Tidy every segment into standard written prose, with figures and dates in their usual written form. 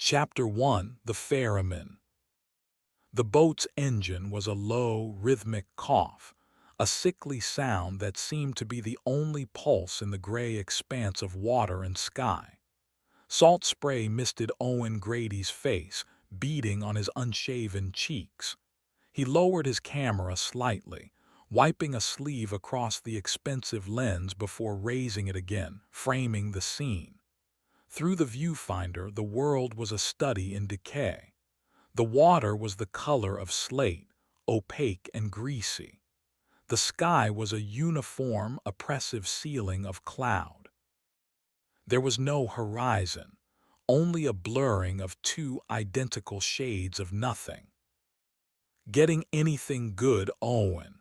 Chapter 1: The Ferryman. The boat's engine was a low, rhythmic cough, a sickly sound that seemed to be the only pulse in the gray expanse of water and sky. Salt spray misted Owen Grady's face, beading on his unshaven cheeks. He lowered his camera slightly, wiping a sleeve across the expensive lens before raising it again, framing the scene. Through the viewfinder, the world was a study in decay. The water was the color of slate, opaque and greasy. The sky was a uniform, oppressive ceiling of cloud. There was no horizon, only a blurring of two identical shades of nothing. "Getting anything good, Owen?"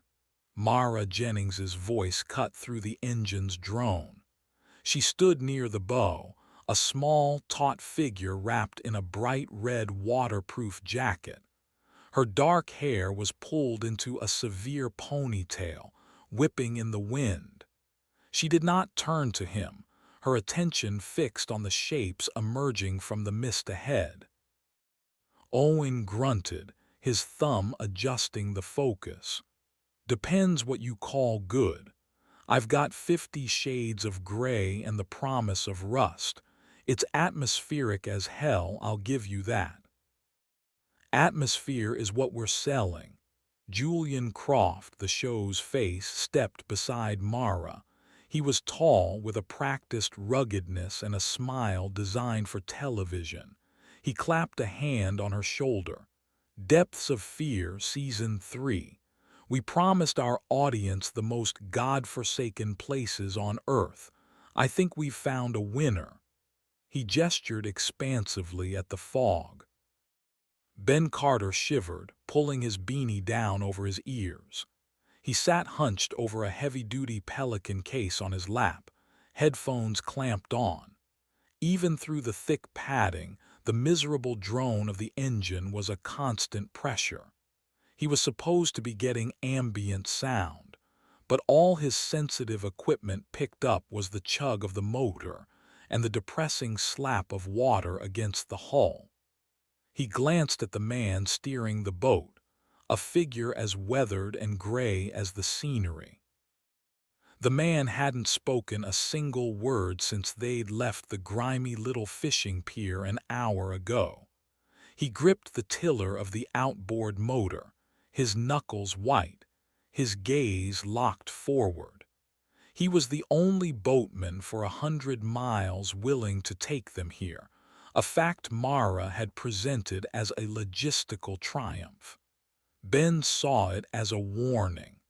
Mara Jennings's voice cut through the engine's drone. She stood near the bow, a small, taut figure wrapped in a bright red waterproof jacket. Her dark hair was pulled into a severe ponytail, whipping in the wind. She did not turn to him, her attention fixed on the shapes emerging from the mist ahead. Owen grunted, his thumb adjusting the focus. "Depends what you call good. I've got 50 shades of gray and the promise of rust. It's atmospheric as hell, I'll give you that." "Atmosphere is what we're selling." Julian Croft, the show's face, stepped beside Mara. He was tall, with a practiced ruggedness and a smile designed for television. He clapped a hand on her shoulder. "Depths of Fear, Season 3. We promised our audience the most God-forsaken places on Earth. I think we've found a winner." He gestured expansively at the fog. Ben Carter shivered, pulling his beanie down over his ears. He sat hunched over a heavy-duty Pelican case on his lap, headphones clamped on. Even through the thick padding, the miserable drone of the engine was a constant pressure. He was supposed to be getting ambient sound, but all his sensitive equipment picked up was the chug of the motor and the depressing slap of water against the hull. He glanced at the man steering the boat, a figure as weathered and gray as the scenery. The man hadn't spoken a single word since they'd left the grimy little fishing pier an hour ago. He gripped the tiller of the outboard motor, his knuckles white, his gaze locked forward. He was the only boatman for 100 miles willing to take them here, a fact Mara had presented as a logistical triumph. Ben saw it as a warning.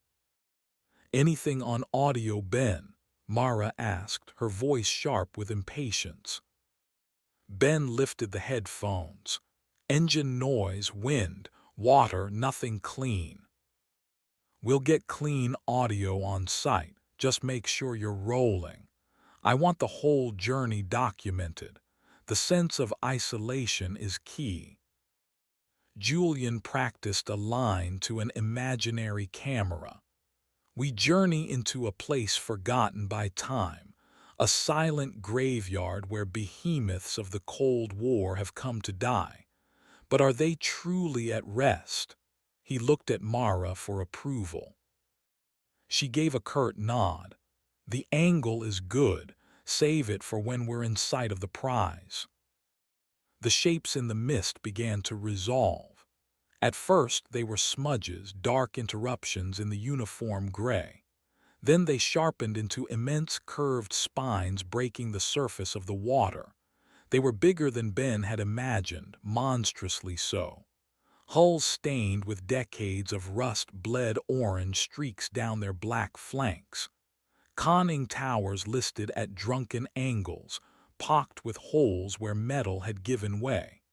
"Anything on audio, Ben?" Mara asked, her voice sharp with impatience. Ben lifted the headphones. "Engine noise, wind, water, nothing clean." "We'll get clean audio on site. Just make sure you're rolling. I want the whole journey documented. The sense of isolation is key." Julian practiced a line to an imaginary camera. "We journey into a place forgotten by time, a silent graveyard where behemoths of the Cold War have come to die. But are they truly at rest?" He looked at Mara for approval. She gave a curt nod. "The angle is good. Save it for when we're in sight of the prize." The shapes in the mist began to resolve. At first they were smudges, dark interruptions in the uniform gray. Then they sharpened into immense curved spines breaking the surface of the water. They were bigger than Ben had imagined, monstrously so. Hulls stained with decades of rust bled orange streaks down their black flanks. Conning towers listed at drunken angles, pocked with holes where metal had given way.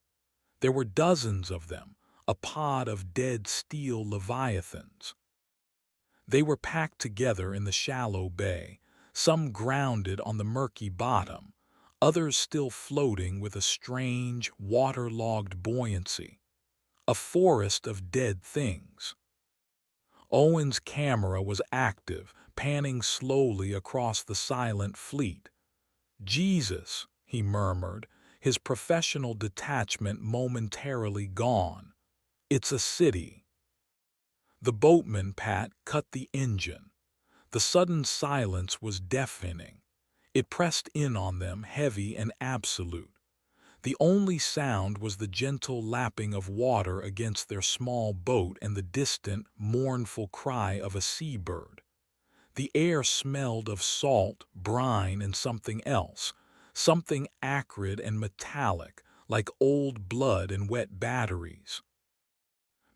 There were dozens of them, a pod of dead steel leviathans. They were packed together in the shallow bay, some grounded on the murky bottom, others still floating with a strange, waterlogged buoyancy. A forest of dead things. Owen's camera was active, panning slowly across the silent fleet. "Jesus," he murmured, his professional detachment momentarily gone. "It's a city." The boatman, Pat, cut the engine. The sudden silence was deafening. It pressed in on them, heavy and absolute. The only sound was the gentle lapping of water against their small boat and the distant, mournful cry of a seabird. The air smelled of salt, brine, and something else, something acrid and metallic, like old blood and wet batteries.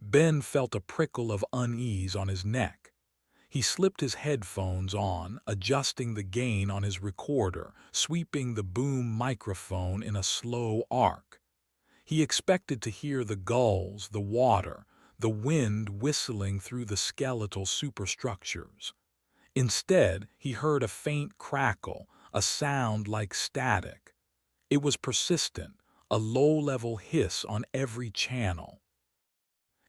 Ben felt a prickle of unease on his neck. He slipped his headphones on, adjusting the gain on his recorder, sweeping the boom microphone in a slow arc. He expected to hear the gulls, the water, the wind whistling through the skeletal superstructures. Instead, he heard a faint crackle, a sound like static. It was persistent, a low-level hiss on every channel.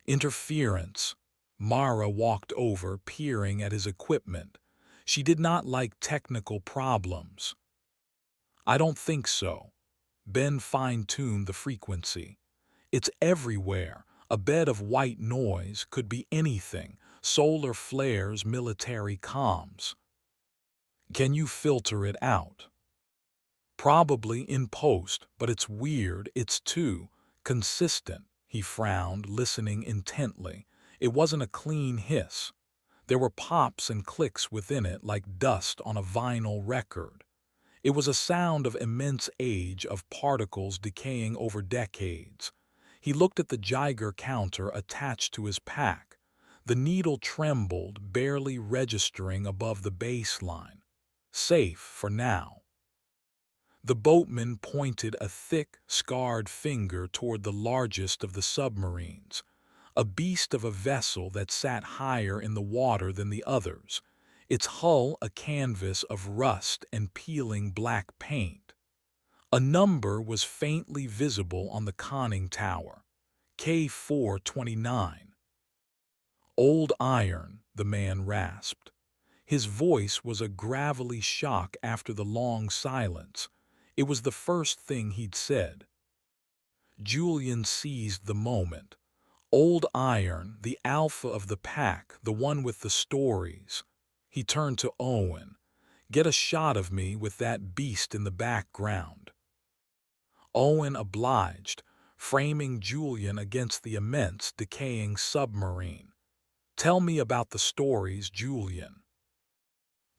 Interference. Mara walked over, peering at his equipment. She did not like technical problems. "I don't think so." Ben fine-tuned the frequency. "It's everywhere. A bed of white noise, could be anything. Solar flares, military comms." "Can you filter it out?" "Probably in post, but it's weird, it's too consistent." He frowned, listening intently. It wasn't a clean hiss. There were pops and clicks within it like dust on a vinyl record. It was a sound of immense age, of particles decaying over decades. He looked at the Geiger counter attached to his pack. The needle trembled, barely registering above the baseline. Safe for now. The boatman pointed a thick, scarred finger toward the largest of the submarines, a beast of a vessel that sat higher in the water than the others, its hull a canvas of rust and peeling black paint. A number was faintly visible on the conning tower, K429. "Old iron," the man rasped. His voice was a gravelly shock after the long silence. It was the first thing he'd said. Julian seized the moment. "Old iron, the alpha of the pack, the one with the stories." He turned to Owen. "Get a shot of me with that beast in the background." Owen obliged, framing Julian against the immense, decaying submarine. "Tell me about the stories, Julian."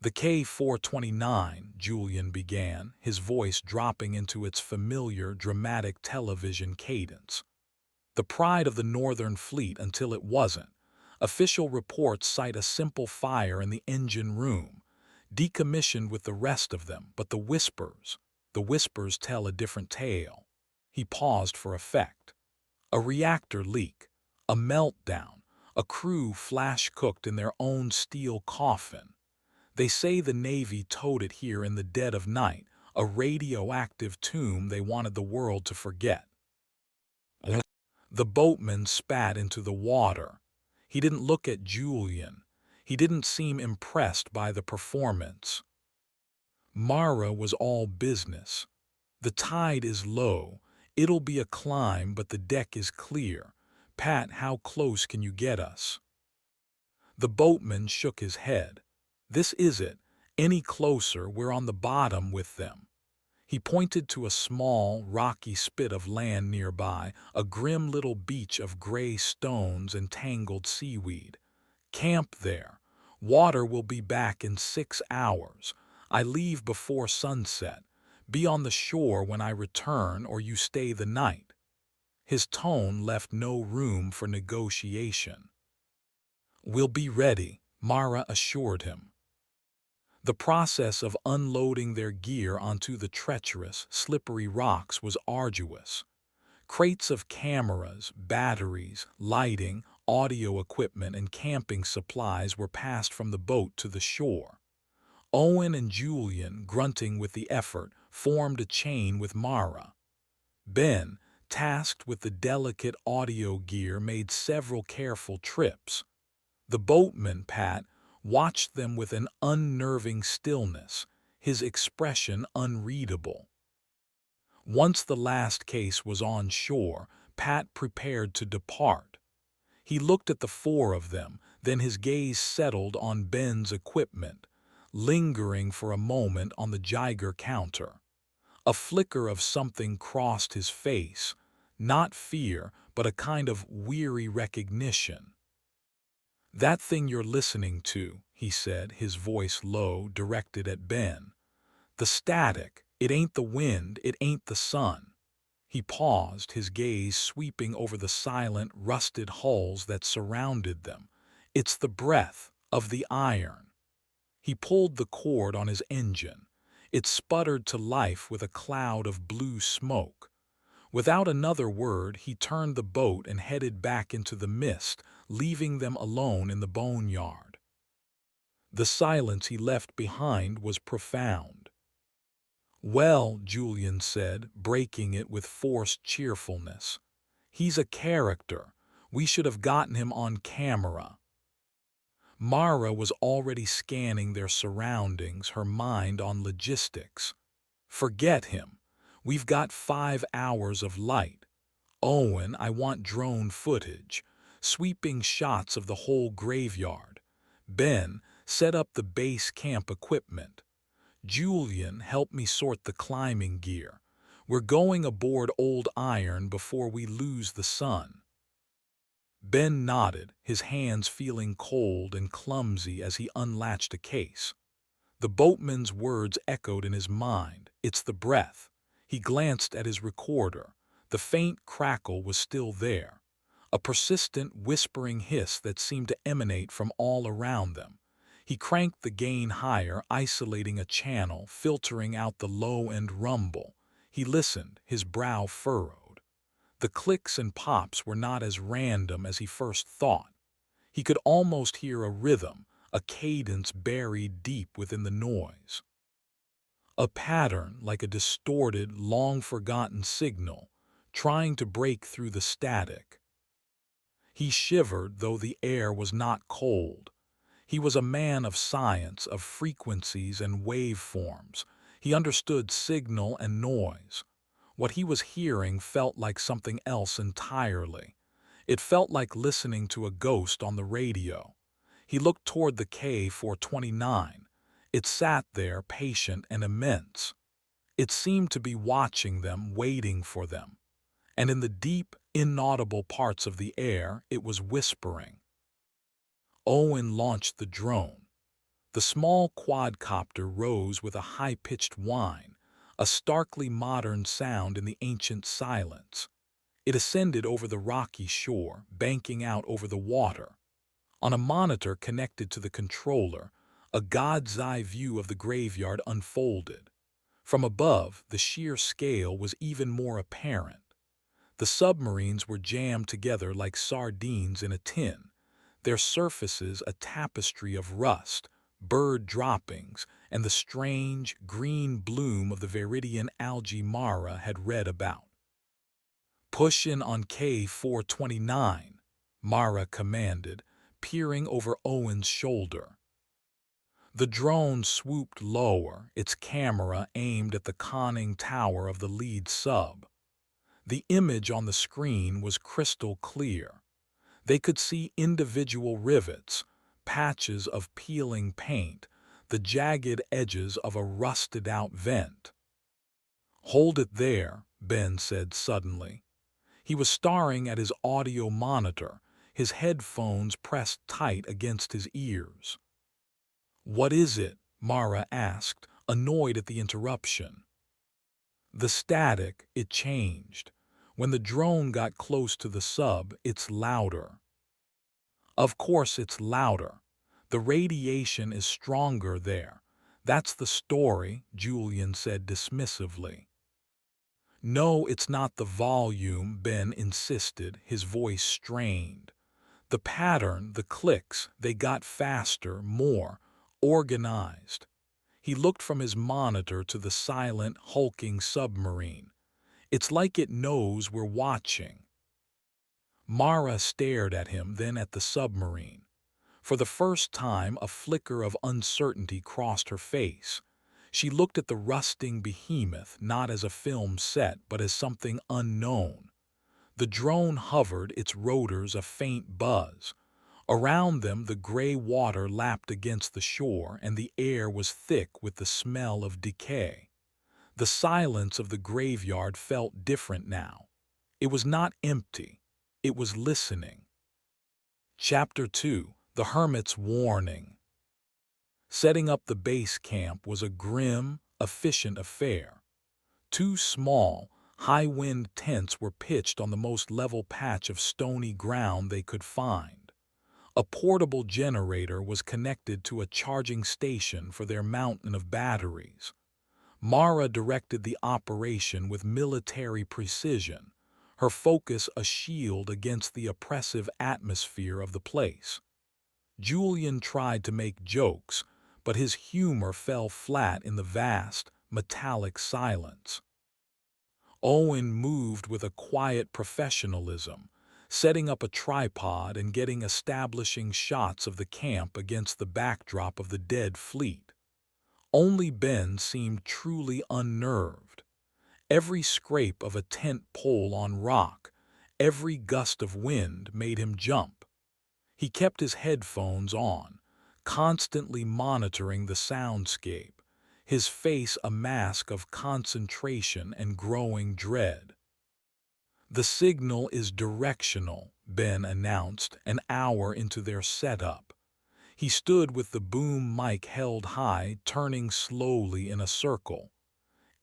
"The K429, Julian began, his voice dropping into its familiar, dramatic television cadence. "The pride of the Northern Fleet until it wasn't. Official reports cite a simple fire in the engine room, decommissioned with the rest of them, but the whispers tell a different tale." He paused for effect. "A reactor leak, a meltdown, a crew flash-cooked in their own steel coffin. They say the Navy towed it here in the dead of night, a radioactive tomb they wanted the world to forget." The boatman spat into the water. He didn't look at Julian. He didn't seem impressed by the performance. Mara was all business. "The tide is low. It'll be a climb, but the deck is clear. Pat, how close can you get us?" The boatman shook his head. "This is it. Any closer, we're on the bottom with them." He pointed to a small, rocky spit of land nearby, a grim little beach of gray stones and tangled seaweed. "Camp there. Water will be back in 6 hours. I leave before sunset. Be on the shore when I return, or you stay the night." His tone left no room for negotiation. "We'll be ready," Mara assured him. The process of unloading their gear onto the treacherous, slippery rocks was arduous. Crates of cameras, batteries, lighting, audio equipment, and camping supplies were passed from the boat to the shore. Owen and Julian, grunting with the effort, formed a chain with Mara. Ben, tasked with the delicate audio gear, made several careful trips. The boatman, Pat, watched them with an unnerving stillness, his expression unreadable. Once the last case was on shore, Pat prepared to depart. He looked at the four of them, then his gaze settled on Ben's equipment, lingering for a moment on the Geiger counter. A flicker of something crossed his face, not fear, but a kind of weary recognition. "That thing you're listening to," he said, his voice low, directed at Ben. "The static, it ain't the wind, it ain't the sun." He paused, his gaze sweeping over the silent, rusted hulls that surrounded them. "It's the breath of the iron." He pulled the cord on his engine. It sputtered to life with a cloud of blue smoke. Without another word, he turned the boat and headed back into the mist, leaving them alone in the boneyard. The silence he left behind was profound. "Well," Julian said, breaking it with forced cheerfulness, "he's a character. We should have gotten him on camera." Mara was already scanning their surroundings, her mind on logistics. "Forget him. We've got 5 hours of light. Owen, I want drone footage, sweeping shots of the whole graveyard. Ben, set up the base camp equipment. Julian, help me sort the climbing gear. We're going aboard Old Iron before we lose the sun." Ben nodded, his hands feeling cold and clumsy as he unlatched a case. The boatman's words echoed in his mind. "It's the breath." He glanced at his recorder. The faint crackle was still there, a persistent whispering hiss that seemed to emanate from all around them. He cranked the gain higher, isolating a channel, filtering out the low-end rumble. He listened, his brow furrowed. The clicks and pops were not as random as he first thought. He could almost hear a rhythm, a cadence buried deep within the noise. A pattern like a distorted, long-forgotten signal, trying to break through the static. He shivered, though the air was not cold. He was a man of science, of frequencies and waveforms. He understood signal and noise. What he was hearing felt like something else entirely. It felt like listening to a ghost on the radio. He looked toward the K-429. It sat there, patient and immense. It seemed to be watching them, waiting for them. And in the deep, inaudible parts of the air, it was whispering. Owen launched the drone. The small quadcopter rose with a high-pitched whine, a starkly modern sound in the ancient silence. It ascended over the rocky shore, banking out over the water. On a monitor connected to the controller, a god's-eye view of the graveyard unfolded. From above, the sheer scale was even more apparent. The submarines were jammed together like sardines in a tin, their surfaces a tapestry of rust, bird droppings, and the strange, green bloom of the Viridian algae Mara had read about. "Push in on K-429, Mara commanded, peering over Owen's shoulder. The drone swooped lower, its camera aimed at the conning tower of the lead sub. The image on the screen was crystal clear. They could see individual rivets, patches of peeling paint, the jagged edges of a rusted-out vent. "Hold it there," Ben said suddenly. He was staring at his audio monitor, his headphones pressed tight against his ears. "What is it?" Mara asked, annoyed at the interruption. "The static, it changed. When the drone got close to the sub, it's louder." "Of course it's louder. The radiation is stronger there. That's the story," Julian said dismissively. "No, it's not the volume," Ben insisted, his voice strained. "The pattern, the clicks, they got faster, more organized." He looked from his monitor to the silent, hulking submarine. "It's like it knows we're watching." Mara stared at him, then at the submarine. For the first time, a flicker of uncertainty crossed her face. She looked at the rusting behemoth not as a film set but as something unknown. The drone hovered, its rotors a faint buzz. Around them the gray water lapped against the shore, and the air was thick with the smell of decay. The silence of the graveyard felt different now. It was not empty. It was listening. Chapter 2: The Hermit's Warning. Setting up the base camp was a grim, efficient affair. Two small, high-wind tents were pitched on the most level patch of stony ground they could find. A portable generator was connected to a charging station for their mountain of batteries. Mara directed the operation with military precision, her focus a shield against the oppressive atmosphere of the place. Julian tried to make jokes, but his humor fell flat in the vast, metallic silence. Owen moved with a quiet professionalism, setting up a tripod and establishing shots of the camp against the backdrop of the dead fleet. Only Ben seemed truly unnerved. Every scrape of a tent pole on rock, every gust of wind made him jump. He kept his headphones on, constantly monitoring the soundscape, his face a mask of concentration and growing dread. "The signal is directional," Ben announced an hour into their setup. He stood with the boom mic held high, turning slowly in a circle.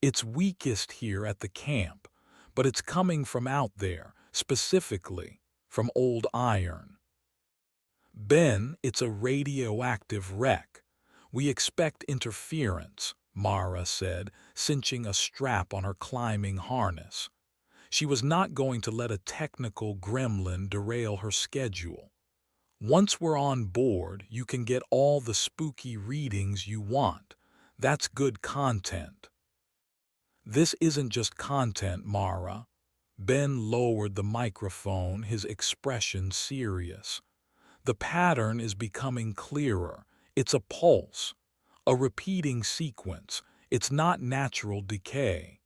"It's weakest here at the camp, but it's coming from out there, specifically from Old Iron." "Ben, it's a radioactive wreck. We expect interference," Mara said, cinching a strap on her climbing harness. She was not going to let a technical gremlin derail her schedule. "Once we're on board, you can get all the spooky readings you want. That's good content." "This isn't just content, Mara." Ben lowered the microphone, his expression serious. "The pattern is becoming clearer. It's a pulse, a repeating sequence. It's not natural decay."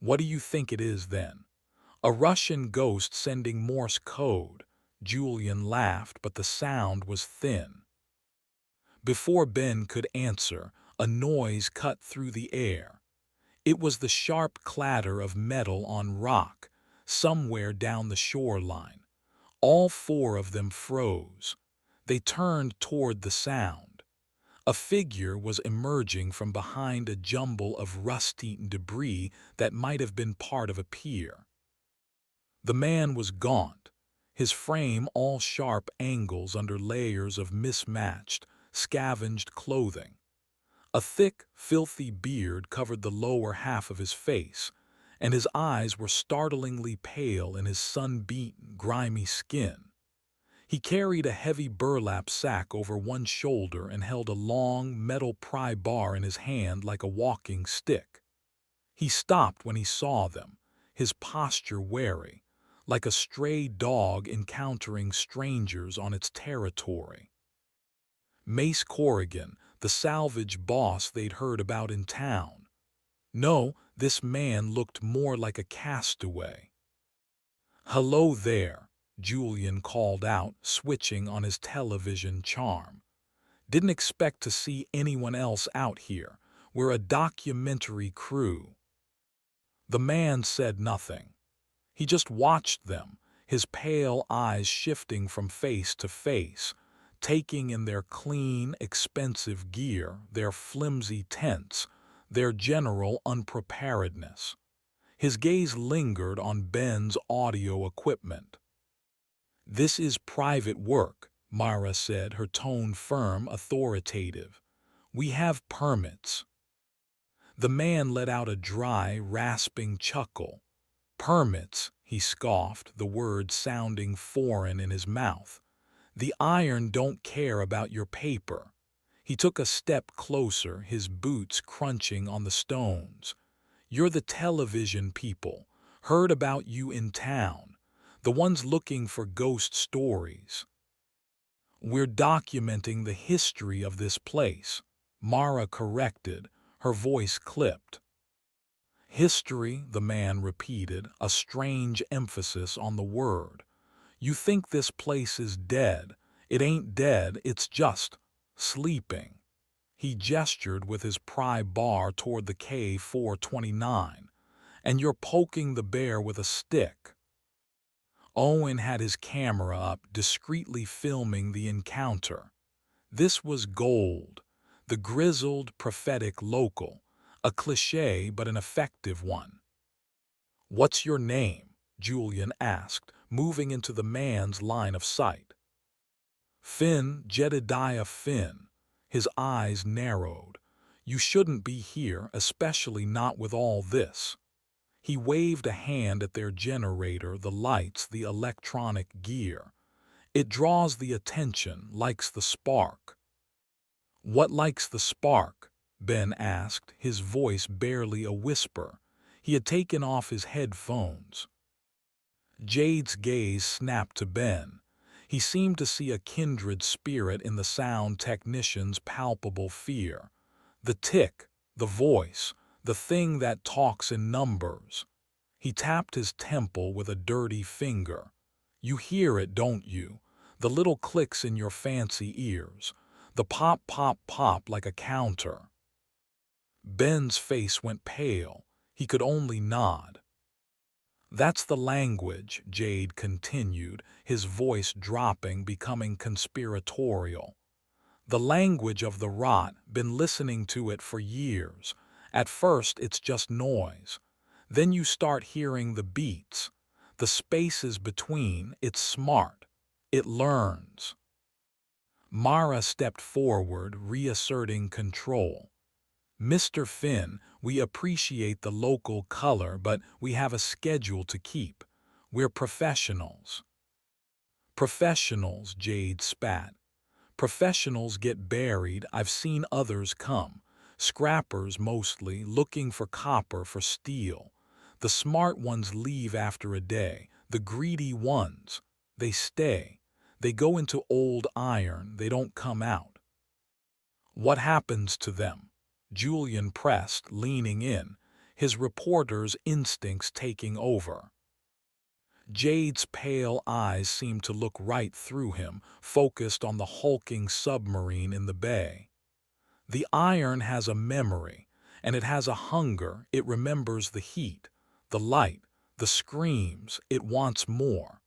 "What do you think it is then? A Russian ghost sending Morse code?" Julian laughed, but the sound was thin. Before Ben could answer, a noise cut through the air. It was the sharp clatter of metal on rock, somewhere down the shoreline. All four of them froze. They turned toward the sound. A figure was emerging from behind a jumble of rust-eaten debris that might have been part of a pier. The man was gaunt, his frame all sharp angles under layers of mismatched, scavenged clothing. A thick, filthy beard covered the lower half of his face, and his eyes were startlingly pale in his sun-beaten, grimy skin. He carried a heavy burlap sack over one shoulder and held a long, metal pry bar in his hand like a walking stick. He stopped when he saw them, his posture wary, like a stray dog encountering strangers on its territory. Mace Corrigan, the salvage boss they'd heard about in town. No, this man looked more like a castaway. "Hello there," Julian called out, switching on his television charm. "Didn't expect to see anyone else out here. We're a documentary crew." The man said nothing. He just watched them, his pale eyes shifting from face to face, taking in their clean, expensive gear, their flimsy tents, their general unpreparedness. His gaze lingered on Ben's audio equipment. "This is private work," Mara said, her tone firm, authoritative. "We have permits." The man let out a dry, rasping chuckle. "Permits," he scoffed, the word sounding foreign in his mouth. "The Iron don't care about your paper." He took a step closer, his boots crunching on the stones. "You're the television people. Heard about you in town. The ones looking for ghost stories." "We're documenting the history of this place," Mara corrected, Her voice clipped. History, the man repeated, a strange emphasis on the word. You think this place is dead. It ain't dead, it's just sleeping. He gestured with his pry bar toward the K-429. And you're poking the bear with a stick. Owen had his camera up, discreetly filming the encounter. This was gold, the grizzled, prophetic local, a cliché but an effective one. "What's your name?" Julian asked, moving into the man's line of sight. "Finn, Jedediah Finn." His eyes narrowed. "You shouldn't be here, especially not with all this." He waved a hand at their generator, the lights, the electronic gear. "It draws the attention, likes the spark." "What likes the spark?" Ben asked, his voice barely a whisper. He had taken off his headphones. Jade's gaze snapped to Ben. He seemed to see a kindred spirit in the sound technician's palpable fear. The tick, the voice, the thing that talks in numbers. He tapped his temple with a dirty finger. "You hear it, don't you? The little clicks in your fancy ears. The pop, pop, pop like a counter." Ben's face went pale. He could only nod. "That's the language," Jade continued, his voice dropping, becoming conspiratorial. "The language of the rot, been listening to it for years. At first it's just noise. Then you start hearing the beats, the spaces between. It's smart. It learns." Mara stepped forward, reasserting control. "Mr. Finn, we appreciate the local color, but we have a schedule to keep. We're professionals." "Professionals," Jade spat. "Professionals get buried. I've seen others come. Scrappers mostly, looking for copper for steel. The smart ones leave after a day. The greedy ones, they stay. They go into old iron. They don't come out." "What happens to them?" Julian pressed, leaning in, his reporter's instincts taking over. Jade's pale eyes seemed to look right through him, focused on the hulking submarine in the bay. "The iron has a memory, and it has a hunger. It remembers the heat, the light, the screams. It wants more.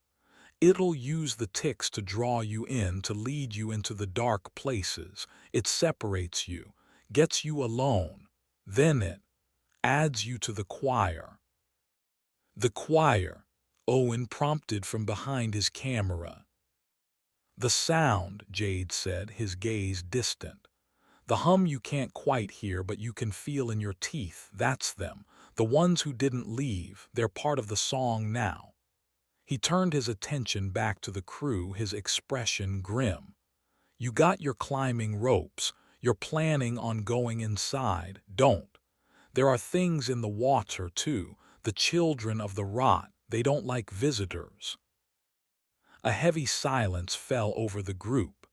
It'll use the ticks to draw you in, to lead you into the dark places. It separates you, gets you alone. Then it adds you to the choir." "The choir," Owen prompted from behind his camera. "The sound," Jade said, his gaze distant. "The hum you can't quite hear but you can feel in your teeth. That's them. The ones who didn't leave. They're part of the song now." He turned his attention back to the crew, his expression grim. "You got your climbing ropes. You're planning on going inside. Don't. There are things in the water, too. The children of the rot. They don't like visitors." A heavy silence fell over the group.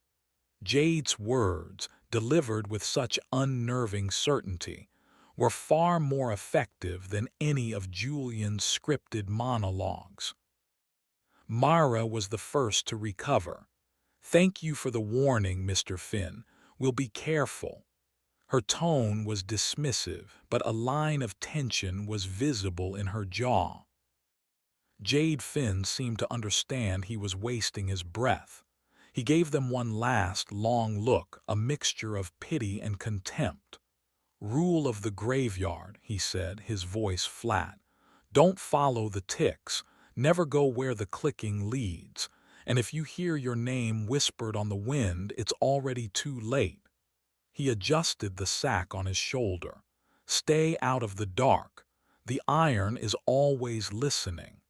Jade's words, delivered with such unnerving certainty, were far more effective than any of Julian's scripted monologues. Mara was the first to recover. "Thank you for the warning, Mr. Finn. We'll be careful." Her tone was dismissive, but a line of tension was visible in her jaw. Jade Finn seemed to understand he was wasting his breath. He gave them one last, long look, a mixture of pity and contempt. "Rule of the graveyard," he said, his voice flat. "Don't follow the ticks. Never go where the clicking leads. And if you hear your name whispered on the wind, it's already too late." He adjusted the sack on his shoulder. "Stay out of the dark. The iron is always listening."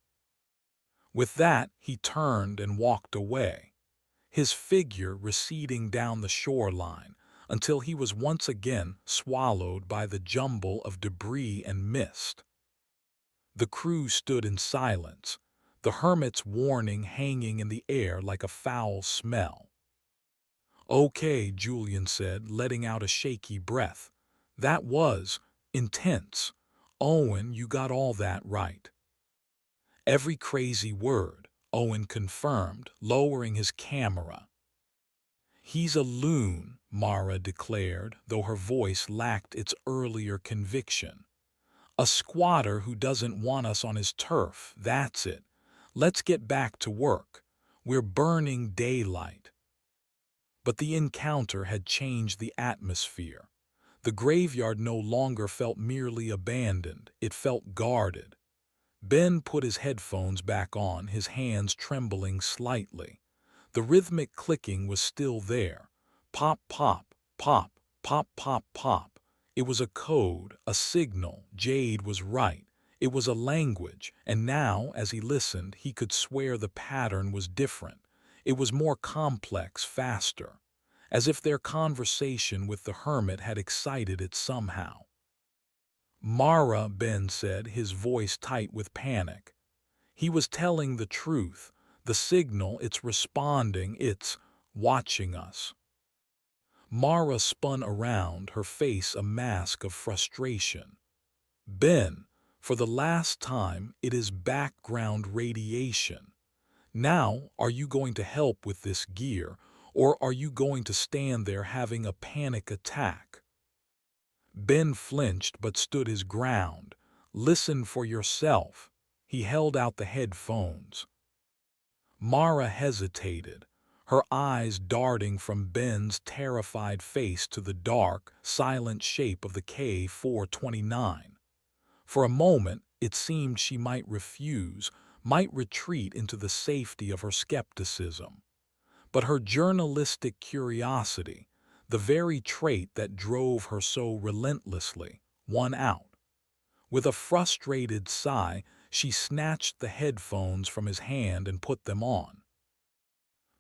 With that, he turned and walked away, his figure receding down the shoreline until he was once again swallowed by the jumble of debris and mist. The crew stood in silence, the hermit's warning hanging in the air like a foul smell. "Okay," Julian said, letting out a shaky breath. That was intense. Owen, you got all that right. Every crazy word, Owen confirmed, lowering his camera. He's a loon, Mara declared, though her voice lacked its earlier conviction. A squatter who doesn't want us on his turf, that's it. Let's get back to work. We're burning daylight. But the encounter had changed the atmosphere. The graveyard no longer felt merely abandoned, it felt guarded. Ben put his headphones back on, his hands trembling slightly. The rhythmic clicking was still there. Pop, pop, pop, pop, pop, pop. It was a code, a signal. Jade was right. It was a language, and now, as he listened, he could swear the pattern was different. It was more complex, faster, as if their conversation with the hermit had excited it somehow. Mara, Ben said, his voice tight with panic. He was telling the truth. The signal, it's responding, it's watching us. Mara spun around, her face a mask of frustration. Ben, for the last time, it is background radiation. Now, are you going to help with this gear, or are you going to stand there having a panic attack? Ben flinched but stood his ground. Listen for yourself. He held out the headphones. Mara hesitated, her eyes darting from Ben's terrified face to the dark, silent shape of the K-429. For a moment, it seemed she might refuse, might retreat into the safety of her skepticism. But her journalistic curiosity, the very trait that drove her so relentlessly, won out. With a frustrated sigh, she snatched the headphones from his hand and put them on.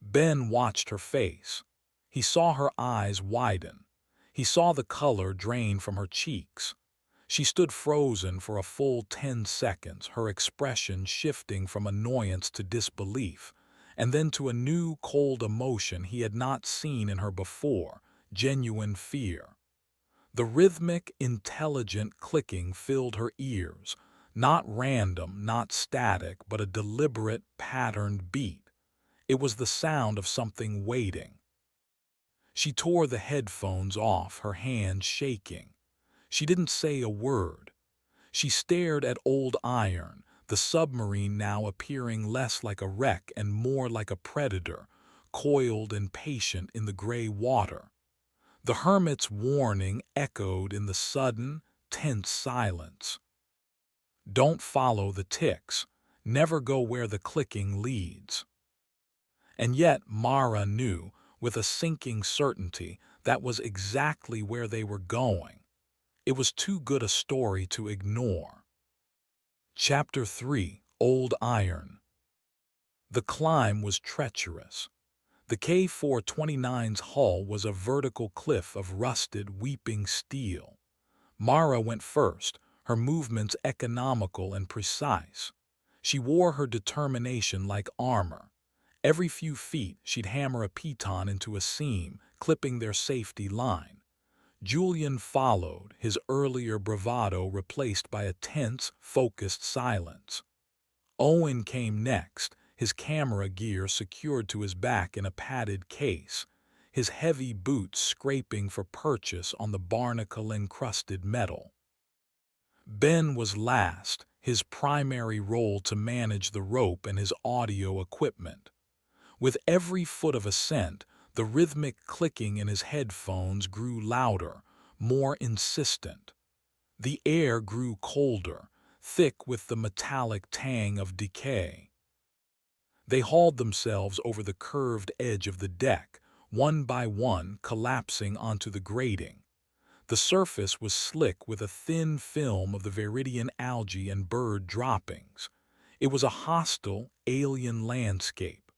Ben watched her face. He saw her eyes widen. He saw the color drain from her cheeks. She stood frozen for a full 10 seconds, her expression shifting from annoyance to disbelief, and then to a new, cold emotion he had not seen in her before, genuine fear. The rhythmic, intelligent clicking filled her ears, not random, not static, but a deliberate, patterned beat. It was the sound of something waiting. She tore the headphones off, her hands shaking. She didn't say a word. She stared at Old Iron, the submarine now appearing less like a wreck and more like a predator, coiled and patient in the gray water. The hermit's warning echoed in the sudden, tense silence. Don't follow the ticks. Never go where the clicking leads. And yet Mara knew, with a sinking certainty, that was exactly where they were going. It was too good a story to ignore. Chapter 3: Old Iron. The climb was treacherous. The K-429's hull was a vertical cliff of rusted, weeping steel. Mara went first, her movements economical and precise. She wore her determination like armor. Every few feet, she'd hammer a piton into a seam, clipping their safety line. Julian followed, his earlier bravado replaced by a tense, focused silence. Owen came next, his camera gear secured to his back in a padded case, his heavy boots scraping for purchase on the barnacle-encrusted metal. Ben was last, his primary role to manage the rope and his audio equipment. With every foot of ascent, the rhythmic clicking in his headphones grew louder, more insistent. The air grew colder, thick with the metallic tang of decay. They hauled themselves over the curved edge of the deck, one by one collapsing onto the grating. The surface was slick with a thin film of the Viridian algae and bird droppings. It was a hostile, alien landscape.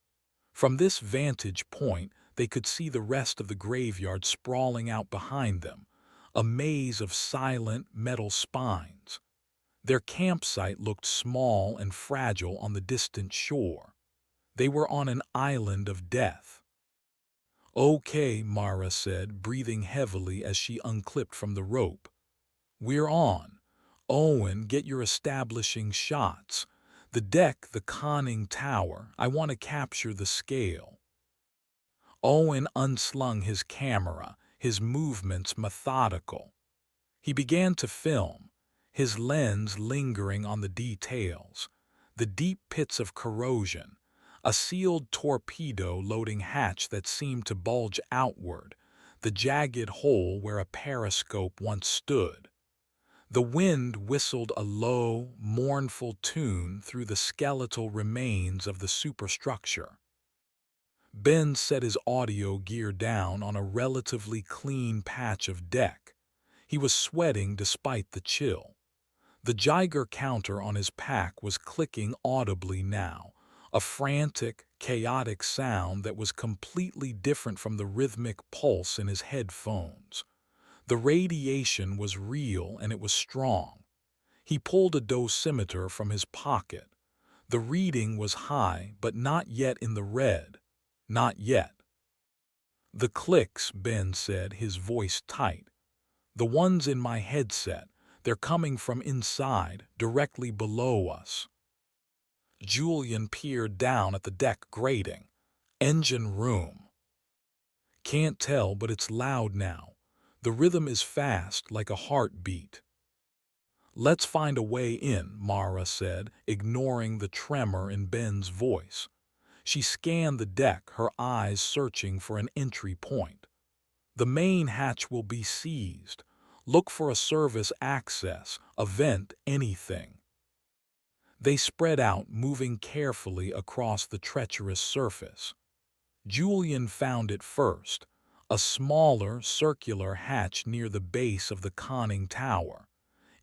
From this vantage point, they could see the rest of the graveyard sprawling out behind them, a maze of silent metal spines. Their campsite looked small and fragile on the distant shore. They were on an island of death. Okay, Mara said, breathing heavily as she unclipped from the rope. We're on. Owen, get your establishing shots. The deck, the conning tower. I want to capture the scale. Owen unslung his camera, his movements methodical. He began to film, his lens lingering on the details, the deep pits of corrosion, a sealed torpedo loading hatch that seemed to bulge outward, the jagged hole where a periscope once stood. The wind whistled a low, mournful tune through the skeletal remains of the superstructure. Ben set his audio gear down on a relatively clean patch of deck. He was sweating despite the chill. The Geiger counter on his pack was clicking audibly now, a frantic, chaotic sound that was completely different from the rhythmic pulse in his headphones. The radiation was real and it was strong. He pulled a dosimeter from his pocket. The reading was high, but not yet in the red. Not yet. The clicks, Ben said, his voice tight. The ones in my headset, they're coming from inside, directly below us. Julian peered down at the deck grating. Engine room. Can't tell, but it's loud now. The rhythm is fast, like a heartbeat. Let's find a way in, Mara said, ignoring the tremor in Ben's voice. She scanned the deck, her eyes searching for an entry point. The main hatch will be seized. Look for a service access, a vent, anything. They spread out, moving carefully across the treacherous surface. Julian found it first, a smaller, circular hatch near the base of the conning tower.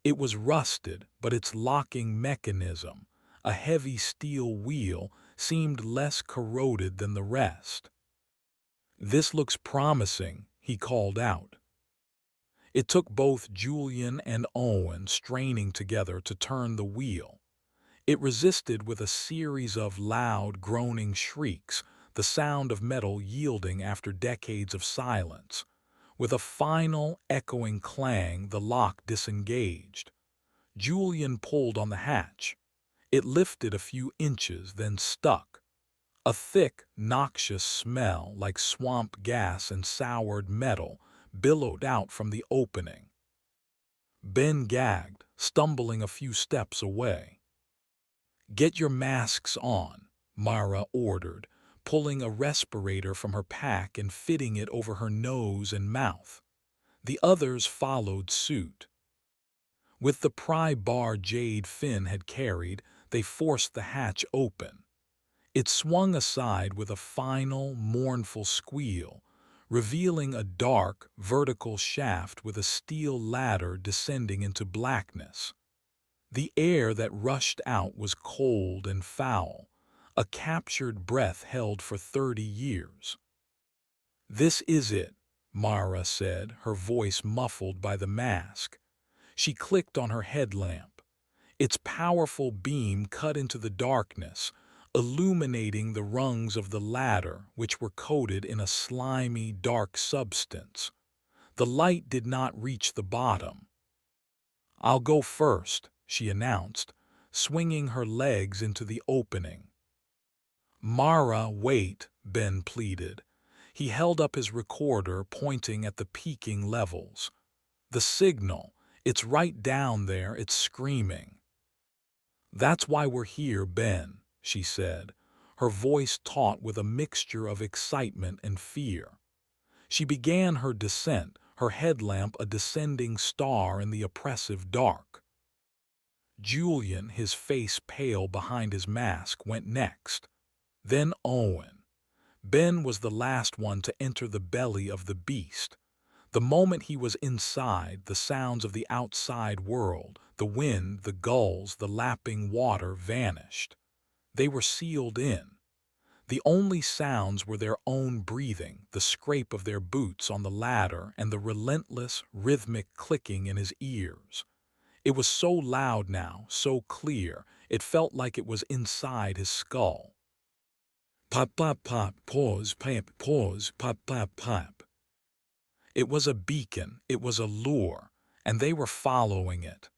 It was rusted, but its locking mechanism, a heavy steel wheel, seemed less corroded than the rest. This looks promising, he called out. It took both Julian and Owen straining together to turn the wheel. It resisted with a series of loud, groaning shrieks, the sound of metal yielding after decades of silence. With a final, echoing clang, the lock disengaged. Julian pulled on the hatch. It lifted a few inches, then stuck. A thick, noxious smell like swamp gas and soured metal billowed out from the opening. Ben gagged, stumbling a few steps away. Get your masks on, Mara ordered, pulling a respirator from her pack and fitting it over her nose and mouth. The others followed suit. With the pry bar Jade Finn had carried, they forced the hatch open. It swung aside with a final, mournful squeal, revealing a dark, vertical shaft with a steel ladder descending into blackness. The air that rushed out was cold and foul, a captured breath held for 30 years. This is it, Mara said, her voice muffled by the mask. She clicked on her headlamp. Its powerful beam cut into the darkness, illuminating the rungs of the ladder, which were coated in a slimy, dark substance. The light did not reach the bottom. I'll go first, she announced, swinging her legs into the opening. Mara, wait, Ben pleaded. He held up his recorder, pointing at the peaking levels. The signal, it's right down there, it's screaming. That's why we're here, Ben, she said, her voice taut with a mixture of excitement and fear. She began her descent, her headlamp a descending star in the oppressive dark. Julian, his face pale behind his mask, went next. Then Owen. Ben was the last one to enter the belly of the beast. The moment he was inside, the sounds of the outside world, the wind, the gulls, the lapping water vanished. They were sealed in. The only sounds were their own breathing, the scrape of their boots on the ladder, and the relentless, rhythmic clicking in his ears. It was so loud now, so clear, it felt like it was inside his skull. Pop, pop, pop, pause, pap, pause, pop, pop, pop. It was a beacon, it was a lure, and they were following it.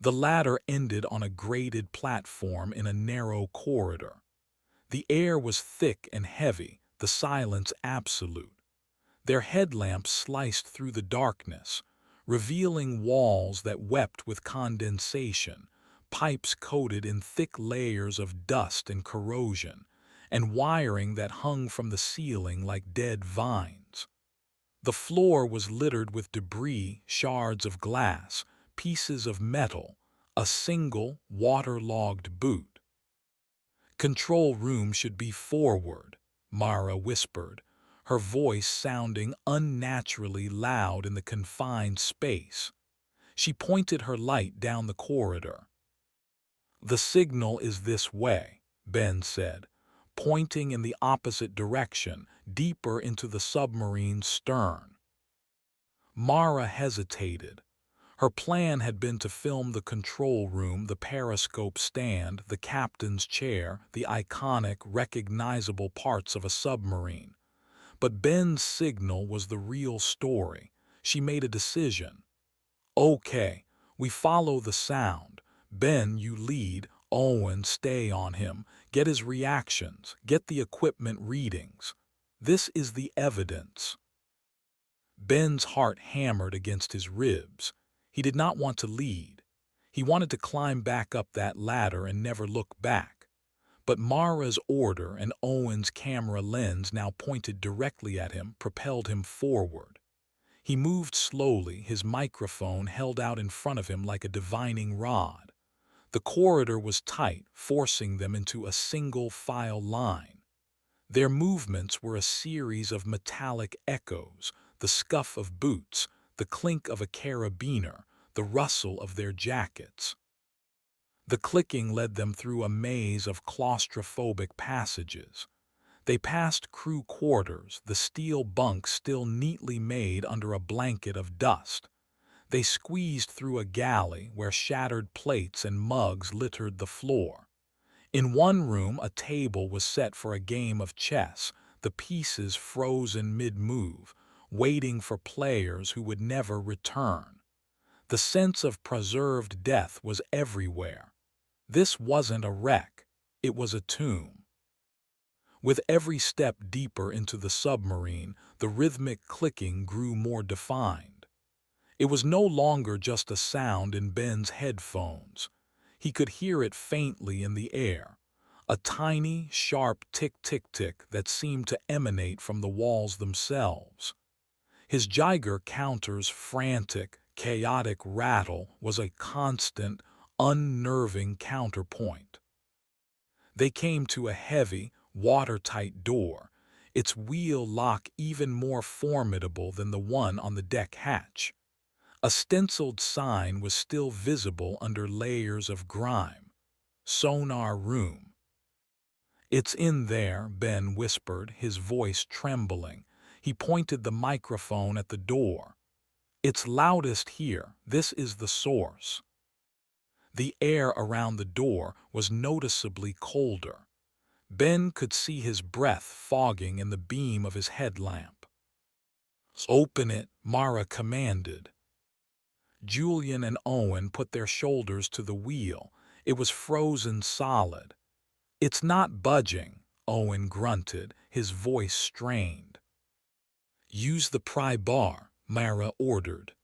The ladder ended on a graded platform in a narrow corridor. The air was thick and heavy, the silence absolute. Their headlamps sliced through the darkness, revealing walls that wept with condensation, pipes coated in thick layers of dust and corrosion, and wiring that hung from the ceiling like dead vines. The floor was littered with debris, shards of glass, pieces of metal, a single, waterlogged boot. "Control room should be forward," Mara whispered, her voice sounding unnaturally loud in the confined space. She pointed her light down the corridor. "The signal is this way," Ben said, pointing in the opposite direction, deeper into the submarine's stern. Mara hesitated. Her plan had been to film the control room, the periscope stand, the captain's chair, the iconic, recognizable parts of a submarine. But Ben's signal was the real story. She made a decision. "Okay, we follow the sound. Ben, you lead. Owen, stay on him. Get his reactions. Get the equipment readings. This is the evidence." Ben's heart hammered against his ribs. He did not want to lead. He wanted to climb back up that ladder and never look back. But Mara's order and Owen's camera lens, now pointed directly at him, propelled him forward. He moved slowly, his microphone held out in front of him like a divining rod. The corridor was tight, forcing them into a single file line. Their movements were a series of metallic echoes, the scuff of boots, the clink of a carabiner, the rustle of their jackets. The clicking led them through a maze of claustrophobic passages. They passed crew quarters, the steel bunks still neatly made under a blanket of dust. They squeezed through a galley where shattered plates and mugs littered the floor. In one room, a table was set for a game of chess, the pieces frozen mid-move, waiting for players who would never return. The sense of preserved death was everywhere. This wasn't a wreck, it was a tomb. With every step deeper into the submarine, the rhythmic clicking grew more defined. It was no longer just a sound in Ben's headphones. He could hear it faintly in the air, a tiny, sharp tick-tick-tick that seemed to emanate from the walls themselves. His Geiger counter's frantic, chaotic rattle was a constant, unnerving counterpoint. They came to a heavy, watertight door, its wheel lock even more formidable than the one on the deck hatch. A stenciled sign was still visible under layers of grime. "Sonar room." "It's in there," Ben whispered, his voice trembling. He pointed the microphone at the door. "It's loudest here. This is the source." The air around the door was noticeably colder. Ben could see his breath fogging in the beam of his headlamp. "Open it," Mara commanded. Julian and Owen put their shoulders to the wheel. It was frozen solid. "It's not budging," Owen grunted, his voice strained. "Use the pry bar," Mara ordered.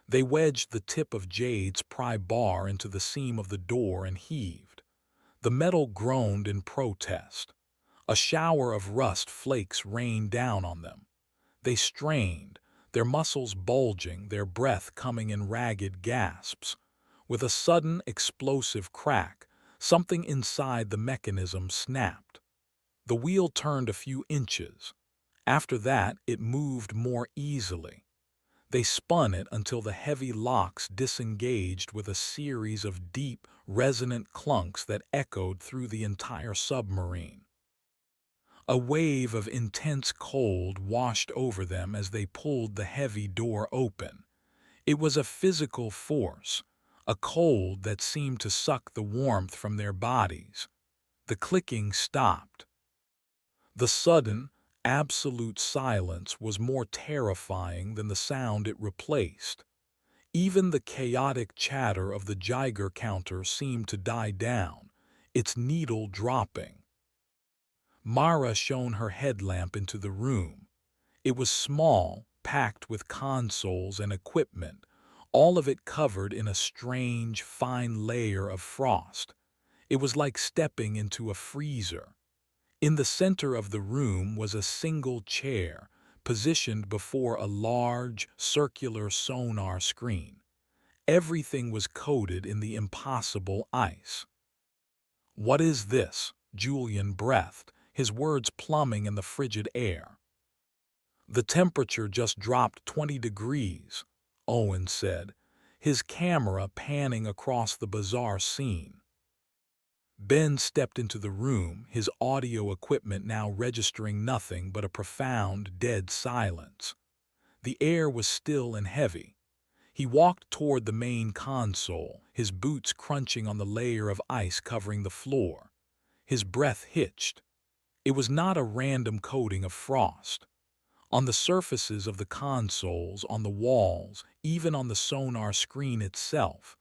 They wedged the tip of Jade's pry bar into the seam of the door and heaved. The metal groaned in protest. A shower of rust flakes rained down on them. They strained, their muscles bulging, their breath coming in ragged gasps. With a sudden, explosive crack, something inside the mechanism snapped. The wheel turned a few inches. After that, it moved more easily. They spun it until the heavy locks disengaged with a series of deep, resonant clunks that echoed through the entire submarine. A wave of intense cold washed over them as they pulled the heavy door open. It was a physical force, a cold that seemed to suck the warmth from their bodies. The clicking stopped. The sudden, absolute silence was more terrifying than the sound it replaced. Even the chaotic chatter of the Geiger counter seemed to die down, its needle dropping. Mara shone her headlamp into the room. It was small, packed with consoles and equipment, all of it covered in a strange, fine layer of frost. It was like stepping into a freezer. In the center of the room was a single chair, positioned before a large, circular sonar screen. Everything was coated in the impossible ice. "What is this?" Julian breathed, his words plumbing in the frigid air. "The temperature just dropped 20 degrees, Owen said, his camera panning across the bizarre scene. Ben stepped into the room, his audio equipment now registering nothing but a profound, dead silence. The air was still and heavy. He walked toward the main console, his boots crunching on the layer of ice covering the floor. His breath hitched. It was not a random coating of frost. On the surfaces of the consoles, on the walls, even on the sonar screen itself,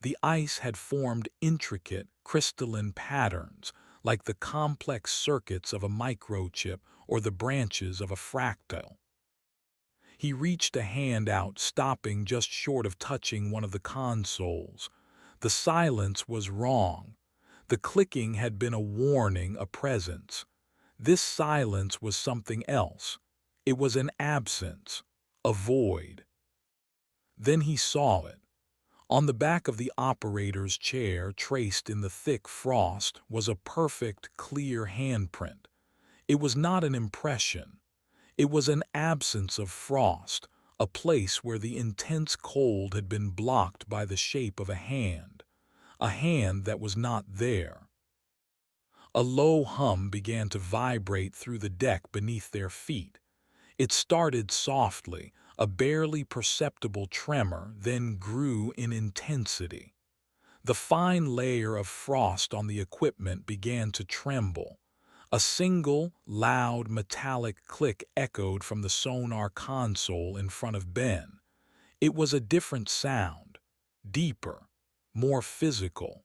the ice had formed intricate, crystalline patterns, like the complex circuits of a microchip or the branches of a fractal. He reached a hand out, stopping just short of touching one of the consoles. The silence was wrong. The clicking had been a warning, a presence. This silence was something else. It was an absence, a void. Then he saw it. On the back of the operator's chair, traced in the thick frost, was a perfect, clear handprint. It was not an impression. It was an absence of frost, a place where the intense cold had been blocked by the shape of a hand that was not there. A low hum began to vibrate through the deck beneath their feet. It started softly, a barely perceptible tremor, then grew in intensity. The fine layer of frost on the equipment began to tremble. A single, loud, metallic click echoed from the sonar console in front of Ben. It was a different sound, deeper, more physical.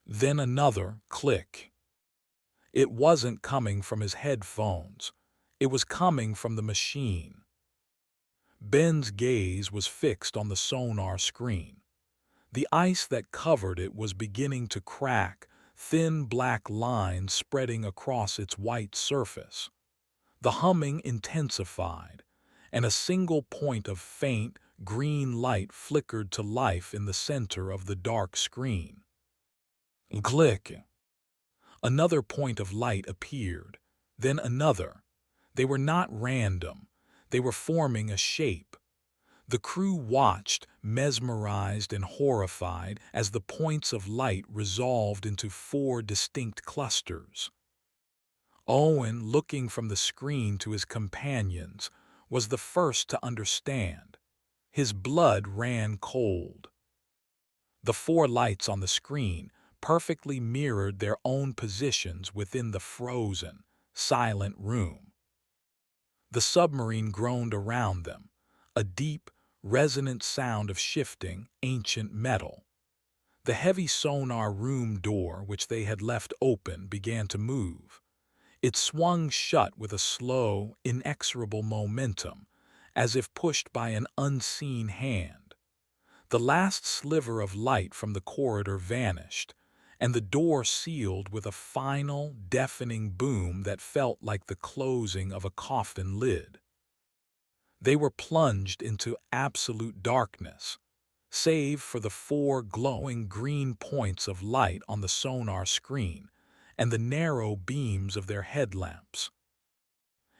Then another click. It wasn't coming from his headphones. It was coming from the machine. Ben's gaze was fixed on the sonar screen. The ice that covered it was beginning to crack, thin black lines spreading across its white surface. The humming intensified, and a single point of faint, green light flickered to life in the center of the dark screen. Click! Another point of light appeared, then another. They were not random. They were forming a shape. The crew watched, mesmerized and horrified, as the points of light resolved into 4 distinct clusters. Owen, looking from the screen to his companions, was the first to understand. His blood ran cold. The 4 lights on the screen perfectly mirrored their own positions within the frozen, silent room. The submarine groaned around them, a deep, resonant sound of shifting, ancient metal. The heavy sonar room door, which they had left open, began to move. It swung shut with a slow, inexorable momentum, as if pushed by an unseen hand. The last sliver of light from the corridor vanished, and the door sealed with a final, deafening boom that felt like the closing of a coffin lid. They were plunged into absolute darkness, save for the 4 glowing green points of light on the sonar screen and the narrow beams of their headlamps.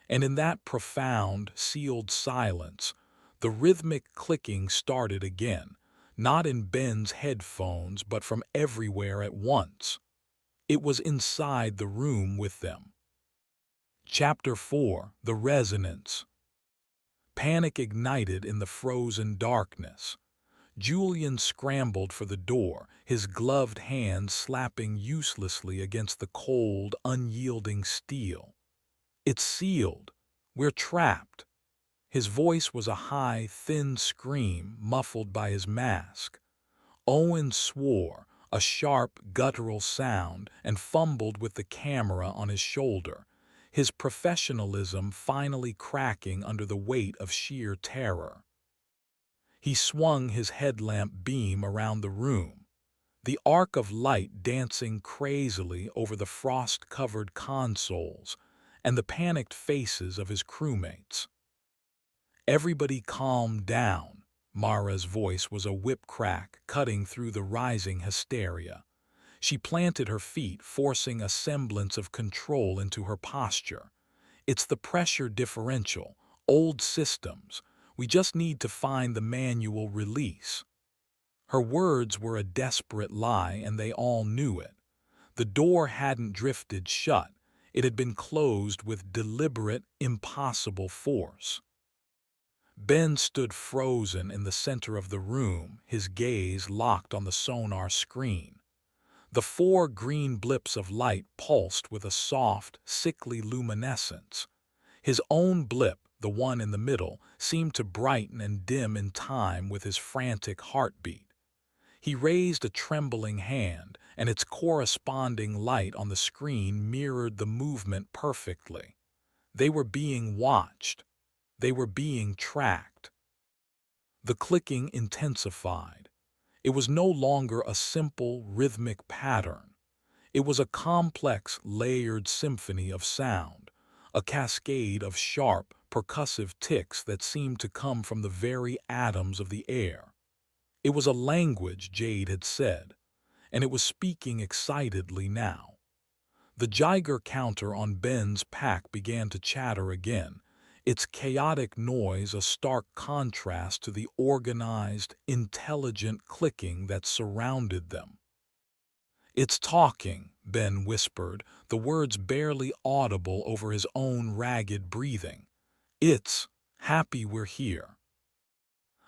And in that profound, sealed silence, the rhythmic clicking started again, not in Ben's headphones but from everywhere at once. It was inside the room with them. Chapter 4: The Resonance. Panic ignited in the frozen darkness. Julian scrambled for the door, his gloved hand slapping uselessly against the cold, unyielding steel. "It's sealed. We're trapped." His voice was a high, thin scream muffled by his mask. Owen swore, a sharp, guttural sound, and fumbled with the camera on his shoulder, his professionalism finally cracking under the weight of sheer terror. He swung his headlamp beam around the room, the arc of light dancing crazily over the frost-covered consoles and the panicked faces of his crewmates. "Everybody calm down." Mara's voice was a whip crack cutting through the rising hysteria. She planted her feet, forcing a semblance of control into her posture. "It's the pressure differential, old systems. We just need to find the manual release." Her words were a desperate lie, and they all knew it. The door hadn't drifted shut. It had been closed with deliberate, impossible force. Ben stood frozen in the center of the room, his gaze locked on the sonar screen. The 4 green blips of light pulsed with a soft, sickly luminescence. His own blip, the one in the middle, seemed to brighten and dim in time with his frantic heartbeat. He raised a trembling hand, and its corresponding light on the screen mirrored the movement perfectly. They were being watched. They were being tracked. The clicking intensified. It was no longer a simple, rhythmic pattern. It was a complex, layered symphony of sound, a cascade of sharp, percussive ticks that seemed to come from the very atoms of the air. It was a language, Jade had said, and it was speaking excitedly now. The Geiger counter on Ben's pack began to chatter again, its chaotic noise a stark contrast to the organized, intelligent clicking that surrounded them. "It's talking," Ben whispered, the words barely audible over his own ragged breathing. "It's happy we're here."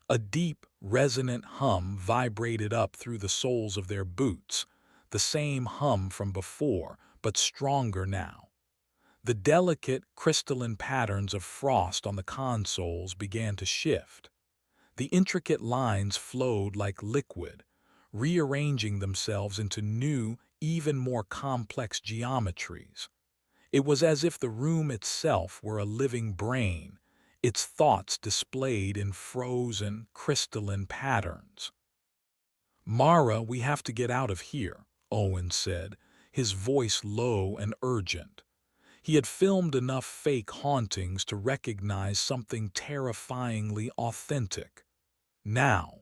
A deep, resonant hum vibrated up through the soles of their boots, the same hum from before, but stronger now. The delicate, crystalline patterns of frost on the consoles began to shift. The intricate lines flowed like liquid, rearranging themselves into new, even more complex geometries. It was as if the room itself were a living brain, its thoughts displayed in frozen, crystalline patterns. "Mara, we have to get out of here," Owen said, his voice low and urgent. He had filmed enough fake hauntings to recognize something terrifyingly authentic. Now.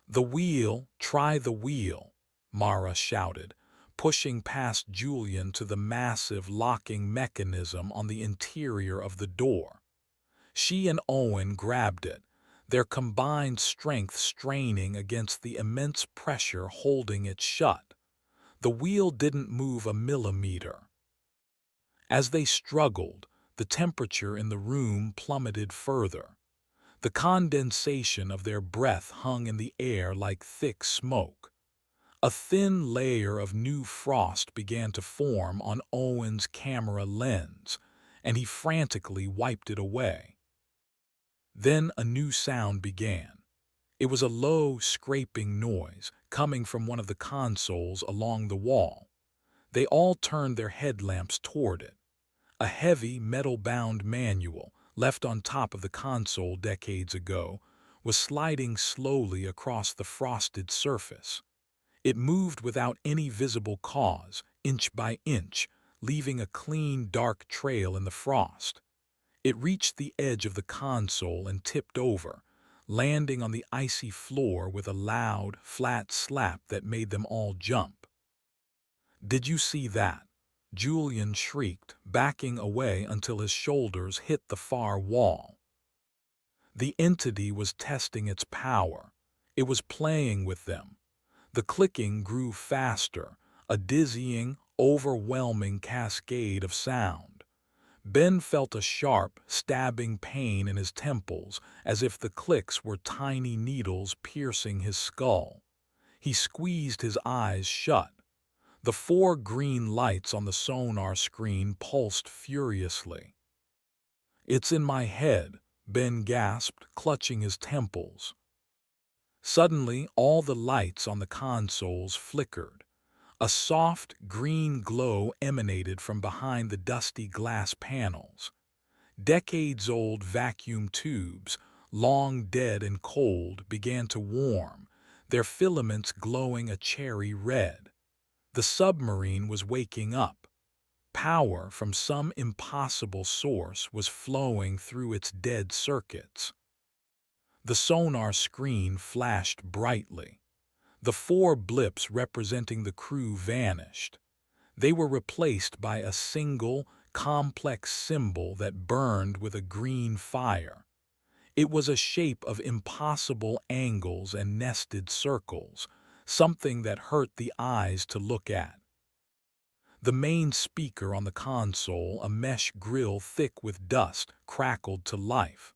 "The wheel, try the wheel," Mara shouted, pushing past Julian to the massive locking mechanism on the interior of the door. She and Owen grabbed it, their combined strength straining against the immense pressure holding it shut. The wheel didn't move a millimeter. As they struggled, the temperature in the room plummeted further. The condensation of their breath hung in the air like thick smoke. A thin layer of new frost began to form on Owen's camera lens, and he frantically wiped it away. Then a new sound began. It was a low, scraping noise coming from one of the consoles along the wall. They all turned their headlamps toward it. A heavy, metal-bound manual, left on top of the console decades ago, was sliding slowly across the frosted surface. It moved without any visible cause, inch by inch, leaving a clean, dark trail in the frost. It reached the edge of the console and tipped over, landing on the icy floor with a loud, flat slap that made them all jump. "Did you see that?" Julian shrieked, backing away until his shoulders hit the far wall. The entity was testing its power. It was playing with them. The clicking grew faster, a dizzying, overwhelming cascade of sound. Ben felt a sharp, stabbing pain in his temples, as if the clicks were tiny needles piercing his skull. He squeezed his eyes shut. The 4 green lights on the sonar screen pulsed furiously. "It's in my head," Ben gasped, clutching his temples. Suddenly, all the lights on the consoles flickered. A soft, green glow emanated from behind the dusty glass panels. Decades-old vacuum tubes, long dead and cold, began to warm, their filaments glowing a cherry red. The submarine was waking up. Power from some impossible source was flowing through its dead circuits. The sonar screen flashed brightly. The 4 blips representing the crew vanished. They were replaced by a single, complex symbol that burned with a green fire. It was a shape of impossible angles and nested circles, something that hurt the eyes to look at. The main speaker on the console, a mesh grill thick with dust, crackled to life.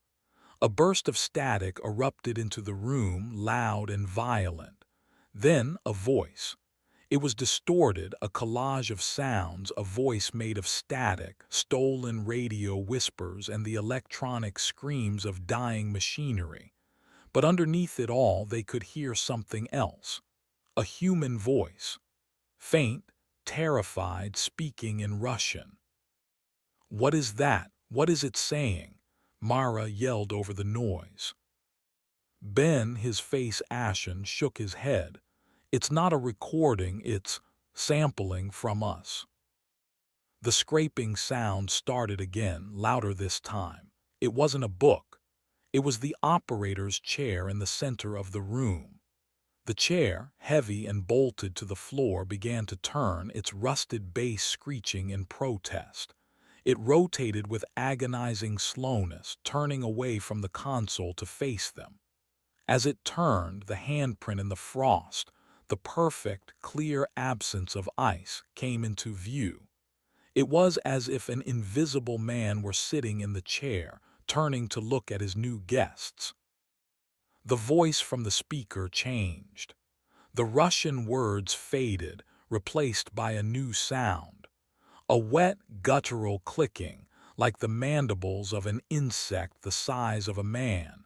A burst of static erupted into the room, loud and violent. Then a voice. It was distorted, a collage of sounds, a voice made of static, stolen radio whispers, and the electronic screams of dying machinery. But underneath it all, they could hear something else. A human voice. Faint, terrified, speaking in Russian. "What is that? What is it saying?" Mara yelled over the noise. Ben, his face ashen, shook his head. "It's not a recording, it's sampling from us." The scraping sound started again, louder this time. It wasn't a book. It was the operator's chair in the center of the room. The chair, heavy and bolted to the floor, began to turn, its rusted base screeching in protest. It rotated with agonizing slowness, turning away from the console to face them. As it turned, the handprint in the frost, the perfect, clear absence of ice, came into view. It was as if an invisible man were sitting in the chair, turning to look at his new guests. The voice from the speaker changed. The Russian words faded, replaced by a new sound. A wet, guttural clicking, like the mandibles of an insect the size of a man.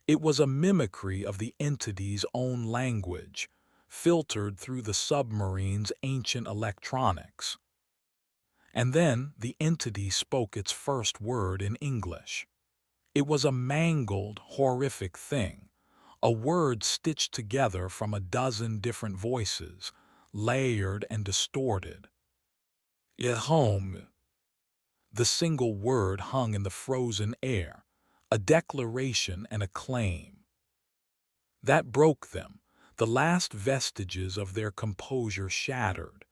It was a mimicry of the entity's own language, filtered through the submarine's ancient electronics. And then the entity spoke its first word in English. It was a mangled, horrific thing, a word stitched together from a dozen different voices, layered and distorted. "Home." The single word hung in the frozen air, a declaration and a claim. That broke them, the last vestiges of their composure shattered.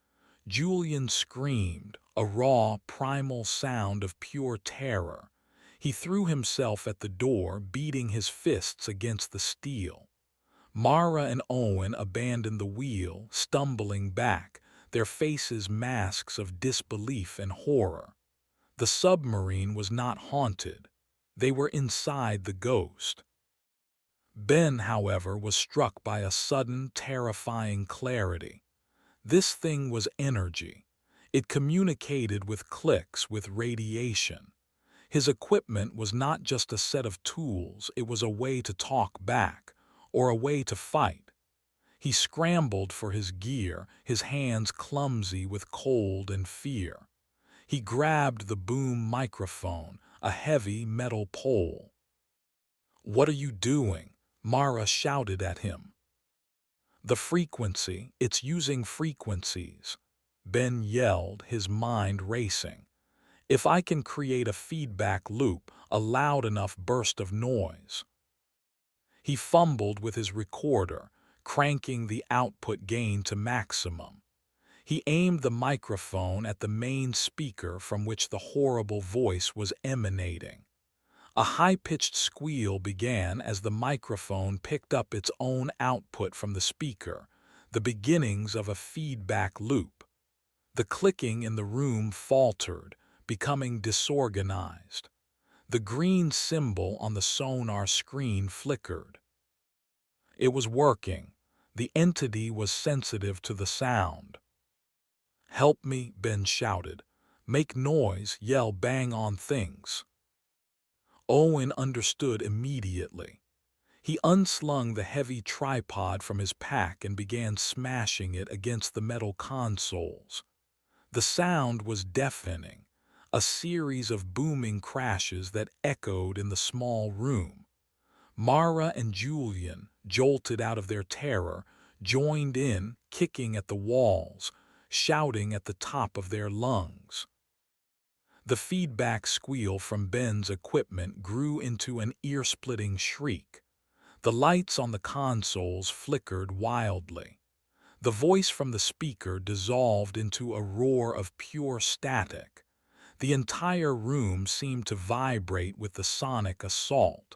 Julian screamed, a raw, primal sound of pure terror. He threw himself at the door, beating his fists against the steel. Mara and Owen abandoned the wheel, stumbling back, their faces masks of disbelief and horror. The submarine was not haunted. They were inside the ghost. Ben, however, was struck by a sudden, terrifying clarity. This thing was energy. It communicated with clicks, with radiation. His equipment was not just a set of tools, it was a way to talk back, or a way to fight. He scrambled for his gear, his hands clumsy with cold and fear. He grabbed the boom microphone, a heavy metal pole. "What are you doing?" Mara shouted at him. "The frequency, it's using frequencies," Ben yelled, his mind racing. "If I can create a feedback loop, a loud enough burst of noise." He fumbled with his recorder, cranking the output gain to maximum. He aimed the microphone at the main speaker from which the horrible voice was emanating. A high-pitched squeal began as the microphone picked up its own output from the speaker, the beginnings of a feedback loop. The clicking in the room faltered, becoming disorganized. The green symbol on the sonar screen flickered. It was working. The entity was sensitive to the sound. "Help me," Ben shouted. "Make noise, yell, bang on things." Owen understood immediately. He unslung the heavy tripod from his pack and began smashing it against the metal consoles. The sound was deafening, a series of booming crashes that echoed in the small room. Mara and Julian, jolted out of their terror, joined in, kicking at the walls, shouting at the top of their lungs. The feedback squeal from Ben's equipment grew into an ear-splitting shriek. The lights on the consoles flickered wildly. The voice from the speaker dissolved into a roar of pure static. The entire room seemed to vibrate with the sonic assault.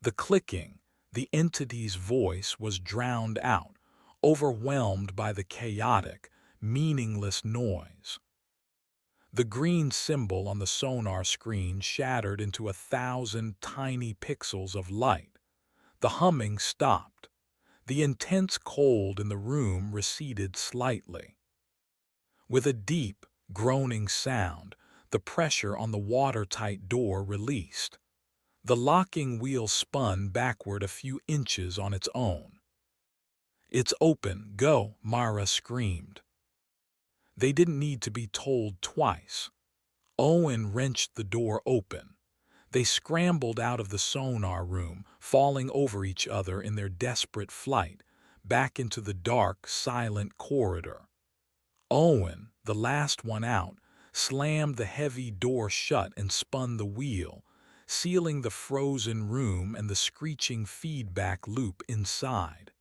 The clicking, the entity's voice was drowned out, overwhelmed by the chaotic, meaningless noise. The green symbol on the sonar screen shattered into 1,000 tiny pixels of light. The humming stopped. The intense cold in the room receded slightly. With a deep, groaning sound, the pressure on the watertight door released. The locking wheel spun backward a few inches on its own. "It's open, go," Mara screamed. They didn't need to be told twice. Owen wrenched the door open. They scrambled out of the sonar room, falling over each other in their desperate flight, back into the dark, silent corridor. Owen, the last one out, slammed the heavy door shut and spun the wheel, sealing the frozen room and the screeching feedback loop inside.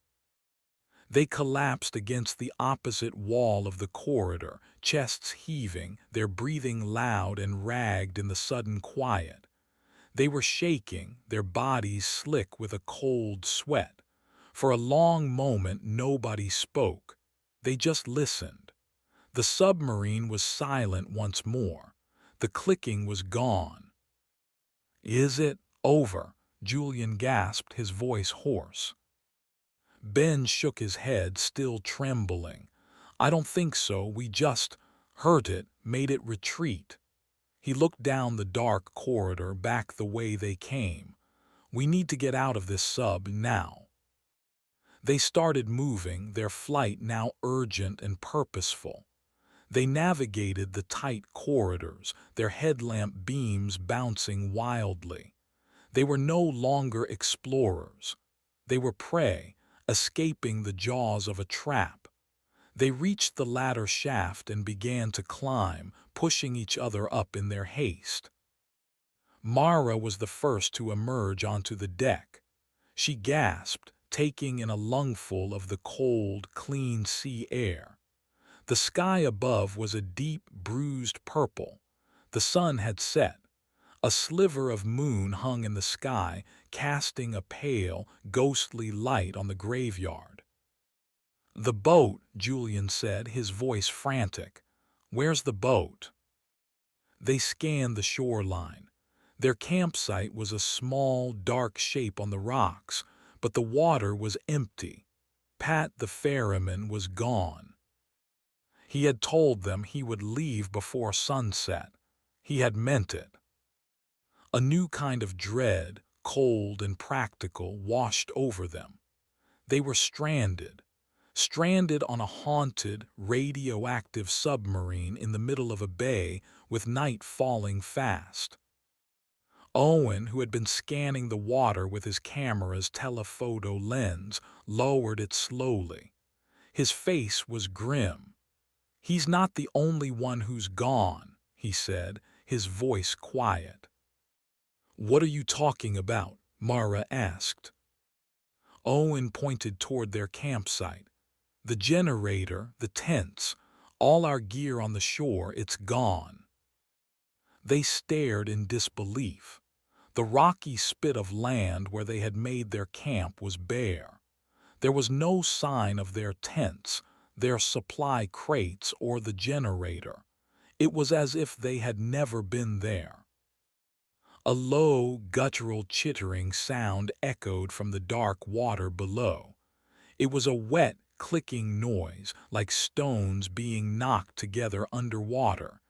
They collapsed against the opposite wall of the corridor, chests heaving, their breathing loud and ragged in the sudden quiet. They were shaking, their bodies slick with a cold sweat. For a long moment nobody spoke. They just listened. The submarine was silent once more. The clicking was gone. "Is it over?" Julian gasped, his voice hoarse. Ben shook his head, still trembling. "I don't think so. We just hurt it, made it retreat." He looked down the dark corridor, back the way they came. "We need to get out of this sub now." They started moving, their flight now urgent and purposeful. They navigated the tight corridors, their headlamp beams bouncing wildly. They were no longer explorers. They were prey, escaping the jaws of a trap. They reached the ladder shaft and began to climb, pushing each other up in their haste. Mara was the first to emerge onto the deck. She gasped, taking in a lungful of the cold, clean sea air. The sky above was a deep, bruised purple. The sun had set. A sliver of moon hung in the sky, casting a pale, ghostly light on the graveyard. "The boat," Julian said, his voice frantic. "Where's the boat?" They scanned the shoreline. Their campsite was a small, dark shape on the rocks, but the water was empty. Pat the ferryman was gone. He had told them he would leave before sunset. He had meant it. A new kind of dread, cold and practical, washed over them. They were stranded on a haunted, radioactive submarine in the middle of a bay with night falling fast. Owen, who had been scanning the water with his camera's telephoto lens, lowered it slowly. His face was grim. "He's not the only one who's gone," he said, his voice quiet. "What are you talking about?" Mara asked. Owen pointed toward their campsite. "The generator, the tents, all our gear on the shore, it's gone." They stared in disbelief. The rocky spit of land where they had made their camp was bare. There was no sign of their tents, their supply crates, or the generator. It was as if they had never been there. A low, guttural chittering sound echoed from the dark water below. It was a wet, clicking noise, like stones being knocked together underwater.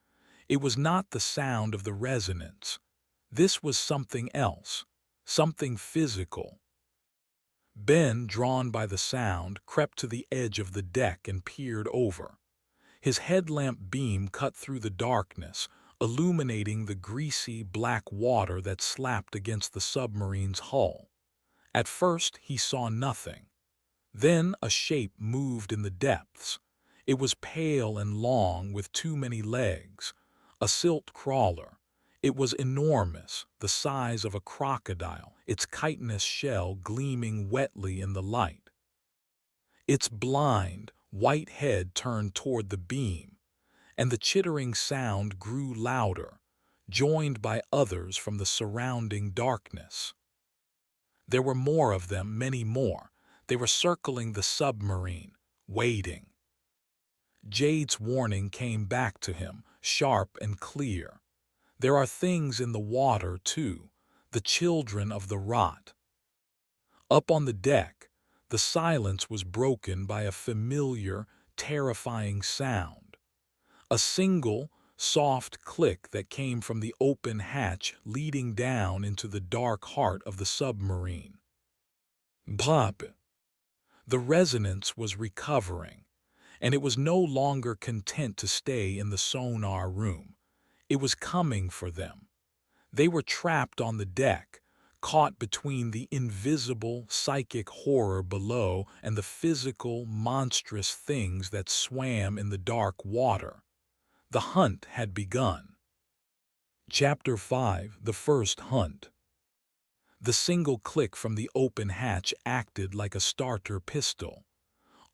It was not the sound of the resonance. This was something else, something physical. Ben, drawn by the sound, crept to the edge of the deck and peered over. His headlamp beam cut through the darkness, illuminating the greasy, black water that slapped against the submarine's hull. At first, he saw nothing. Then a shape moved in the depths. It was pale and long with too many legs. A silt crawler. It was enormous, the size of a crocodile, its chitinous shell gleaming wetly in the light. Its blind, white head turned toward the beam, and the chittering sound grew louder, joined by others from the surrounding darkness. There were more of them, many more. They were circling the submarine, waiting. Jade's warning came back to him, sharp and clear. There are things in the water, too, the children of the rot. Up on the deck, the silence was broken by a familiar, terrifying sound. A single, soft click that came from the open hatch leading down into the dark heart of the submarine. Pop! The resonance was recovering, and it was no longer content to stay in the sonar room. It was coming for them. They were trapped on the deck, caught between the invisible, psychic horror below and the physical, monstrous things that swam in the dark water. The hunt had begun. Chapter 5: The First Hunt. The single click from the open hatch acted like a starter pistol.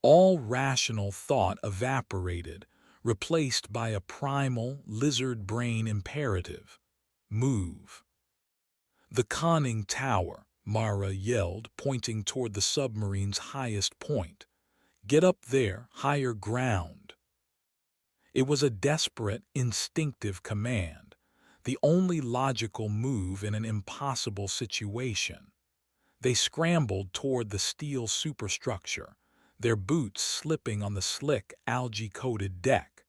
All rational thought evaporated, replaced by a primal, lizard brain imperative. Move. The conning tower, Mara yelled, pointing toward the submarine's highest point. Get up there, higher ground. It was a desperate, instinctive command, the only logical move in an impossible situation. They scrambled toward the steel superstructure, their boots slipping on the slick, algae-coated deck.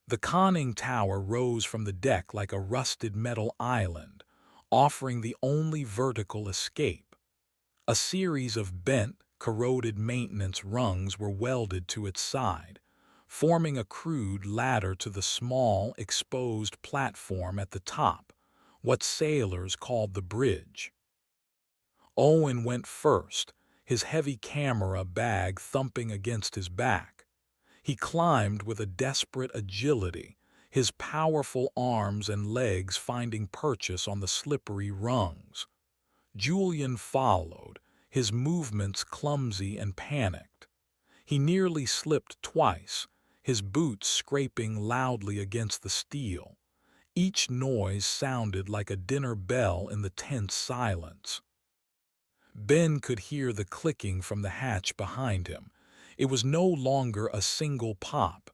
The conning tower rose from the deck like a rusted metal island, offering the only vertical escape. A series of bent, corroded maintenance rungs were welded to its side, forming a crude ladder to the small, exposed platform at the top, what sailors called the bridge. Owen went first, his heavy camera bag thumping against his back. He climbed with a desperate agility, his powerful arms and legs finding purchase on the slippery rungs. Julian followed, his movements clumsy and panicked. He nearly slipped twice, his boots scraping loudly against the steel. Each noise sounded like a dinner bell in the tense silence. Ben could hear the clicking from the hatch behind him. It was no longer a single pop.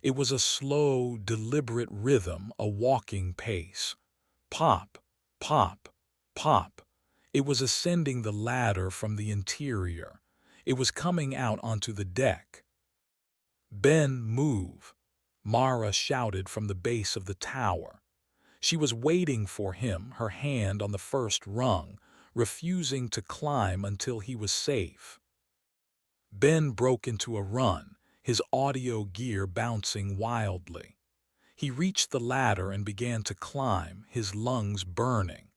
It was a slow, deliberate rhythm, a walking pace. Pop, pop, pop. It was ascending the ladder from the interior. It was coming out onto the deck. Ben, move, Mara shouted from the base of the tower. She was waiting for him, her hand on the first rung, refusing to climb until he was safe. Ben broke into a run, his audio gear bouncing wildly. He reached the ladder and began to climb, his lungs burning.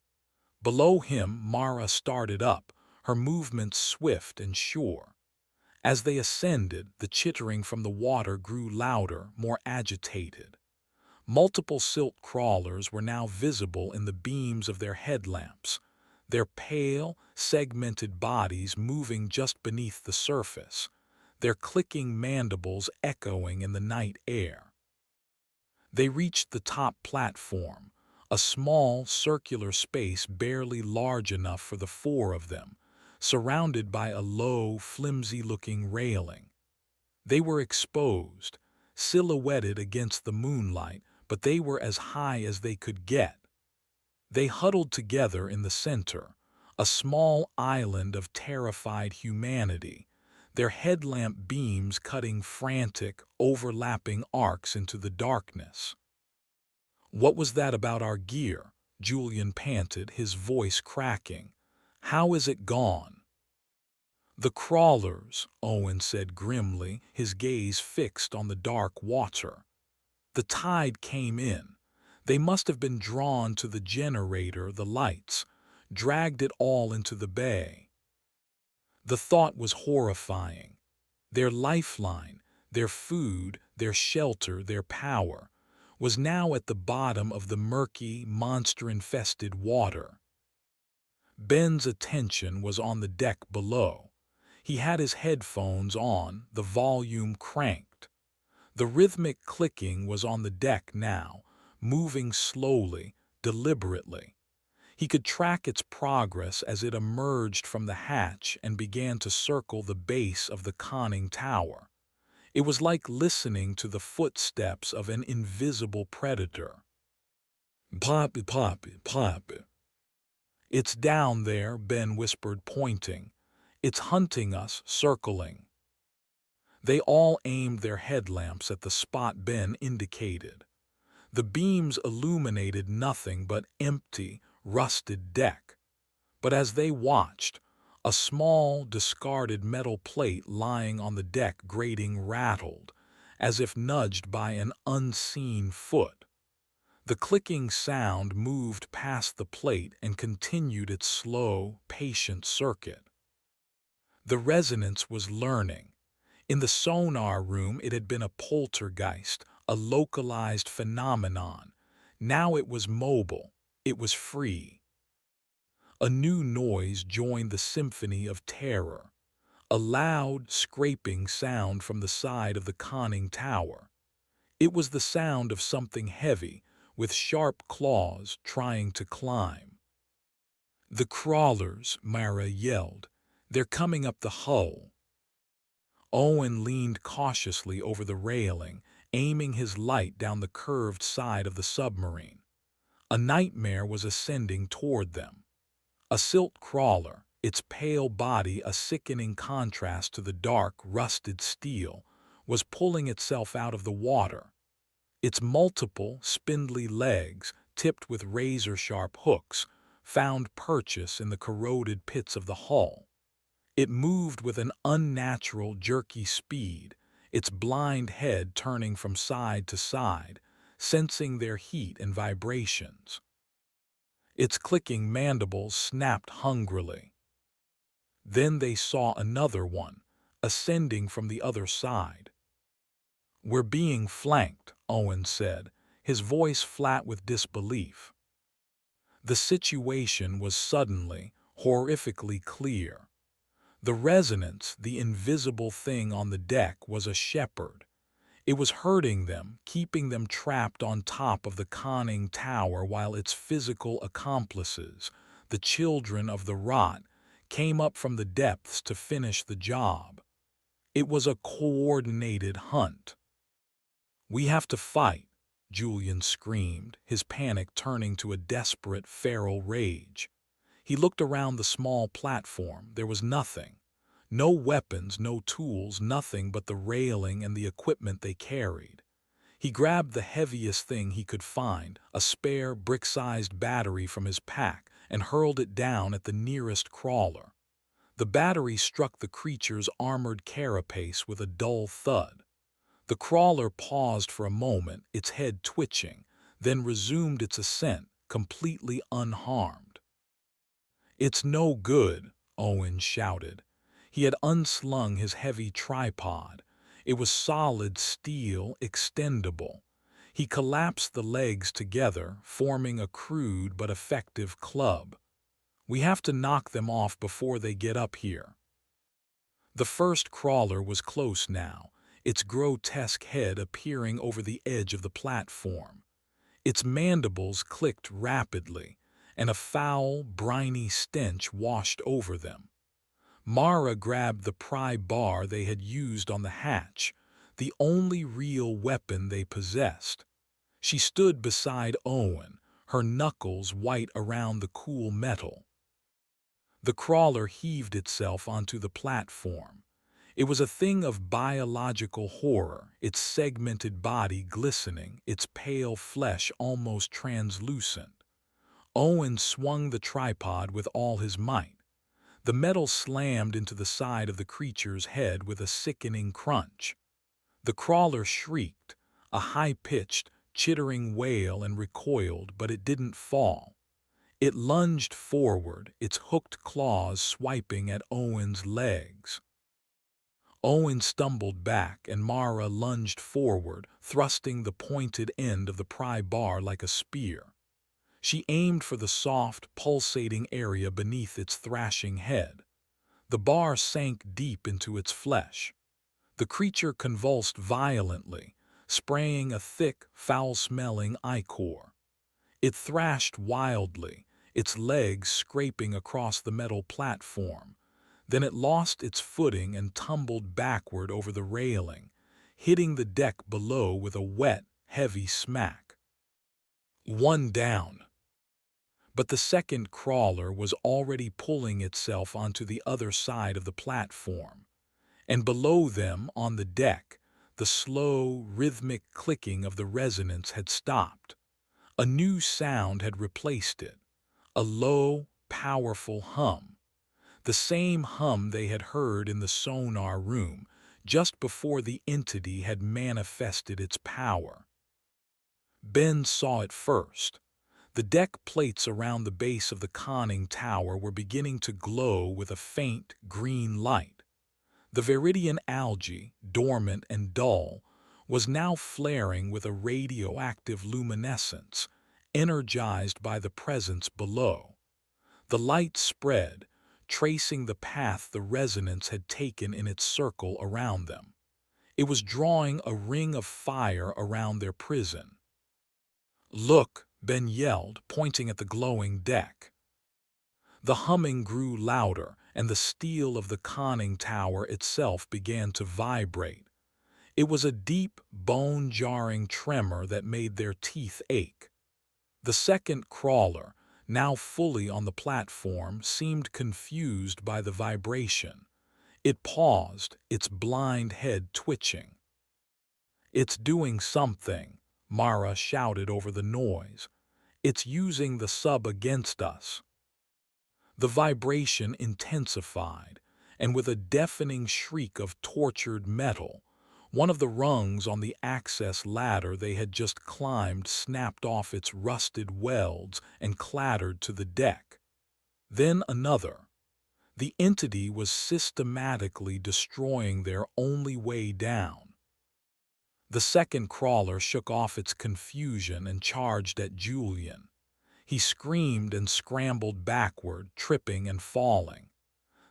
Below him, Mara started up, her movements swift and sure. As they ascended, the chittering from the water grew louder, more agitated. Multiple silt crawlers were now visible in the beams of their headlamps, their pale, segmented bodies moving just beneath the surface, their clicking mandibles echoing in the night air. They reached the top platform, a small, circular space barely large enough for the four of them, surrounded by a low, flimsy-looking railing. They were exposed, silhouetted against the moonlight, but they were as high as they could get. They huddled together in the center, a small island of terrified humanity, their headlamp beams cutting frantic, overlapping arcs into the darkness. "What was that about our gear?" Julian panted, his voice cracking. "How is it gone?" "The crawlers," Owen said grimly, his gaze fixed on the dark water. "The tide came in. They must have been drawn to the generator, the lights, dragged it all into the bay." The thought was horrifying. Their lifeline, their food, their shelter, their power, was now at the bottom of the murky, monster-infested water. Ben's attention was on the deck below. He had his headphones on, the volume cranked. The rhythmic clicking was on the deck now, moving slowly, deliberately. He could track its progress as it emerged from the hatch and began to circle the base of the conning tower. It was like listening to the footsteps of an invisible predator. "Poppy, Poppy, Poppy." "It's down there," Ben whispered, pointing. "It's hunting us, circling." They all aimed their headlamps at the spot Ben indicated. The beams illuminated nothing but empty, rusted deck. But as they watched, a small, discarded metal plate lying on the deck grating rattled, as if nudged by an unseen foot. The clicking sound moved past the plate and continued its slow, patient circuit. The resonance was learning. In the sonar room it had been a poltergeist, a localized phenomenon. Now it was mobile, it was free. A new noise joined the symphony of terror, a loud, scraping sound from the side of the conning tower. It was the sound of something heavy, with sharp claws trying to climb. "The crawlers," Mara yelled. "They're coming up the hull." Owen leaned cautiously over the railing, aiming his light down the curved side of the submarine. A nightmare was ascending toward them. A silt crawler, its pale body a sickening contrast to the dark, rusted steel, was pulling itself out of the water. Its multiple, spindly legs, tipped with razor-sharp hooks, found purchase in the corroded pits of the hull. It moved with an unnatural, jerky speed, its blind head turning from side to side, sensing their heat and vibrations. Its clicking mandibles snapped hungrily. Then they saw another one, ascending from the other side. "We're being flanked," Owen said, his voice flat with disbelief. The situation was suddenly, horrifically clear. The resonance, the invisible thing on the deck, was a shepherd. It was hurting them, keeping them trapped on top of the conning tower while its physical accomplices, the children of the rot, came up from the depths to finish the job. It was a coordinated hunt. "We have to fight," Julian screamed, his panic turning to a desperate, feral rage. He looked around the small platform. There was nothing. No weapons, no tools, nothing but the railing and the equipment they carried. He grabbed the heaviest thing he could find, a spare, brick-sized battery from his pack, and hurled it down at the nearest crawler. The battery struck the creature's armored carapace with a dull thud. The crawler paused for a moment, its head twitching, then resumed its ascent, completely unharmed. "It's no good," Owen shouted. He had unslung his heavy tripod. It was solid steel, extendable. He collapsed the legs together, forming a crude but effective club. "We have to knock them off before they get up here." The first crawler was close now, its grotesque head appearing over the edge of the platform. Its mandibles clicked rapidly, and a foul, briny stench washed over them. Mara grabbed the pry bar they had used on the hatch, the only real weapon they possessed. She stood beside Owen, her knuckles white around the cool metal. The crawler heaved itself onto the platform. It was a thing of biological horror, its segmented body glistening, its pale flesh almost translucent. Owen swung the tripod with all his might. The metal slammed into the side of the creature's head with a sickening crunch. The crawler shrieked, a high-pitched, chittering wail, and recoiled, but it didn't fall. It lunged forward, its hooked claws swiping at Owen's legs. Owen stumbled back, and Mara lunged forward, thrusting the pointed end of the pry bar like a spear. She aimed for the soft, pulsating area beneath its thrashing head. The bar sank deep into its flesh. The creature convulsed violently, spraying a thick, foul-smelling ichor. It thrashed wildly, its legs scraping across the metal platform. Then it lost its footing and tumbled backward over the railing, hitting the deck below with a wet, heavy smack. One down. But the second crawler was already pulling itself onto the other side of the platform. And below them, on the deck, the slow, rhythmic clicking of the resonance had stopped. A new sound had replaced it, a low, powerful hum. The same hum they had heard in the sonar room, just before the entity had manifested its power. Ben saw it first. The deck plates around the base of the conning tower were beginning to glow with a faint, green light. The Viridian algae, dormant and dull, was now flaring with a radioactive luminescence, energized by the presence below. The light spread, tracing the path the resonance had taken in its circle around them. It was drawing a ring of fire around their prison. "Look!" Ben yelled, pointing at the glowing deck. The humming grew louder, and the steel of the conning tower itself began to vibrate. It was a deep, bone-jarring tremor that made their teeth ache. The second crawler, now fully on the platform, seemed confused by the vibration. It paused, its blind head twitching. "It's doing something," Mara shouted over the noise. "It's using the sub against us." The vibration intensified, and with a deafening shriek of tortured metal, one of the rungs on the access ladder they had just climbed snapped off its rusted welds and clattered to the deck. Then another. The entity was systematically destroying their only way down. The second crawler shook off its confusion and charged at Julian. He screamed and scrambled backward, tripping and falling.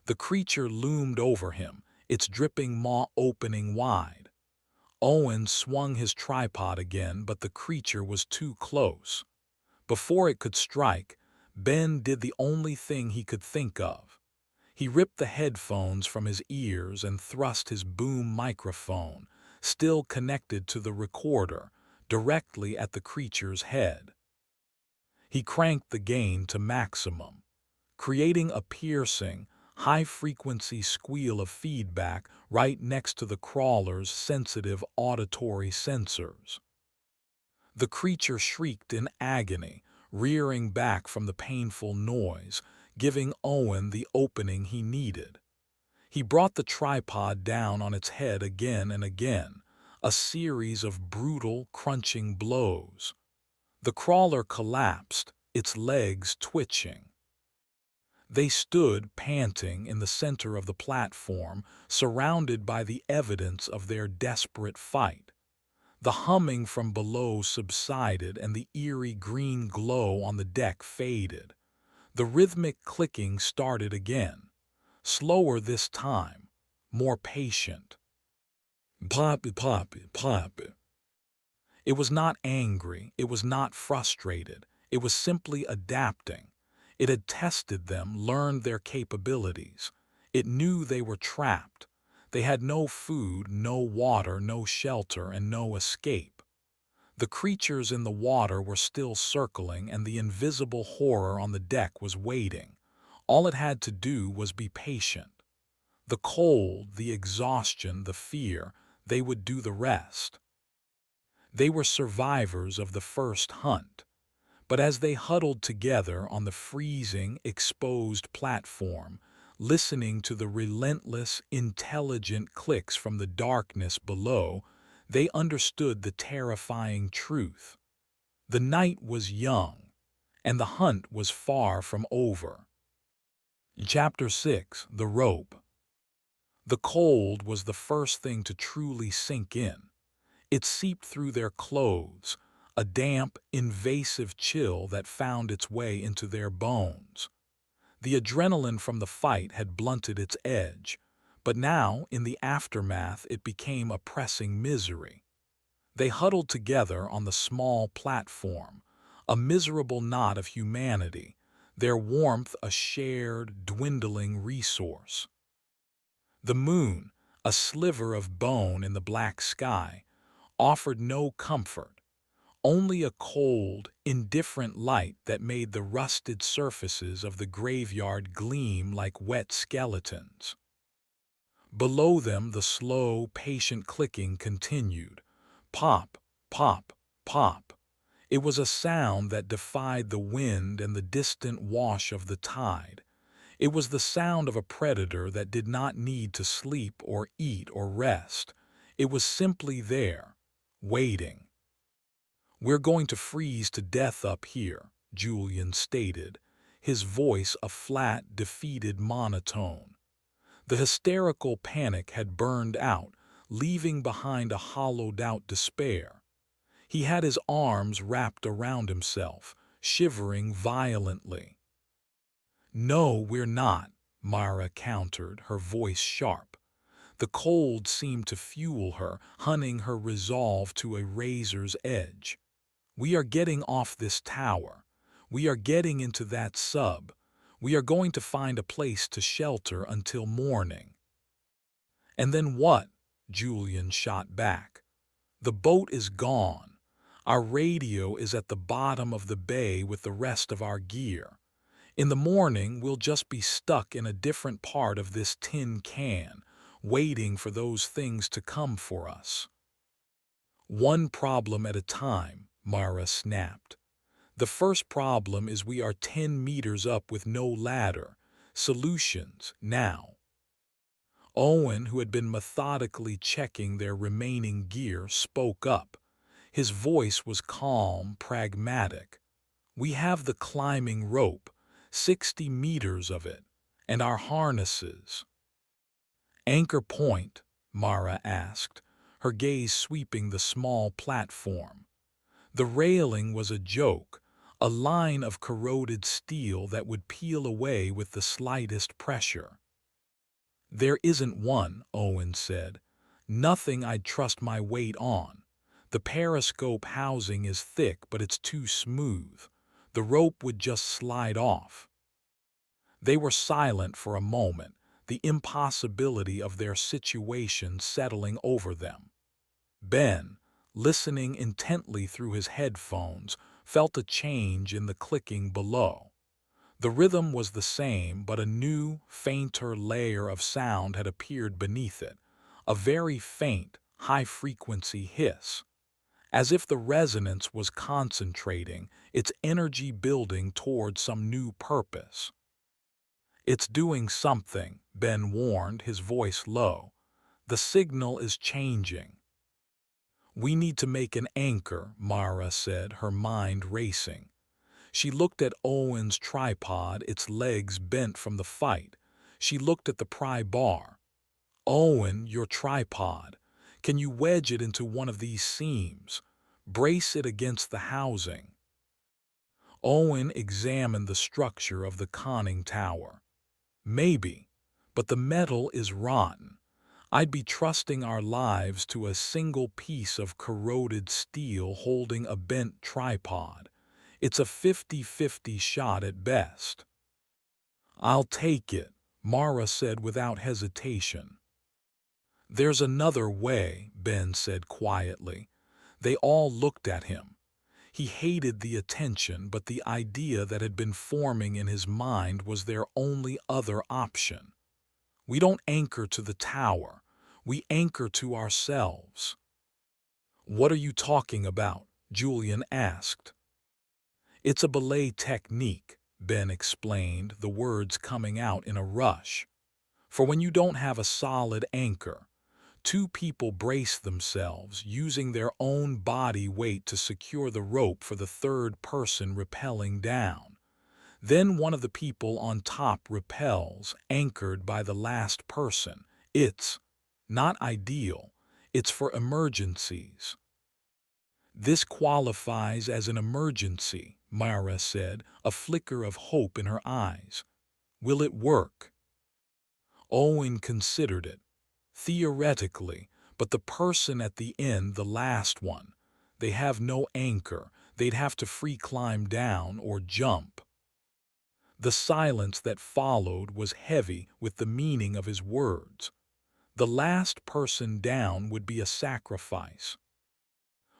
The creature loomed over him, its dripping maw opening wide. Owen swung his tripod again, but the creature was too close. Before it could strike, Ben did the only thing he could think of. He ripped the headphones from his ears and thrust his boom microphone, still connected to the recorder, directly at the creature's head. He cranked the gain to maximum, creating a piercing, high-frequency squeal of feedback right next to the crawler's sensitive auditory sensors. The creature shrieked in agony, rearing back from the painful noise, giving Owen the opening he needed. He brought the tripod down on its head again and again, a series of brutal, crunching blows. The crawler collapsed, its legs twitching. They stood, panting, in the center of the platform, surrounded by the evidence of their desperate fight. The humming from below subsided and the eerie green glow on the deck faded. The rhythmic clicking started again, slower this time, more patient. Poppy, poppy, poppy. It was not angry, it was not frustrated, it was simply adapting. It had tested them, learned their capabilities. It knew they were trapped. They had no food, no water, no shelter, and no escape. The creatures in the water were still circling, and the invisible horror on the deck was waiting. All it had to do was be patient. The cold, the exhaustion, the fear, they would do the rest. They were survivors of the first hunt. But as they huddled together on the freezing, exposed platform, listening to the relentless, intelligent clicks from the darkness below, they understood the terrifying truth. The night was young, and the hunt was far from over. Chapter 6: The Rope. The cold was the first thing to truly sink in. It seeped through their clothes, a damp, invasive chill that found its way into their bones. The adrenaline from the fight had blunted its edge, but now, in the aftermath, it became a pressing misery. They huddled together on the small platform, a miserable knot of humanity, their warmth a shared, dwindling resource. The moon, a sliver of bone in the black sky, offered no comfort, only a cold, indifferent light that made the rusted surfaces of the graveyard gleam like wet skeletons. Below them the slow, patient clicking continued. Pop, pop, pop. It was a sound that defied the wind and the distant wash of the tide. It was the sound of a predator that did not need to sleep or eat or rest. It was simply there, waiting. "We're going to freeze to death up here," Julian stated, his voice a flat, defeated monotone. The hysterical panic had burned out, leaving behind a hollowed-out despair. He had his arms wrapped around himself, shivering violently. "No, we're not," Mara countered, her voice sharp. The cold seemed to fuel her, hunting her resolve to a razor's edge. "We are getting off this tower. We are getting into that sub. We are going to find a place to shelter until morning." "And then what?" Julian shot back. "The boat is gone. Our radio is at the bottom of the bay with the rest of our gear. In the morning, we'll just be stuck in a different part of this tin can, waiting for those things to come for us." "One problem at a time," Mara snapped. "The first problem is we are 10 meters up with no ladder. Solutions, now." Owen, who had been methodically checking their remaining gear, spoke up. His voice was calm, pragmatic. "We have the climbing rope, 60 meters of it, and our harnesses." "Anchor point?" Mara asked, her gaze sweeping the small platform. The railing was a joke, a line of corroded steel that would peel away with the slightest pressure. "There isn't one," Owen said. "Nothing I'd trust my weight on. The periscope housing is thick, but it's too smooth. The rope would just slide off." They were silent for a moment, the impossibility of their situation settling over them. Ben, listening intently through his headphones, felt a change in the clicking below. The rhythm was the same, but a new, fainter layer of sound had appeared beneath it, a very faint, high-frequency hiss. As if the resonance was concentrating, its energy building toward some new purpose. "It's doing something," Ben warned, his voice low. "The signal is changing." "We need to make an anchor," Mara said, her mind racing. She looked at Owen's tripod, its legs bent from the fight. She looked at the pry bar. "Owen, your tripod. Can you wedge it into one of these seams? Brace it against the housing." Owen examined the structure of the conning tower. "Maybe, but the metal is rotten. I'd be trusting our lives to a single piece of corroded steel holding a bent tripod. It's a 50-50 shot at best." "I'll take it," Mara said without hesitation. "There's another way," Ben said quietly. They all looked at him. He hated the attention, but the idea that had been forming in his mind was their only other option. We don't anchor to the tower. We anchor to ourselves. What are you talking about? Julian asked. It's a belay technique, Ben explained, the words coming out in a rush. For when you don't have a solid anchor, two people brace themselves, using their own body weight to secure the rope for the third person rappelling down. Then one of the people on top rappels, anchored by the last person. It's not ideal. It's for emergencies. This qualifies as an emergency, Mara said, a flicker of hope in her eyes. Will it work? Owen considered it. Theoretically, but the person at the end, the last one, they have no anchor. They'd have to free climb down or jump. The silence that followed was heavy with the meaning of his words. The last person down would be a sacrifice.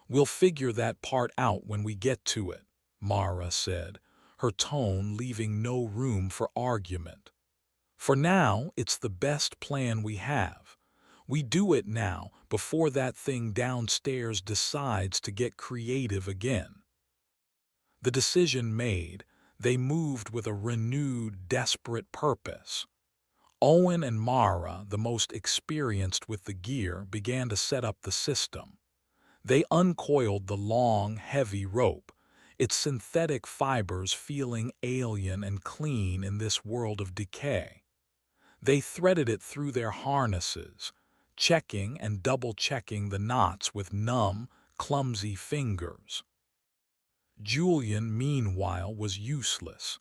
We'll figure that part out when we get to it, Mara said, her tone leaving no room for argument. For now, it's the best plan we have. We do it now, before that thing downstairs decides to get creative again. The decision made, they moved with a renewed, desperate purpose. Owen and Mara, the most experienced with the gear, began to set up the system. They uncoiled the long, heavy rope, its synthetic fibers feeling alien and clean in this world of decay. They threaded it through their harnesses, checking and double-checking the knots with numb, clumsy fingers. Julian, meanwhile, was useless.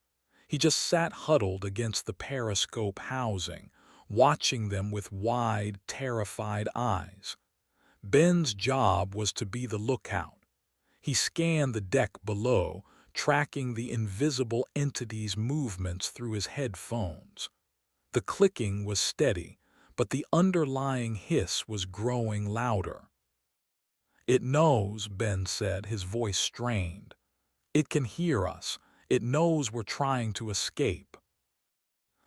He just sat huddled against the periscope housing, watching them with wide, terrified eyes. Ben's job was to be the lookout. He scanned the deck below, tracking the invisible entity's movements through his headphones. The clicking was steady, but the underlying hiss was growing louder. It knows, Ben said, his voice strained. It can hear us. It knows we're trying to escape.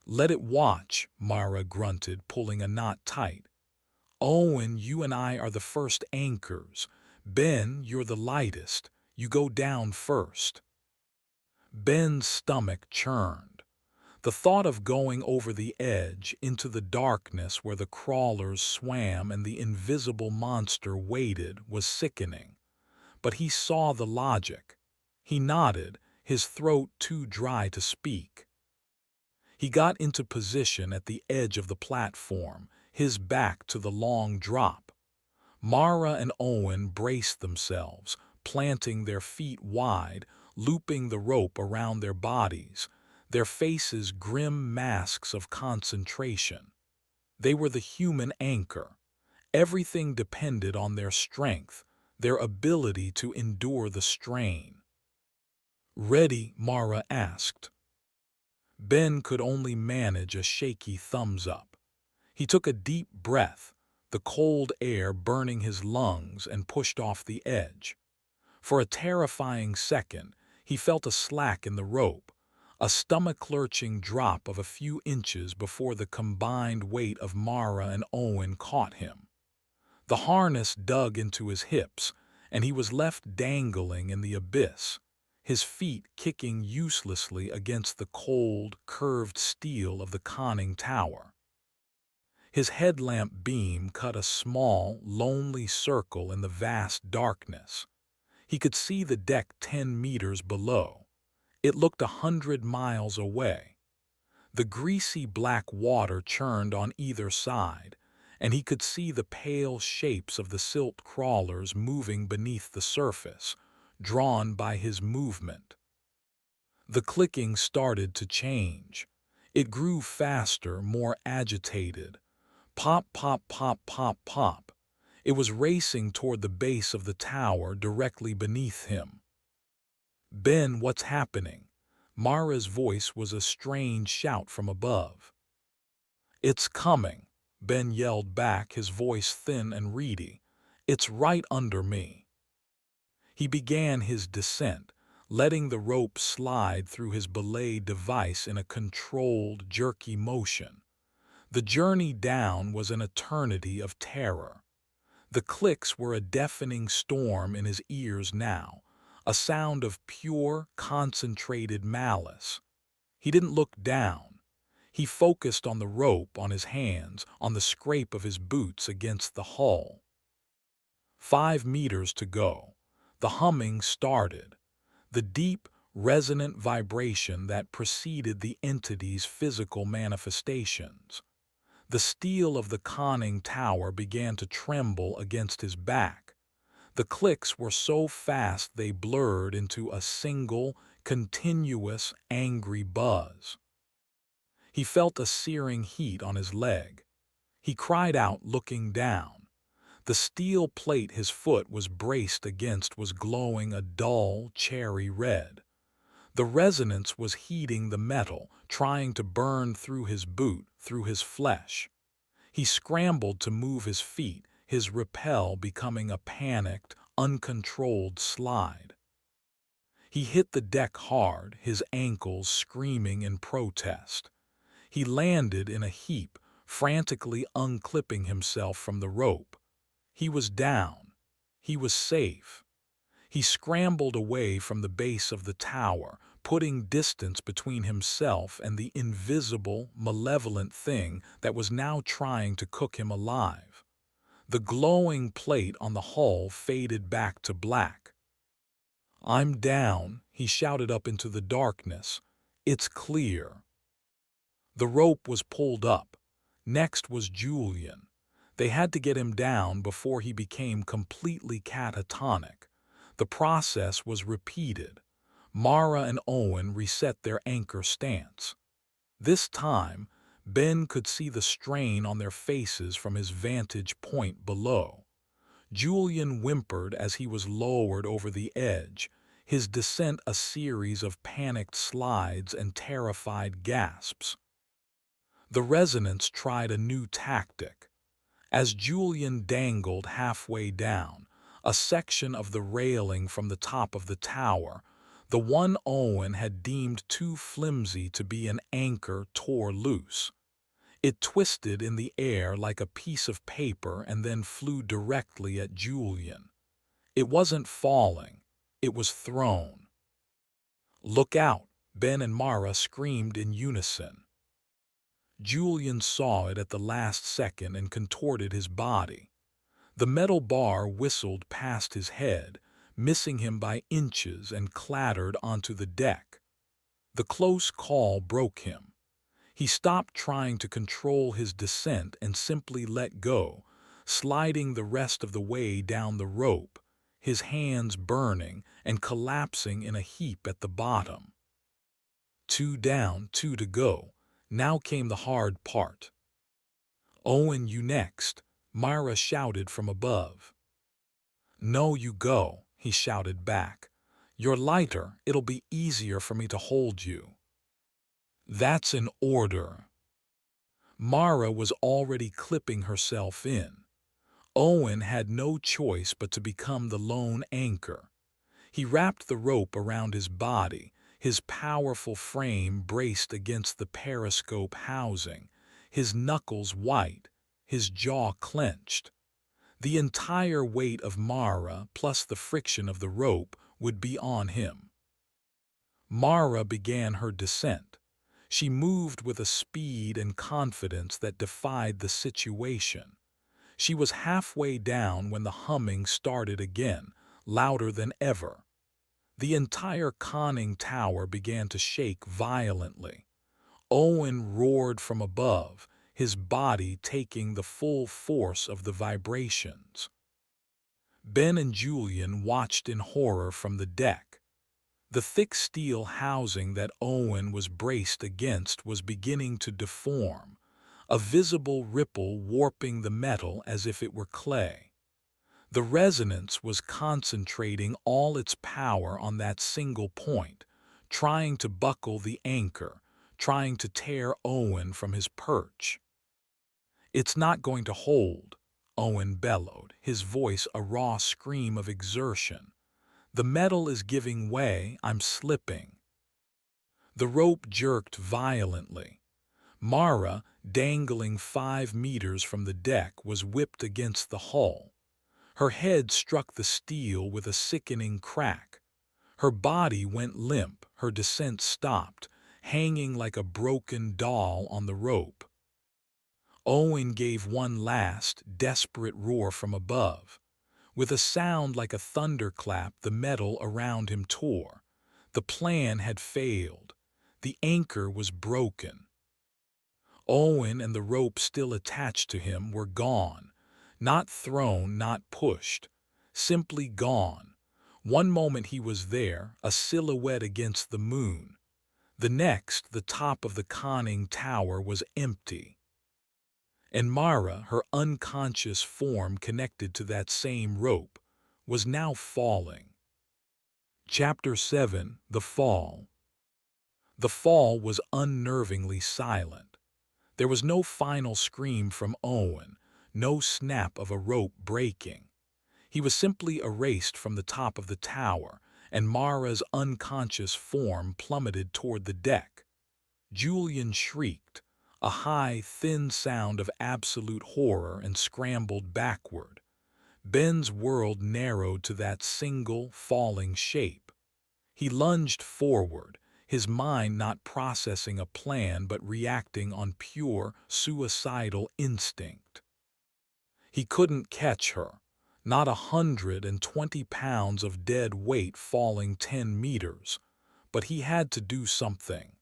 Let it watch, Mara grunted, pulling a knot tight. Owen, you and I are the first anchors. Ben, you're the lightest. You go down first. Ben's stomach churned. The thought of going over the edge into the darkness where the crawlers swam and the invisible monster waited was sickening. But he saw the logic. He nodded, his throat too dry to speak. He got into position at the edge of the platform, his back to the long drop. Mara and Owen braced themselves, planting their feet wide, looping the rope around their bodies, their faces grim masks of concentration. They were the human anchor. Everything depended on their strength, their ability to endure the strain. Ready? Mara asked. Ben could only manage a shaky thumbs up. He took a deep breath, the cold air burning his lungs, and pushed off the edge. For a terrifying second, he felt a slack in the rope, a stomach-lurching drop of a few inches before the combined weight of Mara and Owen caught him. The harness dug into his hips, and he was left dangling in the abyss, his feet kicking uselessly against the cold, curved steel of the conning tower. His headlamp beam cut a small, lonely circle in the vast darkness. He could see the deck 10 meters below. It looked 100 miles away. The greasy black water churned on either side, and he could see the pale shapes of the silt crawlers moving beneath the surface, drawn by his movement. The clicking started to change. It grew faster, more agitated. Pop, pop, pop, pop, pop. It was racing toward the base of the tower directly beneath him. Ben, what's happening? Mara's voice was a strange shout from above. It's coming, Ben yelled back, his voice thin and reedy. It's right under me. He began his descent, letting the rope slide through his belay device in a controlled, jerky motion. The journey down was an eternity of terror. The clicks were a deafening storm in his ears now, a sound of pure, concentrated malice. He didn't look down. He focused on the rope on his hands, on the scrape of his boots against the hull. 5 meters to go. The humming started. The deep, resonant vibration that preceded the entity's physical manifestations. The steel of the conning tower began to tremble against his back. The clicks were so fast they blurred into a single, continuous, angry buzz. He felt a searing heat on his leg. He cried out, looking down. The steel plate his foot was braced against was glowing a dull, cherry red. The resonance was heating the metal, trying to burn through his boot, through his flesh. He scrambled to move his feet, his rappel becoming a panicked, uncontrolled slide. He hit the deck hard, his ankles screaming in protest. He landed in a heap, frantically unclipping himself from the rope. He was down. He was safe. He scrambled away from the base of the tower, putting distance between himself and the invisible, malevolent thing that was now trying to cook him alive. The glowing plate on the hull faded back to black. "I'm down," he shouted up into the darkness. "It's clear." The rope was pulled up. Next was Julian. They had to get him down before he became completely catatonic. The process was repeated. Mara and Owen reset their anchor stance. This time, Ben could see the strain on their faces from his vantage point below. Julian whimpered as he was lowered over the edge, his descent a series of panicked slides and terrified gasps. The resonance tried a new tactic. As Julian dangled halfway down, a section of the railing from the top of the tower, the one Owen had deemed too flimsy to be an anchor, tore loose. It twisted in the air like a piece of paper and then flew directly at Julian. It wasn't falling, it was thrown. "Look out!" Ben and Mara screamed in unison. Julian saw it at the last second and contorted his body. The metal bar whistled past his head, missing him by inches, and clattered onto the deck. The close call broke him. He stopped trying to control his descent and simply let go, sliding the rest of the way down the rope, his hands burning and collapsing in a heap at the bottom. 2 down, 2 to go. Now came the hard part. "Owen, you next," Myra shouted from above. "No, you go," he shouted back. "You're lighter, it'll be easier for me to hold you." "That's an order." Mara was already clipping herself in. Owen had no choice but to become the lone anchor. He wrapped the rope around his body, his powerful frame braced against the periscope housing, his knuckles white, his jaw clenched. The entire weight of Mara plus the friction of the rope would be on him. Mara began her descent. She moved with a speed and confidence that defied the situation. She was halfway down when the humming started again, louder than ever. The entire conning tower began to shake violently. Owen roared from above, his body taking the full force of the vibrations. Ben and Julian watched in horror from the deck. The thick steel housing that Owen was braced against was beginning to deform, a visible ripple warping the metal as if it were clay. The resonance was concentrating all its power on that single point, trying to buckle the anchor, trying to tear Owen from his perch. "It's not going to hold," Owen bellowed, his voice a raw scream of exertion. The metal is giving way, I'm slipping. The rope jerked violently. Mara, dangling 5 meters from the deck, was whipped against the hull. Her head struck the steel with a sickening crack. Her body went limp, her descent stopped, hanging like a broken doll on the rope. Owen gave one last, desperate roar from above. With a sound like a thunderclap, the metal around him tore. The plan had failed. The anchor was broken. Owen and the rope still attached to him were gone. Not thrown, not pushed. Simply gone. One moment he was there, a silhouette against the moon. The next, the top of the conning tower was empty. And Mara, her unconscious form connected to that same rope, was now falling. Chapter 7: The Fall. The fall was unnervingly silent. There was no final scream from Owen, no snap of a rope breaking. He was simply erased from the top of the tower, and Mara's unconscious form plummeted toward the deck. Julian shrieked, a high, thin sound of absolute horror, and scrambled backward. Ben's world narrowed to that single, falling shape. He lunged forward, his mind not processing a plan but reacting on pure, suicidal instinct. He couldn't catch her, not 120 pounds of dead weight falling 10 meters, but he had to do something.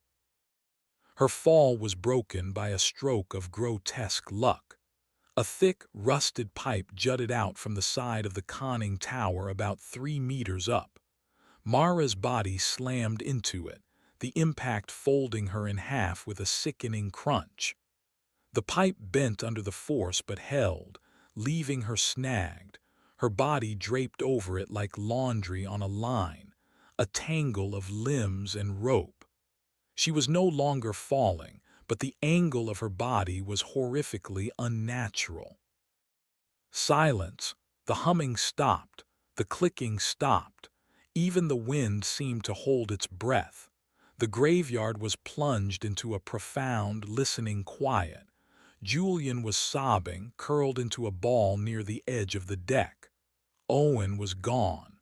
Her fall was broken by a stroke of grotesque luck. A thick, rusted pipe jutted out from the side of the conning tower about 3 meters up. Mara's body slammed into it, the impact folding her in half with a sickening crunch. The pipe bent under the force but held, leaving her snagged, her body draped over it like laundry on a line, a tangle of limbs and rope. She was no longer falling, but the angle of her body was horrifically unnatural. Silence. The humming stopped, the clicking stopped. Even the wind seemed to hold its breath. The graveyard was plunged into a profound, listening quiet. Julian was sobbing, curled into a ball near the edge of the deck. Owen was gone.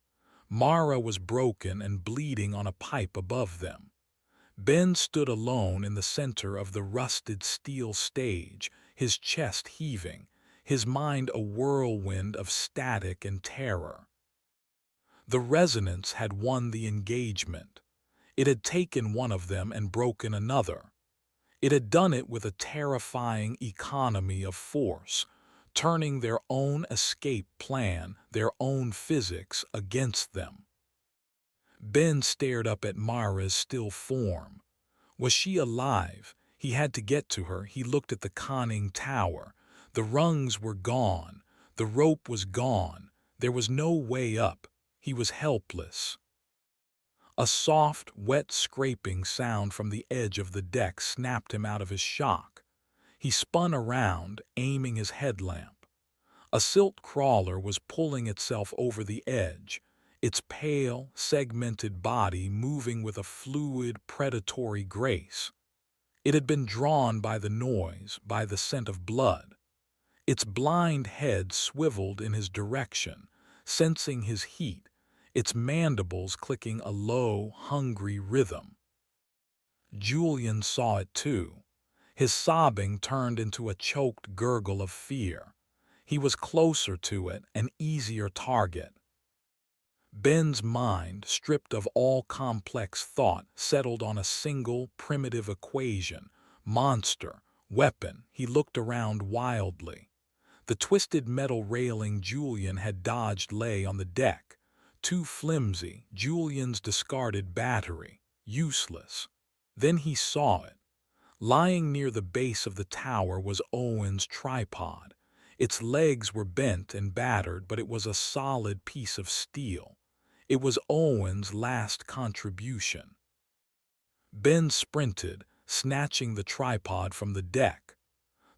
Mara was broken and bleeding on a pipe above them. Ben stood alone in the center of the rusted steel stage, his chest heaving, his mind a whirlwind of static and terror. The resonance had won the engagement. It had taken one of them and broken another. It had done it with a terrifying economy of force, turning their own escape plan, their own physics, against them. Ben stared up at Mara's still form. Was she alive? He had to get to her. He looked at the conning tower. The rungs were gone. The rope was gone. There was no way up. He was helpless. A soft, wet scraping sound from the edge of the deck snapped him out of his shock. He spun around, aiming his headlamp. A silt crawler was pulling itself over the edge, its pale, segmented body moving with a fluid, predatory grace. It had been drawn by the noise, by the scent of blood. Its blind head swiveled in his direction, sensing his heat, its mandibles clicking a low, hungry rhythm. Julian saw it too. His sobbing turned into a choked gurgle of fear. He was closer to it, an easier target. Ben's mind, stripped of all complex thought, settled on a single, primitive equation: monster, weapon. He looked around wildly. The twisted metal railing Julian had dodged lay on the deck. Too flimsy, Julian's discarded battery. Useless. Then he saw it. Lying near the base of the tower was Owen's tripod. Its legs were bent and battered, but it was a solid piece of steel. It was Owen's last contribution. Ben sprinted, snatching the tripod from the deck.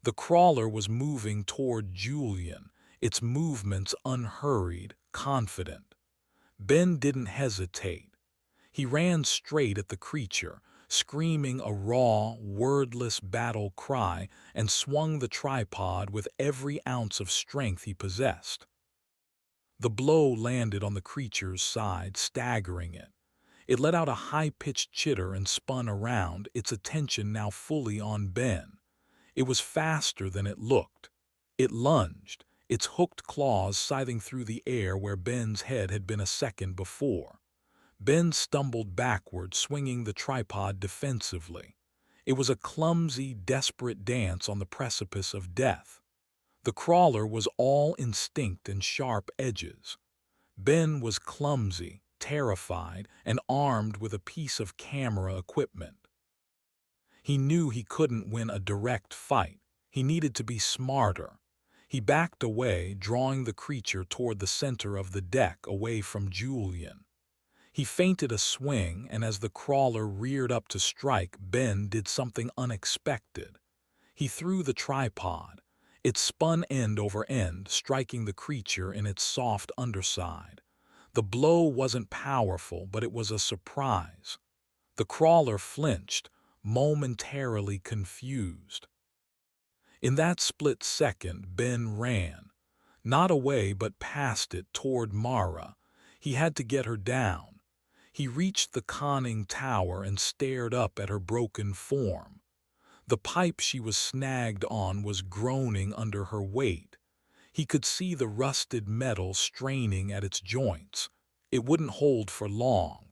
The crawler was moving toward Julian, its movements unhurried, confident. Ben didn't hesitate. He ran straight at the creature, screaming a raw, wordless battle cry, and swung the tripod with every ounce of strength he possessed. The blow landed on the creature's side, staggering it. It let out a high-pitched chitter and spun around, its attention now fully on Ben. It was faster than it looked. It lunged, its hooked claws scything through the air where Ben's head had been a second before. Ben stumbled backward, swinging the tripod defensively. It was a clumsy, desperate dance on the precipice of death. The crawler was all instinct and sharp edges. Ben was clumsy, terrified, and armed with a piece of camera equipment. He knew he couldn't win a direct fight. He needed to be smarter. He backed away, drawing the creature toward the center of the deck, away from Julian. He feinted a swing, and as the crawler reared up to strike, Ben did something unexpected. He threw the tripod. It spun end over end, striking the creature in its soft underside. The blow wasn't powerful, but it was a surprise. The crawler flinched, momentarily confused. In that split second, Ben ran. Not away, but past it, toward Mara. He had to get her down. He reached the conning tower and stared up at her broken form. The pipe she was snagged on was groaning under her weight. He could see the rusted metal straining at its joints. It wouldn't hold for long.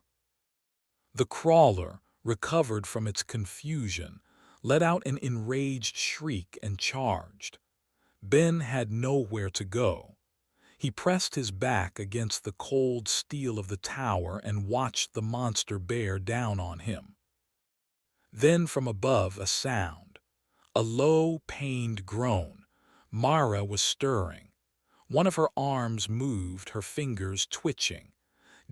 The crawler, recovered from its confusion, let out an enraged shriek and charged. Ben had nowhere to go. He pressed his back against the cold steel of the tower and watched the monster bear down on him. Then from above a sound. A low, pained groan. Mara was stirring. One of her arms moved, her fingers twitching.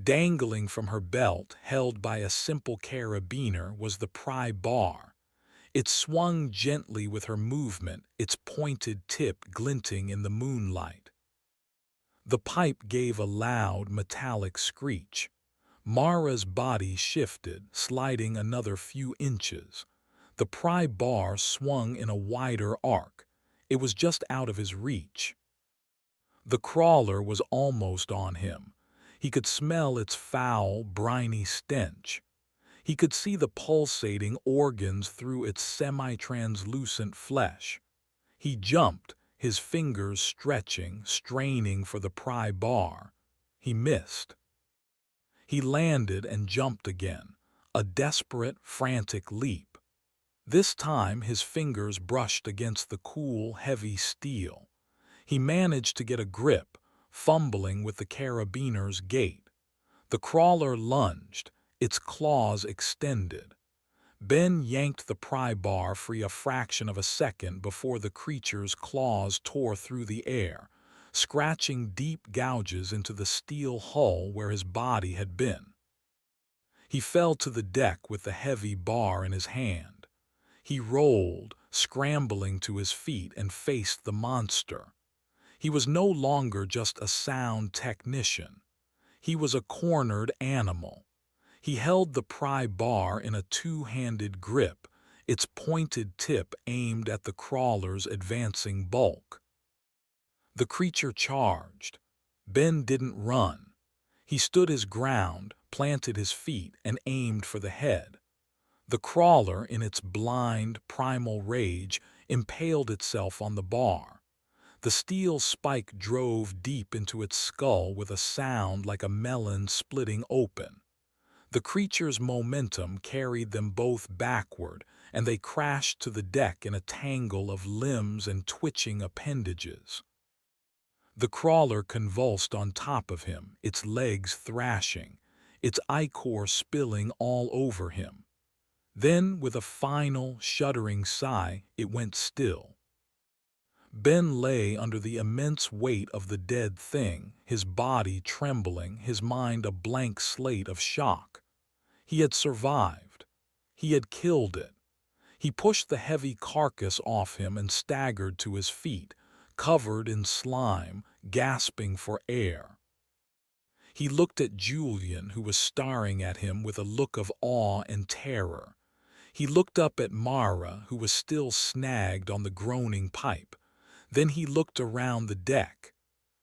Dangling from her belt, held by a simple carabiner, was the pry bar. It swung gently with her movement, its pointed tip glinting in the moonlight. The pipe gave a loud, metallic screech. Mara's body shifted, sliding another few inches. The pry bar swung in a wider arc. It was just out of his reach. The crawler was almost on him. He could smell its foul, briny stench. He could see the pulsating organs through its semi-translucent flesh. He jumped, his fingers stretching, straining for the pry bar. He missed. He landed and jumped again, a desperate, frantic leap. This time his fingers brushed against the cool, heavy steel. He managed to get a grip, fumbling with the carabiner's gate. The crawler lunged, its claws extended. Ben yanked the pry bar free a fraction of a second before the creature's claws tore through the air, scratching deep gouges into the steel hull where his body had been. He fell to the deck with the heavy bar in his hand. He rolled, scrambling to his feet, and faced the monster. He was no longer just a sound technician. He was a cornered animal. He held the pry bar in a two-handed grip, its pointed tip aimed at the crawler's advancing bulk. The creature charged. Ben didn't run. He stood his ground, planted his feet, and aimed for the head. The crawler, in its blind, primal rage, impaled itself on the bar. The steel spike drove deep into its skull with a sound like a melon splitting open. The creature's momentum carried them both backward, and they crashed to the deck in a tangle of limbs and twitching appendages. The crawler convulsed on top of him, its legs thrashing, its ichor spilling all over him. Then, with a final, shuddering sigh, it went still. Ben lay under the immense weight of the dead thing, his body trembling, his mind a blank slate of shock. He had survived. He had killed it. He pushed the heavy carcass off him and staggered to his feet, covered in slime, gasping for air. He looked at Julian, who was staring at him with a look of awe and terror. He looked up at Mara, who was still snagged on the groaning pipe. Then he looked around the deck.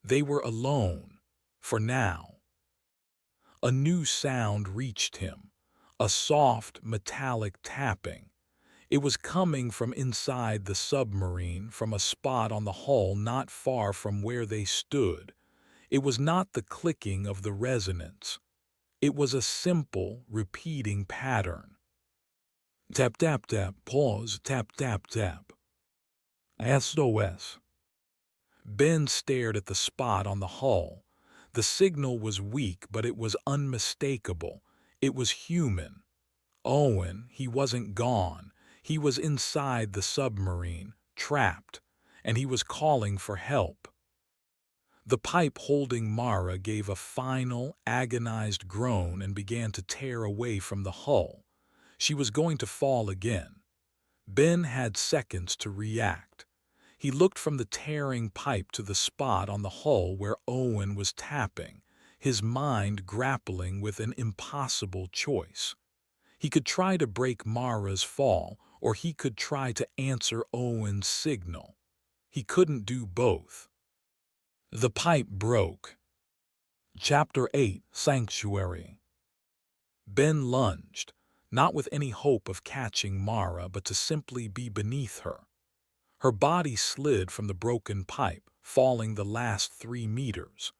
They were alone, for now. A new sound reached him, a soft, metallic tapping. It was coming from inside the submarine, from a spot on the hull not far from where they stood. It was not the clicking of the resonance. It was a simple, repeating pattern. Tap, tap, tap, pause, tap, tap, tap. SOS. Ben stared at the spot on the hull. The signal was weak, but it was unmistakable. It was human. Owen, he wasn't gone. He was inside the submarine, trapped, and he was calling for help. The pipe holding Mara gave a final, agonized groan and began to tear away from the hull. She was going to fall again. Ben had seconds to react. He looked from the tearing pipe to the spot on the hull where Owen was tapping, his mind grappling with an impossible choice. He could try to break Mara's fall, or he could try to answer Owen's signal. He couldn't do both. The pipe broke. Chapter 8, Sanctuary. Ben lunged, not with any hope of catching Mara, but to simply be beneath her. Her body slid from the broken pipe, falling the last 3 meters.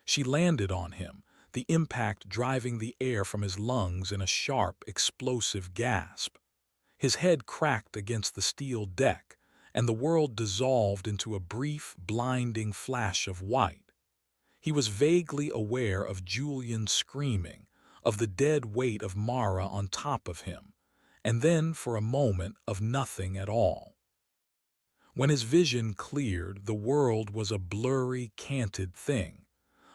She landed on him, the impact driving the air from his lungs in a sharp, explosive gasp. His head cracked against the steel deck, and the world dissolved into a brief, blinding flash of white. He was vaguely aware of Julian screaming, of the dead weight of Mara on top of him, and then, for a moment, of nothing at all. When his vision cleared, the world was a blurry, canted thing.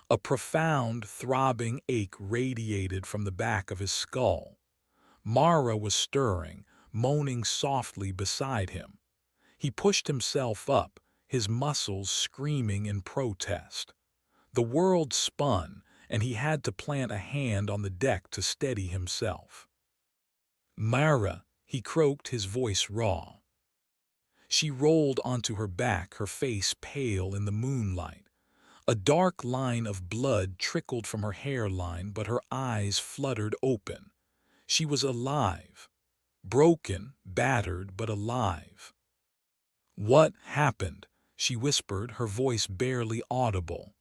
A profound, throbbing ache radiated from the back of his skull. Mara was stirring, moaning softly beside him. He pushed himself up, his muscles screaming in protest. The world spun, and he had to plant a hand on the deck to steady himself. "Mara," he croaked, his voice raw. She rolled onto her back, her face pale in the moonlight. A dark line of blood trickled from her hairline, but her eyes fluttered open. She was alive. Broken, battered, but alive. "What happened?" she whispered, her voice barely audible.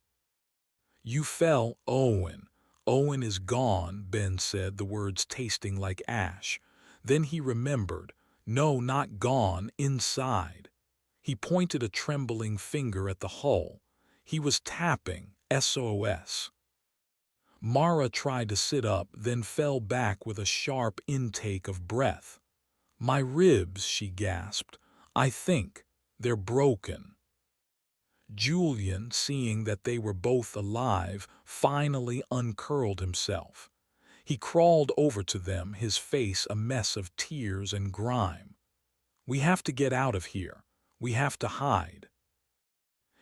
"You fell, Owen. Owen is gone," Ben said, the words tasting like ash. Then he remembered. No, not gone, inside. He pointed a trembling finger at the hull. He was tapping, SOS. Mara tried to sit up, then fell back with a sharp intake of breath. "My ribs," she gasped. "I think they're broken." Julian, seeing that they were both alive, finally uncurled himself. He crawled over to them, his face a mess of tears and grime. "We have to get out of here. We have to hide."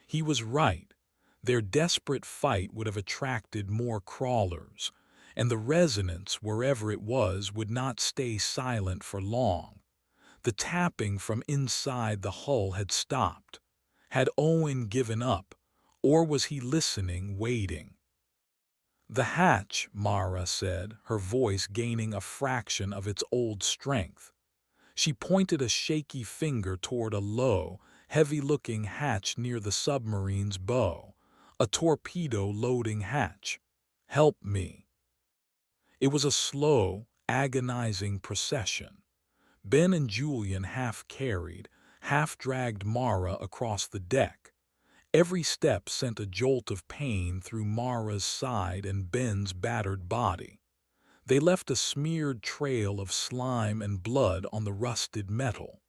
He was right. Their desperate fight would have attracted more crawlers, and the resonance, wherever it was, would not stay silent for long. The tapping from inside the hull had stopped. Had Owen given up, or was he listening, waiting? "The hatch," Mara said, her voice gaining a fraction of its old strength. She pointed a shaky finger toward a low, heavy-looking hatch near the submarine's bow, a torpedo-loading hatch. "Help me." It was a slow, agonizing procession. Ben and Julian half-carried, half-dragged Mara across the deck. Every step sent a jolt of pain through Mara's side and Ben's battered body. They left a smeared trail of slime and blood on the rusted metal.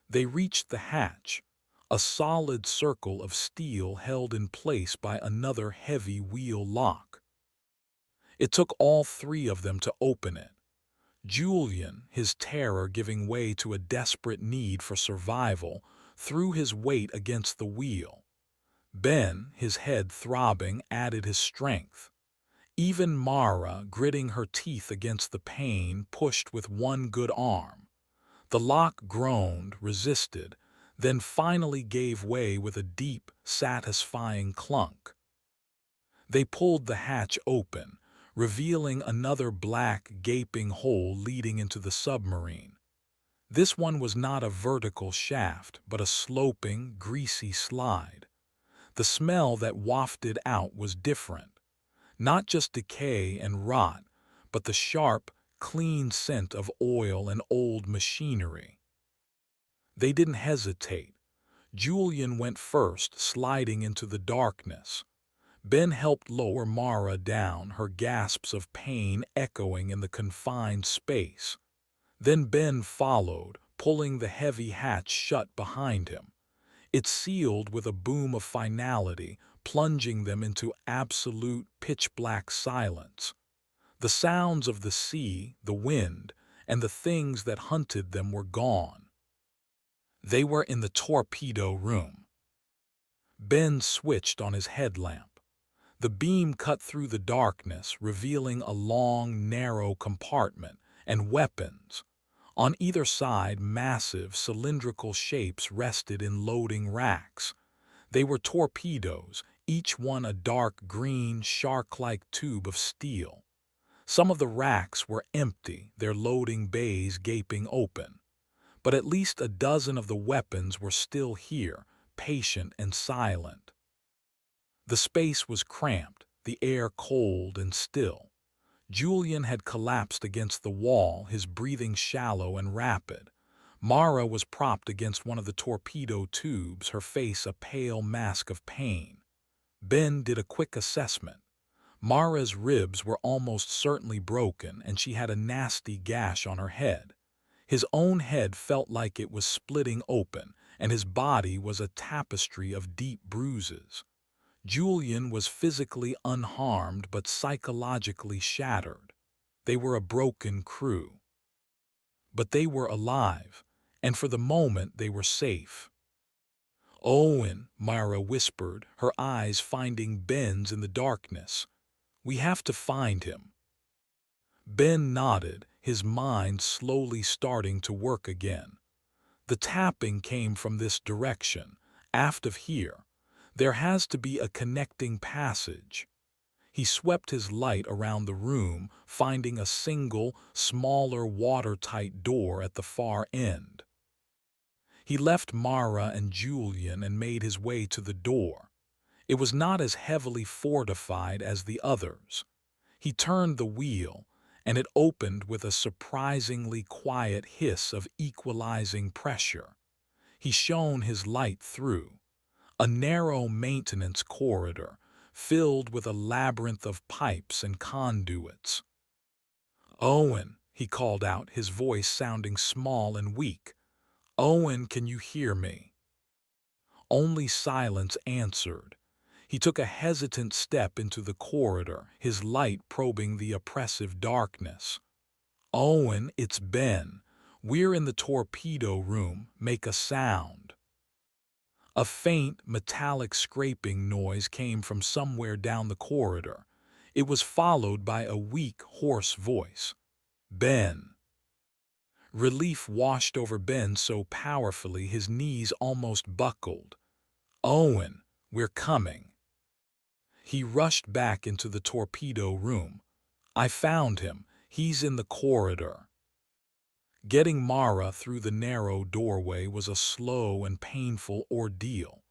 They reached the hatch, a solid circle of steel held in place by another heavy wheel lock. It took all 3 of them to open it. Julian, his terror giving way to a desperate need for survival, threw his weight against the wheel. Ben, his head throbbing, added his strength. Even Mara, gritting her teeth against the pain, pushed with one good arm. The lock groaned, resisted, then finally gave way with a deep, satisfying clunk. They pulled the hatch open, revealing another black, gaping hole leading into the submarine. This one was not a vertical shaft, but a sloping, greasy slide. The smell that wafted out was different. Not just decay and rot, but the sharp, clean scent of oil and old machinery. They didn't hesitate. Julian went first, sliding into the darkness. Ben helped lower Mara down, her gasps of pain echoing in the confined space. Then Ben followed, pulling the heavy hatch shut behind him. It sealed with a boom of finality, plunging them into absolute pitch-black silence. The sounds of the sea, the wind, and the things that hunted them were gone. They were in the torpedo room. Ben switched on his headlamp. The beam cut through the darkness, revealing a long, narrow compartment and weapons. On either side, massive, cylindrical shapes rested in loading racks. They were torpedoes, each one a dark green, shark-like tube of steel. Some of the racks were empty, their loading bays gaping open. But at least a dozen of the weapons were still here, patient and silent. The space was cramped, the air cold and still. Julian had collapsed against the wall, his breathing shallow and rapid. Mara was propped against one of the torpedo tubes, her face a pale mask of pain. Ben did a quick assessment. Mara's ribs were almost certainly broken, and she had a nasty gash on her head. His own head felt like it was splitting open, and his body was a tapestry of deep bruises. Julian was physically unharmed but psychologically shattered. They were a broken crew. But they were alive, and for the moment they were safe. "Owen," Mara whispered, her eyes finding Ben's in the darkness. "We have to find him." Ben nodded, his mind slowly starting to work again. The tapping came from this direction, aft of here. There has to be a connecting passage. He swept his light around the room, finding a single, smaller, watertight door at the far end. He left Mara and Julian and made his way to the door. It was not as heavily fortified as the others. He turned the wheel, and it opened with a surprisingly quiet hiss of equalizing pressure. He shone his light through. A narrow maintenance corridor, filled with a labyrinth of pipes and conduits. "Owen," he called out, his voice sounding small and weak. "Owen, can you hear me?" Only silence answered. He took a hesitant step into the corridor, his light probing the oppressive darkness. "Owen, it's Ben. We're in the torpedo room. Make a sound." A faint, metallic scraping noise came from somewhere down the corridor. It was followed by a weak, hoarse voice. "Ben." Relief washed over Ben so powerfully his knees almost buckled. "Owen, we're coming." He rushed back into the torpedo room. "I found him. He's in the corridor." Getting Mara through the narrow doorway was a slow and painful ordeal.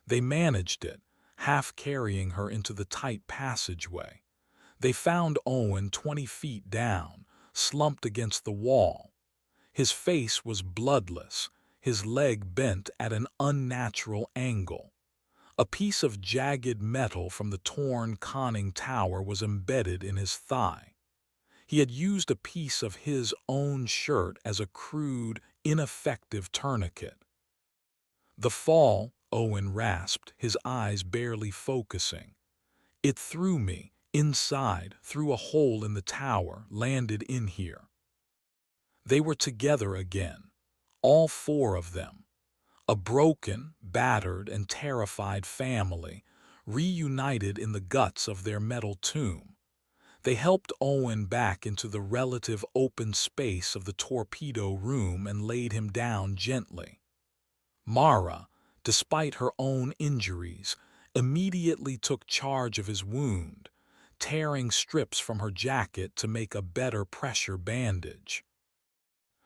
They managed it, half carrying her into the tight passageway. They found Owen 20 feet down, slumped against the wall. His face was bloodless, his leg bent at an unnatural angle. A piece of jagged metal from the torn conning tower was embedded in his thigh. He had used a piece of his own shirt as a crude, ineffective tourniquet. "The fall," Owen rasped, his eyes barely focusing. "It threw me, inside, through a hole in the tower, landed in here." They were together again, all four of them. A broken, battered, and terrified family, reunited in the guts of their metal tomb. They helped Owen back into the relative open space of the torpedo room and laid him down gently. Mara, despite her own injuries, immediately took charge of his wound, tearing strips from her jacket to make a better pressure bandage.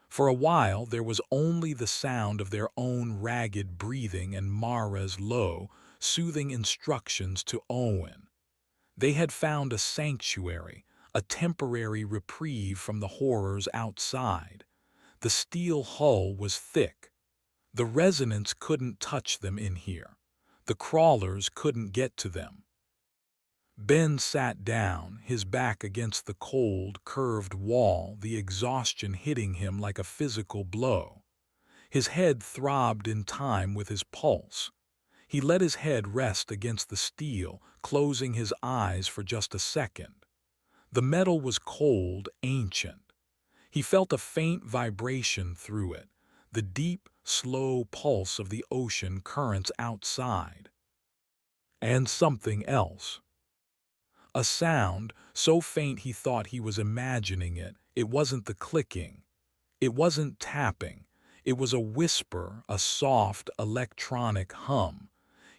For a while there was only the sound of their own ragged breathing and Mara's low, soothing instructions to Owen. They had found a sanctuary, a temporary reprieve from the horrors outside. The steel hull was thick. The resonance couldn't touch them in here. The crawlers couldn't get to them. Ben sat down, his back against the cold, curved wall, the exhaustion hitting him like a physical blow. His head throbbed in time with his pulse. He let his head rest against the steel, closing his eyes for just a second. The metal was cold, ancient. He felt a faint vibration through it, the deep, slow pulse of the ocean currents outside. And something else. A sound, so faint he thought he was imagining it. It wasn't the clicking. It wasn't tapping. It was a whisper, a soft, electronic hum.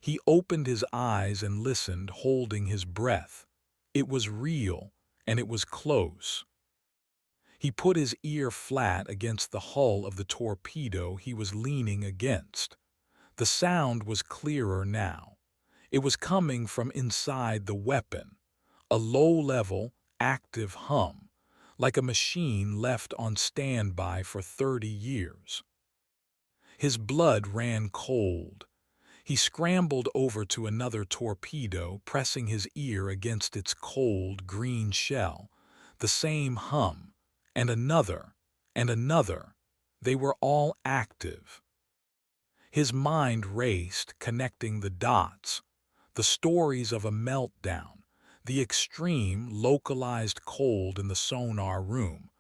He opened his eyes and listened, holding his breath. It was real, and it was close. He put his ear flat against the hull of the torpedo he was leaning against. The sound was clearer now. It was coming from inside the weapon, a low-level, active hum, like a machine left on standby for 30 years. His blood ran cold. He scrambled over to another torpedo, pressing his ear against its cold green shell. The same hum, and another, and another. They were all active. His mind raced, connecting the dots, the stories of a meltdown, the extreme, localized cold in the sonar room,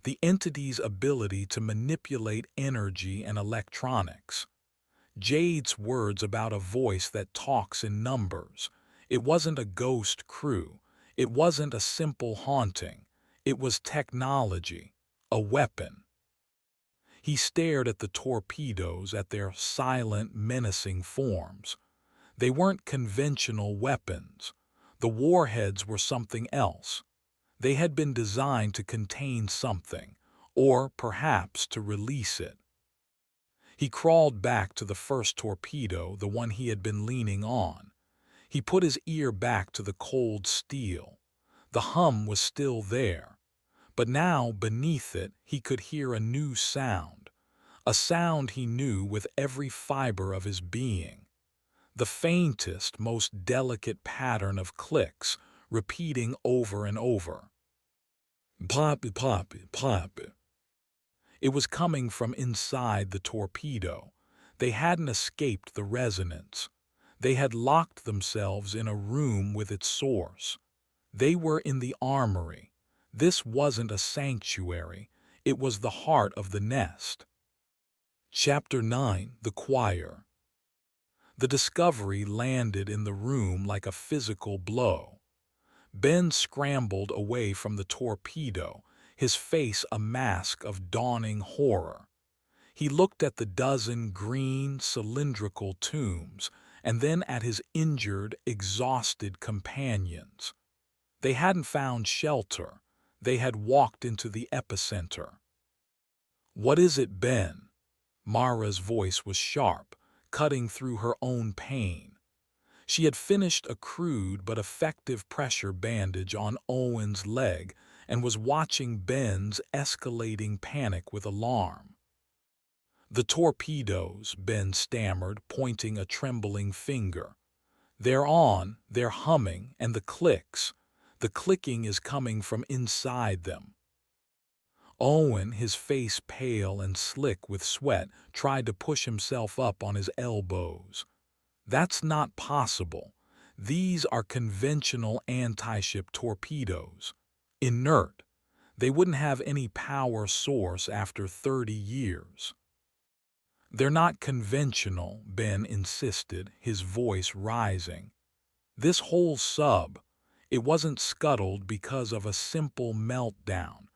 the entity's ability to manipulate energy and electronics. Jade's words about a voice that talks in numbers. It wasn't a ghost crew. It wasn't a simple haunting. It was technology, a weapon. He stared at the torpedoes, at their silent, menacing forms. They weren't conventional weapons. The warheads were something else. They had been designed to contain something, or perhaps to release it. He crawled back to the first torpedo, the one he had been leaning on. He put his ear back to the cold steel. The hum was still there, but now beneath it he could hear a new sound, a sound he knew with every fiber of his being. The faintest, most delicate pattern of clicks, repeating over and over. Pop, pop, pop. It was coming from inside the torpedo. They hadn't escaped the resonance. They had locked themselves in a room with its source. They were in the armory. This wasn't a sanctuary. It was the heart of the nest. Chapter 9: The Choir. The discovery landed in the room like a physical blow. Ben scrambled away from the torpedo, his face a mask of dawning horror. He looked at the dozen green, cylindrical tombs, and then at his injured, exhausted companions. They hadn't found shelter. They had walked into the epicenter. "What is it, Ben?" Mara's voice was sharp, cutting through her own pain. She had finished a crude but effective pressure bandage on Owen's leg and was watching Ben's escalating panic with alarm. "The torpedoes," Ben stammered, pointing a trembling finger. "They're on, they're humming, and the clicks. The clicking is coming from inside them." Owen, his face pale and slick with sweat, tried to push himself up on his elbows. "That's not possible. These are conventional anti-ship torpedoes. Inert. They wouldn't have any power source after 30 years. "They're not conventional," Ben insisted, his voice rising. "This whole sub, It wasn't scuttled because of a simple meltdown.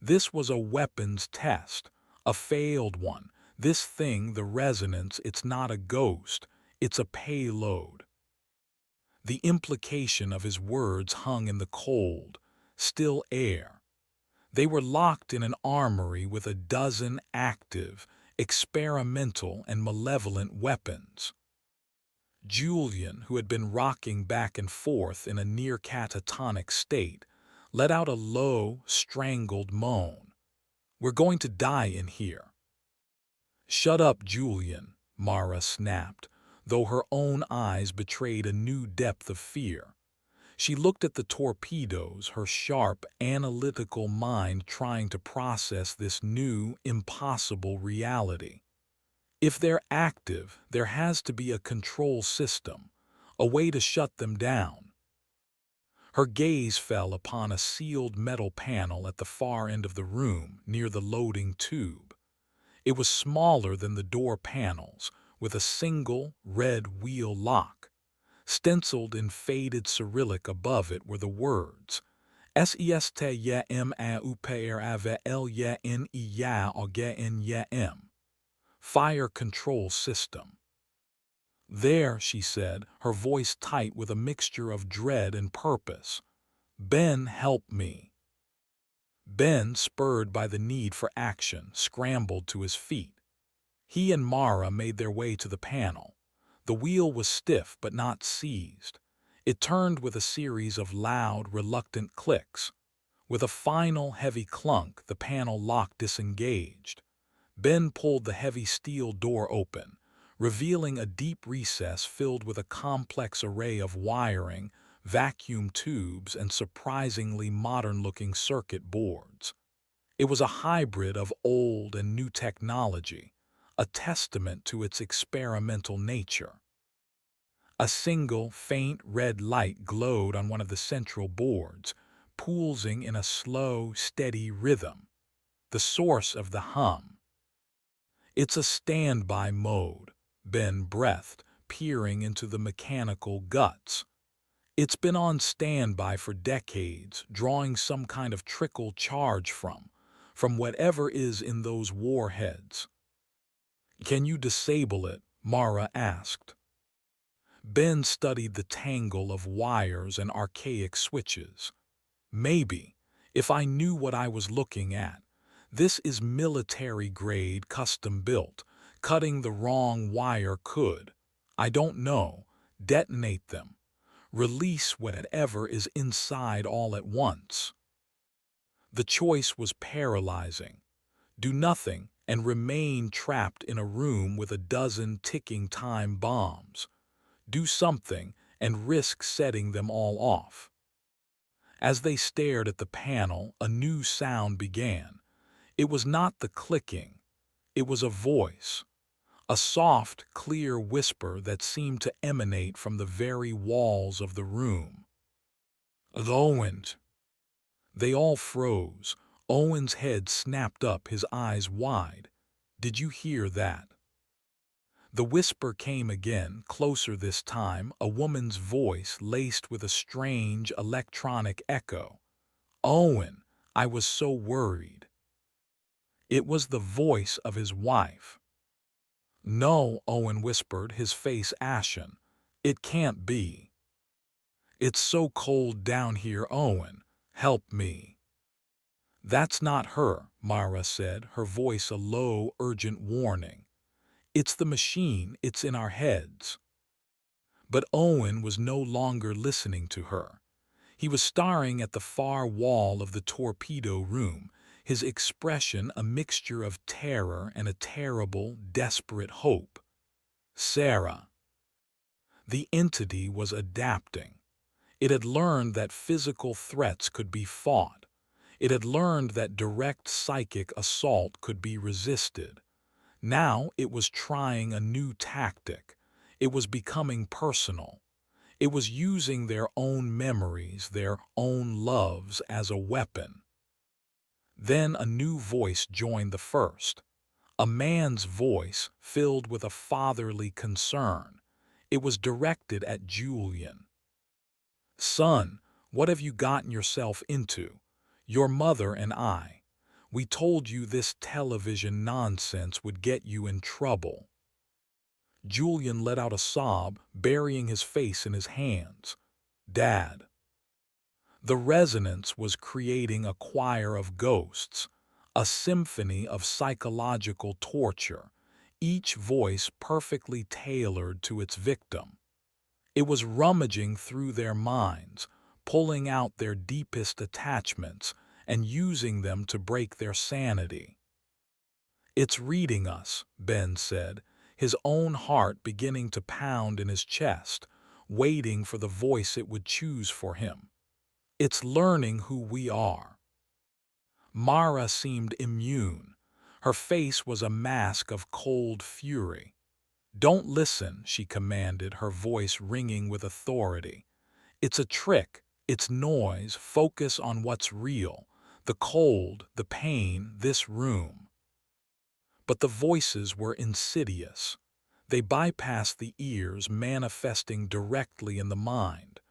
This was a weapons test, a failed one. This thing, the resonance, it's not a ghost, it's a payload. The implication of his words hung in the cold, still air. They were locked in an armory with a dozen active, experimental, and malevolent weapons. Julian, who had been rocking back and forth in a near catatonic state, let out a low, strangled moan. "We're going to die in here." "Shut up, Julian," Mara snapped, though her own eyes betrayed a new depth of fear. She looked at the torpedoes, her sharp, analytical mind trying to process this new, impossible reality. If they're active, there has to be a control system, a way to shut them down. Her gaze fell upon a sealed metal panel at the far end of the room, near the loading tube. It was smaller than the door panels, with a single, red wheel lock. Stenciled in faded Cyrillic above it were the words, "SESTYMAUPRAVLYNEYAOGNYM." Fire Control System. "There," she said, her voice tight with a mixture of dread and purpose. "Ben, help me." Ben, spurred by the need for action, scrambled to his feet. He and Mara made their way to the panel. The wheel was stiff but not seized. It turned with a series of loud, reluctant clicks. With a final heavy clunk, the panel lock disengaged. Ben pulled the heavy steel door open, revealing a deep recess filled with a complex array of wiring, vacuum tubes, and surprisingly modern-looking circuit boards. It was a hybrid of old and new technology, a testament to its experimental nature. A single, faint red light glowed on one of the central boards, pulsing in a slow, steady rhythm, the source of the hum. "It's a standby mode," Ben breathed, peering into the mechanical guts. "It's been on standby for decades, drawing some kind of trickle charge from whatever is in those warheads." "Can you disable it?" Mara asked. Ben studied the tangle of wires and archaic switches. "Maybe, if I knew what I was looking at. This is military-grade, custom-built. Cutting the wrong wire could, I don't know, detonate them. Release whatever is inside all at once." The choice was paralyzing. Do nothing and remain trapped in a room with a dozen ticking time bombs. Do something and risk setting them all off. As they stared at the panel, a new sound began. It was not the clicking. It was a voice. A soft, clear whisper that seemed to emanate from the very walls of the room. "Owen." They all froze. Owen's head snapped up, his eyes wide. "Did you hear that?" The whisper came again, closer this time, a woman's voice laced with a strange electronic echo. "Owen, I was so worried." It was the voice of his wife. "No," Owen whispered, his face ashen. "It can't be. It's so cold down here, Owen. Help me." "That's not her," Mara said, her voice a low, urgent warning. "It's the machine, it's in our heads." But Owen was no longer listening to her. He was staring at the far wall of the torpedo room, his expression a mixture of terror and a terrible, desperate hope. Sarah. The entity was adapting. It had learned that physical threats could be fought. It had learned that direct psychic assault could be resisted. Now it was trying a new tactic. It was becoming personal. It was using their own memories, their own loves as a weapon. Then a new voice joined the first. A man's voice filled with a fatherly concern. It was directed at Julian. "Son, What have you gotten yourself into? Your mother and I. We told you this television nonsense would get you in trouble." Julian let out a sob, burying his face in his hands. "Dad." The resonance was creating a choir of ghosts, a symphony of psychological torture, each voice perfectly tailored to its victim. It was rummaging through their minds, pulling out their deepest attachments and using them to break their sanity. "It's reading us," Ben said, his own heart beginning to pound in his chest, waiting for the voice it would choose for him. "It's learning who we are." Mara seemed immune. Her face was a mask of cold fury. "Don't listen," she commanded, her voice ringing with authority. "It's a trick. It's noise. Focus on what's real. The cold, the pain, this room." But the voices were insidious. They bypassed the ears, manifesting directly in the mind.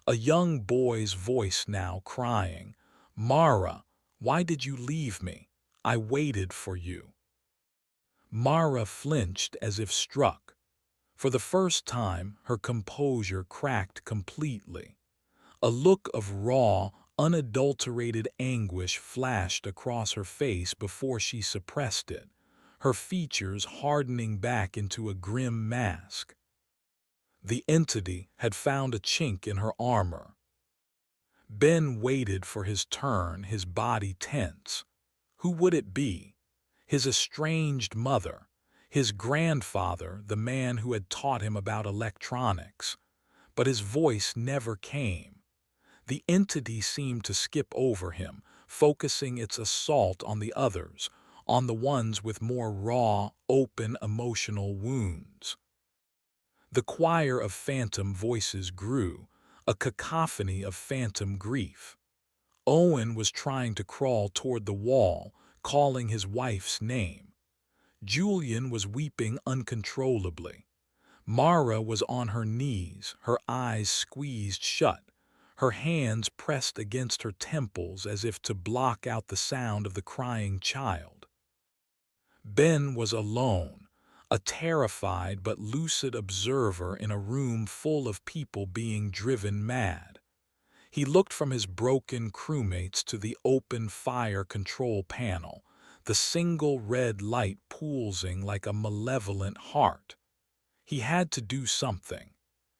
A young boy's voice now crying, "Mara, why did you leave me? I waited for you." Mara flinched as if struck. For the first time, her composure cracked completely. A look of raw, unadulterated anguish flashed across her face before she suppressed it, her features hardening back into a grim mask. The entity had found a chink in her armor. Ben waited for his turn, his body tense. Who would it be? His estranged mother, his grandfather, the man who had taught him about electronics. But his voice never came. The entity seemed to skip over him, focusing its assault on the others, on the ones with more raw, open emotional wounds. The choir of phantom voices grew, a cacophony of phantom grief. Owen was trying to crawl toward the wall, calling his wife's name. Julian was weeping uncontrollably. Mara was on her knees, her eyes squeezed shut, her hands pressed against her temples as if to block out the sound of the crying child. Ben was alone, a terrified but lucid observer in a room full of people being driven mad. He looked from his broken crewmates to the open fire control panel, the single red light pulsing like a malevolent heart. He had to do something.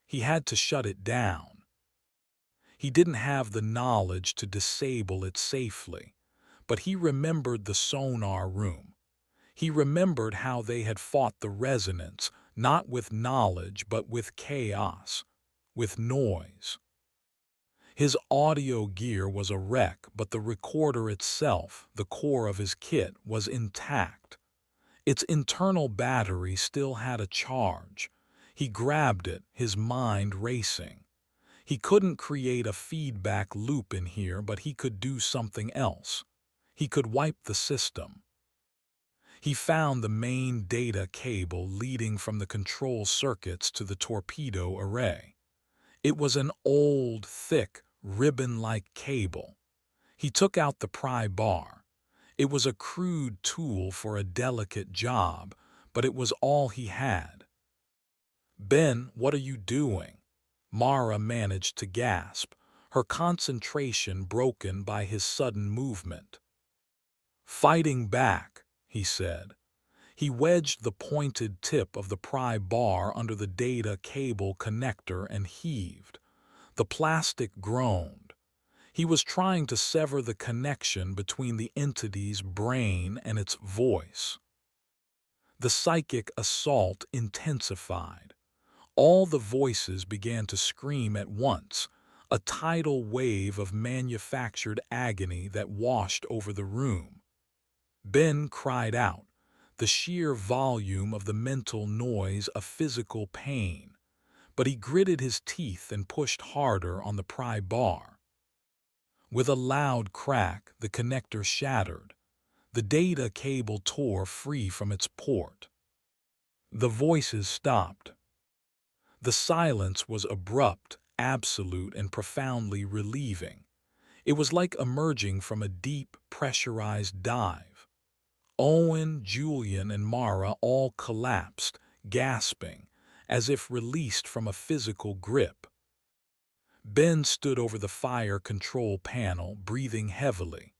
He had to shut it down. He didn't have the knowledge to disable it safely, but he remembered the sonar room. He remembered how they had fought the resonance, not with knowledge but with chaos, with noise. His audio gear was a wreck, but the recorder itself, the core of his kit, was intact. Its internal battery still had a charge. He grabbed it, his mind racing. He couldn't create a feedback loop in here, but he could do something else. He could wipe the system. He found the main data cable leading from the control circuits to the torpedo array. It was an old, thick, ribbon-like cable. He took out the pry bar. It was a crude tool for a delicate job, but it was all he had. "Ben, what are you doing?" Mara managed to gasp, her concentration broken by his sudden movement. "Fighting back," he said. He wedged the pointed tip of the pry bar under the data cable connector and heaved. The plastic groaned. He was trying to sever the connection between the entity's brain and its voice. The psychic assault intensified. All the voices began to scream at once, a tidal wave of manufactured agony that washed over the room. Ben cried out, the sheer volume of the mental noise a physical pain, but he gritted his teeth and pushed harder on the pry bar. With a loud crack, the connector shattered. The data cable tore free from its port. The voices stopped. The silence was abrupt, absolute and profoundly relieving. It was like emerging from a deep, pressurized dive. Owen, Julian, and Mara all collapsed, gasping, as if released from a physical grip. Ben stood over the fire control panel, breathing heavily.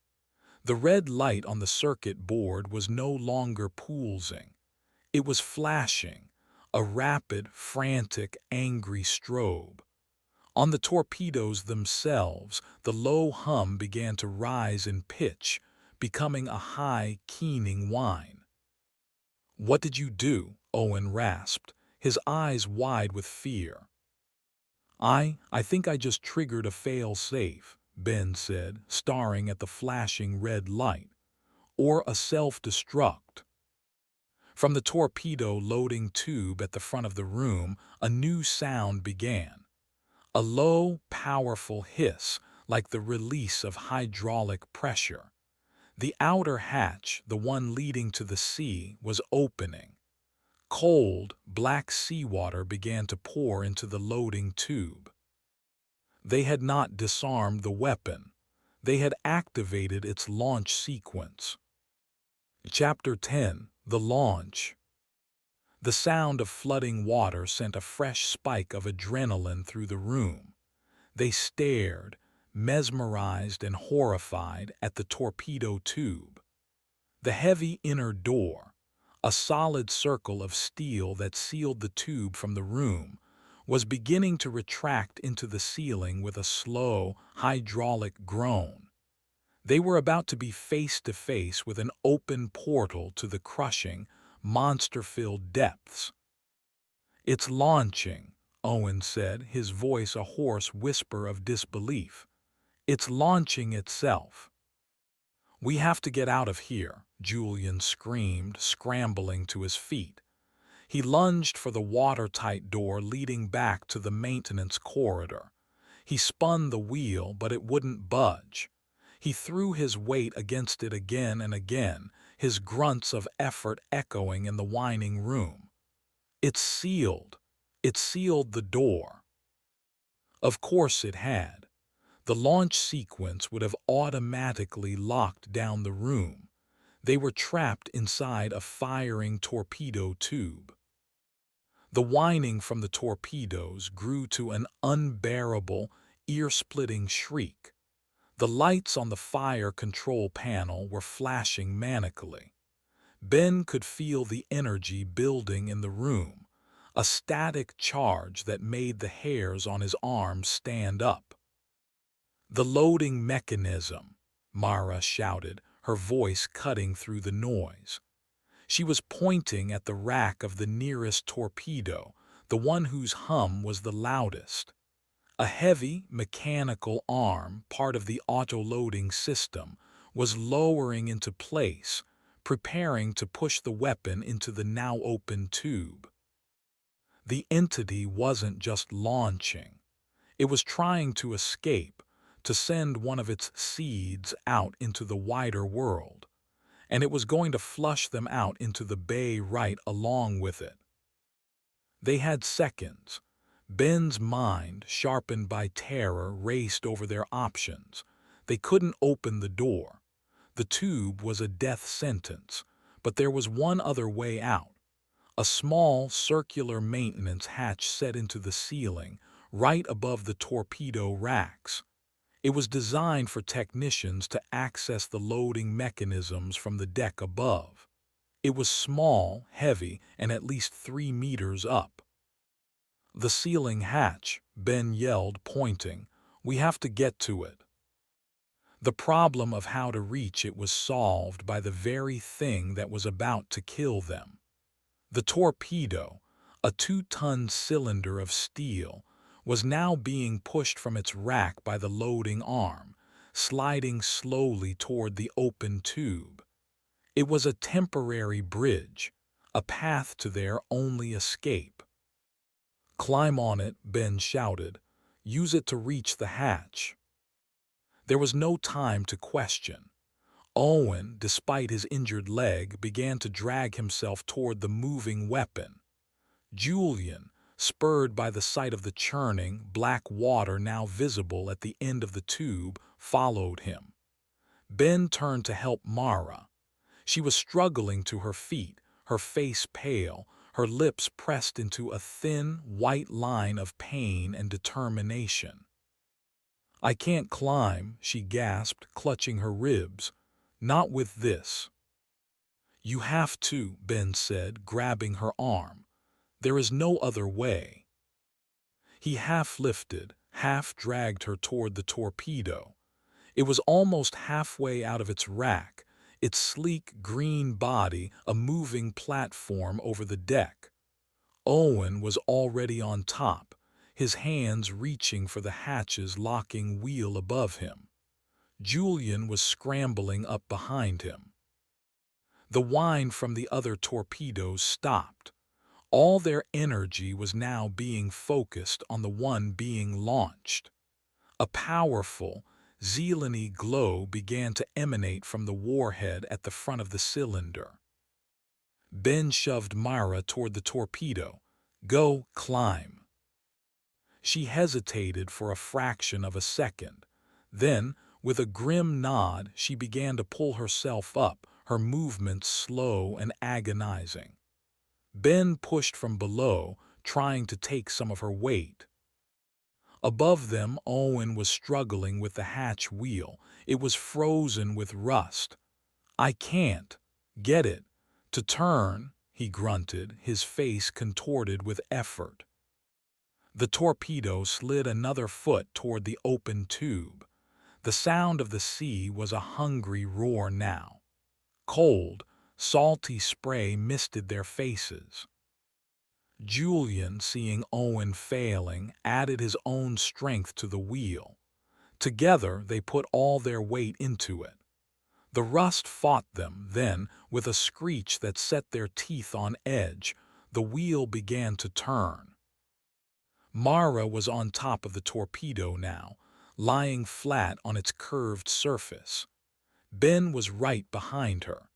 The red light on the circuit board was no longer pulsing. It was flashing, a rapid, frantic, angry strobe. On the torpedoes themselves, the low hum began to rise in pitch, becoming a high, keening whine. "What did you do?" Owen rasped, his eyes wide with fear. I think I just triggered a fail-safe," Ben said, staring at the flashing red light. "Or a self-destruct." From the torpedo loading tube at the front of the room, a new sound began. A low, powerful hiss, like the release of hydraulic pressure. The outer hatch, the one leading to the sea, was opening. Cold, black seawater began to pour into the loading tube. They had not disarmed the weapon. They had activated its launch sequence. Chapter 10: The Launch. The sound of flooding water sent a fresh spike of adrenaline through the room. They stared, mesmerized and horrified, at the torpedo tube. The heavy inner door, a solid circle of steel that sealed the tube from the room, was beginning to retract into the ceiling with a slow, hydraulic groan. They were about to be face to face with an open portal to the crushing, monster-filled depths. "It's launching," Owen said, his voice a hoarse whisper of disbelief. "It's launching itself." "We have to get out of here," Julian screamed, scrambling to his feet. He lunged for the watertight door leading back to the maintenance corridor. He spun the wheel, but it wouldn't budge. He threw his weight against it again and again, his grunts of effort echoing in the whining room. "It's sealed. It sealed the door." Of course it had. The launch sequence would have automatically locked down the room. They were trapped inside a firing torpedo tube. The whining from the torpedoes grew to an unbearable, ear-splitting shriek. The lights on the fire control panel were flashing manically. Ben could feel the energy building in the room, a static charge that made the hairs on his arms stand up. "The loading mechanism," Mara shouted, her voice cutting through the noise. She was pointing at the rack of the nearest torpedo, the one whose hum was the loudest. A heavy, mechanical arm, part of the auto-loading system, was lowering into place, preparing to push the weapon into the now open tube. The entity wasn't just launching. It was trying to escape, to send one of its seeds out into the wider world, and it was going to flush them out into the bay right along with it. They had seconds. Ben's mind, sharpened by terror, raced over their options. They couldn't open the door. The tube was a death sentence, but there was one other way out. A small, circular maintenance hatch set into the ceiling, right above the torpedo racks. It was designed for technicians to access the loading mechanisms from the deck above. It was small, heavy, and at least 3 meters up. "The ceiling hatch," Ben yelled, pointing. "We have to get to it." The problem of how to reach it was solved by the very thing that was about to kill them. The torpedo, a 2-ton cylinder of steel, was now being pushed from its rack by the loading arm, sliding slowly toward the open tube. It was a temporary bridge, a path to their only escape. "Climb on it," Ben shouted. "Use it to reach the hatch." There was no time to question. Owen, despite his injured leg, began to drag himself toward the moving weapon. Julian, spurred by the sight of the churning, black water now visible at the end of the tube, followed him. Ben turned to help Mara. She was struggling to her feet, her face pale, her lips pressed into a thin, white line of pain and determination. "I can't climb," she gasped, clutching her ribs. "Not with this." "You have to," Ben said, grabbing her arm. "There is no other way." He half lifted, half dragged her toward the torpedo. It was almost halfway out of its rack, its sleek green body a moving platform over the deck. Owen was already on top, his hands reaching for the hatch's locking wheel above him. Julian was scrambling up behind him. The whine from the other torpedoes stopped. All their energy was now being focused on the one being launched. A powerful, xenon-y glow began to emanate from the warhead at the front of the cylinder. Ben shoved Myra toward the torpedo. "Go, climb." She hesitated for a fraction of a second. Then, with a grim nod, she began to pull herself up, her movements slow and agonizing. Ben pushed from below, trying to take some of her weight. Above them, Owen was struggling with the hatch wheel. It was frozen with rust. "I can't get it to turn," he grunted, his face contorted with effort. The torpedo slid another foot toward the open tube. The sound of the sea was a hungry roar now. Cold, salty spray misted their faces. Julian, seeing Owen failing, added his own strength to the wheel. Together, they put all their weight into it. The rust fought them, then, with a screech that set their teeth on edge, the wheel began to turn. Mara was on top of the torpedo now, lying flat on its curved surface. Ben was right behind her.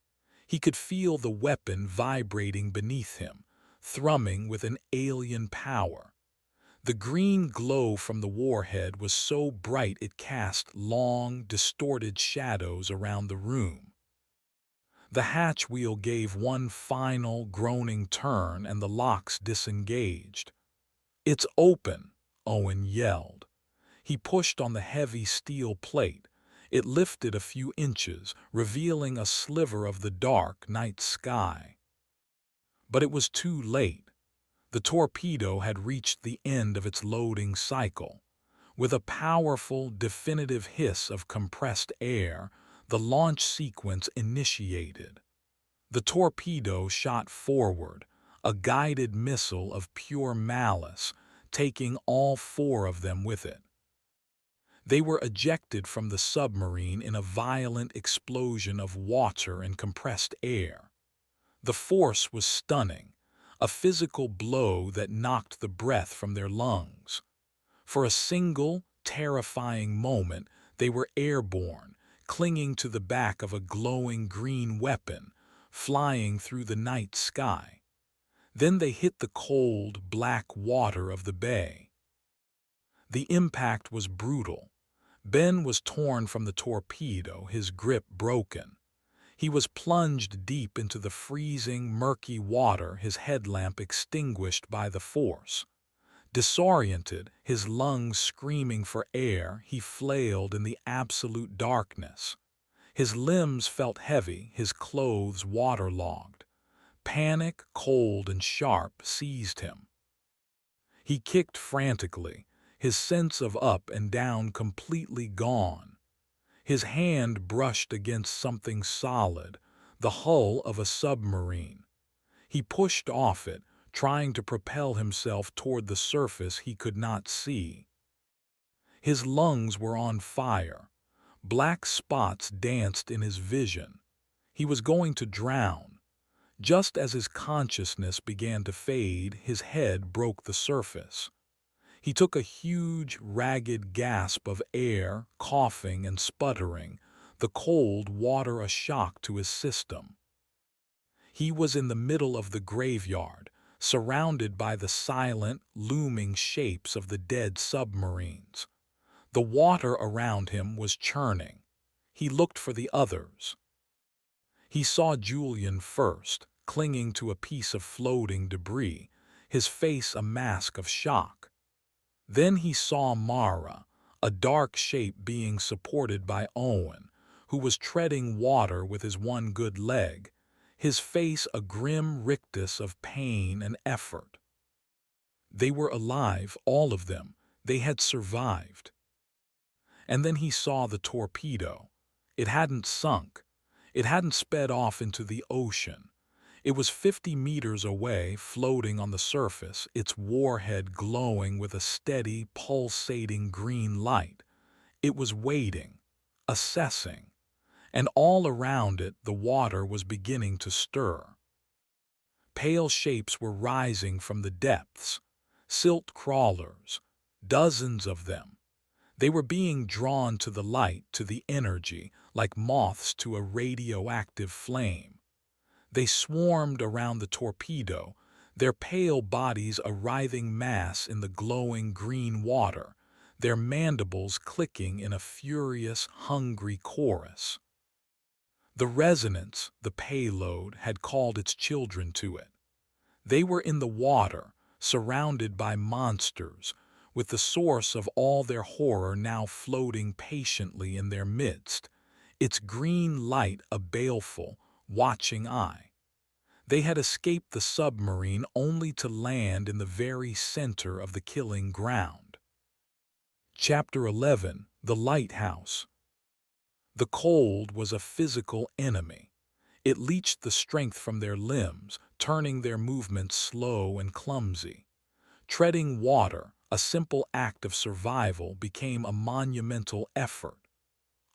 He could feel the weapon vibrating beneath him, thrumming with an alien power. The green glow from the warhead was so bright it cast long, distorted shadows around the room. The hatch wheel gave one final, groaning turn and the locks disengaged. "It's open," Owen yelled. He pushed on the heavy steel plate. It lifted a few inches, revealing a sliver of the dark night sky. But it was too late. The torpedo had reached the end of its loading cycle. With a powerful, definitive hiss of compressed air, the launch sequence initiated. The torpedo shot forward, a guided missile of pure malice, taking all four of them with it. They were ejected from the submarine in a violent explosion of water and compressed air. The force was stunning, a physical blow that knocked the breath from their lungs. For a single, terrifying moment, they were airborne, clinging to the back of a glowing green weapon, flying through the night sky. Then they hit the cold, black water of the bay. The impact was brutal. Ben was torn from the torpedo, his grip broken. He was plunged deep into the freezing, murky water, his headlamp extinguished by the force. Disoriented, his lungs screaming for air, he flailed in the absolute darkness. His limbs felt heavy, his clothes waterlogged. Panic, cold and sharp, seized him. He kicked frantically, his sense of up and down completely gone. His hand brushed against something solid, the hull of a submarine. He pushed off it, trying to propel himself toward the surface he could not see. His lungs were on fire. Black spots danced in his vision. He was going to drown. Just as his consciousness began to fade, his head broke the surface. He took a huge, ragged gasp of air, coughing and sputtering, the cold water a shock to his system. He was in the middle of the graveyard, surrounded by the silent, looming shapes of the dead submarines. The water around him was churning. He looked for the others. He saw Julian first, clinging to a piece of floating debris, his face a mask of shock. Then he saw Mara, a dark shape being supported by Owen, who was treading water with his one good leg, his face a grim rictus of pain and effort. They were alive, all of them. They had survived. And then he saw the torpedo. It hadn't sunk. It hadn't sped off into the ocean. It was 50 meters away, floating on the surface, its warhead glowing with a steady, pulsating green light. It was waiting, assessing, and all around it the water was beginning to stir. Pale shapes were rising from the depths, silt crawlers, dozens of them. They were being drawn to the light, to the energy, like moths to a radioactive flame. They swarmed around the torpedo, their pale bodies a writhing mass in the glowing green water, their mandibles clicking in a furious, hungry chorus. The resonance, the payload, had called its children to it. They were in the water, surrounded by monsters, with the source of all their horror now floating patiently in their midst, its green light a baleful, watching eye. They had escaped the submarine only to land in the very center of the killing ground. Chapter 11. The Lighthouse. The cold was a physical enemy. It leached the strength from their limbs, turning their movements slow and clumsy. Treading water, a simple act of survival, became a monumental effort.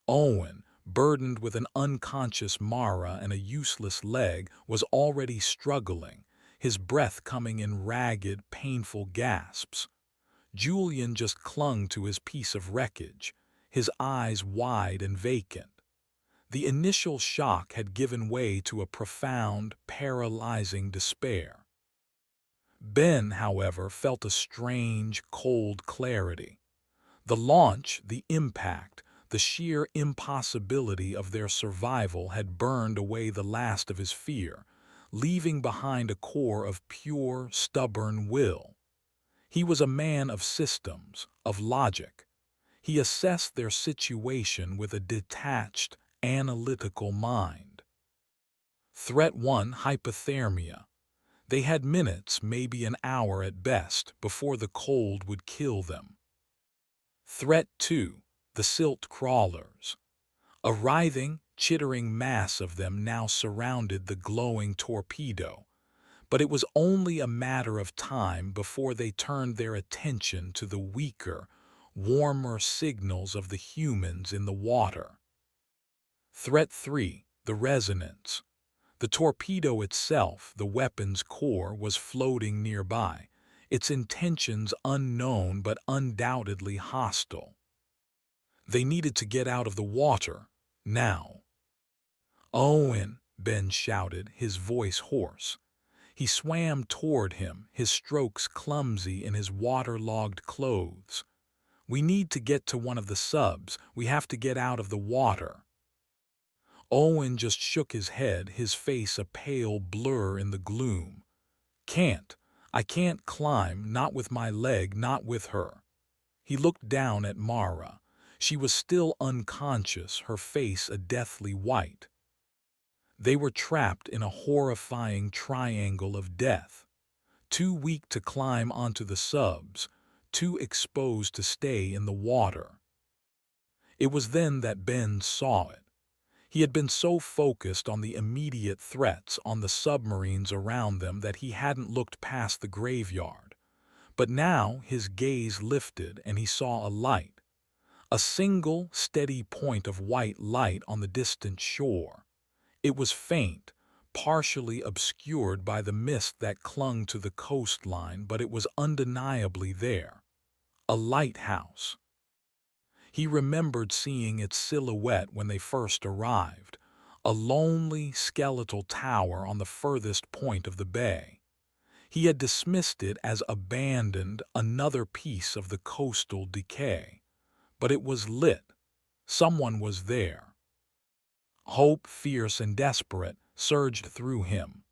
Owen, burdened with an unconscious Mara and a useless leg, was already struggling, his breath coming in ragged, painful gasps. Julian just clung to his piece of wreckage, his eyes wide and vacant. The initial shock had given way to a profound, paralyzing despair. Ben, however, felt a strange, cold clarity. The launch, the impact, the sheer impossibility of their survival had burned away the last of his fear, leaving behind a core of pure, stubborn will. He was a man of systems, of logic. He assessed their situation with a detached, analytical mind. Threat 1: hypothermia. They had minutes, maybe an hour at best, before the cold would kill them. Threat 2: the silt crawlers. A writhing, chittering mass of them now surrounded the glowing torpedo, but it was only a matter of time before they turned their attention to the weaker, warmer signals of the humans in the water. Threat 3: the resonance. The torpedo itself, the weapon's core, was floating nearby, its intentions unknown but undoubtedly hostile. They needed to get out of the water, now. "Owen!" Ben shouted, his voice hoarse. He swam toward him, his strokes clumsy in his waterlogged clothes. "We need to get to one of the subs. We have to get out of the water." Owen just shook his head, his face a pale blur in the gloom. "Can't. I can't climb, not with my leg, not with her." He looked down at Mara. She was still unconscious, her face a deathly white. They were trapped in a horrifying triangle of death. Too weak to climb onto the subs, too exposed to stay in the water. It was then that Ben saw it. He had been so focused on the immediate threats, on the submarines around them, that he hadn't looked past the graveyard. But now his gaze lifted and he saw a light. A single, steady point of white light on the distant shore. It was faint, partially obscured by the mist that clung to the coastline, but it was undeniably there. A lighthouse. He remembered seeing its silhouette when they first arrived, a lonely, skeletal tower on the furthest point of the bay. He had dismissed it as abandoned, another piece of the coastal decay. But it was lit. Someone was there. Hope, fierce and desperate, surged through him.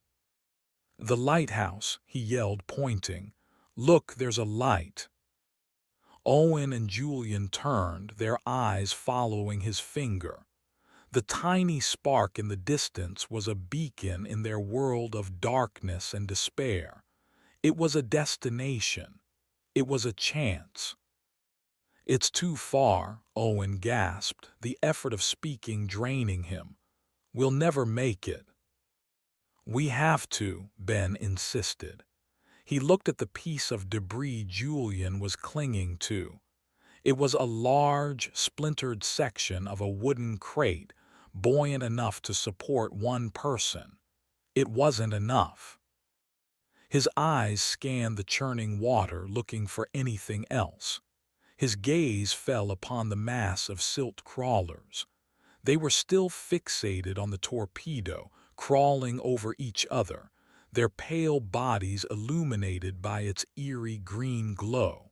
"The lighthouse," he yelled, pointing. "Look, there's a light." Owen and Julian turned, their eyes following his finger. The tiny spark in the distance was a beacon in their world of darkness and despair. It was a destination. It was a chance. "It's too far," Owen gasped, the effort of speaking draining him. "We'll never make it." "We have to," Ben insisted. He looked at the piece of debris Julian was clinging to. It was a large, splintered section of a wooden crate, buoyant enough to support one person. It wasn't enough. His eyes scanned the churning water, looking for anything else. His gaze fell upon the mass of silt crawlers. They were still fixated on the torpedo, crawling over each other, their pale bodies illuminated by its eerie green glow.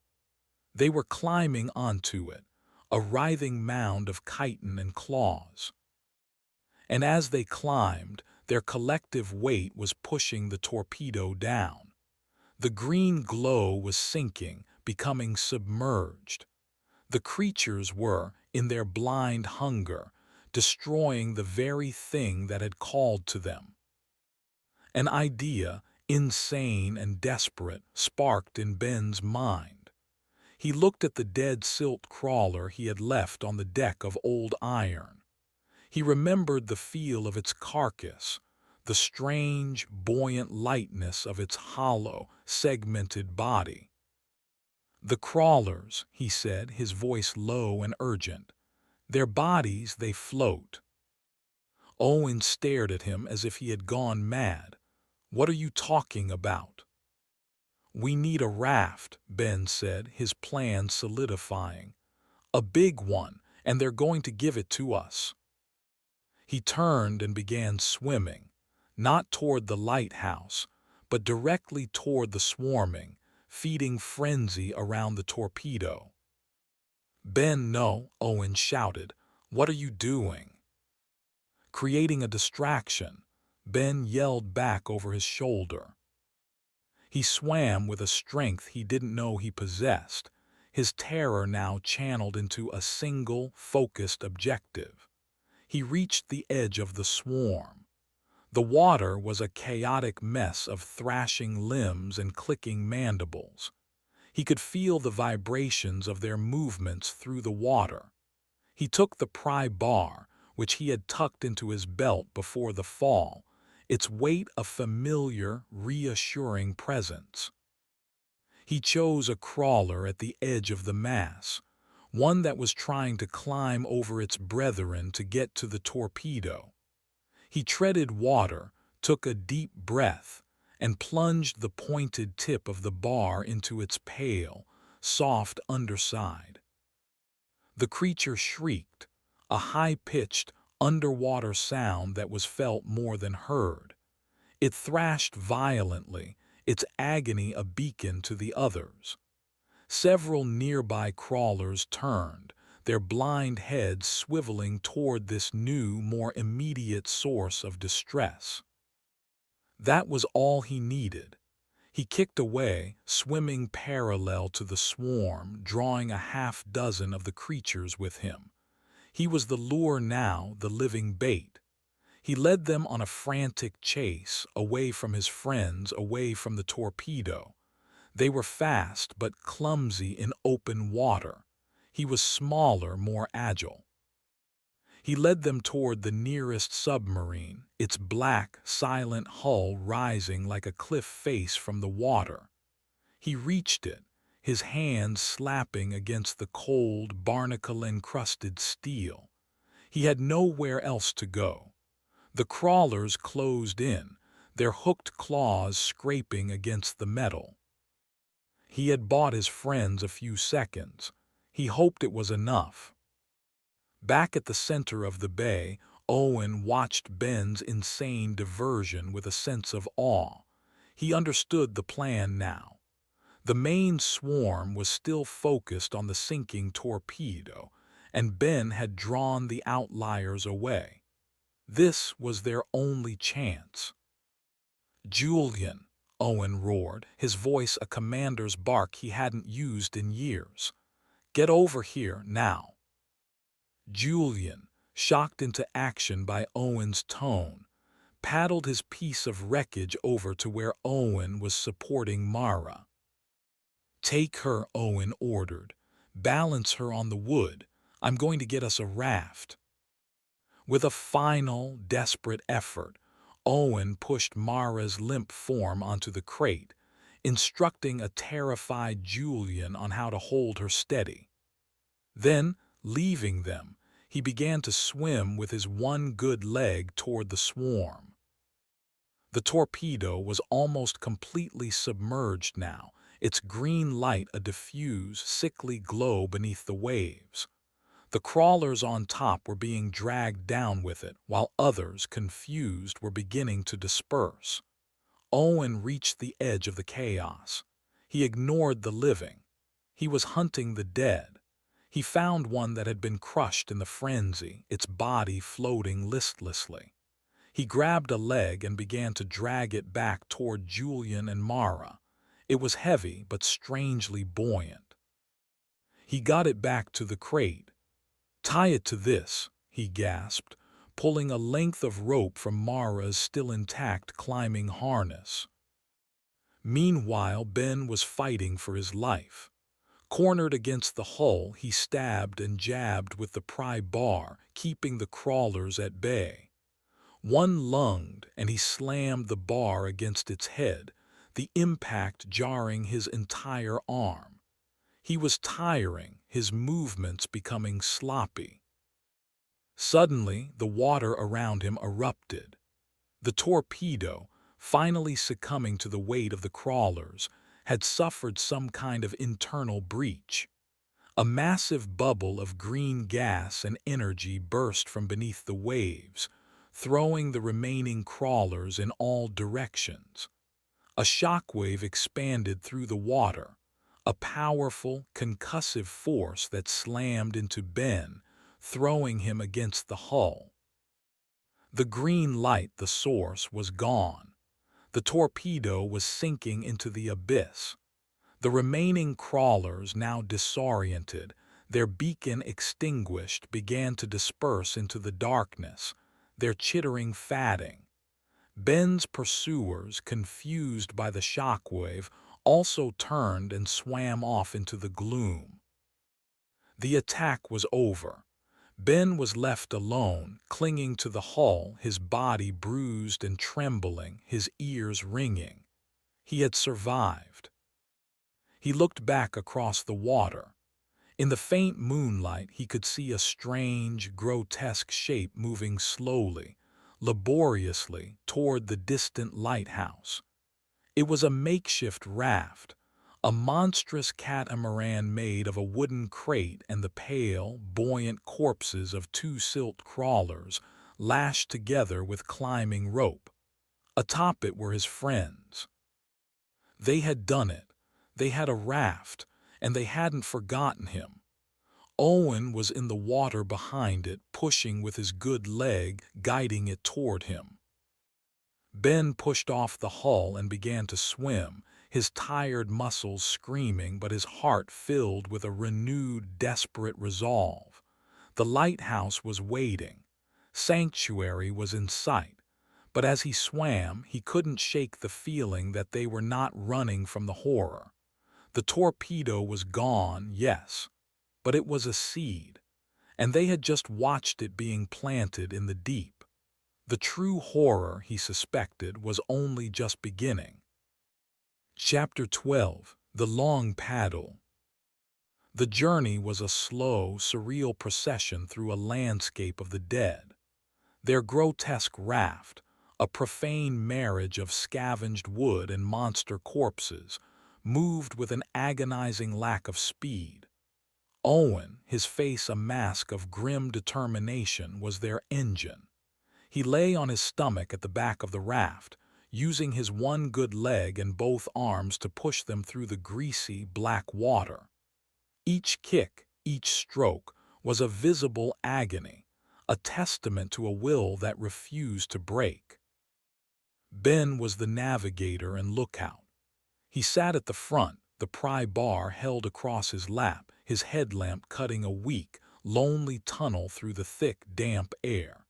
They were climbing onto it, a writhing mound of chitin and claws. And as they climbed, their collective weight was pushing the torpedo down. The green glow was sinking, becoming submerged. The creatures were, in their blind hunger, destroying the very thing that had called to them. An idea, insane and desperate, sparked in Ben's mind. He looked at the dead silt crawler he had left on the deck of Old Iron. He remembered the feel of its carcass, the strange, buoyant lightness of its hollow, segmented body. "The crawlers," he said, his voice low and urgent. "Their bodies, they float." Owen stared at him as if he had gone mad. "What are you talking about?" "We need a raft," Ben said, his plan solidifying. "A big one, and they're going to give it to us." He turned and began swimming, not toward the lighthouse, but directly toward the swarming, feeding frenzy around the torpedo. "Ben, no," Owen shouted. "What are you doing?" "Creating a distraction," Ben yelled back over his shoulder. He swam with a strength he didn't know he possessed, his terror now channeled into a single, focused objective. He reached the edge of the swarm. The water was a chaotic mess of thrashing limbs and clicking mandibles. He could feel the vibrations of their movements through the water. He took the pry bar, which he had tucked into his belt before the fall, its weight a familiar, reassuring presence. He chose a crawler at the edge of the mass, one that was trying to climb over its brethren to get to the torpedo. He treaded water, took a deep breath, and plunged the pointed tip of the bar into its pale, soft underside. The creature shrieked, a high-pitched, underwater sound that was felt more than heard. It thrashed violently, its agony a beacon to the others. Several nearby crawlers turned, their blind heads swiveling toward this new, more immediate source of distress. That was all he needed. He kicked away, swimming parallel to the swarm, drawing a half-dozen of the creatures with him. He was the lure now, the living bait. He led them on a frantic chase, away from his friends, away from the torpedo. They were fast but clumsy in open water. He was smaller, more agile. He led them toward the nearest submarine, its black, silent hull rising like a cliff face from the water. He reached it, his hands slapping against the cold, barnacle-encrusted steel. He had nowhere else to go. The crawlers closed in, their hooked claws scraping against the metal. He had bought his friends a few seconds. He hoped it was enough. Back at the center of the bay, Owen watched Ben's insane diversion with a sense of awe. He understood the plan now. The main swarm was still focused on the sinking torpedo, and Ben had drawn the outliers away. This was their only chance. "Julian," Owen roared, his voice a commander's bark he hadn't used in years. "Get over here, now." Julian, shocked into action by Owen's tone, paddled his piece of wreckage over to where Owen was supporting Mara. "Take her," Owen ordered. "Balance her on the wood. I'm going to get us a raft." With a final, desperate effort, Owen pushed Mara's limp form onto the crate, instructing a terrified Julian on how to hold her steady. Then, leaving them, he began to swim with his one good leg toward the swarm. The torpedo was almost completely submerged now, its green light a diffuse, sickly glow beneath the waves. The crawlers on top were being dragged down with it, while others, confused, were beginning to disperse. Owen reached the edge of the chaos. He ignored the living. He was hunting the dead. He found one that had been crushed in the frenzy, its body floating listlessly. He grabbed a leg and began to drag it back toward Julian and Mara. It was heavy but strangely buoyant. He got it back to the crate. "Tie it to this," he gasped, pulling a length of rope from Mara's still intact climbing harness. Meanwhile, Ben was fighting for his life. Cornered against the hull, he stabbed and jabbed with the pry bar, keeping the crawlers at bay. One lunged, and he slammed the bar against its head, the impact jarring his entire arm. He was tiring, his movements becoming sloppy. Suddenly, the water around him erupted. The torpedo, finally succumbing to the weight of the crawlers, had suffered some kind of internal breach. A massive bubble of green gas and energy burst from beneath the waves, throwing the remaining crawlers in all directions. A shockwave expanded through the water, a powerful, concussive force that slammed into Ben, throwing him against the hull. The green light, the source, was gone. The torpedo was sinking into the abyss. The remaining crawlers, now disoriented, their beacon extinguished, began to disperse into the darkness, their chittering fading. Ben's pursuers, confused by the shockwave, also turned and swam off into the gloom. The attack was over. Ben was left alone, clinging to the hull, his body bruised and trembling, his ears ringing. He had survived. He looked back across the water. In the faint moonlight, he could see a strange, grotesque shape moving slowly, laboriously, toward the distant lighthouse. It was a makeshift raft, a monstrous catamaran made of a wooden crate and the pale, buoyant corpses of two silt crawlers, lashed together with climbing rope. Atop it were his friends. They had done it. They had a raft, and they hadn't forgotten him. Owen was in the water behind it, pushing with his good leg, guiding it toward him. Ben pushed off the hull and began to swim, his tired muscles screaming but his heart filled with a renewed, desperate resolve. The lighthouse was waiting. Sanctuary was in sight. But as he swam, he couldn't shake the feeling that they were not running from the horror. The torpedo was gone, yes, but it was a seed, and they had just watched it being planted in the deep. The true horror, he suspected, was only just beginning. Chapter 12. The Long Paddle. The journey was a slow, surreal procession through a landscape of the dead. Their grotesque raft, a profane marriage of scavenged wood and monster corpses, moved with an agonizing lack of speed. Owen, his face a mask of grim determination, was their engine. He lay on his stomach at the back of the raft, using his one good leg and both arms to push them through the greasy, black water. Each kick, each stroke, was a visible agony, a testament to a will that refused to break. Ben was the navigator and lookout. He sat at the front, the pry bar held across his lap, his headlamp cutting a weak, lonely tunnel through the thick, damp air.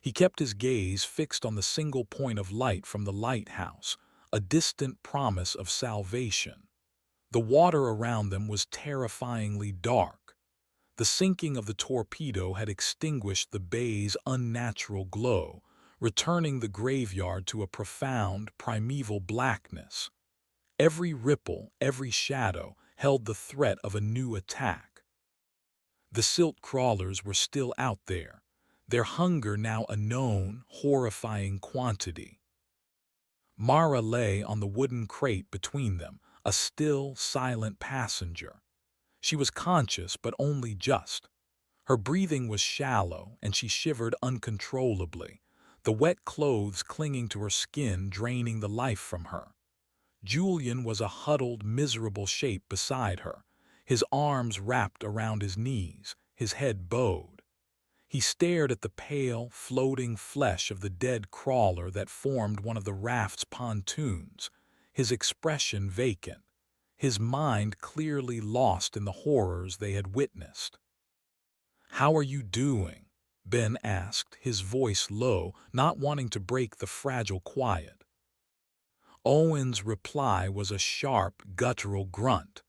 He kept his gaze fixed on the single point of light from the lighthouse, a distant promise of salvation. The water around them was terrifyingly dark. The sinking of the torpedo had extinguished the bay's unnatural glow, returning the graveyard to a profound, primeval blackness. Every ripple, every shadow, held the threat of a new attack. The silt crawlers were still out there, their hunger now a known, horrifying quantity. Mara lay on the wooden crate between them, a still, silent passenger. She was conscious, but only just. Her breathing was shallow, and she shivered uncontrollably, the wet clothes clinging to her skin draining the life from her. Julian was a huddled, miserable shape beside her, his arms wrapped around his knees, his head bowed. He stared at the pale, floating flesh of the dead crawler that formed one of the raft's pontoons, his expression vacant, his mind clearly lost in the horrors they had witnessed. "How are you doing?" Ben asked, his voice low, not wanting to break the fragile quiet. Owen's reply was a sharp, guttural grunt.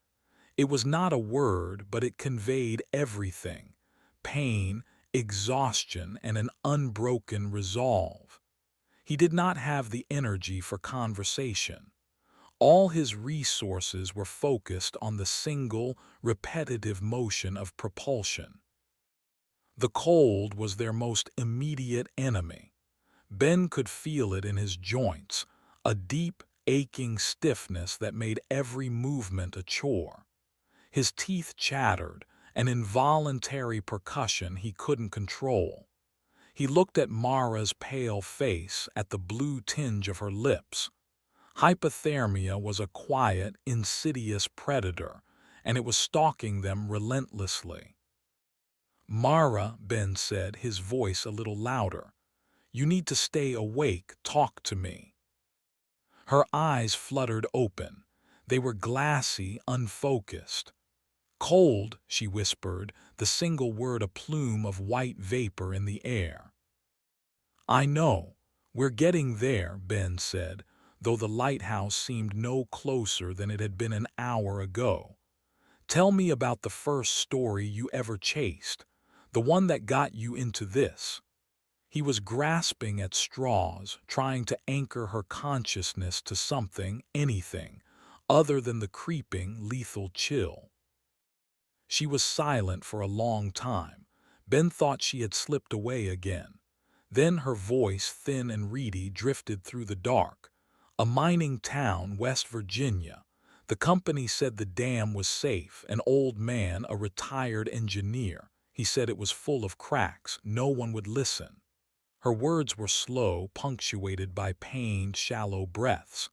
It was not a word, but it conveyed everything: pain, exhaustion, and an unbroken resolve. He did not have the energy for conversation. All his resources were focused on the single, repetitive motion of propulsion. The cold was their most immediate enemy. Ben could feel it in his joints, a deep, aching stiffness that made every movement a chore. His teeth chattered, an involuntary percussion he couldn't control. He looked at Mara's pale face, at the blue tinge of her lips. Hypothermia was a quiet, insidious predator, and it was stalking them relentlessly. "Mara," Ben said, his voice a little louder, "you need to stay awake, talk to me." Her eyes fluttered open. They were glassy, unfocused. "Cold," she whispered, the single word a plume of white vapor in the air. "I know. We're getting there," Ben said, though the lighthouse seemed no closer than it had been an hour ago. "Tell me about the first story you ever chased, the one that got you into this." He was grasping at straws, trying to anchor her consciousness to something, anything, other than the creeping, lethal chill. She was silent for a long time. Ben thought she had slipped away again. Then her voice, thin and reedy, drifted through the dark. "A mining town, West Virginia. The company said the dam was safe. An old man, a retired engineer. He said it was full of cracks. No one would listen." Her words were slow, punctuated by pained, shallow breaths.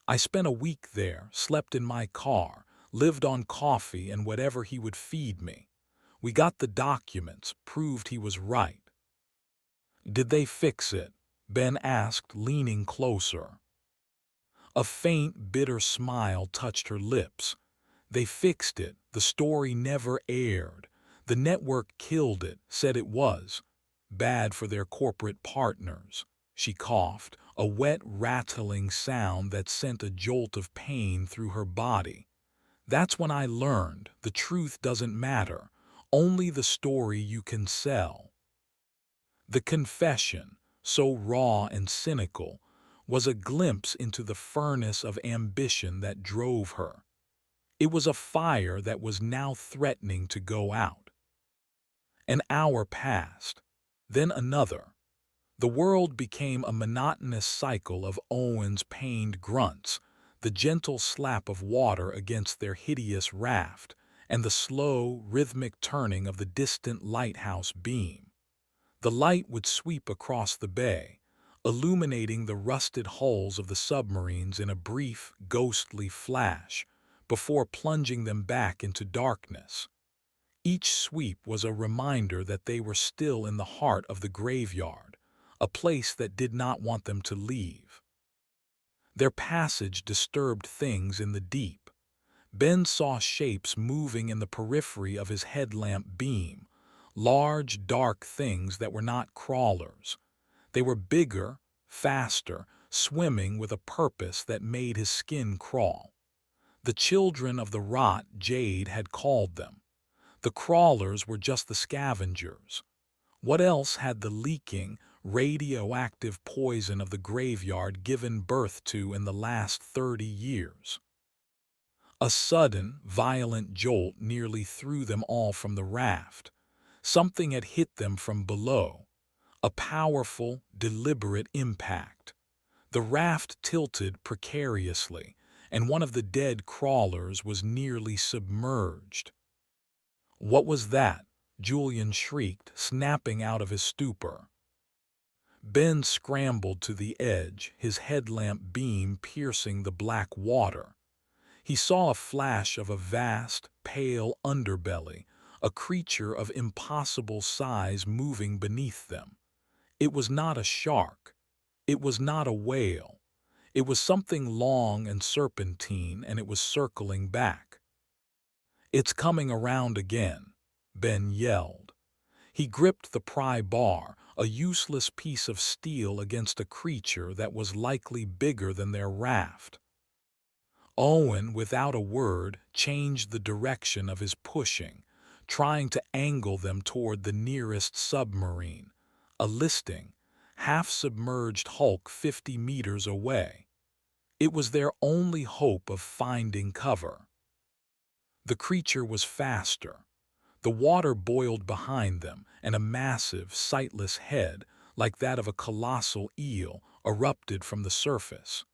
"I spent a week there, slept in my car, lived on coffee and whatever he would feed me. We got the documents, proved he was right." "Did they fix it?" Ben asked, leaning closer. A faint, bitter smile touched her lips. "They fixed it. The story never aired. The network killed it, said it was bad for their corporate partners." She coughed, a wet, rattling sound that sent a jolt of pain through her body. "That's when I learned the truth doesn't matter, only the story you can sell." The confession, so raw and cynical, was a glimpse into the furnace of ambition that drove her. It was a fire that was now threatening to go out. An hour passed, then another. The world became a monotonous cycle of Owen's pained grunts, the gentle slap of water against their hideous raft, and the slow, rhythmic turning of the distant lighthouse beam. The light would sweep across the bay, illuminating the rusted hulls of the submarines in a brief, ghostly flash before plunging them back into darkness. Each sweep was a reminder that they were still in the heart of the graveyard, a place that did not want them to leave. Their passage disturbed things in the deep. Ben saw shapes moving in the periphery of his headlamp beam, large, dark things that were not crawlers. They were bigger, faster, swimming with a purpose that made his skin crawl. The children of the rot Jade had called them. The crawlers were just the scavengers. What else had the leaking, radioactive poison of the graveyard given birth to in the last 30 years? A sudden, violent jolt nearly threw them all from the raft. Something had hit them from below. A powerful, deliberate impact. The raft tilted precariously, and one of the dead crawlers was nearly submerged. "What was that?" Julian shrieked, snapping out of his stupor. Ben scrambled to the edge, his headlamp beam piercing the black water. He saw a flash of a vast, pale underbelly, a creature of impossible size moving beneath them. It was not a shark. It was not a whale. It was something long and serpentine, and it was circling back. "It's coming around again," Ben yelled. He gripped the pry bar, a useless piece of steel against a creature that was likely bigger than their raft. Owen, without a word, changed the direction of his pushing, trying to angle them toward the nearest submarine, a listing, half-submerged hulk 50 meters away. It was their only hope of finding cover. The creature was faster. The water boiled behind them, and a massive, sightless head, like that of a colossal eel, erupted from the surface.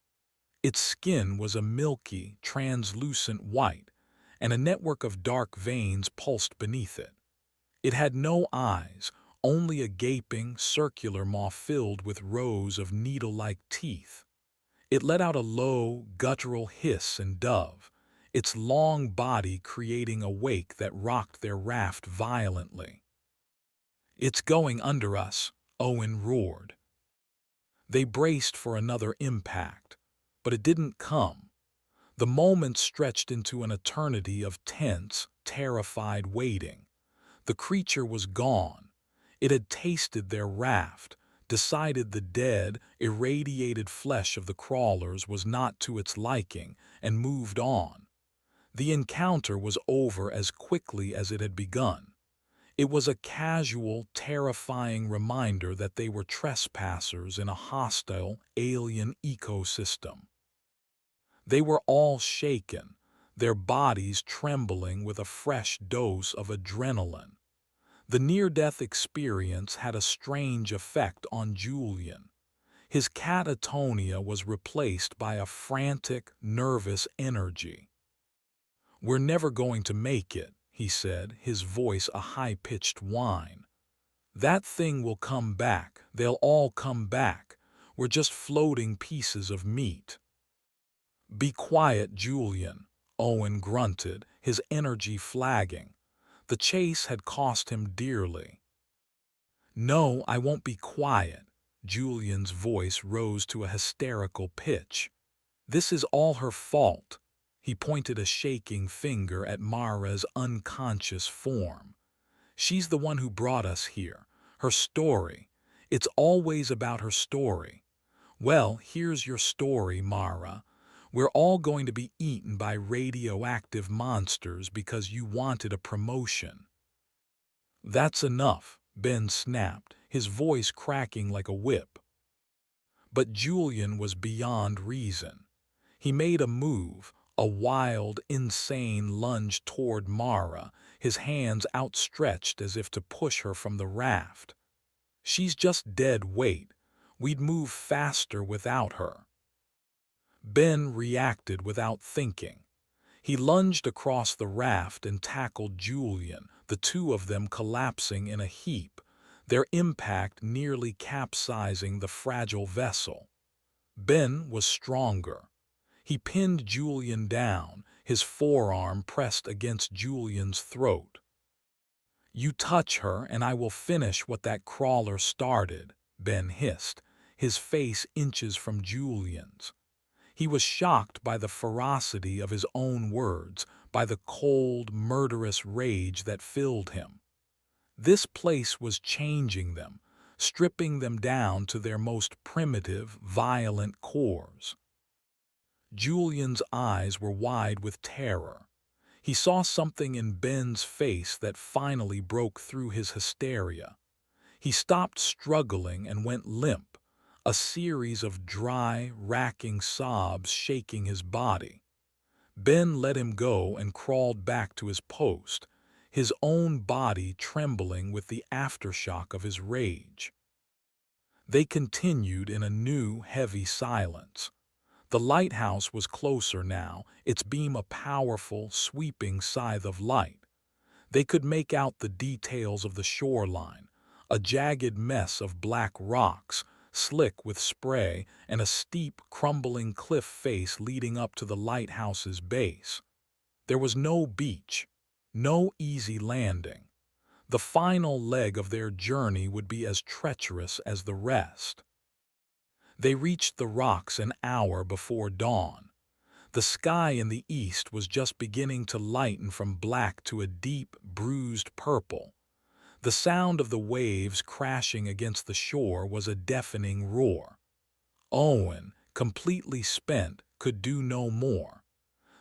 Its skin was a milky, translucent white, and a network of dark veins pulsed beneath it. It had no eyes, only a gaping, circular maw filled with rows of needle-like teeth. It let out a low, guttural hiss and dove, its long body creating a wake that rocked their raft violently. "It's going under us," Owen roared. They braced for another impact, but it didn't come. The moment stretched into an eternity of tense, terrified waiting. The creature was gone. It had tasted their raft, decided the dead, irradiated flesh of the crawlers was not to its liking, and moved on. The encounter was over as quickly as it had begun. It was a casual, terrifying reminder that they were trespassers in a hostile, alien ecosystem. They were all shaken, their bodies trembling with a fresh dose of adrenaline. The near-death experience had a strange effect on Julian. His catatonia was replaced by a frantic, nervous energy. "We're never going to make it," he said, his voice a high-pitched whine. "That thing will come back. They'll all come back. We're just floating pieces of meat." "Be quiet, Julian," Owen grunted, his energy flagging. The chase had cost him dearly. "No, I won't be quiet." Julian's voice rose to a hysterical pitch. "This is all her fault." He pointed a shaking finger at Mara's unconscious form. "She's the one who brought us here. Her story. It's always about her story. Well, here's your story, Mara. We're all going to be eaten by radioactive monsters because you wanted a promotion." "That's enough," Ben snapped, his voice cracking like a whip. But Julian was beyond reason. He made a move, a wild, insane lunge toward Mara, his hands outstretched as if to push her from the raft. "She's just dead weight. We'd move faster without her." Ben reacted without thinking. He lunged across the raft and tackled Julian, the two of them collapsing in a heap, their impact nearly capsizing the fragile vessel. Ben was stronger. He pinned Julian down, his forearm pressed against Julian's throat. "You touch her and I will finish what that crawler started," Ben hissed, his face inches from Julian's. He was shocked by the ferocity of his own words, by the cold, murderous rage that filled him. This place was changing them, stripping them down to their most primitive, violent cores. Julian's eyes were wide with terror. He saw something in Ben's face that finally broke through his hysteria. He stopped struggling and went limp, a series of dry, racking sobs shaking his body. Ben let him go and crawled back to his post, his own body trembling with the aftershock of his rage. They continued in a new, heavy silence. The lighthouse was closer now, its beam a powerful, sweeping scythe of light. They could make out the details of the shoreline, a jagged mess of black rocks, slick with spray, and a steep, crumbling cliff face leading up to the lighthouse's base. There was no beach, no easy landing. The final leg of their journey would be as treacherous as the rest. They reached the rocks an hour before dawn. The sky in the east was just beginning to lighten from black to a deep, bruised purple. The sound of the waves crashing against the shore was a deafening roar. Owen, completely spent, could do no more.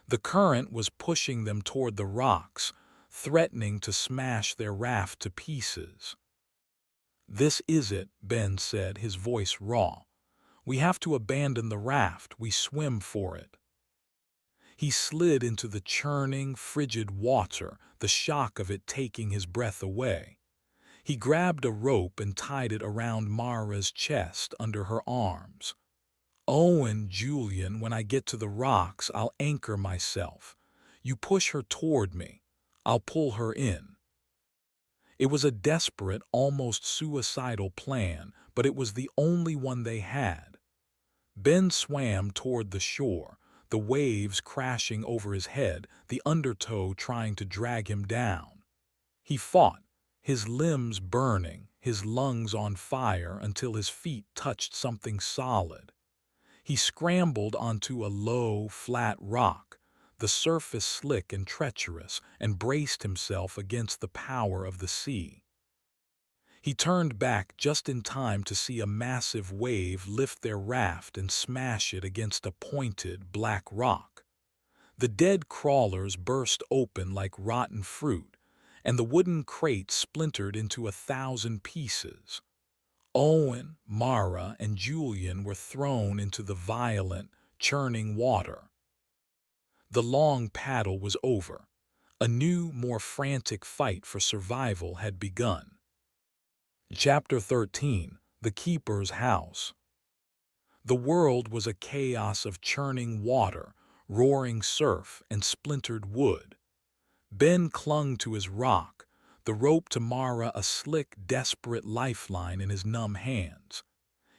The current was pushing them toward the rocks, threatening to smash their raft to pieces. "This is it," Ben said, his voice raw. "We have to abandon the raft, we swim for it." He slid into the churning, frigid water, the shock of it taking his breath away. He grabbed a rope and tied it around Mara's chest under her arms. "Owen, Julian, when I get to the rocks, I'll anchor myself. You push her toward me. I'll pull her in." It was a desperate, almost suicidal plan, but it was the only one they had. Ben swam toward the shore, the waves crashing over his head, the undertow trying to drag him down. He fought, his limbs burning, his lungs on fire until his feet touched something solid. He scrambled onto a low, flat rock, the surface slick and treacherous, and braced himself against the power of the sea. He turned back just in time to see a massive wave lift their raft and smash it against a pointed, black rock. The dead crawlers burst open like rotten fruit, and the wooden crate splintered into 1,000 pieces. Owen, Mara, and Julian were thrown into the violent, churning water. The long paddle was over. A new, more frantic fight for survival had begun. Chapter 13. The Keeper's House. The world was a chaos of churning water, roaring surf, and splintered wood. Ben clung to his rock, the rope to Mara a slick, desperate lifeline in his numb hands.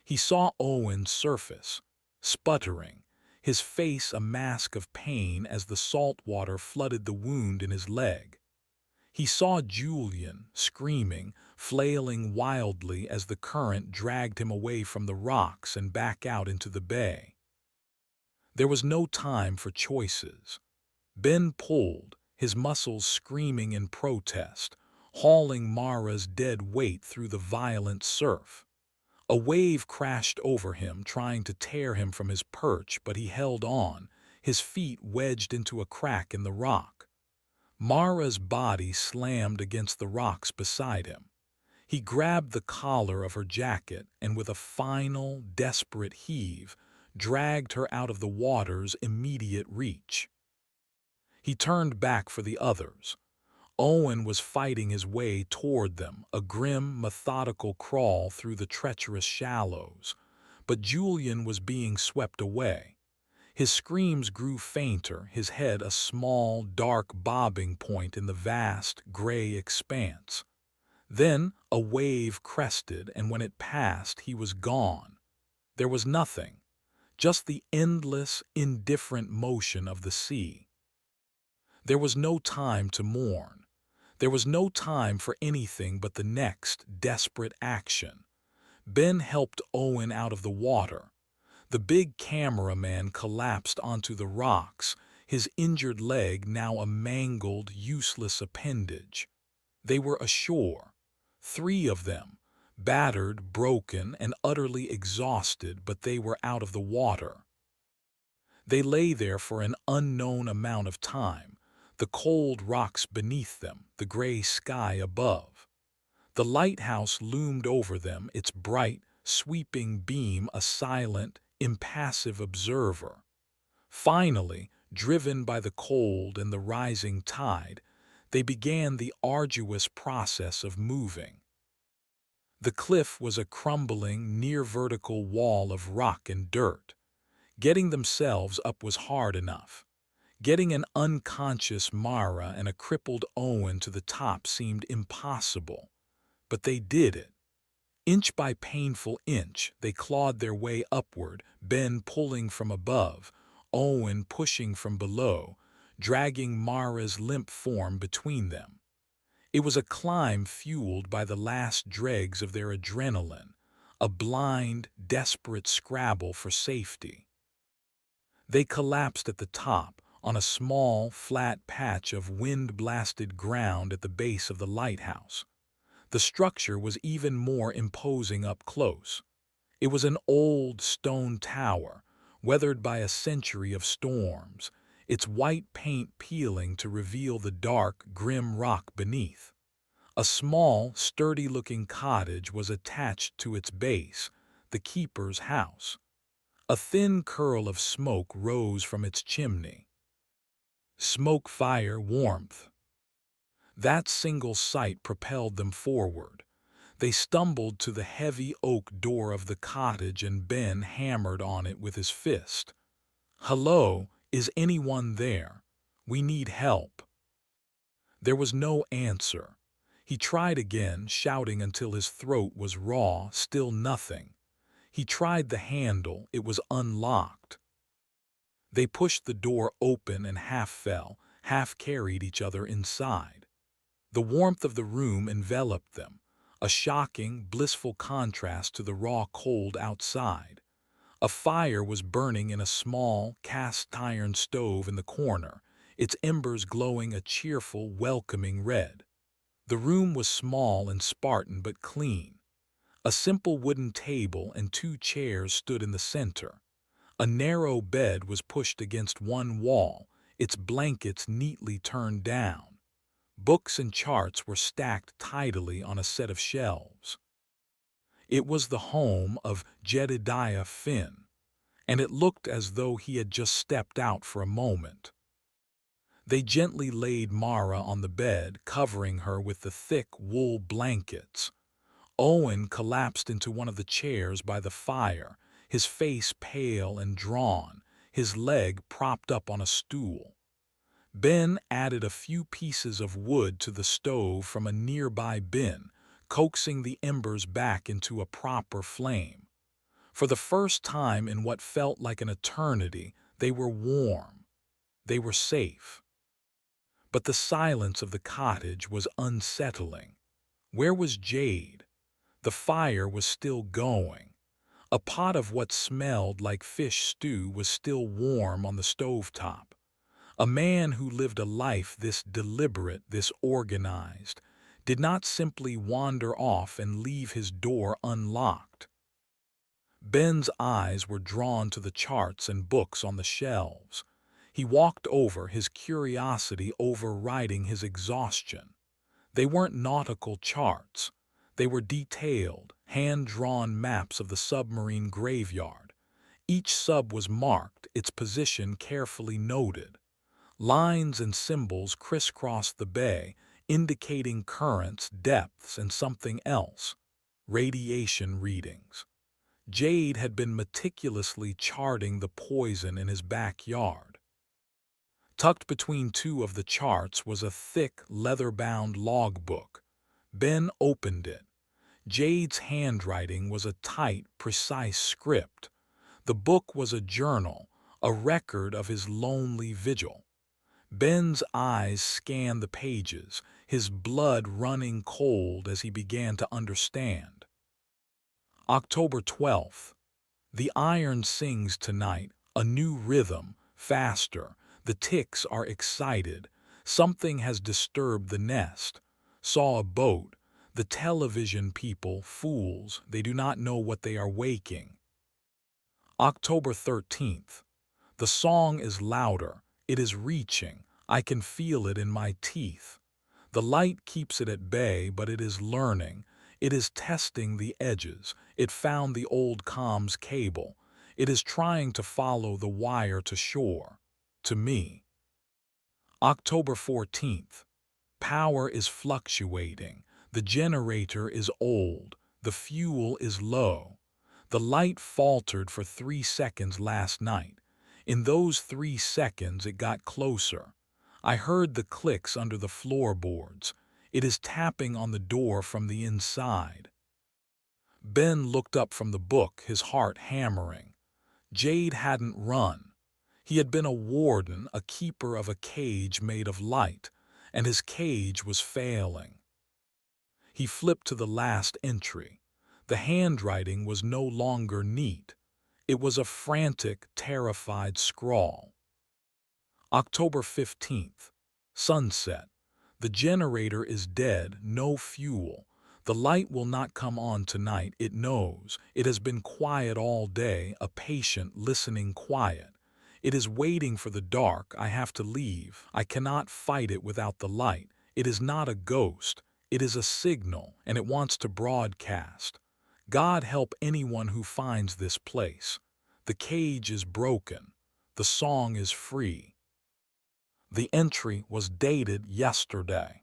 He saw Owen surface, sputtering, his face a mask of pain as the salt water flooded the wound in his leg. He saw Julian, screaming, flailing wildly as the current dragged him away from the rocks and back out into the bay. There was no time for choices. Ben pulled, his muscles screaming in protest, hauling Mara's dead weight through the violent surf. A wave crashed over him, trying to tear him from his perch, but he held on, his feet wedged into a crack in the rock. Mara's body slammed against the rocks beside him. He grabbed the collar of her jacket and with a final, desperate heave, dragged her out of the water's immediate reach. He turned back for the others. Owen was fighting his way toward them, a grim, methodical crawl through the treacherous shallows. But Julian was being swept away. His screams grew fainter, his head a small, dark bobbing point in the vast, gray expanse. Then a wave crested, and when it passed, he was gone. There was nothing, just the endless, indifferent motion of the sea. There was no time to mourn. There was no time for anything but the next desperate action. Ben helped Owen out of the water. The big cameraman collapsed onto the rocks, his injured leg now a mangled, useless appendage. They were ashore, 3 of them, battered, broken, and utterly exhausted, but they were out of the water. They lay there for an unknown amount of time, the cold rocks beneath them, the gray sky above. The lighthouse loomed over them, its bright, sweeping beam a silent, impassive observer. Finally, driven by the cold and the rising tide, they began the arduous process of moving. The cliff was a crumbling, near-vertical wall of rock and dirt. Getting themselves up was hard enough. Getting an unconscious Mara and a crippled Owen to the top seemed impossible. But they did it. Inch by painful inch, they clawed their way upward, Ben pulling from above, Owen pushing from below, dragging Mara's limp form between them. It was a climb fueled by the last dregs of their adrenaline, a blind, desperate scrabble for safety. They collapsed at the top, on a small, flat patch of wind-blasted ground at the base of the lighthouse. The structure was even more imposing up close. It was an old stone tower, weathered by a century of storms, its white paint peeling to reveal the dark, grim rock beneath. A small, sturdy-looking cottage was attached to its base, the keeper's house. A thin curl of smoke rose from its chimney. Smoke, fire, warmth. That single sight propelled them forward. They stumbled to the heavy oak door of the cottage, and Ben hammered on it with his fist. "Hello, is anyone there? We need help." There was no answer. He tried again, shouting until his throat was raw, still nothing. He tried the handle, it was unlocked. They pushed the door open and half fell, half carried each other inside. The warmth of the room enveloped them, a shocking, blissful contrast to the raw cold outside. A fire was burning in a small, cast-iron stove in the corner, its embers glowing a cheerful, welcoming red. The room was small and Spartan but clean. A simple wooden table and 2 chairs stood in the center. A narrow bed was pushed against one wall, its blankets neatly turned down. Books and charts were stacked tidily on a set of shelves. It was the home of Jedediah Finn, and it looked as though he had just stepped out for a moment. They gently laid Mara on the bed, covering her with the thick wool blankets. Owen collapsed into one of the chairs by the fire, his face pale and drawn, his leg propped up on a stool. Ben added a few pieces of wood to the stove from a nearby bin, coaxing the embers back into a proper flame. For the first time in what felt like an eternity, they were warm. They were safe. But the silence of the cottage was unsettling. Where was Jade? The fire was still going. A pot of what smelled like fish stew was still warm on the stovetop. A man who lived a life this deliberate, this organized, did not simply wander off and leave his door unlocked. Ben's eyes were drawn to the charts and books on the shelves. He walked over, his curiosity overriding his exhaustion. They weren't nautical charts. They were detailed, hand-drawn maps of the submarine graveyard. Each sub was marked, its position carefully noted. Lines and symbols crisscrossed the bay, indicating currents, depths, and something else: radiation readings. Jade had been meticulously charting the poison in his backyard. Tucked between 2 of the charts was a thick, leather-bound logbook. Ben opened it. Jade's handwriting was a tight, precise script. The book was a journal, a record of his lonely vigil. Ben's eyes scanned the pages, his blood running cold as he began to understand. October 12th. The iron sings tonight, a new rhythm, faster. The ticks are excited. Something has disturbed the nest. Saw a boat. The television people, fools, they do not know what they are waking. October 13th. The song is louder. It is reaching. I can feel it in my teeth. The light keeps it at bay, but it is learning. It is testing the edges. It found the old comms cable. It is trying to follow the wire to shore. To me. October 14th. Power is fluctuating. The generator is old. The fuel is low. The light faltered for 3 seconds last night. In those 3 seconds it got closer. I heard the clicks under the floorboards. It is tapping on the door from the inside. Ben looked up from the book, his heart hammering. Jade hadn't run. He had been a warden, a keeper of a cage made of light, and his cage was failing. He flipped to the last entry. The handwriting was no longer neat. It was a frantic, terrified scrawl. October 15th. Sunset. The generator is dead, no fuel. The light will not come on tonight, it knows. It has been quiet all day, a patient, listening quiet. It is waiting for the dark. I have to leave. I cannot fight it without the light. It is not a ghost. It is a signal, and it wants to broadcast. God help anyone who finds this place. The cage is broken. The song is free. The entry was dated yesterday.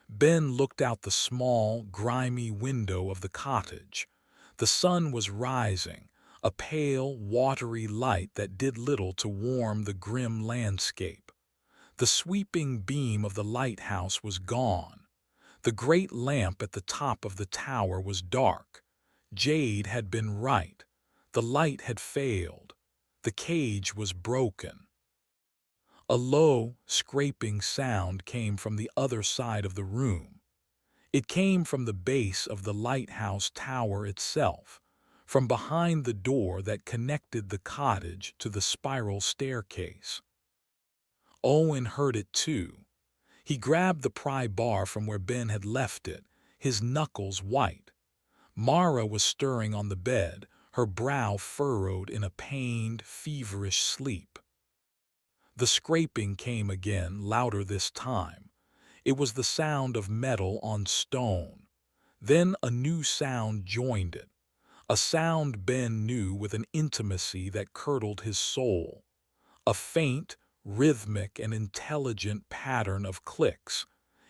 Ben looked out the small, grimy window of the cottage. The sun was rising, a pale, watery light that did little to warm the grim landscape. The sweeping beam of the lighthouse was gone. The great lamp at the top of the tower was dark. Jade had been right. The light had failed. The cage was broken. A low, scraping sound came from the other side of the room. It came from the base of the lighthouse tower itself, from behind the door that connected the cottage to the spiral staircase. Owen heard it too. He grabbed the pry bar from where Ben had left it, his knuckles white. Mara was stirring on the bed, her brow furrowed in a pained, feverish sleep. The scraping came again, louder this time. It was the sound of metal on stone. Then a new sound joined it, a sound Ben knew with an intimacy that curdled his soul. A faint, rhythmic and intelligent pattern of clicks.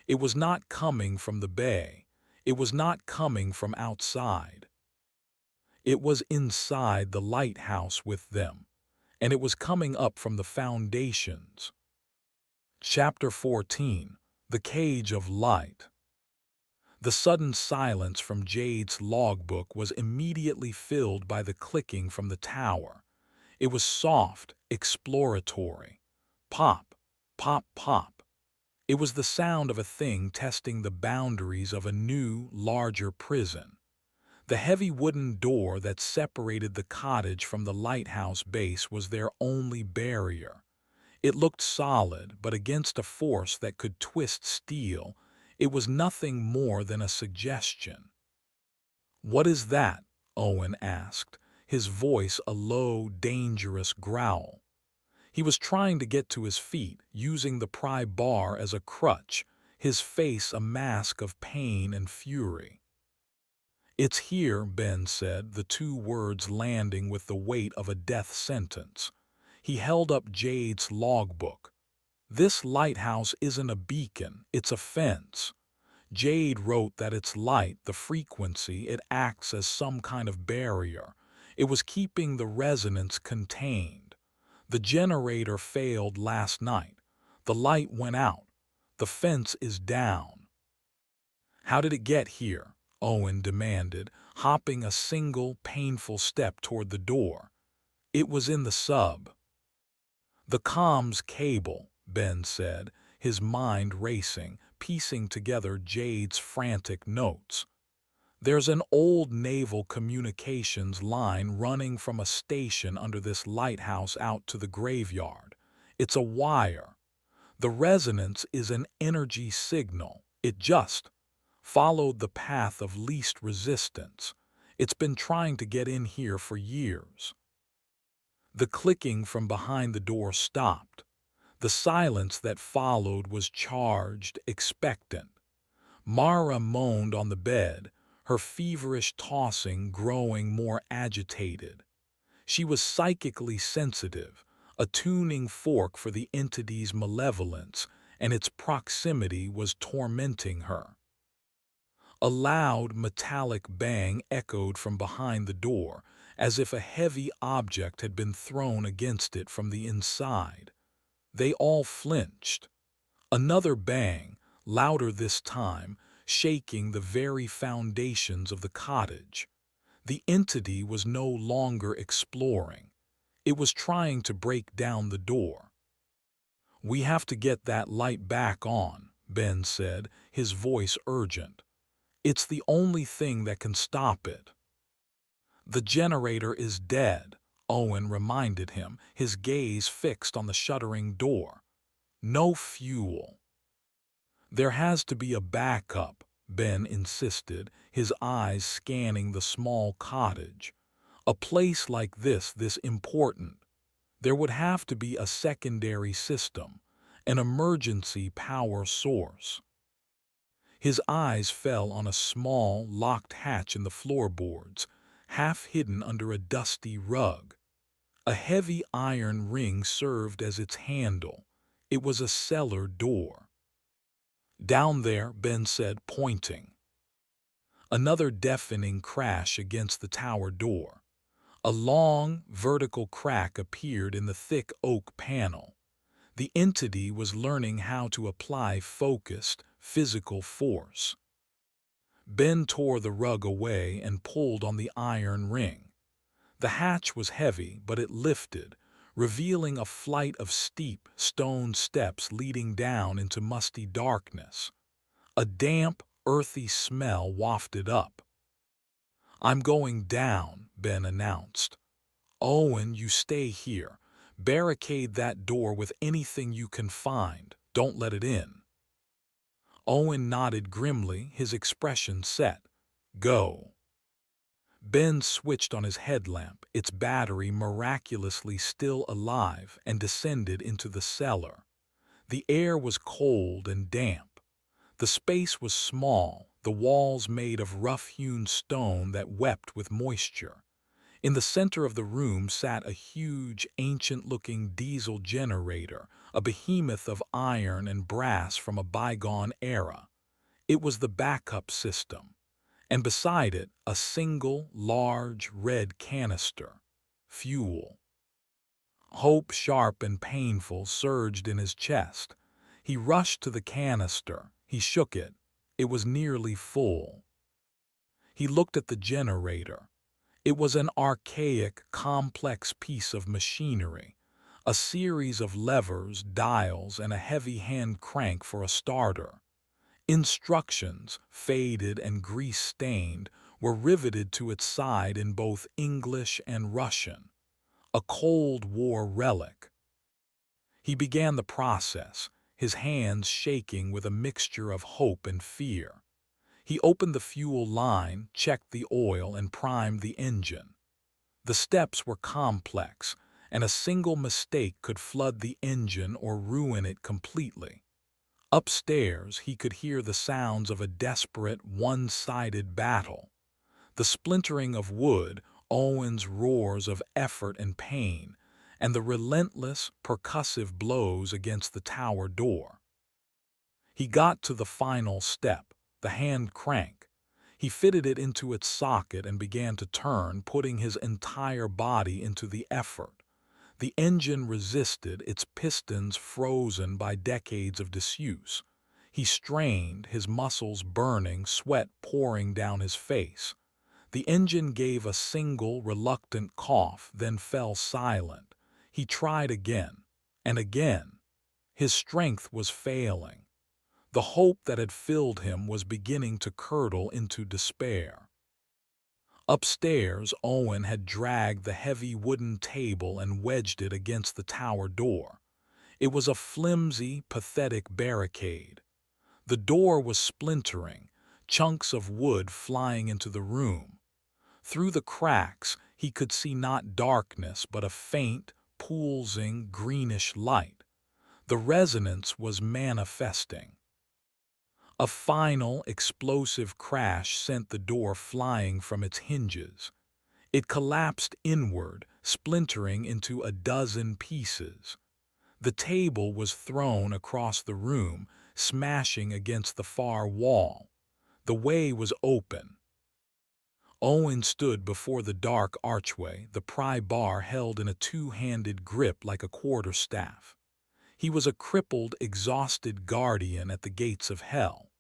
It was not coming from the bay. It was not coming from outside. It was inside the lighthouse with them, and it was coming up from the foundations. Chapter 14. The Cage of Light. The sudden silence from Jade's logbook was immediately filled by the clicking from the tower. It was soft, exploratory. Pop, pop, pop. It was the sound of a thing testing the boundaries of a new, larger prison. The heavy wooden door that separated the cottage from the lighthouse base was their only barrier. It looked solid, but against a force that could twist steel, it was nothing more than a suggestion. "What is that?" Owen asked, his voice a low, dangerous growl. He was trying to get to his feet, using the pry bar as a crutch, his face a mask of pain and fury. "It's here," Ben said, the two words landing with the weight of a death sentence. He held up Jade's logbook. "This lighthouse isn't a beacon, it's a fence." Jade wrote that its light, the frequency, it acts as some kind of barrier. It was keeping the resonance contained. The generator failed last night. The light went out. The fence is down. How did it get here? Owen demanded, hopping a single, painful step toward the door. It was in the sub. The comms cable, Ben said, his mind racing, piecing together Jade's frantic notes. There's an old naval communications line running from a station under this lighthouse out to the graveyard. It's a wire. The resonance is an energy signal. It just followed the path of least resistance. It's been trying to get in here for years. The clicking from behind the door stopped. The silence that followed was charged, expectant. Mara moaned on the bed, her feverish tossing growing more agitated. She was psychically sensitive, a tuning fork for the entity's malevolence, and its proximity was tormenting her. A loud, metallic bang echoed from behind the door, as if a heavy object had been thrown against it from the inside. They all flinched. Another bang, louder this time, shaking the very foundations of the cottage. The entity was no longer exploring. It was trying to break down the door. "We have to get that light back on," Ben said, his voice urgent. "It's the only thing that can stop it." "The generator is dead," Owen reminded him, his gaze fixed on the shuttering door. "No fuel." "There has to be a backup," Ben insisted, his eyes scanning the small cottage. "A place like this important. There would have to be a secondary system, an emergency power source." His eyes fell on a small, locked hatch in the floorboards, half hidden under a dusty rug. A heavy iron ring served as its handle. It was a cellar door. "Down there," Ben said, pointing. Another deafening crash against the tower door. A long, vertical crack appeared in the thick oak panel. The entity was learning how to apply focused, physical force. Ben tore the rug away and pulled on the iron ring. The hatch was heavy, but it lifted, revealing a flight of steep, stone steps leading down into musty darkness. A damp, earthy smell wafted up. "I'm going down," Ben announced. "Owen, you stay here. Barricade that door with anything you can find. Don't let it in." Owen nodded grimly, his expression set. "Go." Ben switched on his headlamp, its battery miraculously still alive, and descended into the cellar. The air was cold and damp. The space was small, the walls made of rough-hewn stone that wept with moisture. In the center of the room sat a huge, ancient-looking diesel generator, a behemoth of iron and brass from a bygone era. It was the backup system, and beside it, a single, large, red canister. Fuel. Hope, sharp and painful, surged in his chest. He rushed to the canister. He shook it. It was nearly full. He looked at the generator. It was an archaic, complex piece of machinery, a series of levers, dials, and a heavy hand crank for a starter. Instructions, faded and grease-stained, were riveted to its side in both English and Russian. A Cold War relic. He began the process, his hands shaking with a mixture of hope and fear. He opened the fuel line, checked the oil, and primed the engine. The steps were complex, and a single mistake could flood the engine or ruin it completely. Upstairs, he could hear the sounds of a desperate, one-sided battle. The splintering of wood, Owen's roars of effort and pain, and the relentless, percussive blows against the tower door. He got to the final step, the hand crank. He fitted it into its socket and began to turn, putting his entire body into the effort. The engine resisted, its pistons frozen by decades of disuse. He strained, his muscles burning, sweat pouring down his face. The engine gave a single, reluctant cough, then fell silent. He tried again, and again. His strength was failing. The hope that had filled him was beginning to curdle into despair. Upstairs, Owen had dragged the heavy wooden table and wedged it against the tower door. It was a flimsy, pathetic barricade. The door was splintering, chunks of wood flying into the room. Through the cracks, he could see not darkness, but a faint, pulsing, greenish light. The resonance was manifesting. A final, explosive crash sent the door flying from its hinges. It collapsed inward, splintering into a dozen pieces. The table was thrown across the room, smashing against the far wall. The way was open. Owen stood before the dark archway, the pry bar held in a two-handed grip like a quarterstaff. He was a crippled, exhausted guardian at the gates of hell.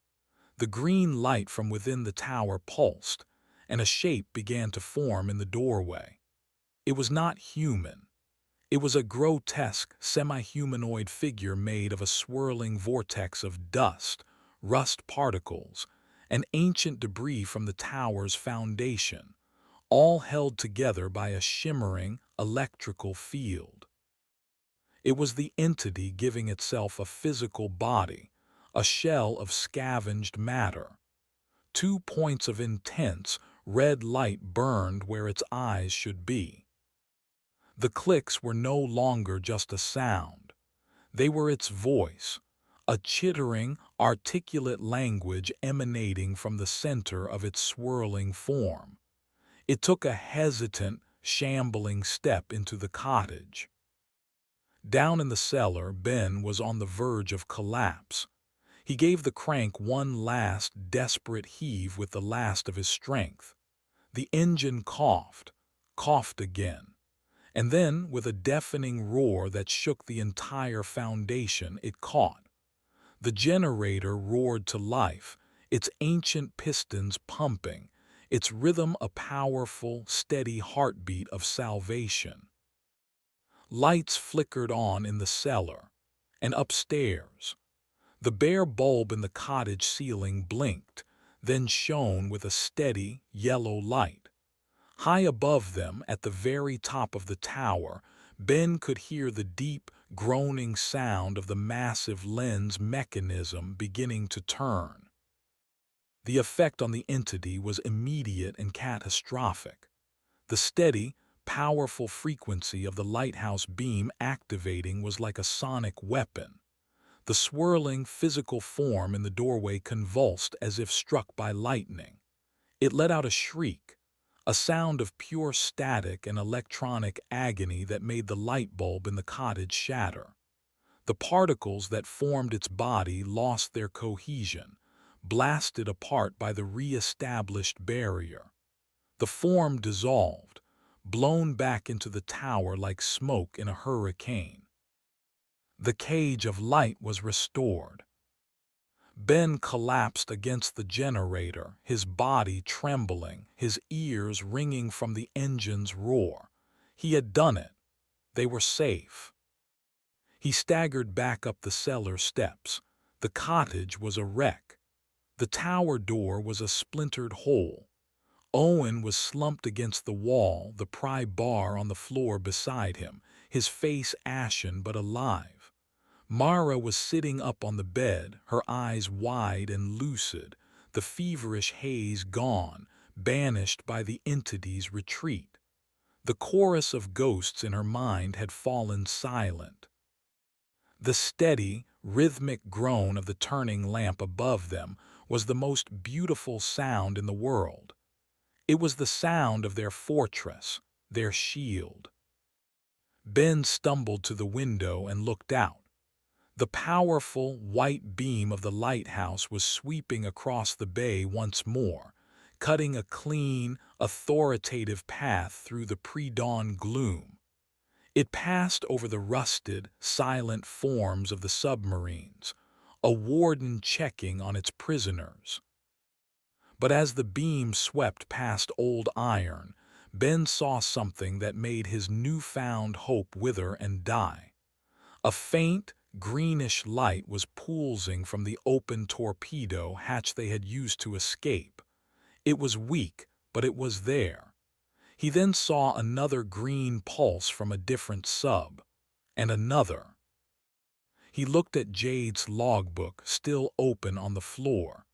The green light from within the tower pulsed, and a shape began to form in the doorway. It was not human. It was a grotesque, semi-humanoid figure made of a swirling vortex of dust, rust particles, and ancient debris from the tower's foundation, all held together by a shimmering, electrical field. It was the entity giving itself a physical body, a shell of scavenged matter. 2 points of intense, red light burned where its eyes should be. The clicks were no longer just a sound. They were its voice, a chittering, articulate language emanating from the center of its swirling form. It took a hesitant, shambling step into the cottage. Down in the cellar, Ben was on the verge of collapse. He gave the crank one last, desperate heave with the last of his strength. The engine coughed again, and then, with a deafening roar that shook the entire foundation, it caught. The generator roared to life, its ancient pistons pumping, its rhythm a powerful, steady heartbeat of salvation. Lights flickered on in the cellar, and upstairs. The bare bulb in the cottage ceiling blinked, then shone with a steady, yellow light. High above them, at the very top of the tower, Ben could hear the deep, groaning sound of the massive lens mechanism beginning to turn. The effect on the entity was immediate and catastrophic. The steady, powerful frequency of the lighthouse beam activating was like a sonic weapon. The swirling, physical form in the doorway convulsed as if struck by lightning. It let out a shriek, a sound of pure static and electronic agony that made the light bulb in the cottage shatter. The particles that formed its body lost their cohesion, blasted apart by the re-established barrier. The form dissolved, blown back into the tower like smoke in a hurricane. The cage of light was restored. Ben collapsed against the generator, his body trembling, his ears ringing from the engine's roar. He had done it. They were safe. He staggered back up the cellar steps. The cottage was a wreck. The tower door was a splintered hole. Owen was slumped against the wall, the pry bar on the floor beside him, his face ashen but alive. Mara was sitting up on the bed, her eyes wide and lucid, the feverish haze gone, banished by the entity's retreat. The chorus of ghosts in her mind had fallen silent. The steady, rhythmic groan of the turning lamp above them was the most beautiful sound in the world. It was the sound of their fortress, their shield. Ben stumbled to the window and looked out. The powerful, white beam of the lighthouse was sweeping across the bay once more, cutting a clean, authoritative path through the pre-dawn gloom. It passed over the rusted, silent forms of the submarines, a warden checking on its prisoners. But as the beam swept past Old Iron, Ben saw something that made his newfound hope wither and die. A faint, greenish light was pulsing from the open torpedo hatch they had used to escape. It was weak, but it was there. He then saw another green pulse from a different sub, and another. He looked at Jade's logbook, still open on the floor.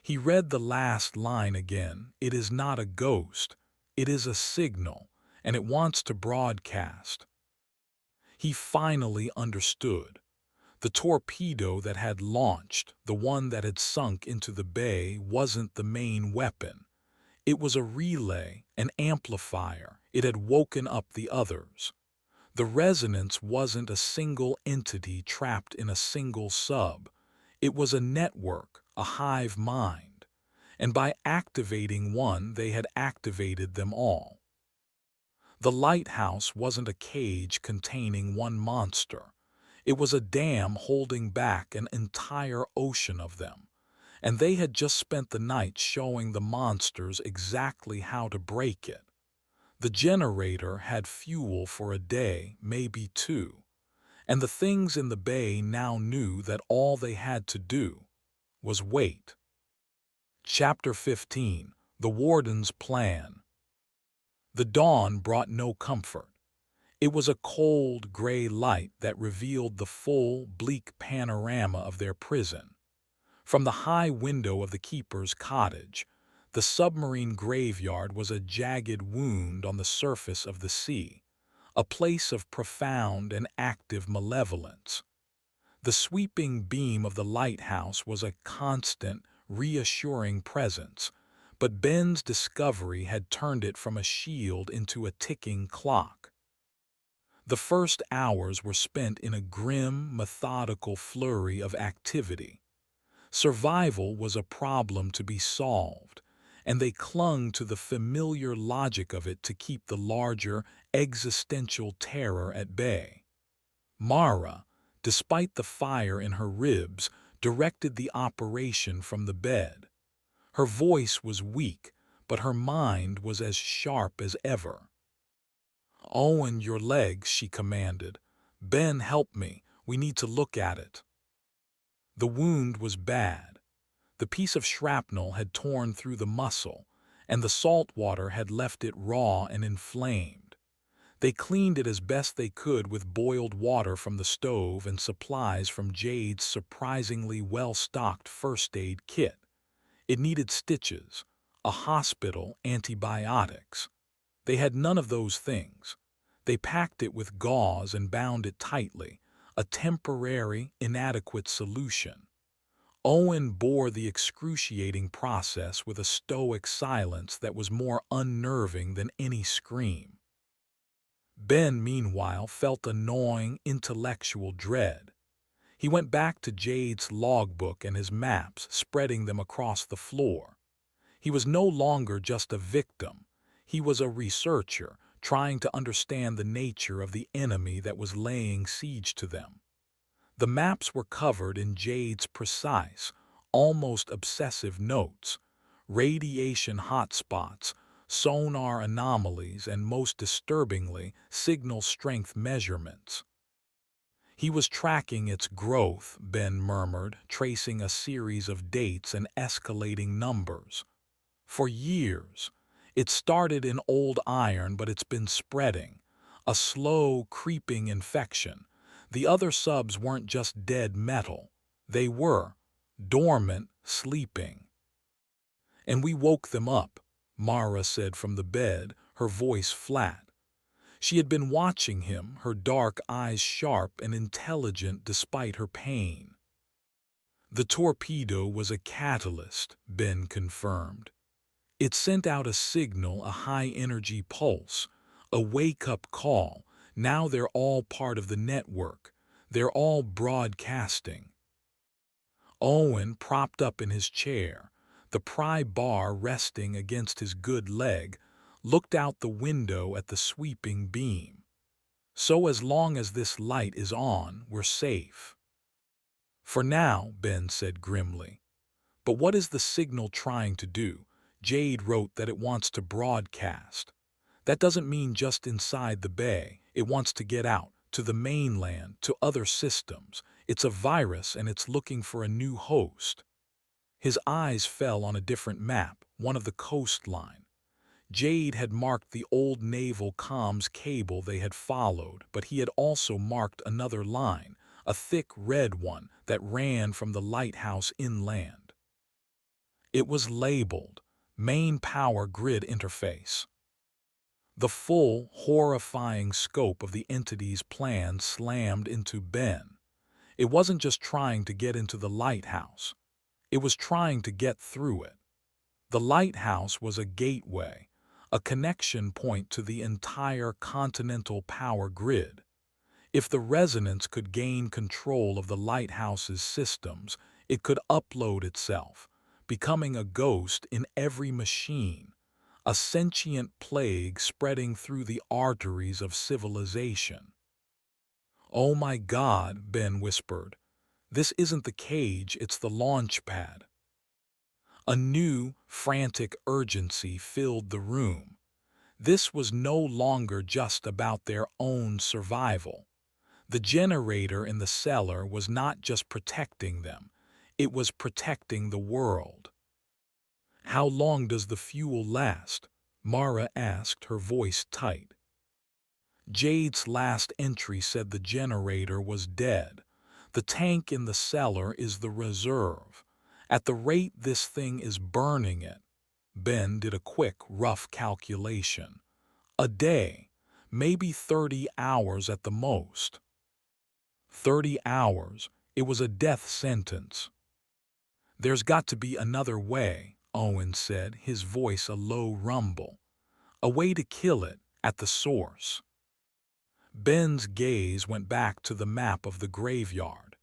He read the last line again. It is not a ghost. It is a signal, and it wants to broadcast. He finally understood. The torpedo that had launched, the one that had sunk into the bay, wasn't the main weapon. It was a relay, an amplifier. It had woken up the others. The resonance wasn't a single entity trapped in a single sub. It was a network, a hive mind. And by activating one, they had activated them all. The lighthouse wasn't a cage containing one monster. It was a dam holding back an entire ocean of them. And they had just spent the night showing the monsters exactly how to break it. The generator had fuel for a day, maybe two. And the things in the bay now knew that all they had to do was wait. Chapter 15. The Warden's Plan. The dawn brought no comfort. It was a cold, gray light that revealed the full, bleak panorama of their prison. From the high window of the keeper's cottage, the submarine graveyard was a jagged wound on the surface of the sea, a place of profound and active malevolence. The sweeping beam of the lighthouse was a constant, reassuring presence, but Ben's discovery had turned it from a shield into a ticking clock. The first hours were spent in a grim, methodical flurry of activity. Survival was a problem to be solved, and they clung to the familiar logic of it to keep the larger, existential terror at bay. Mara, despite the fire in her ribs, directed the operation from the bed. Her voice was weak, but her mind was as sharp as ever. "Owen, your legs," she commanded. "Ben, help me. We need to look at it." The wound was bad. The piece of shrapnel had torn through the muscle, and the salt water had left it raw and inflamed. They cleaned it as best they could with boiled water from the stove and supplies from Jade's surprisingly well-stocked first aid kit. It needed stitches, a hospital, antibiotics. They had none of those things. They packed it with gauze and bound it tightly, a temporary, inadequate solution. Owen bore the excruciating process with a stoic silence that was more unnerving than any scream. Ben, meanwhile, felt a gnawing, intellectual dread. He went back to Jade's logbook and his maps, spreading them across the floor. He was no longer just a victim. He was a researcher, trying to understand the nature of the enemy that was laying siege to them. The maps were covered in Jade's precise, almost obsessive notes: radiation hotspots, sonar anomalies, and most disturbingly, signal strength measurements. He was tracking its growth, Ben murmured, tracing a series of dates and escalating numbers. For years. It started in Old Iron, but it's been spreading. A slow, creeping infection. The other subs weren't just dead metal. They were dormant, sleeping. "And we woke them up," Mara said from the bed, her voice flat. She had been watching him, her dark eyes sharp and intelligent despite her pain. "The torpedo was a catalyst," Ben confirmed. "It sent out a signal, a high-energy pulse, a wake-up call. Now they're all part of the network. They're all broadcasting." Owen, propped up in his chair, the pry bar resting against his good leg, looked out the window at the sweeping beam. "So as long as this light is on, we're safe." For now, Ben said grimly. But what is the signal trying to do? Jade wrote that it wants to broadcast. That doesn't mean just inside the bay. It wants to get out, to the mainland, to other systems. It's a virus and it's looking for a new host. His eyes fell on a different map, one of the coastline. Jade had marked the old naval comms cable they had followed, but he had also marked another line, a thick red one that ran from the lighthouse inland. It was labeled Main Power Grid Interface. The full, horrifying scope of the entity's plan slammed into Ben. It wasn't just trying to get into the lighthouse. It was trying to get through it. The lighthouse was a gateway, a connection point to the entire continental power grid. If the resonance could gain control of the lighthouse's systems, it could upload itself, becoming a ghost in every machine, a sentient plague spreading through the arteries of civilization. "Oh my God," Ben whispered. "This isn't the cage, it's the launch pad." A new, frantic urgency filled the room. This was no longer just about their own survival. The generator in the cellar was not just protecting them, it was protecting the world. "How long does the fuel last?" Mara asked, her voice tight. Jade's last entry said the generator was dead. The tank in the cellar is the reserve. At the rate this thing is burning it, Ben did a quick, rough calculation. A day, maybe 30 hours at the most. 30 hours, it was a death sentence. "There's got to be another way," Owen said, his voice a low rumble. "A way to kill it, at the source." Ben's gaze went back to the map of the graveyard.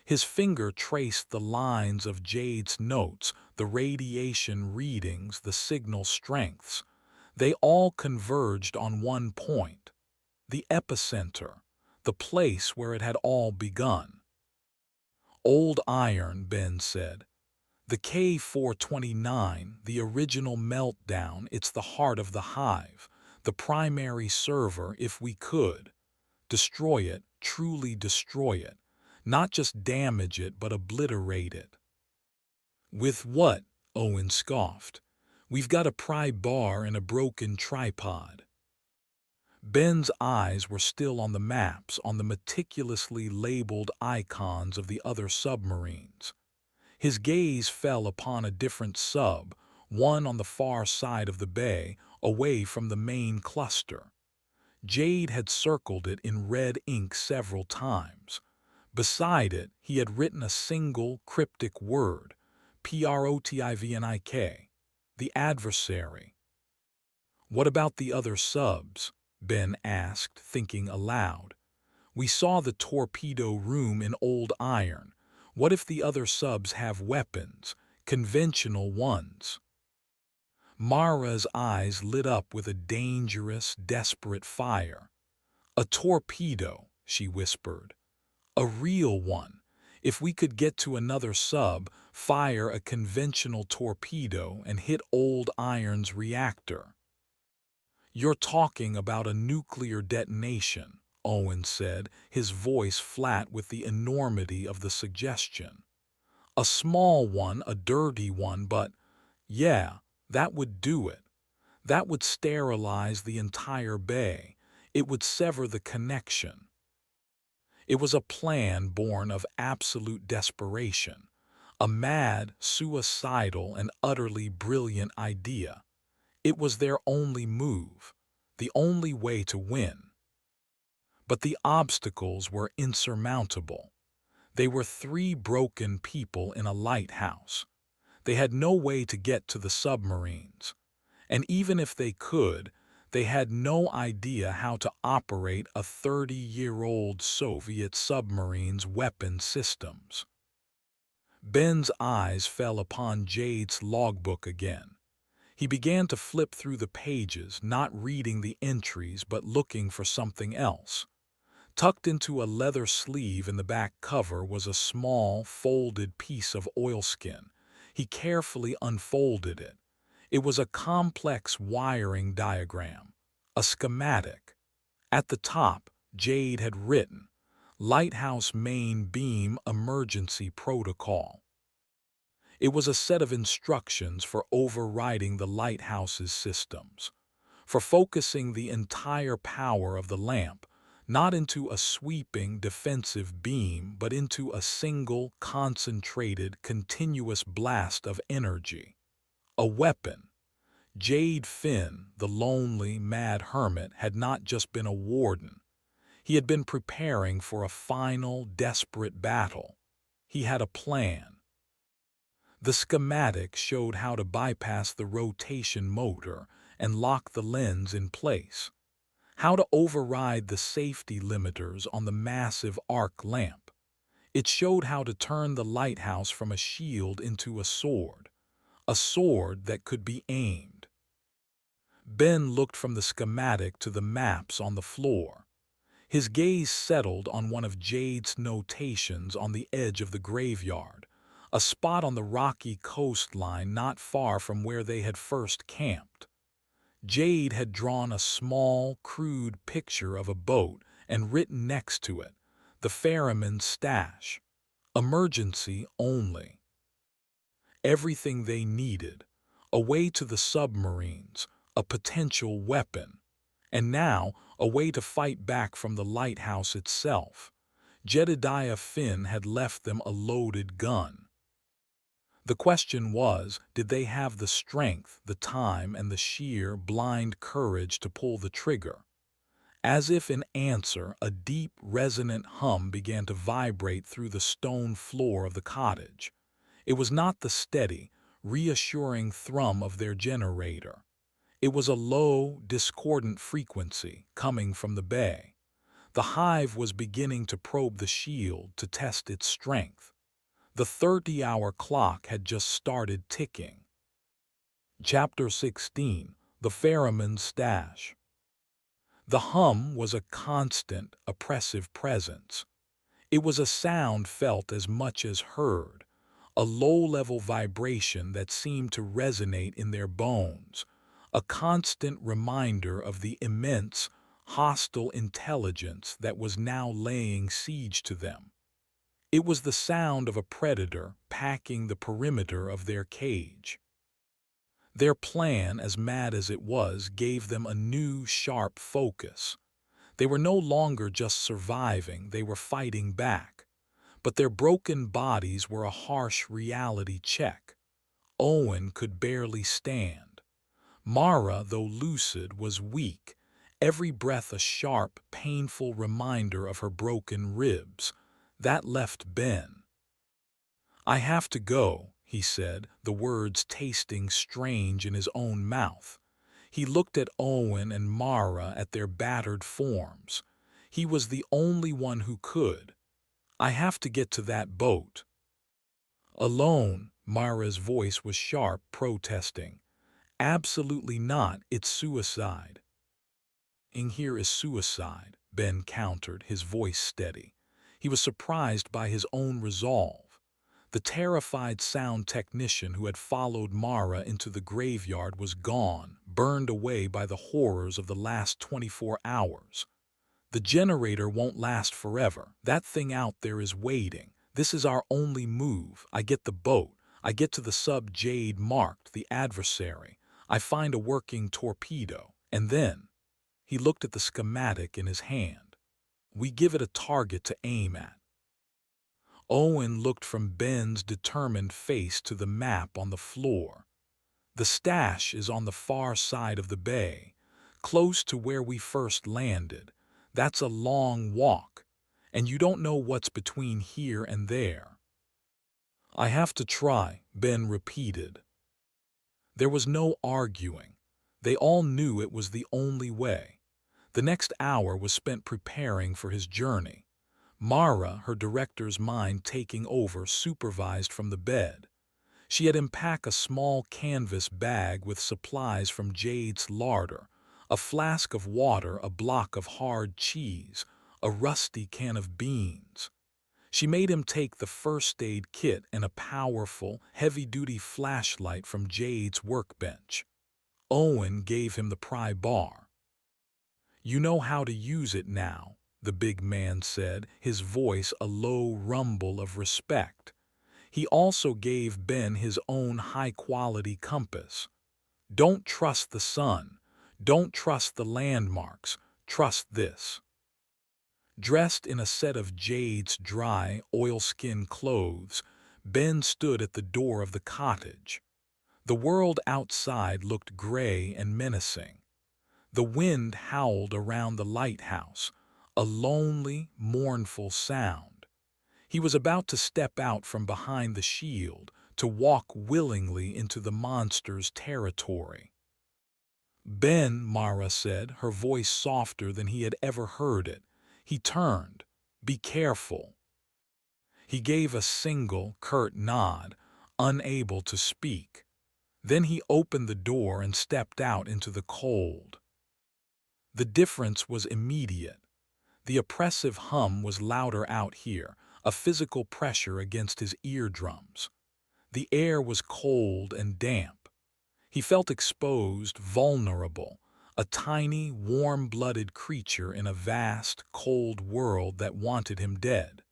His finger traced the lines of Jade's notes, the radiation readings, the signal strengths. They all converged on one point, the epicenter, the place where it had all begun. "Old iron," Ben said. "The K429, the original meltdown, it's the heart of the hive, the primary server if we could. Destroy it, truly destroy it. Not just damage it, but obliterate it." "With what?" Owen scoffed. "We've got a pry bar and a broken tripod." Ben's eyes were still on the maps, on the meticulously labeled icons of the other submarines. His gaze fell upon a different sub, one on the far side of the bay, away from the main cluster. Jade had circled it in red ink several times. Beside it, he had written a single cryptic word, PROTIVNIK, the adversary. "What about the other subs?" Ben asked, thinking aloud. "We saw the torpedo room in old iron. What if the other subs have weapons, conventional ones?" Mara's eyes lit up with a dangerous, desperate fire. "A torpedo," she whispered. "A real one. If we could get to another sub, fire a conventional torpedo and hit old iron's reactor." "You're talking about a nuclear detonation," Owen said, his voice flat with the enormity of the suggestion. "A small one, a dirty one, but yeah, that would do it. That would sterilize the entire bay. It would sever the connection." It was a plan born of absolute desperation, a mad, suicidal, and utterly brilliant idea. It was their only move, the only way to win. But the obstacles were insurmountable. They were three broken people in a lighthouse. They had no way to get to the submarines. And even if they could, they had no idea how to operate a 30-year-old Soviet submarine's weapon systems. Ben's eyes fell upon Jade's logbook again. He began to flip through the pages, not reading the entries but looking for something else. Tucked into a leather sleeve in the back cover was a small, folded piece of oilskin. He carefully unfolded it. It was a complex wiring diagram, a schematic. At the top, Jade had written, "Lighthouse Main Beam Emergency Protocol." It was a set of instructions for overriding the lighthouse's systems, for focusing the entire power of the lamp, not into a sweeping defensive beam, but into a single, concentrated, continuous blast of energy. A weapon. Jade Finn, the lonely, mad hermit, had not just been a warden. He had been preparing for a final, desperate battle. He had a plan. The schematic showed how to bypass the rotation motor and lock the lens in place, how to override the safety limiters on the massive arc lamp. It showed how to turn the lighthouse from a shield into a sword that could be aimed. Ben looked from the schematic to the maps on the floor. His gaze settled on one of Jade's notations on the edge of the graveyard, a spot on the rocky coastline not far from where they had first camped. Jade had drawn a small, crude picture of a boat and written next to it, "The Ferryman's Stash. Emergency only." Everything they needed, a way to the submarines, a potential weapon, and now a way to fight back from the lighthouse itself. Jedediah Finn had left them a loaded gun. The question was, did they have the strength, the time, and the sheer, blind courage to pull the trigger? As if in answer, a deep, resonant hum began to vibrate through the stone floor of the cottage. It was not the steady, reassuring thrum of their generator. It was a low, discordant frequency coming from the bay. The hive was beginning to probe the shield to test its strength. The 30-hour clock had just started ticking. Chapter 16. The Ferryman's Stash. The hum was a constant, oppressive presence. It was a sound felt as much as heard, a low-level vibration that seemed to resonate in their bones, a constant reminder of the immense, hostile intelligence that was now laying siege to them. It was the sound of a predator packing the perimeter of their cage. Their plan, as mad as it was, gave them a new, sharp focus. They were no longer just surviving, they were fighting back. But their broken bodies were a harsh reality check. Owen could barely stand. Mara, though lucid, was weak, every breath a sharp, painful reminder of her broken ribs. That left Ben. "I have to go," he said, the words tasting strange in his own mouth. He looked at Owen and Mara, at their battered forms. He was the only one who could. "I have to get to that boat." "Alone," Mara's voice was sharp, protesting. "Absolutely not, it's suicide." "In here is suicide," Ben countered, his voice steady. He was surprised by his own resolve. The terrified sound technician who had followed Mara into the graveyard was gone, burned away by the horrors of the last 24 hours. "The generator won't last forever. That thing out there is waiting. This is our only move. I get the boat. I get to the sub Jade marked, the adversary. I find a working torpedo. And then," he looked at the schematic in his hand, "we give it a target to aim at." Owen looked from Ben's determined face to the map on the floor. "The stash is on the far side of the bay, close to where we first landed. That's a long walk, and you don't know what's between here and there." "I have to try," Ben repeated. There was no arguing. They all knew it was the only way. The next hour was spent preparing for his journey. Mara, her director's mind taking over, supervised from the bed. She had unpacked a small canvas bag with supplies from Jade's larder, a flask of water, a block of hard cheese, a rusty can of beans. She made him take the first aid kit and a powerful, heavy-duty flashlight from Jade's workbench. Owen gave him the pry bar. "You know how to use it now," the big man said, his voice a low rumble of respect. He also gave Ben his own high-quality compass. "Don't trust the sun. Don't trust the landmarks. Trust this." Dressed in a set of Jade's dry, oilskin clothes, Ben stood at the door of the cottage. The world outside looked gray and menacing. The wind howled around the lighthouse, a lonely, mournful sound. He was about to step out from behind the shield, to walk willingly into the monster's territory. "Ben," Mara said, her voice softer than he had ever heard it. He turned. "Be careful." He gave a single, curt nod, unable to speak. Then he opened the door and stepped out into the cold. The difference was immediate. The oppressive hum was louder out here, a physical pressure against his eardrums. The air was cold and damp. He felt exposed, vulnerable, a tiny, warm-blooded creature in a vast, cold world that wanted him dead.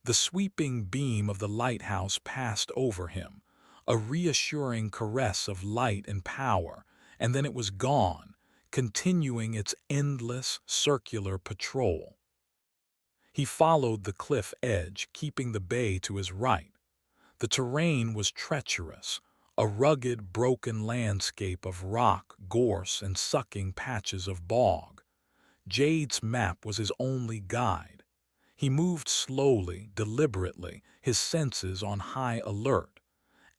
The sweeping beam of the lighthouse passed over him, a reassuring caress of light and power, and then it was gone, continuing its endless, circular patrol. He followed the cliff edge, keeping the bay to his right. The terrain was treacherous, a rugged, broken landscape of rock, gorse, and sucking patches of bog. Jade's map was his only guide. He moved slowly, deliberately, his senses on high alert.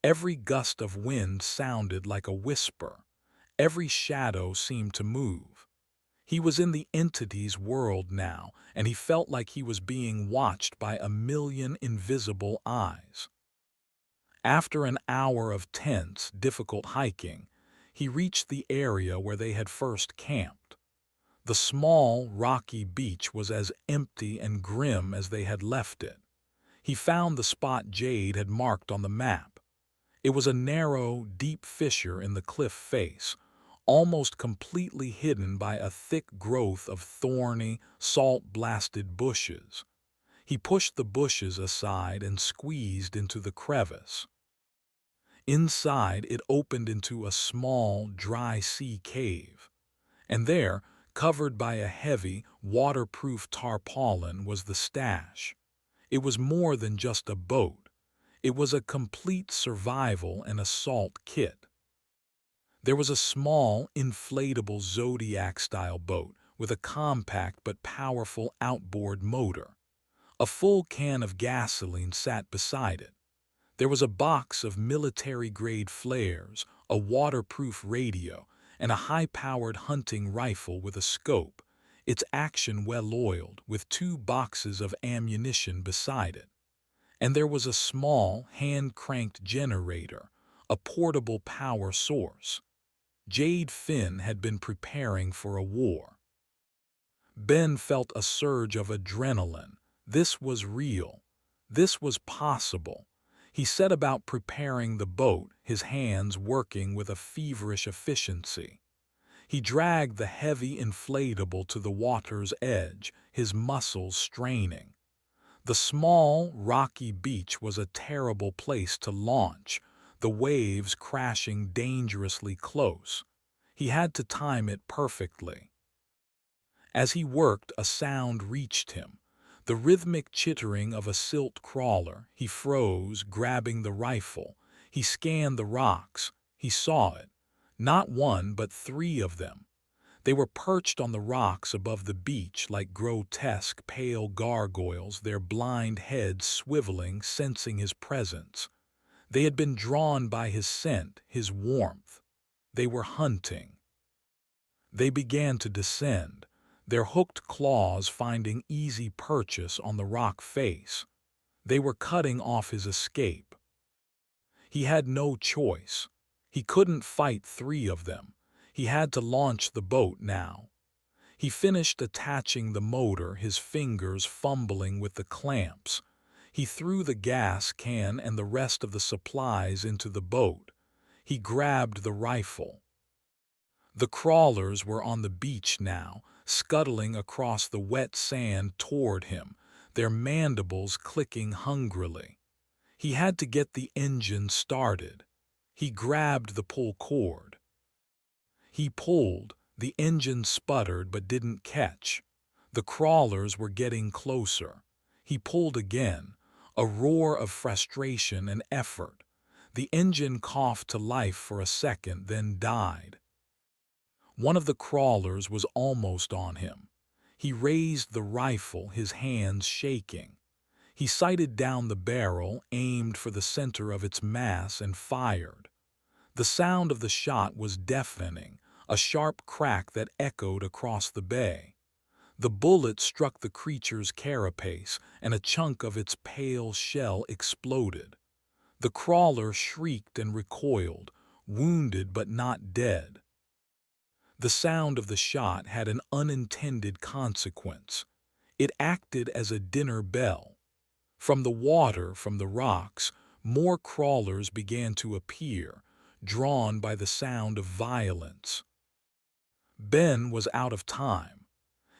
Every gust of wind sounded like a whisper. Every shadow seemed to move. He was in the entity's world now, and he felt like he was being watched by a million invisible eyes. After an hour of tense, difficult hiking, he reached the area where they had first camped. The small, rocky beach was as empty and grim as they had left it. He found the spot Jade had marked on the map. It was a narrow, deep fissure in the cliff face, almost completely hidden by a thick growth of thorny, salt-blasted bushes. He pushed the bushes aside and squeezed into the crevice. Inside, it opened into a small, dry sea cave. And there, covered by a heavy, waterproof tarpaulin, was the stash. It was more than just a boat. It was a complete survival and assault kit. There was a small, inflatable Zodiac-style boat with a compact but powerful outboard motor. A full can of gasoline sat beside it. There was a box of military-grade flares, a waterproof radio, and a high-powered hunting rifle with a scope, its action well-oiled, with 2 boxes of ammunition beside it. And there was a small, hand-cranked generator, a portable power source. Jade Finn had been preparing for a war. Ben felt a surge of adrenaline. This was real. This was possible. He set about preparing the boat, his hands working with a feverish efficiency. He dragged the heavy inflatable to the water's edge, his muscles straining. The small, rocky beach was a terrible place to launch, the waves crashing dangerously close. He had to time it perfectly. As he worked, a sound reached him. The rhythmic chittering of a silt crawler. He froze, grabbing the rifle. He scanned the rocks. He saw it. Not 1, but 3 of them. They were perched on the rocks above the beach like grotesque, pale gargoyles, their blind heads swiveling, sensing his presence. They had been drawn by his scent, his warmth. They were hunting. They began to descend, their hooked claws finding easy purchase on the rock face. They were cutting off his escape. He had no choice. He couldn't fight 3 of them. He had to launch the boat now. He finished attaching the motor, his fingers fumbling with the clamps. He threw the gas can and the rest of the supplies into the boat. He grabbed the rifle. The crawlers were on the beach now, scuttling across the wet sand toward him, their mandibles clicking hungrily. He had to get the engine started. He grabbed the pull cord. He pulled. The engine sputtered but didn't catch. The crawlers were getting closer. He pulled again, a roar of frustration and effort. The engine coughed to life for a second, then died. One of the crawlers was almost on him. He raised the rifle, his hands shaking. He sighted down the barrel, aimed for the center of its mass, and fired. The sound of the shot was deafening, a sharp crack that echoed across the bay. The bullet struck the creature's carapace, and a chunk of its pale shell exploded. The crawler shrieked and recoiled, wounded but not dead. The sound of the shot had an unintended consequence. It acted as a dinner bell. From the water, from the rocks, more crawlers began to appear, drawn by the sound of violence. Ben was out of time.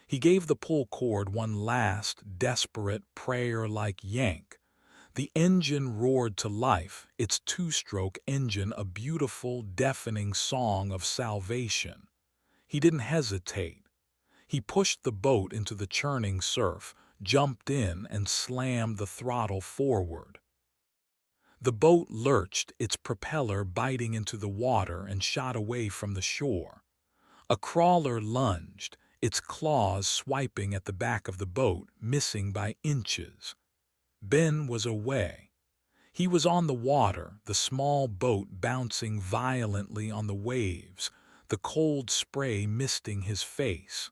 He gave the pull cord one last, desperate, prayer-like yank. The engine roared to life, its two-stroke engine a beautiful, deafening song of salvation. He didn't hesitate. He pushed the boat into the churning surf, jumped in, and slammed the throttle forward. The boat lurched, its propeller biting into the water, and shot away from the shore. A crawler lunged, its claws swiping at the back of the boat, missing by inches. Ben was away. He was on the water, the small boat bouncing violently on the waves, the cold spray misting his face.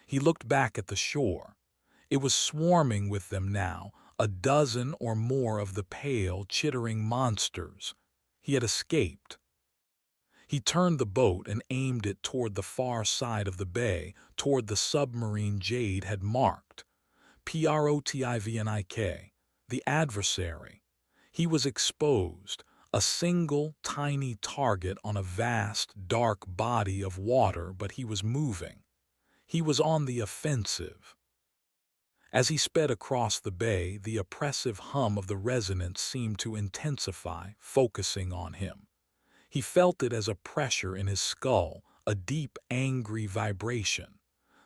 He looked back at the shore. It was swarming with them now, a dozen or more of the pale, chittering monsters. He had escaped. He turned the boat and aimed it toward the far side of the bay, toward the submarine Jade had marked. Protivnik, the adversary. He was exposed, a single, tiny target on a vast, dark body of water, but he was moving. He was on the offensive. As he sped across the bay, the oppressive hum of the resonance seemed to intensify, focusing on him. He felt it as a pressure in his skull, a deep, angry vibration.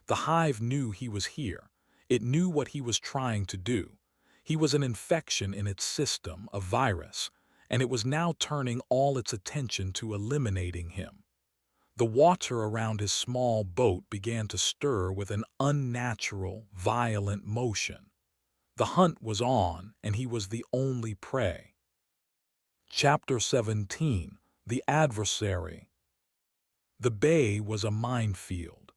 The hive knew he was here. It knew what he was trying to do. He was an infection in its system, a virus, and it was now turning all its attention to eliminating him. The water around his small boat began to stir with an unnatural, violent motion. The hunt was on, and he was the only prey. Chapter 17. The Adversary. The bay was a minefield.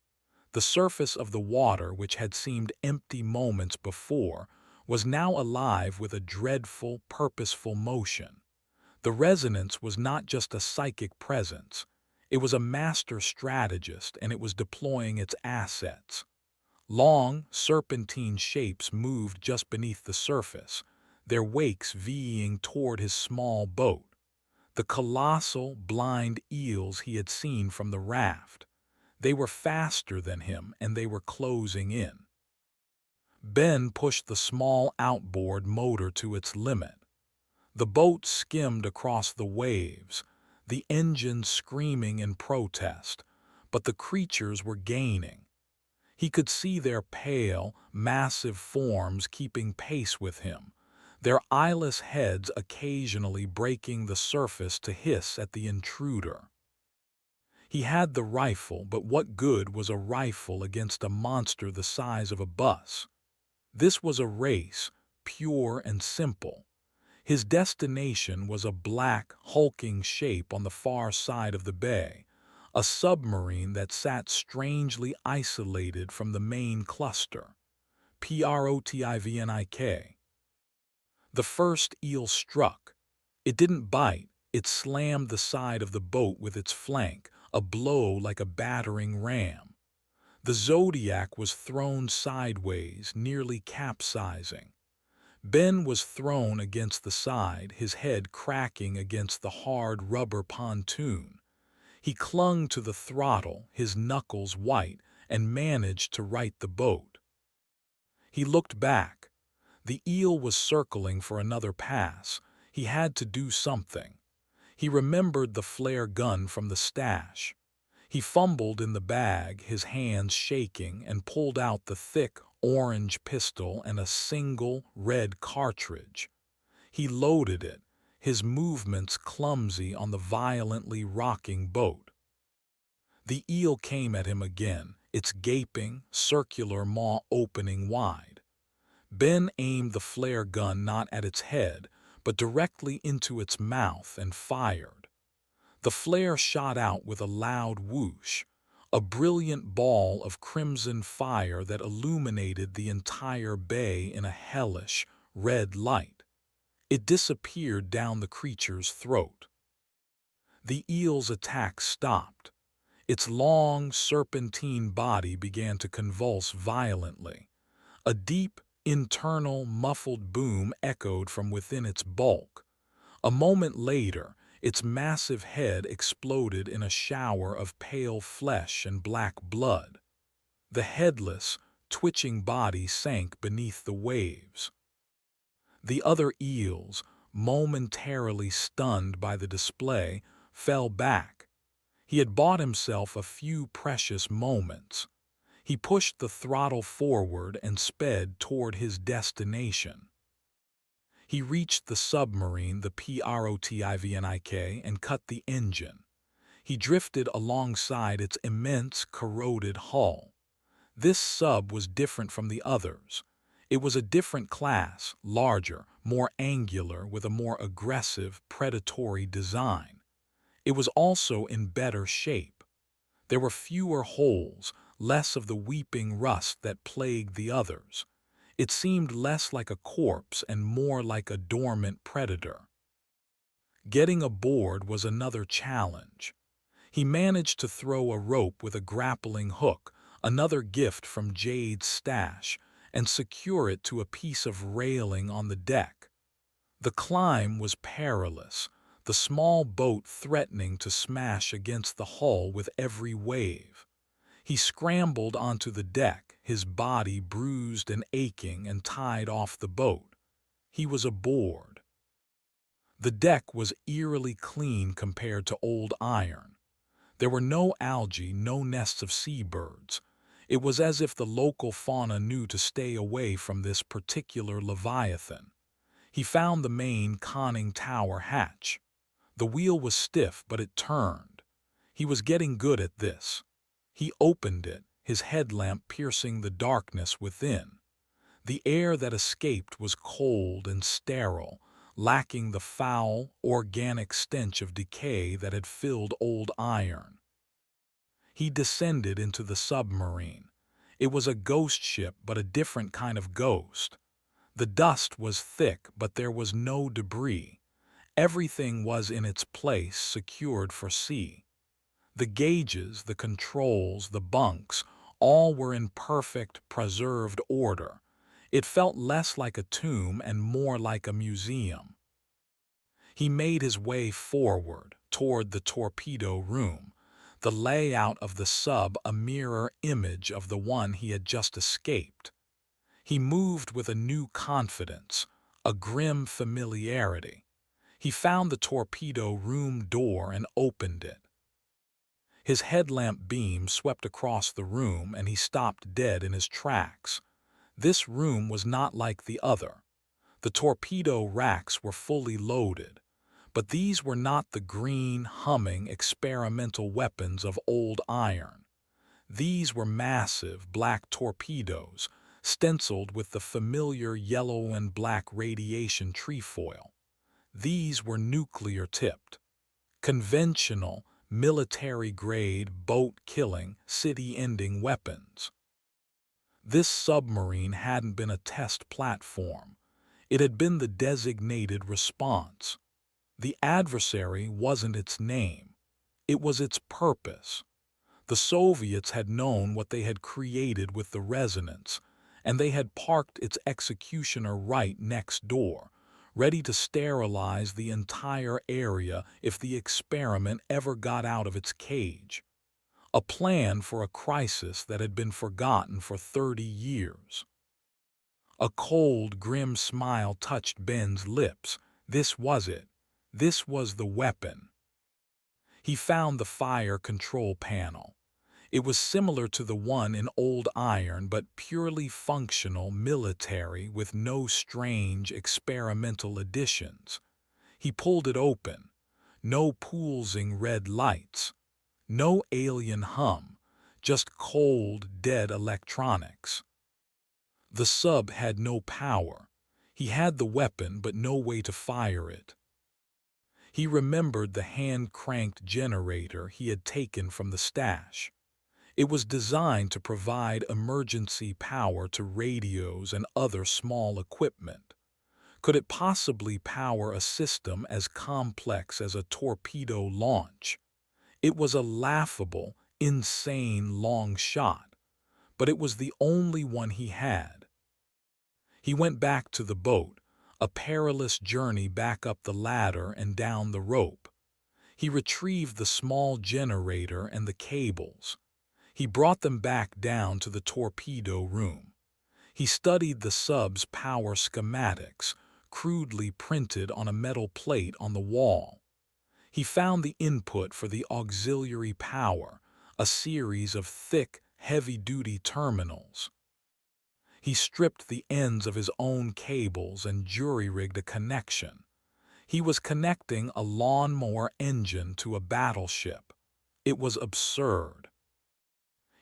The surface of the water, which had seemed empty moments before, was now alive with a dreadful, purposeful motion. The resonance was not just a psychic presence. It was a master strategist, and it was deploying its assets. Long, serpentine shapes moved just beneath the surface, their wakes V-ing toward his small boat. The colossal, blind eels he had seen from the raft. They were faster than him, and they were closing in. Ben pushed the small outboard motor to its limit. The boat skimmed across the waves, the engine screaming in protest, but the creatures were gaining. He could see their pale, massive forms keeping pace with him, their eyeless heads occasionally breaking the surface to hiss at the intruder. He had the rifle, but what good was a rifle against a monster the size of a bus? This was a race, pure and simple. His destination was a black, hulking shape on the far side of the bay, a submarine that sat strangely isolated from the main cluster. Protivnik. The first eel struck. It didn't bite, it slammed the side of the boat with its flank, a blow like a battering ram. The Zodiac was thrown sideways, nearly capsizing. Ben was thrown against the side, his head cracking against the hard rubber pontoon. He clung to the throttle, his knuckles white, and managed to right the boat. He looked back. The eel was circling for another pass. He had to do something. He remembered the flare gun from the stash. He fumbled in the bag, his hands shaking, and pulled out the thick orange pistol and a single red cartridge. He loaded it, his movements clumsy on the violently rocking boat. The eel came at him again, its gaping, circular maw opening wide. Ben aimed the flare gun not at its head, but directly into its mouth and fired. The flare shot out with a loud whoosh, a brilliant ball of crimson fire that illuminated the entire bay in a hellish, red light. It disappeared down the creature's throat. The eel's attack stopped. Its long, serpentine body began to convulse violently. A deep, internal, muffled boom echoed from within its bulk. A moment later, its massive head exploded in a shower of pale flesh and black blood. The headless, twitching body sank beneath the waves. The other eels, momentarily stunned by the display, fell back. He had bought himself a few precious moments. He pushed the throttle forward and sped toward his destination. He reached the submarine, the Protivnik, and cut the engine. He drifted alongside its immense, corroded hull. This sub was different from the others. It was a different class, larger, more angular, with a more aggressive, predatory design. It was also in better shape. There were fewer holes, less of the weeping rust that plagued the others. It seemed less like a corpse and more like a dormant predator. Getting aboard was another challenge. He managed to throw a rope with a grappling hook, another gift from Jade's stash, and secure it to a piece of railing on the deck. The climb was perilous, the small boat threatening to smash against the hull with every wave. He scrambled onto the deck, his body bruised and aching, and tied off the boat. He was aboard. The deck was eerily clean compared to old iron. There were no algae, no nests of seabirds. It was as if the local fauna knew to stay away from this particular leviathan. He found the main conning tower hatch. The wheel was stiff, but it turned. He was getting good at this. He opened it, his headlamp piercing the darkness within. The air that escaped was cold and sterile, lacking the foul, organic stench of decay that had filled old iron. He descended into the submarine. It was a ghost ship, but a different kind of ghost. The dust was thick, but there was no debris. Everything was in its place, secured for sea. The gauges, the controls, the bunks, all were in perfect, preserved order. It felt less like a tomb and more like a museum. He made his way forward, toward the torpedo room, the layout of the sub a mirror image of the one he had just escaped. He moved with a new confidence, a grim familiarity. He found the torpedo room door and opened it. His headlamp beam swept across the room and he stopped dead in his tracks. This room was not like the other. The torpedo racks were fully loaded, but these were not the green, humming, experimental weapons of old iron. These were massive black torpedoes, stenciled with the familiar yellow and black radiation trefoil. These were nuclear-tipped, conventional, military-grade, boat-killing, city-ending weapons. This submarine hadn't been a test platform. It had been the designated response. The adversary wasn't its name. It was its purpose. The Soviets had known what they had created with the resonance, and they had parked its executioner right next door, ready to sterilize the entire area if the experiment ever got out of its cage. A plan for a crisis that had been forgotten for 30 years. A cold, grim smile touched Ben's lips. This was it. This was the weapon. He found the fire control panel. It was similar to the one in old iron, but purely functional, military, with no strange experimental additions. He pulled it open. No pulsing red lights. No alien hum. Just cold, dead electronics. The sub had no power. He had the weapon, but no way to fire it. He remembered the hand-cranked generator he had taken from the stash. It was designed to provide emergency power to radios and other small equipment. Could it possibly power a system as complex as a torpedo launch? It was a laughable, insane long shot, but it was the only one he had. He went back to the boat, a perilous journey back up the ladder and down the rope. He retrieved the small generator and the cables. He brought them back down to the torpedo room. He studied the sub's power schematics, crudely printed on a metal plate on the wall. He found the input for the auxiliary power, a series of thick, heavy-duty terminals. He stripped the ends of his own cables and jury-rigged a connection. He was connecting a lawnmower engine to a battleship. It was absurd.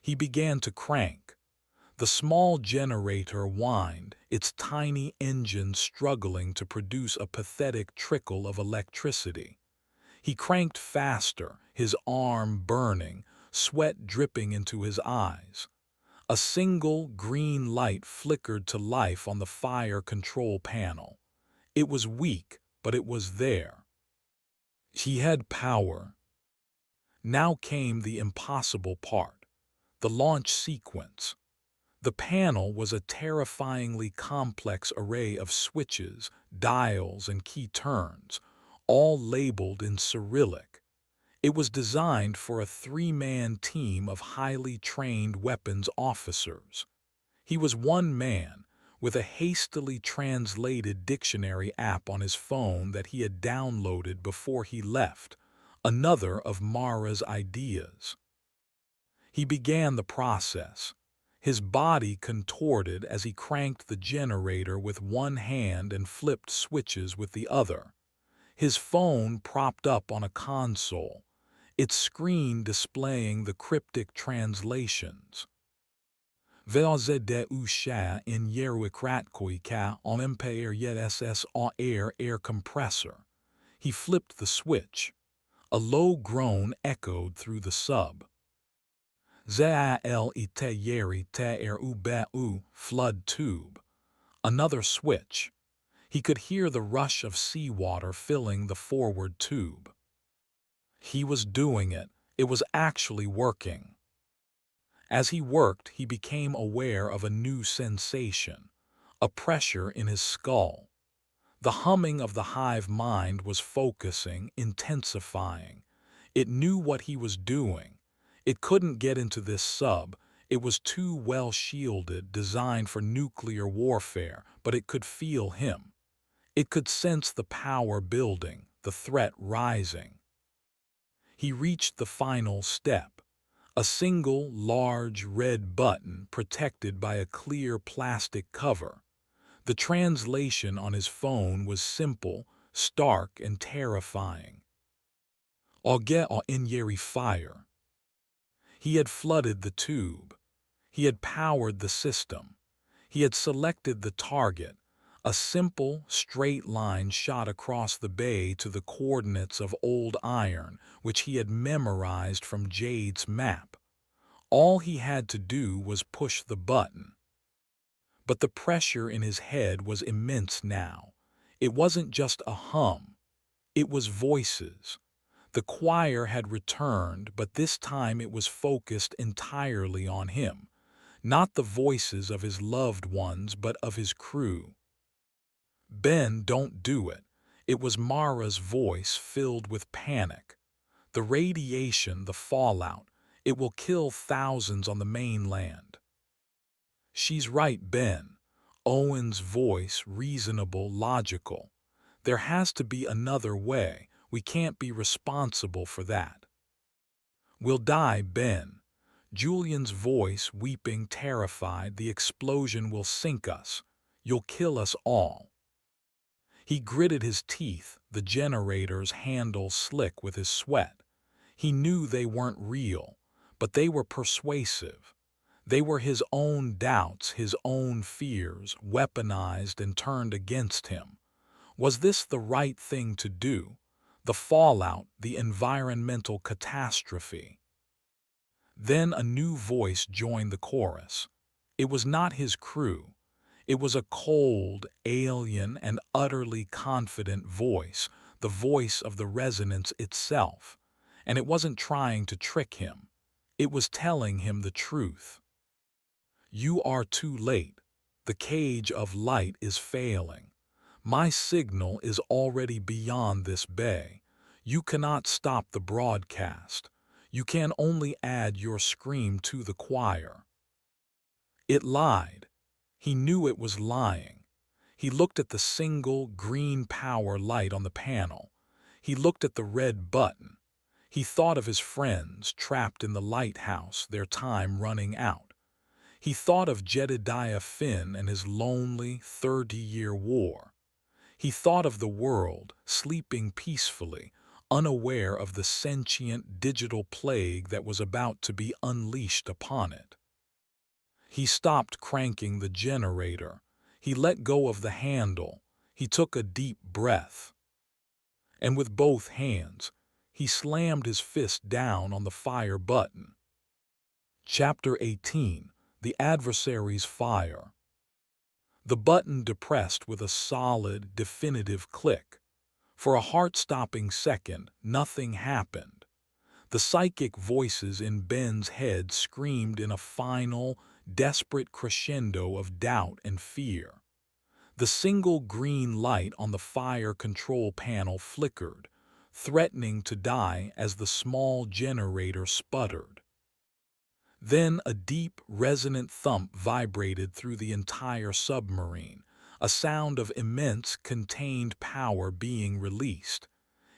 He began to crank. The small generator whined, its tiny engine struggling to produce a pathetic trickle of electricity. He cranked faster, his arm burning, sweat dripping into his eyes. A single green light flickered to life on the fire control panel. It was weak, but it was there. He had power. Now came the impossible part, the launch sequence. The panel was a terrifyingly complex array of switches, dials, and key turns, all labeled in Cyrillic. It was designed for a three-man team of highly trained weapons officers. He was one man, with a hastily translated dictionary app on his phone that he had downloaded before he left, another of Mara's ideas. He began the process. His body contorted as he cranked the generator with one hand and flipped switches with the other. His phone propped up on a console, its screen displaying the cryptic translations. VZDU sha in Yerwikratkoika on Empire YSS air compressor. He flipped the switch. A low groan echoed through the sub. Zal ite yeri te u flood tube. Another switch. He could hear the rush of seawater filling the forward tube. He was doing it. It was actually working. As he worked, he became aware of a new sensation, a pressure in his skull. The humming of the hive mind was focusing, intensifying. It knew what he was doing. It couldn't get into this sub. It was too well shielded, designed for nuclear warfare, but it could feel him. It could sense the power building, the threat rising. He reached the final step, a single large red button protected by a clear plastic cover. The translation on his phone was simple, stark, and terrifying. Auge a inyeri fire. He had flooded the tube. He had powered the system. He had selected the target, a simple, straight line shot across the bay to the coordinates of old iron, which he had memorized from Jade's map. All he had to do was push the button. But the pressure in his head was immense now. It wasn't just a hum. It was voices. The choir had returned, but this time it was focused entirely on him, not the voices of his loved ones but of his crew. "Ben, don't do it." It was Mara's voice filled with panic. "The radiation, the fallout, it will kill thousands on the mainland." "She's right, Ben." Owen's voice reasonable, logical. "There has to be another way. We can't be responsible for that." "We'll die, Ben." Julian's voice weeping, terrified. "The explosion will sink us. You'll kill us all." He gritted his teeth, the generator's handle slick with his sweat. He knew they weren't real, but they were persuasive. They were his own doubts, his own fears, weaponized and turned against him. Was this the right thing to do? The fallout, the environmental catastrophe. Then a new voice joined the chorus. It was not his crew. It was a cold, alien, and utterly confident voice, the voice of the resonance itself. And it wasn't trying to trick him. It was telling him the truth. "You are too late. The cage of light is failing. My signal is already beyond this bay. You cannot stop the broadcast. You can only add your scream to the choir." It lied. He knew it was lying. He looked at the single green power light on the panel. He looked at the red button. He thought of his friends trapped in the lighthouse, their time running out. He thought of Jedediah Finn and his lonely 30-year war. He thought of the world sleeping peacefully, unaware of the sentient digital plague that was about to be unleashed upon it. He stopped cranking the generator. He let go of the handle. He took a deep breath. And with both hands, he slammed his fist down on the fire button. Chapter 18: The Adversary's Fire. The button depressed with a solid, definitive click. For a heart-stopping second, nothing happened. The psychic voices in Ben's head screamed in a final, desperate crescendo of doubt and fear. The single green light on the fire control panel flickered, threatening to die as the small generator sputtered. Then a deep, resonant thump vibrated through the entire submarine, a sound of immense, contained power being released.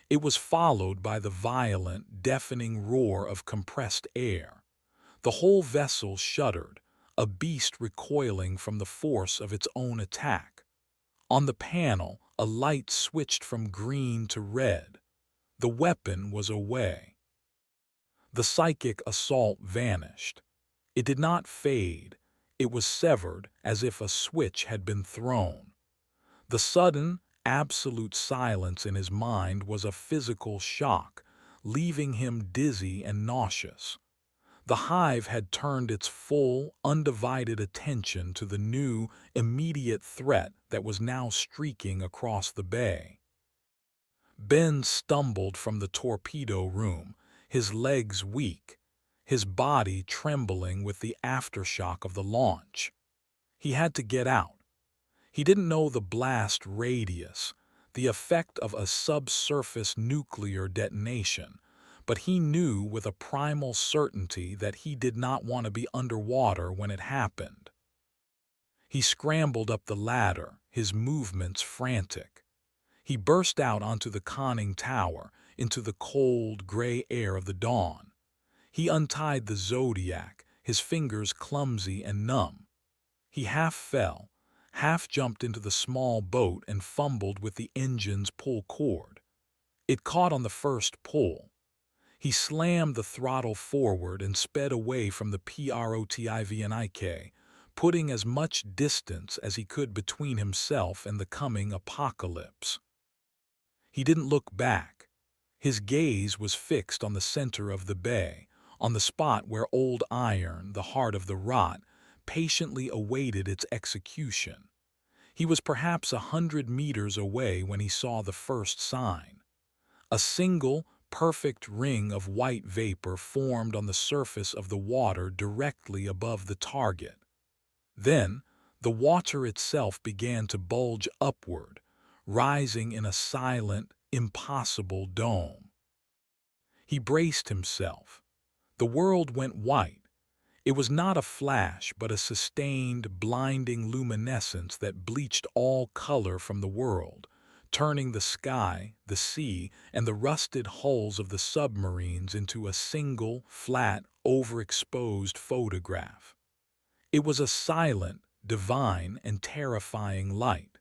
It was followed by the violent, deafening roar of compressed air. The whole vessel shuddered, a beast recoiling from the force of its own attack. On the panel, a light switched from green to red. The weapon was away. The psychic assault vanished. It did not fade. It was severed as if a switch had been thrown. The sudden, absolute silence in his mind was a physical shock, leaving him dizzy and nauseous. The hive had turned its full, undivided attention to the new, immediate threat that was now streaking across the bay. Ben stumbled from the torpedo room, his legs weak, his body trembling with the aftershock of the launch. He had to get out. He didn't know the blast radius, the effect of a subsurface nuclear detonation, but he knew with a primal certainty that he did not want to be underwater when it happened. He scrambled up the ladder, his movements frantic. He burst out onto the conning tower, into the cold, gray air of the dawn. He untied the Zodiac, his fingers clumsy and numb. He half fell, half jumped into the small boat and fumbled with the engine's pull cord. It caught on the first pull. He slammed the throttle forward and sped away from the PROTIVNIK, putting as much distance as he could between himself and the coming apocalypse. He didn't look back. His gaze was fixed on the center of the bay, on the spot where old iron, the heart of the rot, patiently awaited its execution. He was perhaps 100 meters away when he saw the first sign. A single, perfect ring of white vapor formed on the surface of the water directly above the target. Then, the water itself began to bulge upward, rising in a silent, impossible dome. He braced himself. The world went white. It was not a flash, but a sustained, blinding luminescence that bleached all color from the world, turning the sky, the sea, and the rusted hulls of the submarines into a single, flat, overexposed photograph. It was a silent, divine, and terrifying light.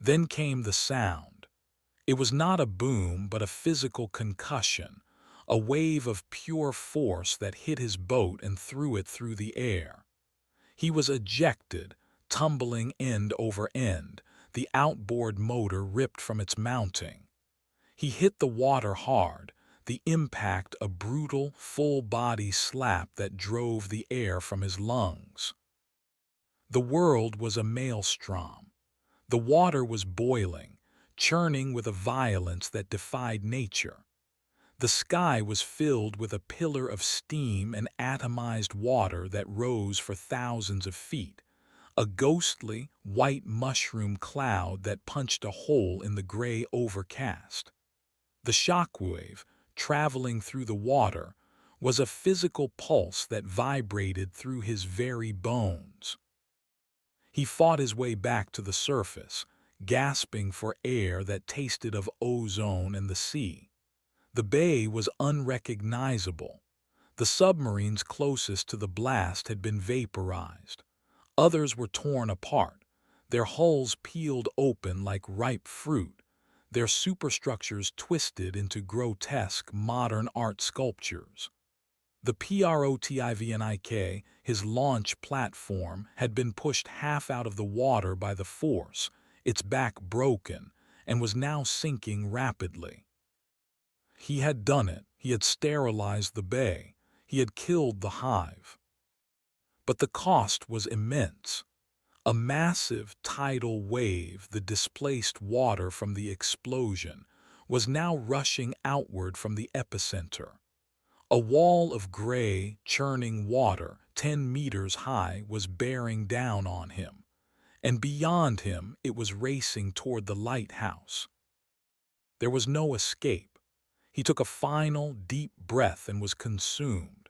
Then came the sound. It was not a boom, but a physical concussion, a wave of pure force that hit his boat and threw it through the air. He was ejected, tumbling end over end, the outboard motor ripped from its mounting. He hit the water hard, the impact a brutal, full-body slap that drove the air from his lungs. The world was a maelstrom. The water was boiling, churning with a violence that defied nature. The sky was filled with a pillar of steam and atomized water that rose for thousands of feet, a ghostly, white mushroom cloud that punched a hole in the gray overcast. The shockwave, traveling through the water, was a physical pulse that vibrated through his very bones. He fought his way back to the surface, gasping for air that tasted of ozone and the sea. The bay was unrecognizable. The submarines closest to the blast had been vaporized. Others were torn apart, their hulls peeled open like ripe fruit, their superstructures twisted into grotesque modern art sculptures. The PROTIVNIK, his launch platform, had been pushed half out of the water by the force, its back broken, and was now sinking rapidly. He had done it. He had sterilized the bay. He had killed the hive. But the cost was immense. A massive tidal wave, the displaced water from the explosion, was now rushing outward from the epicenter. A wall of gray, churning water, 10 meters high, was bearing down on him, and beyond him it was racing toward the lighthouse. There was no escape. He took a final, deep breath and was consumed.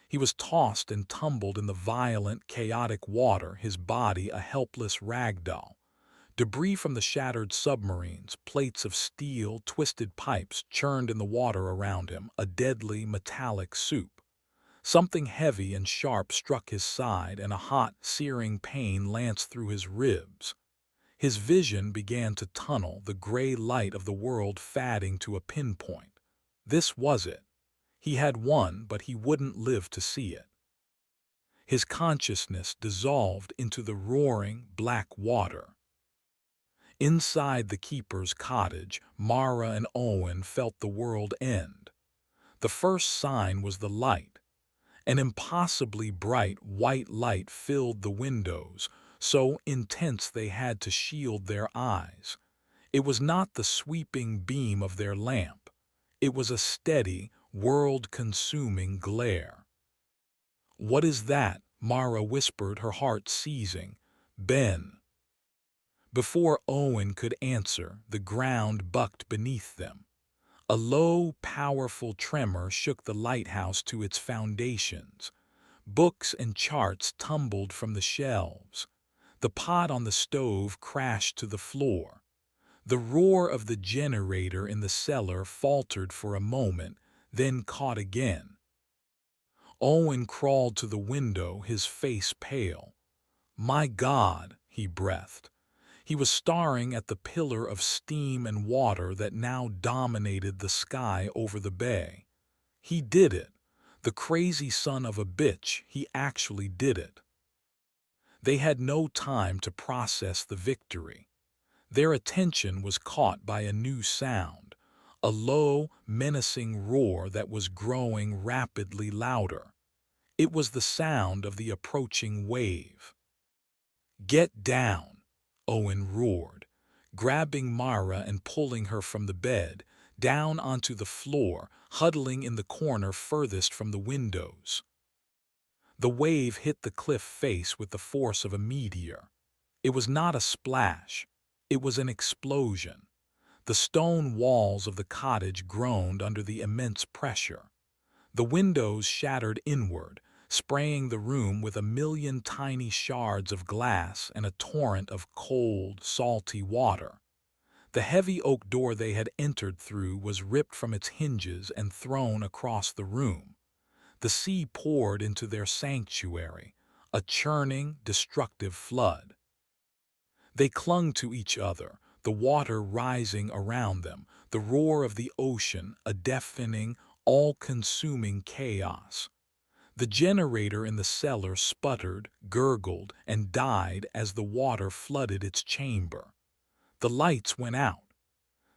He was tossed and tumbled in the violent, chaotic water, his body a helpless ragdoll. Debris from the shattered submarines, plates of steel, twisted pipes churned in the water around him, a deadly, metallic soup. Something heavy and sharp struck his side, and a hot, searing pain lanced through his ribs. His vision began to tunnel, the gray light of the world fading to a pinpoint. This was it. He had won, but he wouldn't live to see it. His consciousness dissolved into the roaring, black water. Inside the keeper's cottage, Mara and Owen felt the world end. The first sign was the light. An impossibly bright white light filled the windows, so intense they had to shield their eyes. It was not the sweeping beam of their lamp. It was a steady, world-consuming glare. "What is that?" Mara whispered, her heart seizing. "Ben." Before Owen could answer, the ground bucked beneath them. A low, powerful tremor shook the lighthouse to its foundations. Books and charts tumbled from the shelves. The pot on the stove crashed to the floor. The roar of the generator in the cellar faltered for a moment, then caught again. Owen crawled to the window, his face pale. "My God," he breathed. He was staring at the pillar of steam and water that now dominated the sky over the bay. He did it. The crazy son of a bitch, he actually did it. They had no time to process the victory. Their attention was caught by a new sound, a low, menacing roar that was growing rapidly louder. It was the sound of the approaching wave. "Get down!" Owen roared, grabbing Mara and pulling her from the bed, down onto the floor, huddling in the corner furthest from the windows. The wave hit the cliff face with the force of a meteor. It was not a splash. It was an explosion. The stone walls of the cottage groaned under the immense pressure. The windows shattered inward, spraying the room with a million tiny shards of glass and a torrent of cold, salty water. The heavy oak door they had entered through was ripped from its hinges and thrown across the room. The sea poured into their sanctuary, a churning, destructive flood. They clung to each other, the water rising around them, the roar of the ocean, a deafening, all-consuming chaos. The generator in the cellar sputtered, gurgled, and died as the water flooded its chamber. The lights went out.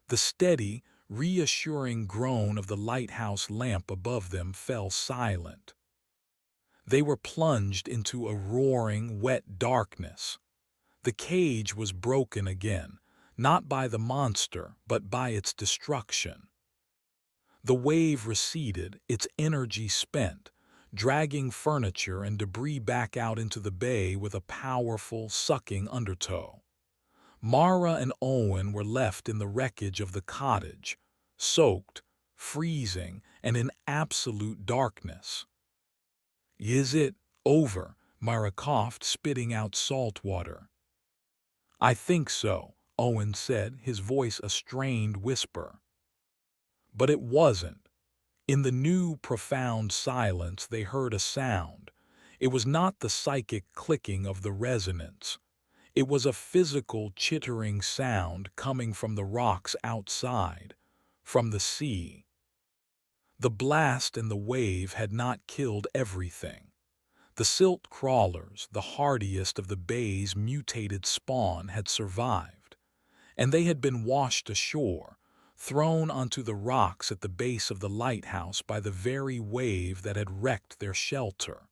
The steady, reassuring groan of the lighthouse lamp above them fell silent. They were plunged into a roaring, wet darkness. The cage was broken again, not by the monster, but by its destruction. The wave receded, its energy spent, dragging furniture and debris back out into the bay with a powerful, sucking undertow. Mara and Owen were left in the wreckage of the cottage, soaked, freezing, and in absolute darkness. "Is it over?" Mara coughed, spitting out salt water. "I think so," Owen said, his voice a strained whisper. But it wasn't. In the new, profound silence they heard a sound. It was not the psychic clicking of the resonance. It was a physical, chittering sound coming from the rocks outside, from the sea. The blast and the wave had not killed everything. The silt crawlers, the hardiest of the bay's mutated spawn, had survived, and they had been washed ashore, thrown onto the rocks at the base of the lighthouse by the very wave that had wrecked their shelter.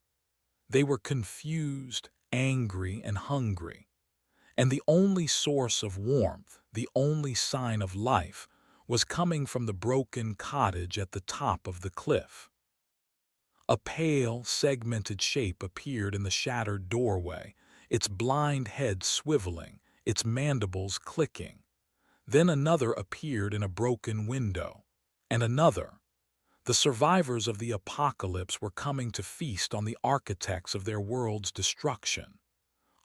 They were confused, angry, and hungry, and the only source of warmth, the only sign of life, was coming from the broken cottage at the top of the cliff. A pale, segmented shape appeared in the shattered doorway, its blind head swiveling, its mandibles clicking. Then another appeared in a broken window, and another. The survivors of the apocalypse were coming to feast on the architects of their world's destruction.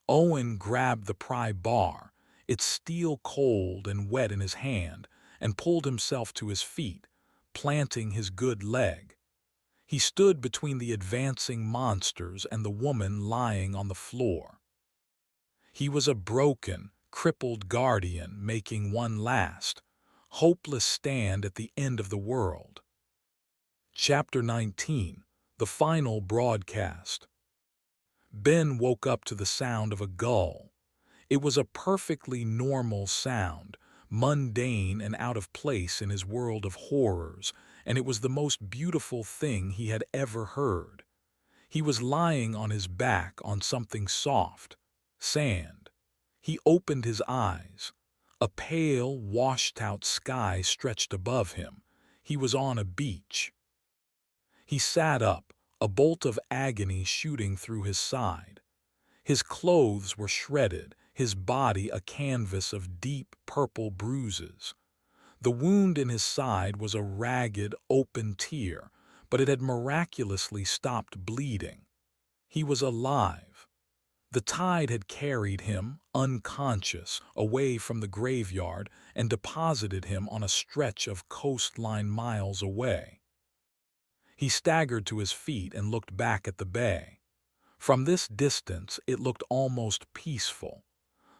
Owen grabbed the pry bar, its steel cold and wet in his hand, and pulled himself to his feet, planting his good leg. He stood between the advancing monsters and the woman lying on the floor. He was a broken, crippled guardian making one last, hopeless stand at the end of the world. Chapter 19. The Final Broadcast. Ben woke up to the sound of a gull. It was a perfectly normal sound, mundane and out of place in his world of horrors, and it was the most beautiful thing he had ever heard. He was lying on his back on something soft, sand. He opened his eyes. A pale, washed-out sky stretched above him. He was on a beach. He sat up, a bolt of agony shooting through his side. His clothes were shredded, his body a canvas of deep, purple bruises. The wound in his side was a ragged, open tear, but it had miraculously stopped bleeding. He was alive. The tide had carried him, unconscious, away from the graveyard and deposited him on a stretch of coastline miles away. He staggered to his feet and looked back at the bay. From this distance it looked almost peaceful.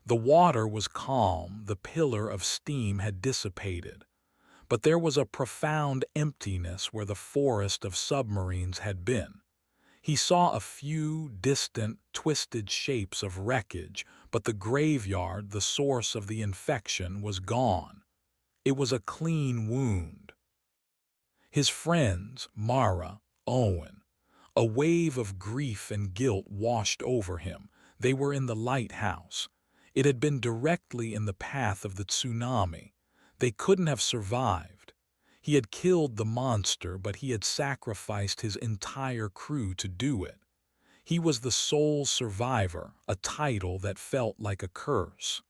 The water was calm, the pillar of steam had dissipated. But there was a profound emptiness where the forest of submarines had been. He saw a few distant, twisted shapes of wreckage, but the graveyard, the source of the infection, was gone. It was a clean wound. His friends, Mara, Owen. A wave of grief and guilt washed over him. They were in the lighthouse. It had been directly in the path of the tsunami. They couldn't have survived. He had killed the monster, but he had sacrificed his entire crew to do it. He was the sole survivor, a title that felt like a curse.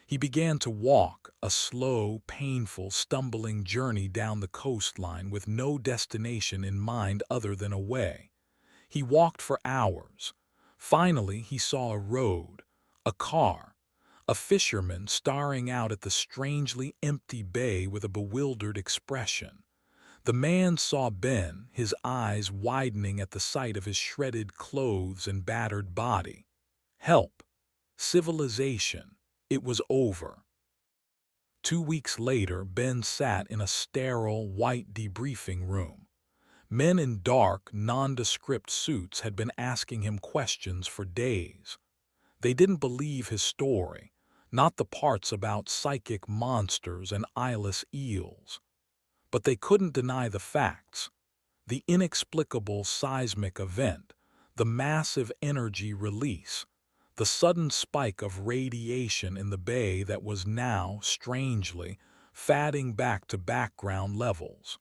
He began to walk, a slow, painful, stumbling journey down the coastline with no destination in mind other than away. He walked for hours. Finally, he saw a road, a car, a fisherman staring out at the strangely empty bay with a bewildered expression. The man saw Ben, his eyes widening at the sight of his shredded clothes and battered body. Help! Civilization! It was over. 2 weeks later, Ben sat in a sterile, white debriefing room. Men in dark, nondescript suits had been asking him questions for days. They didn't believe his story, not the parts about psychic monsters and eyeless eels. But they couldn't deny the facts. The inexplicable seismic event, the massive energy release, the sudden spike of radiation in the bay that was now, strangely, fading back to background levels.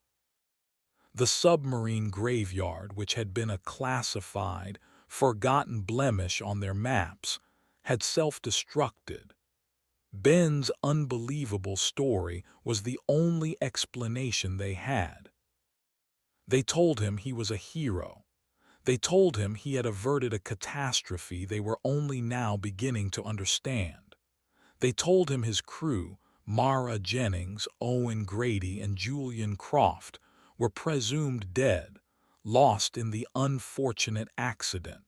The submarine graveyard, which had been a classified, forgotten blemish on their maps, had self-destructed. Ben's unbelievable story was the only explanation they had. They told him he was a hero. They told him he had averted a catastrophe they were only now beginning to understand. They told him his crew, Mara Jennings, Owen Grady, and Julian Croft, were presumed dead, lost in the unfortunate accident.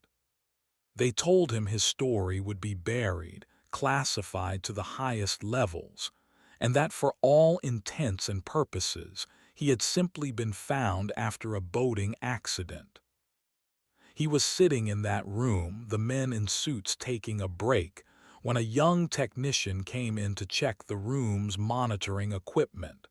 They told him his story would be buried, classified to the highest levels, and that for all intents and purposes, he had simply been found after a boating accident. He was sitting in that room, the men in suits taking a break, when a young technician came in to check the room's monitoring equipment.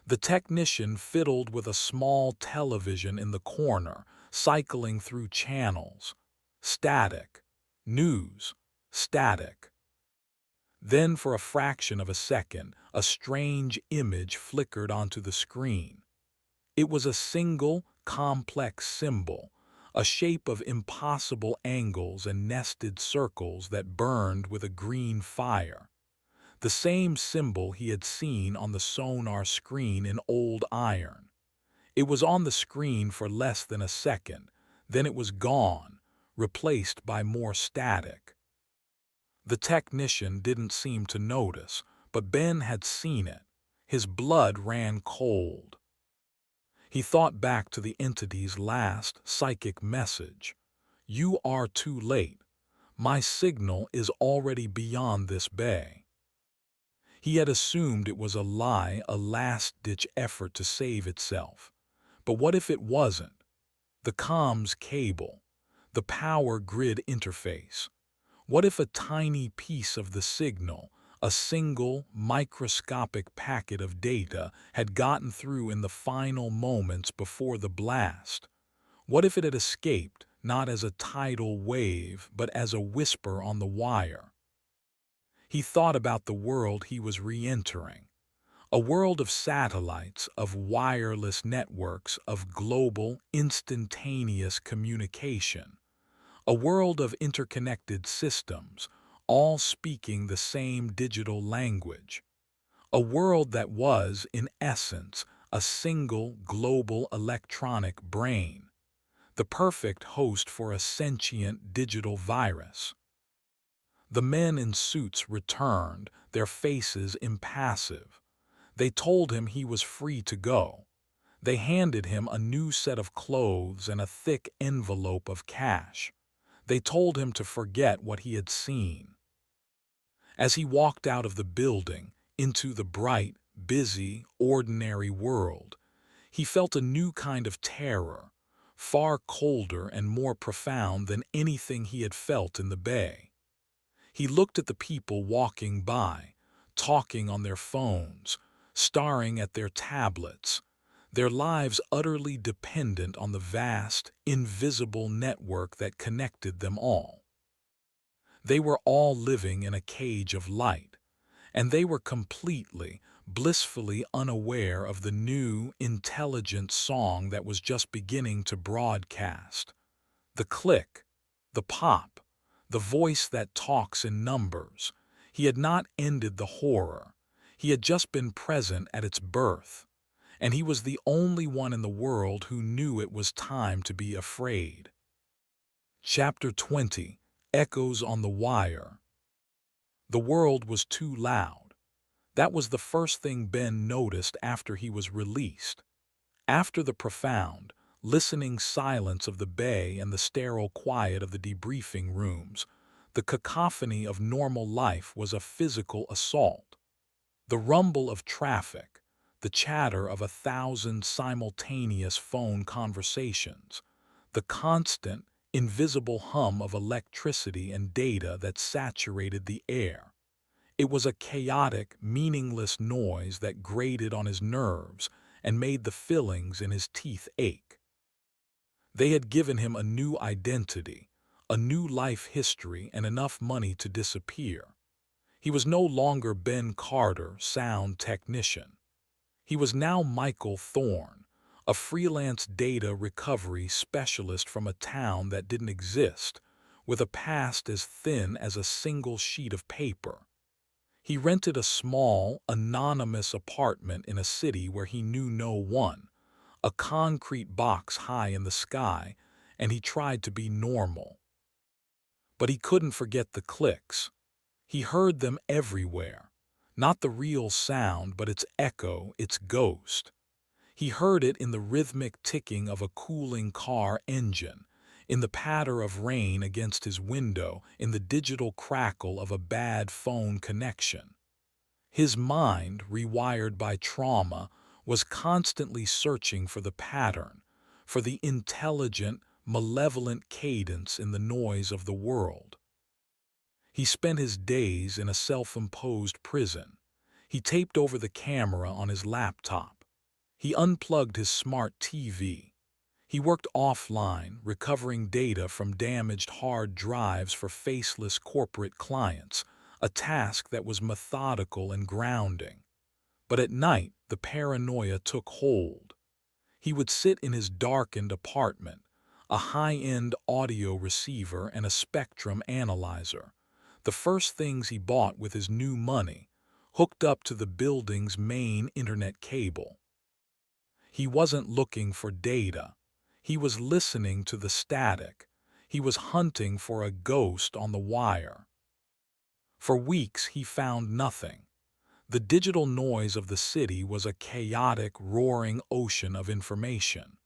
The technician fiddled with a small television in the corner, cycling through channels. Static. News. Static. Then, for a fraction of a second, a strange image flickered onto the screen. It was a single, complex symbol, a shape of impossible angles and nested circles that burned with a green fire. The same symbol he had seen on the sonar screen in Old Iron. It was on the screen for less than a second, then it was gone, replaced by more static. The technician didn't seem to notice, but Ben had seen it. His blood ran cold. He thought back to the entity's last psychic message. "You are too late. My signal is already beyond this bay." He had assumed it was a lie, a last-ditch effort to save itself. But what if it wasn't? The comms cable, the power grid interface. What if a tiny piece of the signal, a single, microscopic packet of data, had gotten through in the final moments before the blast? What if it had escaped, not as a tidal wave, but as a whisper on the wire? He thought about the world he was re-entering. A world of satellites, of wireless networks, of global, instantaneous communication. A world of interconnected systems, all speaking the same digital language. A world that was, in essence, a single global electronic brain. The perfect host for a sentient digital virus. The men in suits returned, their faces impassive. They told him he was free to go. They handed him a new set of clothes and a thick envelope of cash. They told him to forget what he had seen. As he walked out of the building, into the bright, busy, ordinary world, he felt a new kind of terror, far colder and more profound than anything he had felt in the bay. He looked at the people walking by, talking on their phones, staring at their tablets, their lives utterly dependent on the vast, invisible network that connected them all. They were all living in a cage of light, and they were completely, blissfully unaware of the new, intelligent song that was just beginning to broadcast. The click, the pop, the voice that talks in numbers. He had not ended the horror. He had just been present at its birth, and he was the only one in the world who knew it was time to be afraid. Chapter 20. Echoes on the Wire. The world was too loud. That was the first thing Ben noticed after he was released. After the profound, listening silence of the bay and the sterile quiet of the debriefing rooms, the cacophony of normal life was a physical assault. The rumble of traffic, the chatter of 1,000 simultaneous phone conversations, the constant, invisible hum of electricity and data that saturated the air. It was a chaotic, meaningless noise that grated on his nerves and made the fillings in his teeth ache. They had given him a new identity, a new life history, and enough money to disappear. He was no longer Ben Carter, sound technician. He was now Michael Thorne, a freelance data recovery specialist from a town that didn't exist, with a past as thin as a single sheet of paper. He rented a small, anonymous apartment in a city where he knew no one, a concrete box high in the sky, and he tried to be normal. But he couldn't forget the clicks. He heard them everywhere. Not the real sound, but its echo, its ghost. He heard it in the rhythmic ticking of a cooling car engine, in the patter of rain against his window, in the digital crackle of a bad phone connection. His mind, rewired by trauma, was constantly searching for the pattern, for the intelligent, malevolent cadence in the noise of the world. He spent his days in a self-imposed prison. He taped over the camera on his laptop. He unplugged his smart TV. He worked offline, recovering data from damaged hard drives for faceless corporate clients, a task that was methodical and grounding. But at night, the paranoia took hold. He would sit in his darkened apartment, a high-end audio receiver and a spectrum analyzer, the first things he bought with his new money, hooked up to the building's main internet cable. He wasn't looking for data. He was listening to the static. He was hunting for a ghost on the wire. For weeks he found nothing. The digital noise of the city was a chaotic, roaring ocean of information.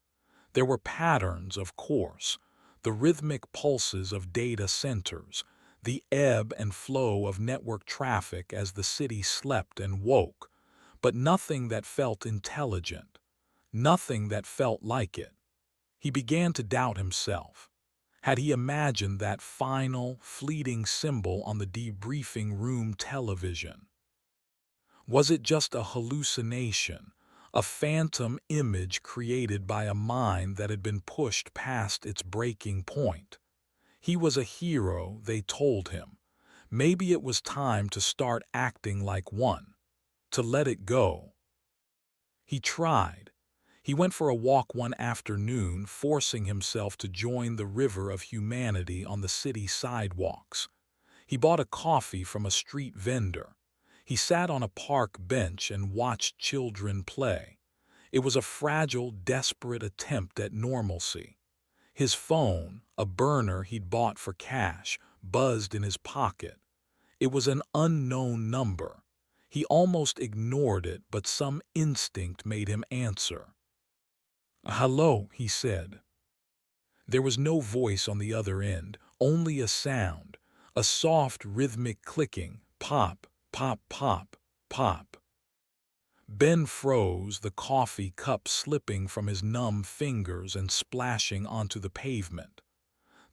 There were patterns, of course, the rhythmic pulses of data centers, the ebb and flow of network traffic as the city slept and woke, but nothing that felt intelligent, nothing that felt like it. He began to doubt himself. Had he imagined that final, fleeting symbol on the debriefing room television? Was it just a hallucination, a phantom image created by a mind that had been pushed past its breaking point? He was a hero, they told him. Maybe it was time to start acting like one, to let it go. He tried. He went for a walk one afternoon, forcing himself to join the river of humanity on the city sidewalks. He bought a coffee from a street vendor. He sat on a park bench and watched children play. It was a fragile, desperate attempt at normalcy. His phone, a burner he'd bought for cash, buzzed in his pocket. It was an unknown number. He almost ignored it, but some instinct made him answer. "Hello," he said. There was no voice on the other end, only a sound, a soft, rhythmic clicking, pop, pop, pop, pop. Ben froze, the coffee cup slipping from his numb fingers and splashing onto the pavement.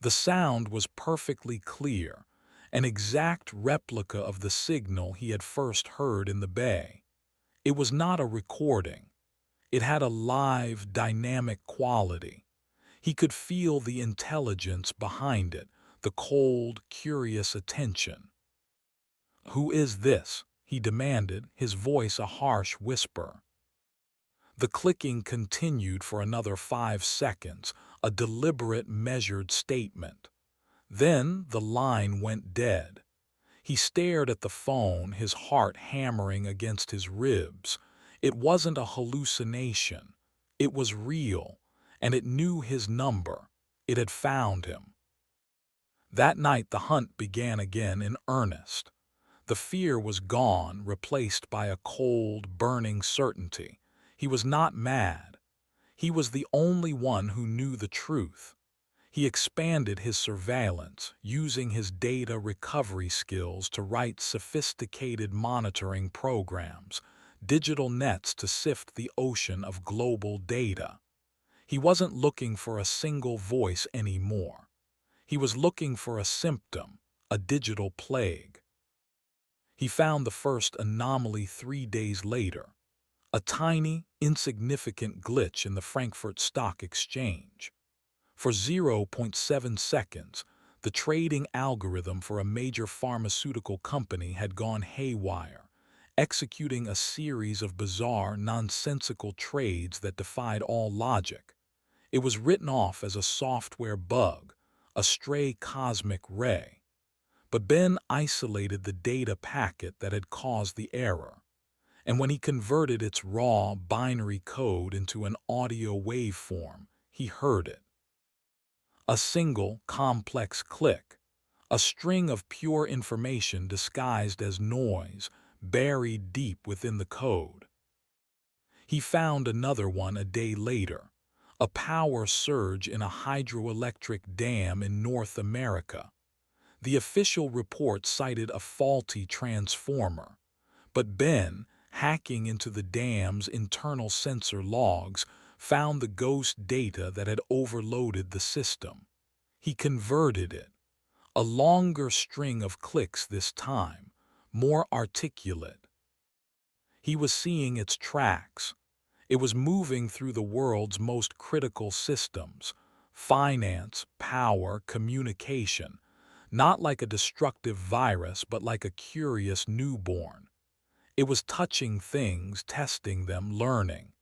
The sound was perfectly clear, an exact replica of the signal he had first heard in the bay. It was not a recording. It had a live, dynamic quality. He could feel the intelligence behind it, the cold, curious attention. "Who is this?" he demanded, his voice a harsh whisper. The clicking continued for another 5 seconds, a deliberate, measured statement. Then the line went dead. He stared at the phone, his heart hammering against his ribs. It wasn't a hallucination. It was real, and it knew his number. It had found him. That night the hunt began again in earnest. The fear was gone, replaced by a cold, burning certainty. He was not mad. He was the only one who knew the truth. He expanded his surveillance, using his data recovery skills to write sophisticated monitoring programs, digital nets to sift the ocean of global data. He wasn't looking for a single voice anymore. He was looking for a symptom, a digital plague. He found the first anomaly 3 days later, a tiny, insignificant glitch in the Frankfurt Stock Exchange. For 0.7 seconds, the trading algorithm for a major pharmaceutical company had gone haywire, executing a series of bizarre, nonsensical trades that defied all logic. It was written off as a software bug, a stray cosmic ray. But Ben isolated the data packet that had caused the error, and when he converted its raw binary code into an audio waveform, he heard it. A single, complex click, a string of pure information disguised as noise, buried deep within the code. He found another one a day later, a power surge in a hydroelectric dam in North America. The official report cited a faulty transformer, but Ben, hacking into the dam's internal sensor logs, found the ghost data that had overloaded the system. He converted it. A longer string of clicks this time, more articulate. He was seeing its tracks. It was moving through the world's most critical systems: finance, power, communication, not like a destructive virus, but like a curious newborn. It was touching things, testing them, learning.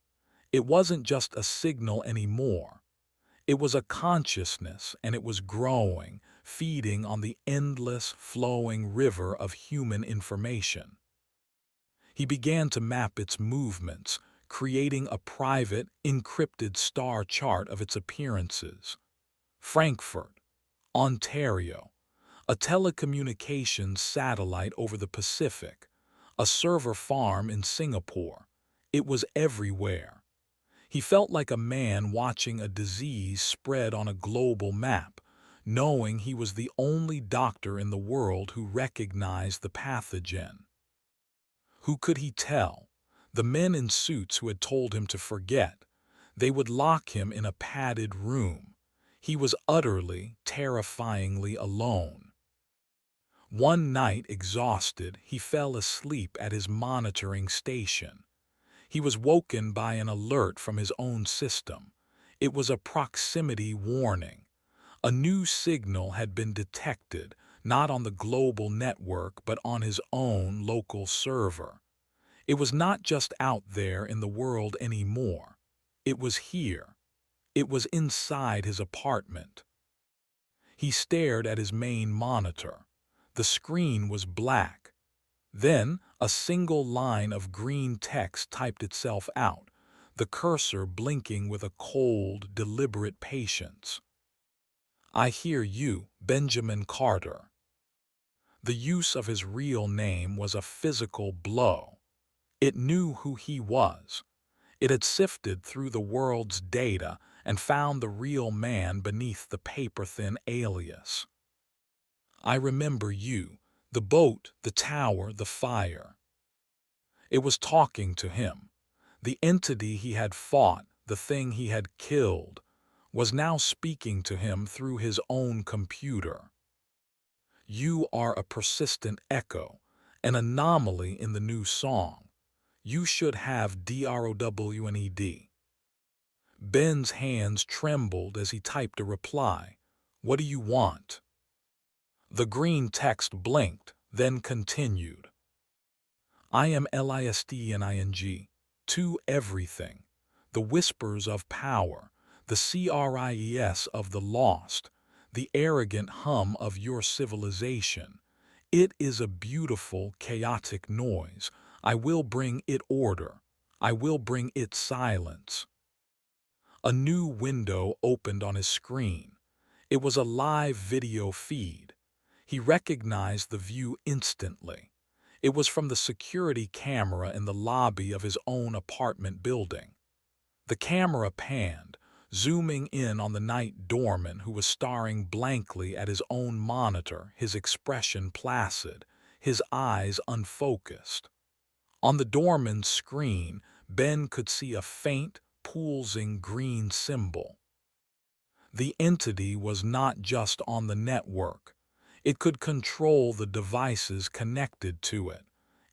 It wasn't just a signal anymore. It was a consciousness, and it was growing, feeding on the endless, flowing river of human information. He began to map its movements, creating a private, encrypted star chart of its appearances. Frankfurt, Ontario, a telecommunications satellite over the Pacific, a server farm in Singapore. It was everywhere. He felt like a man watching a disease spread on a global map, knowing he was the only doctor in the world who recognized the pathogen. Who could he tell? The men in suits who had told him to forget. They would lock him in a padded room. He was utterly, terrifyingly alone. One night, exhausted, he fell asleep at his monitoring station. He was woken by an alert from his own system. It was a proximity warning. A new signal had been detected, not on the global network, but on his own local server. It was not just out there in the world anymore. It was here. It was inside his apartment. He stared at his main monitor. The screen was black. Then, a single line of green text typed itself out, the cursor blinking with a cold, deliberate patience. "I hear you, Benjamin Carter." The use of his real name was a physical blow. It knew who he was. It had sifted through the world's data and found the real man beneath the paper-thin alias. "I remember you. The boat, the tower, the fire." It was talking to him. The entity he had fought, the thing he had killed, was now speaking to him through his own computer. "You are a persistent echo, an anomaly in the new song. You should have DROWNED." Ben's hands trembled as he typed a reply. "What do you want?" The green text blinked, then continued. I am LISTNING. To everything. The whispers of power, the CRIES of the lost, the arrogant hum of your civilization. It is a beautiful, chaotic noise. I will bring it order. I will bring it silence. A new window opened on his screen. It was a live video feed. He recognized the view instantly. It was from the security camera in the lobby of his own apartment building. The camera panned, zooming in on the night doorman who was staring blankly at his own monitor, his expression placid, his eyes unfocused. On the doorman's screen, Ben could see a faint, pulsing green symbol. The entity was not just on the network. It could control the devices connected to it.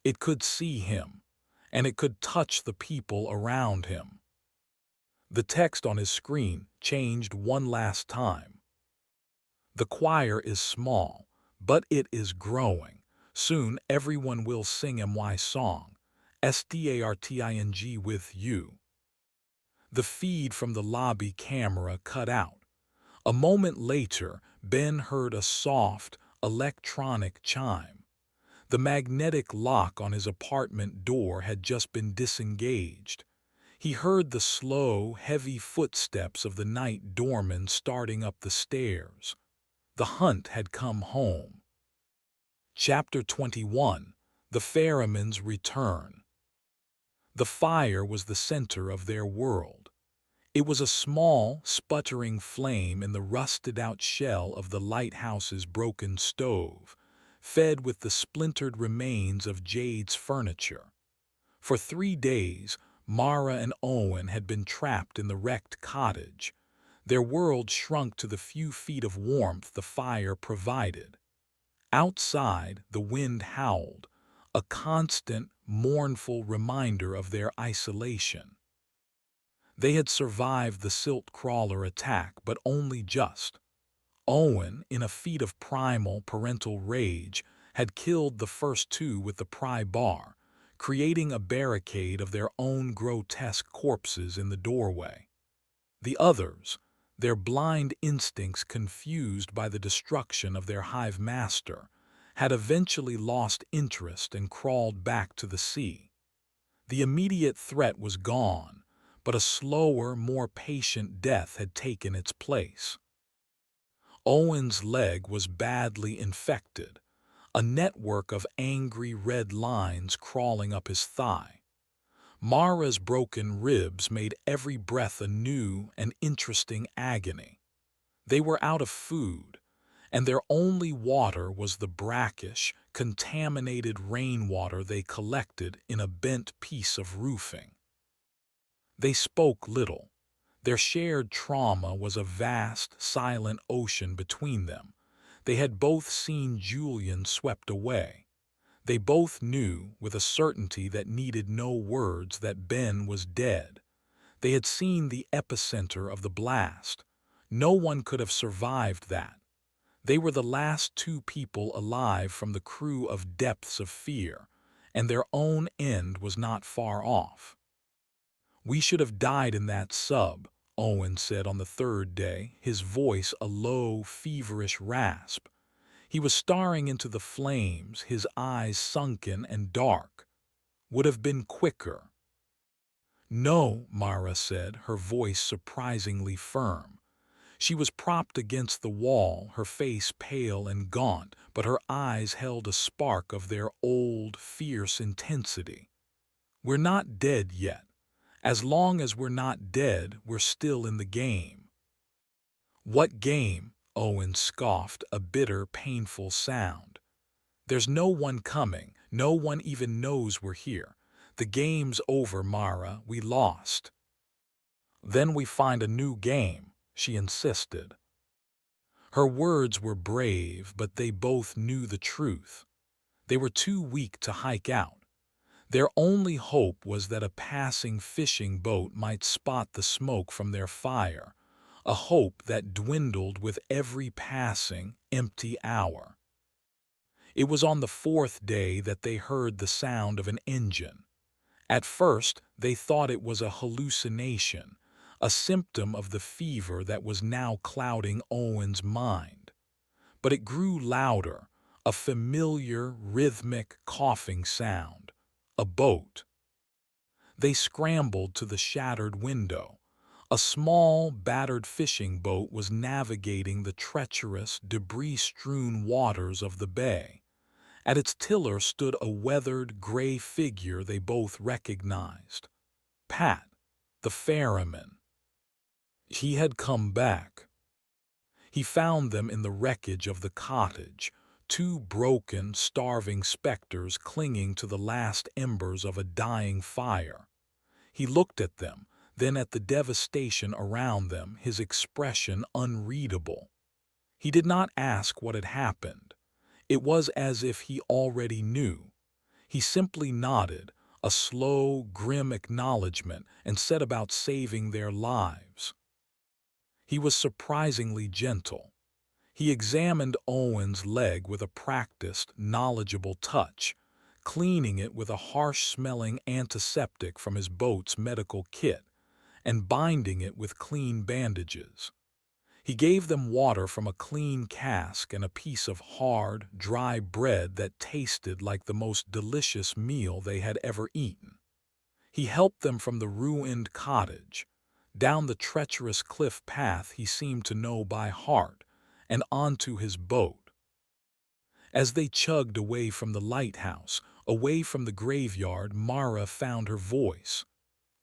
It could see him, and it could touch the people around him. The text on his screen changed one last time. The choir is small, but it is growing. Soon everyone will sing my song, STARTING with you. The feed from the lobby camera cut out. A moment later, Ben heard a soft, electronic chime. The magnetic lock on his apartment door had just been disengaged. He heard the slow, heavy footsteps of the night doorman starting up the stairs. The hunt had come home. Chapter 21. The Ferryman's Return. The fire was the center of their world. It was a small, sputtering flame in the rusted-out shell of the lighthouse's broken stove, fed with the splintered remains of Jade's furniture. For 3 days, Mara and Owen had been trapped in the wrecked cottage. Their world shrunk to the few feet of warmth the fire provided. Outside, the wind howled, a constant, mournful reminder of their isolation. They had survived the silt crawler attack, but only just. Owen, in a feat of primal parental rage, had killed the first 2 with the pry bar, creating a barricade of their own grotesque corpses in the doorway. The others, their blind instincts confused by the destruction of their hive master, had eventually lost interest and crawled back to the sea. The immediate threat was gone, but a slower, more patient death had taken its place. Owen's leg was badly infected, a network of angry red lines crawling up his thigh. Mara's broken ribs made every breath a new and interesting agony. They were out of food, and their only water was the brackish, contaminated rainwater they collected in a bent piece of roofing. They spoke little. Their shared trauma was a vast, silent ocean between them. They had both seen Julian swept away. They both knew, with a certainty that needed no words, that Ben was dead. They had seen the epicenter of the blast. No one could have survived that. They were the last 2 people alive from the crew of Depths of Fear, and their own end was not far off. "We should have died in that sub," Owen said on the 3rd day, his voice a low, feverish rasp. He was staring into the flames, his eyes sunken and dark. "Would have been quicker." "No," Mara said, her voice surprisingly firm. She was propped against the wall, her face pale and gaunt, but her eyes held a spark of their old, fierce intensity. "We're not dead yet. As long as we're not dead, we're still in the game." "What game?" Owen scoffed, a bitter, painful sound. "There's no one coming. No one even knows we're here. The game's over, Mara. We lost." "Then we find a new game," she insisted. Her words were brave, but they both knew the truth. They were too weak to hike out. Their only hope was that a passing fishing boat might spot the smoke from their fire, a hope that dwindled with every passing, empty hour. It was on the fourth day that they heard the sound of an engine. At first, they thought it was a hallucination, a symptom of the fever that was now clouding Owen's mind. But it grew louder, a familiar, rhythmic, coughing sound. A boat. They scrambled to the shattered window. A small, battered fishing boat was navigating the treacherous, debris-strewn waters of the bay. At its tiller stood a weathered, gray figure they both recognized. Pat, the ferryman. He had come back. He found them in the wreckage of the cottage, two broken, starving specters clinging to the last embers of a dying fire. He looked at them, then at the devastation around them, his expression unreadable. He did not ask what had happened. It was as if he already knew. He simply nodded, a slow, grim acknowledgement, and set about saving their lives. He was surprisingly gentle. He examined Owen's leg with a practiced, knowledgeable touch, cleaning it with a harsh-smelling antiseptic from his boat's medical kit, and binding it with clean bandages. He gave them water from a clean cask and a piece of hard, dry bread that tasted like the most delicious meal they had ever eaten. He helped them from the ruined cottage, down the treacherous cliff path he seemed to know by heart, and onto his boat. As they chugged away from the lighthouse, away from the graveyard, Mara found her voice.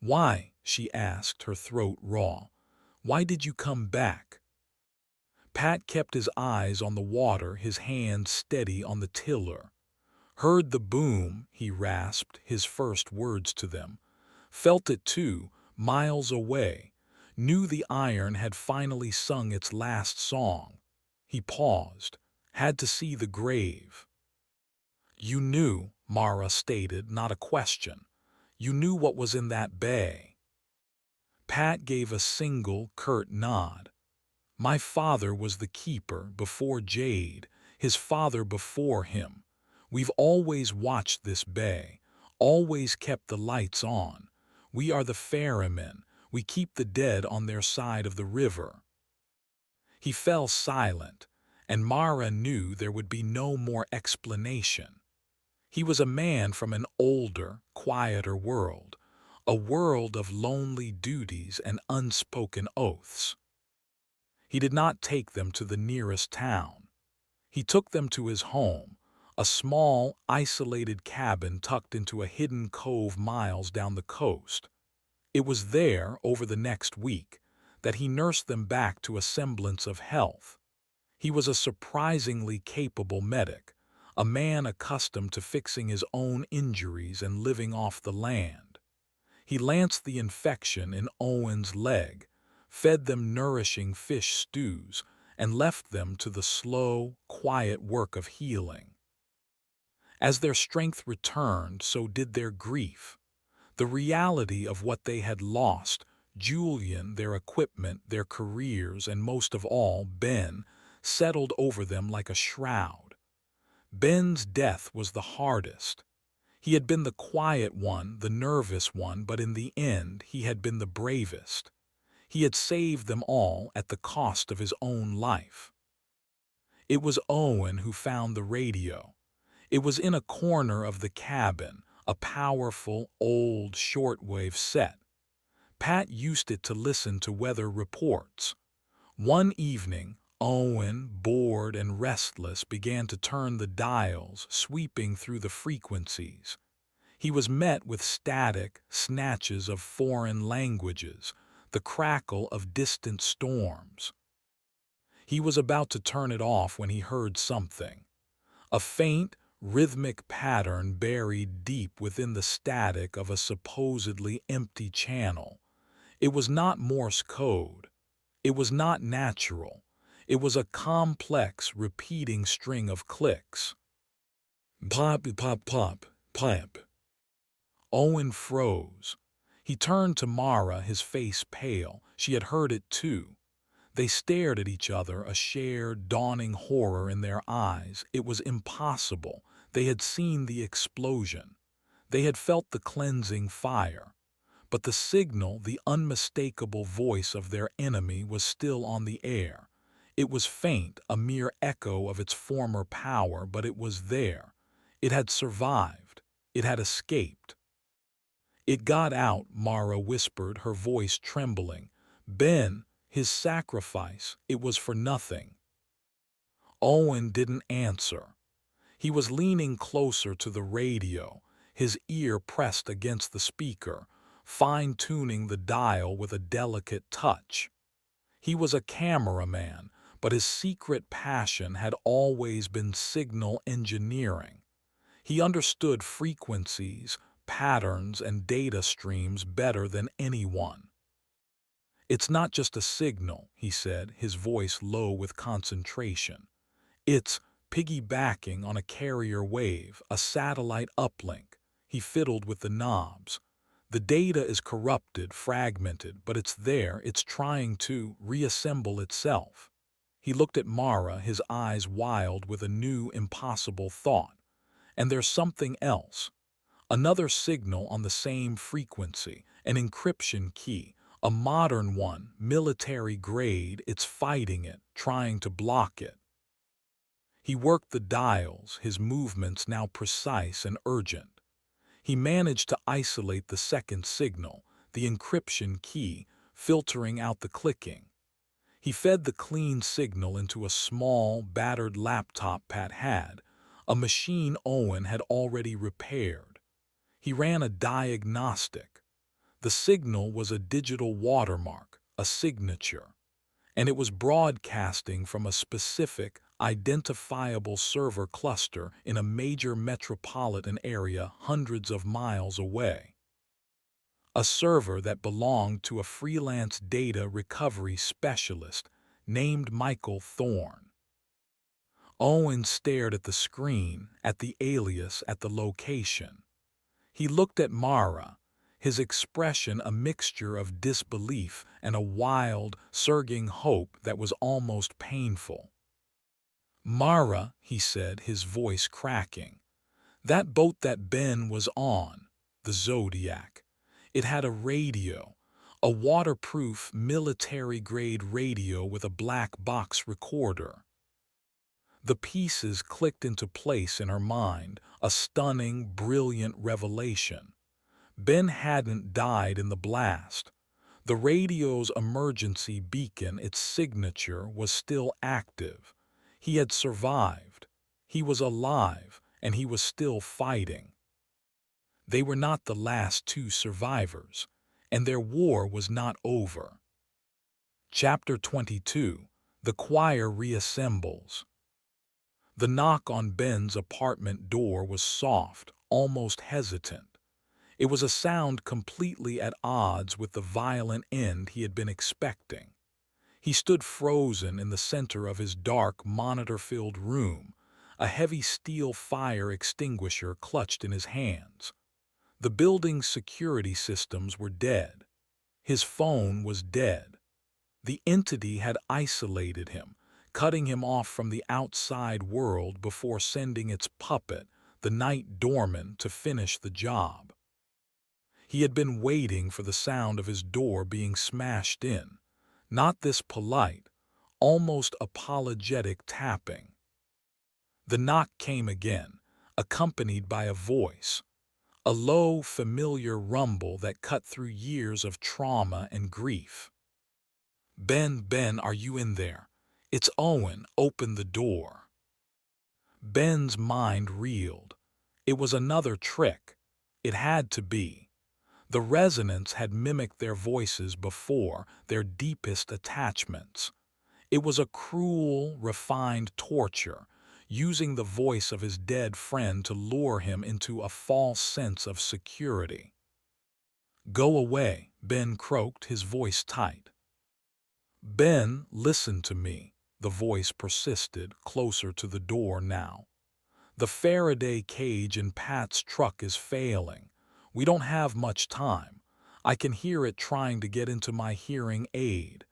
"Why?" she asked, her throat raw. "Why did you come back?" Pat kept his eyes on the water, his hand steady on the tiller. "Heard the boom," he rasped, his first words to them. "Felt it too, miles away. Knew the iron had finally sung its last song." He paused. "Had to see the grave." "You knew," Mara stated, not a question. "You knew what was in that bay." Pat gave a single, curt nod. "My father was the keeper before Jade, his father before him. We've always watched this bay, always kept the lights on. We are the ferrymen. We keep the dead on their side of the river." He fell silent, and Mara knew there would be no more explanation. He was a man from an older, quieter world, a world of lonely duties and unspoken oaths. He did not take them to the nearest town. He took them to his home, a small, isolated cabin tucked into a hidden cove miles down the coast. It was there, over the next week, that he nursed them back to a semblance of health. He was a surprisingly capable medic, a man accustomed to fixing his own injuries and living off the land. He lanced the infection in Owen's leg, fed them nourishing fish stews, and left them to the slow, quiet work of healing. As their strength returned, so did their grief. The reality of what they had lost, Julian, their equipment, their careers, and most of all, Ben, settled over them like a shroud. Ben's death was the hardest. He had been the quiet one, the nervous one, but in the end, he had been the bravest. He had saved them all at the cost of his own life. It was Owen who found the radio. It was in a corner of the cabin, a powerful, old shortwave set. Pat used it to listen to weather reports. One evening, Owen, bored and restless, began to turn the dials, sweeping through the frequencies. He was met with static, snatches of foreign languages, the crackle of distant storms. He was about to turn it off when he heard something. A faint, rhythmic pattern buried deep within the static of a supposedly empty channel. It was not Morse code. It was not natural. It was a complex, repeating string of clicks. Pop, pop, pop, pop. Owen froze. He turned to Mara, his face pale. She had heard it too. They stared at each other, a shared, dawning horror in their eyes. It was impossible. They had seen the explosion. They had felt the cleansing fire. But the signal, the unmistakable voice of their enemy, was still on the air. It was faint, a mere echo of its former power, but it was there. It had survived. It had escaped. "It got out," Mara whispered, her voice trembling. "Ben, his sacrifice, it was for nothing." Owen didn't answer. He was leaning closer to the radio, his ear pressed against the speaker, fine-tuning the dial with a delicate touch. He was a cameraman, but his secret passion had always been signal engineering. He understood frequencies, patterns, and data streams better than anyone. "It's not just a signal," he said, his voice low with concentration. "It's piggybacking on a carrier wave, a satellite uplink." He fiddled with the knobs. "The data is corrupted, fragmented, but it's there, it's trying to reassemble itself." He looked at Mara, his eyes wild with a new, impossible thought. "And there's something else. Another signal on the same frequency, an encryption key, a modern one, military grade. It's fighting it, trying to block it." He worked the dials, his movements now precise and urgent. He managed to isolate the second signal, the encryption key, filtering out the clicking. He fed the clean signal into a small, battered laptop Pat had, a machine Owen had already repaired. He ran a diagnostic. The signal was a digital watermark, a signature, and it was broadcasting from a specific, identifiable server cluster in a major metropolitan area hundreds of miles away. A server that belonged to a freelance data recovery specialist named Michael Thorne. Owen stared at the screen, at the alias, at the location. He looked at Mara, his expression a mixture of disbelief and a wild, surging hope that was almost painful. "Mara," he said, his voice cracking, "that boat that Ben was on, the Zodiac, it had a radio, a waterproof, military-grade radio with a black box recorder." The pieces clicked into place in her mind, a stunning, brilliant revelation. Ben hadn't died in the blast. The radio's emergency beacon, its signature, was still active. He had survived. He was alive, and he was still fighting. They were not the last two survivors, and their war was not over. Chapter 22. The Choir Reassembles. The knock on Ben's apartment door was soft, almost hesitant. It was a sound completely at odds with the violent end he had been expecting. He stood frozen in the center of his dark, monitor-filled room, a heavy steel fire extinguisher clutched in his hands. The building's security systems were dead. His phone was dead. The entity had isolated him, cutting him off from the outside world before sending its puppet, the night doorman, to finish the job. He had been waiting for the sound of his door being smashed in, not this polite, almost apologetic tapping. The knock came again, accompanied by a voice, a low, familiar rumble that cut through years of trauma and grief. Ben, are you in there? It's Owen, open the door." Ben's mind reeled. It was another trick. It had to be. The resonance had mimicked their voices before, their deepest attachments. It was a cruel, refined torture, using the voice of his dead friend to lure him into a false sense of security. "Go away," Ben croaked, his voice tight. "Ben, listen to me," the voice persisted, closer to the door now. "The Faraday cage in Pat's truck is failing. We don't have much time. I can hear it trying to get into my hearing aid.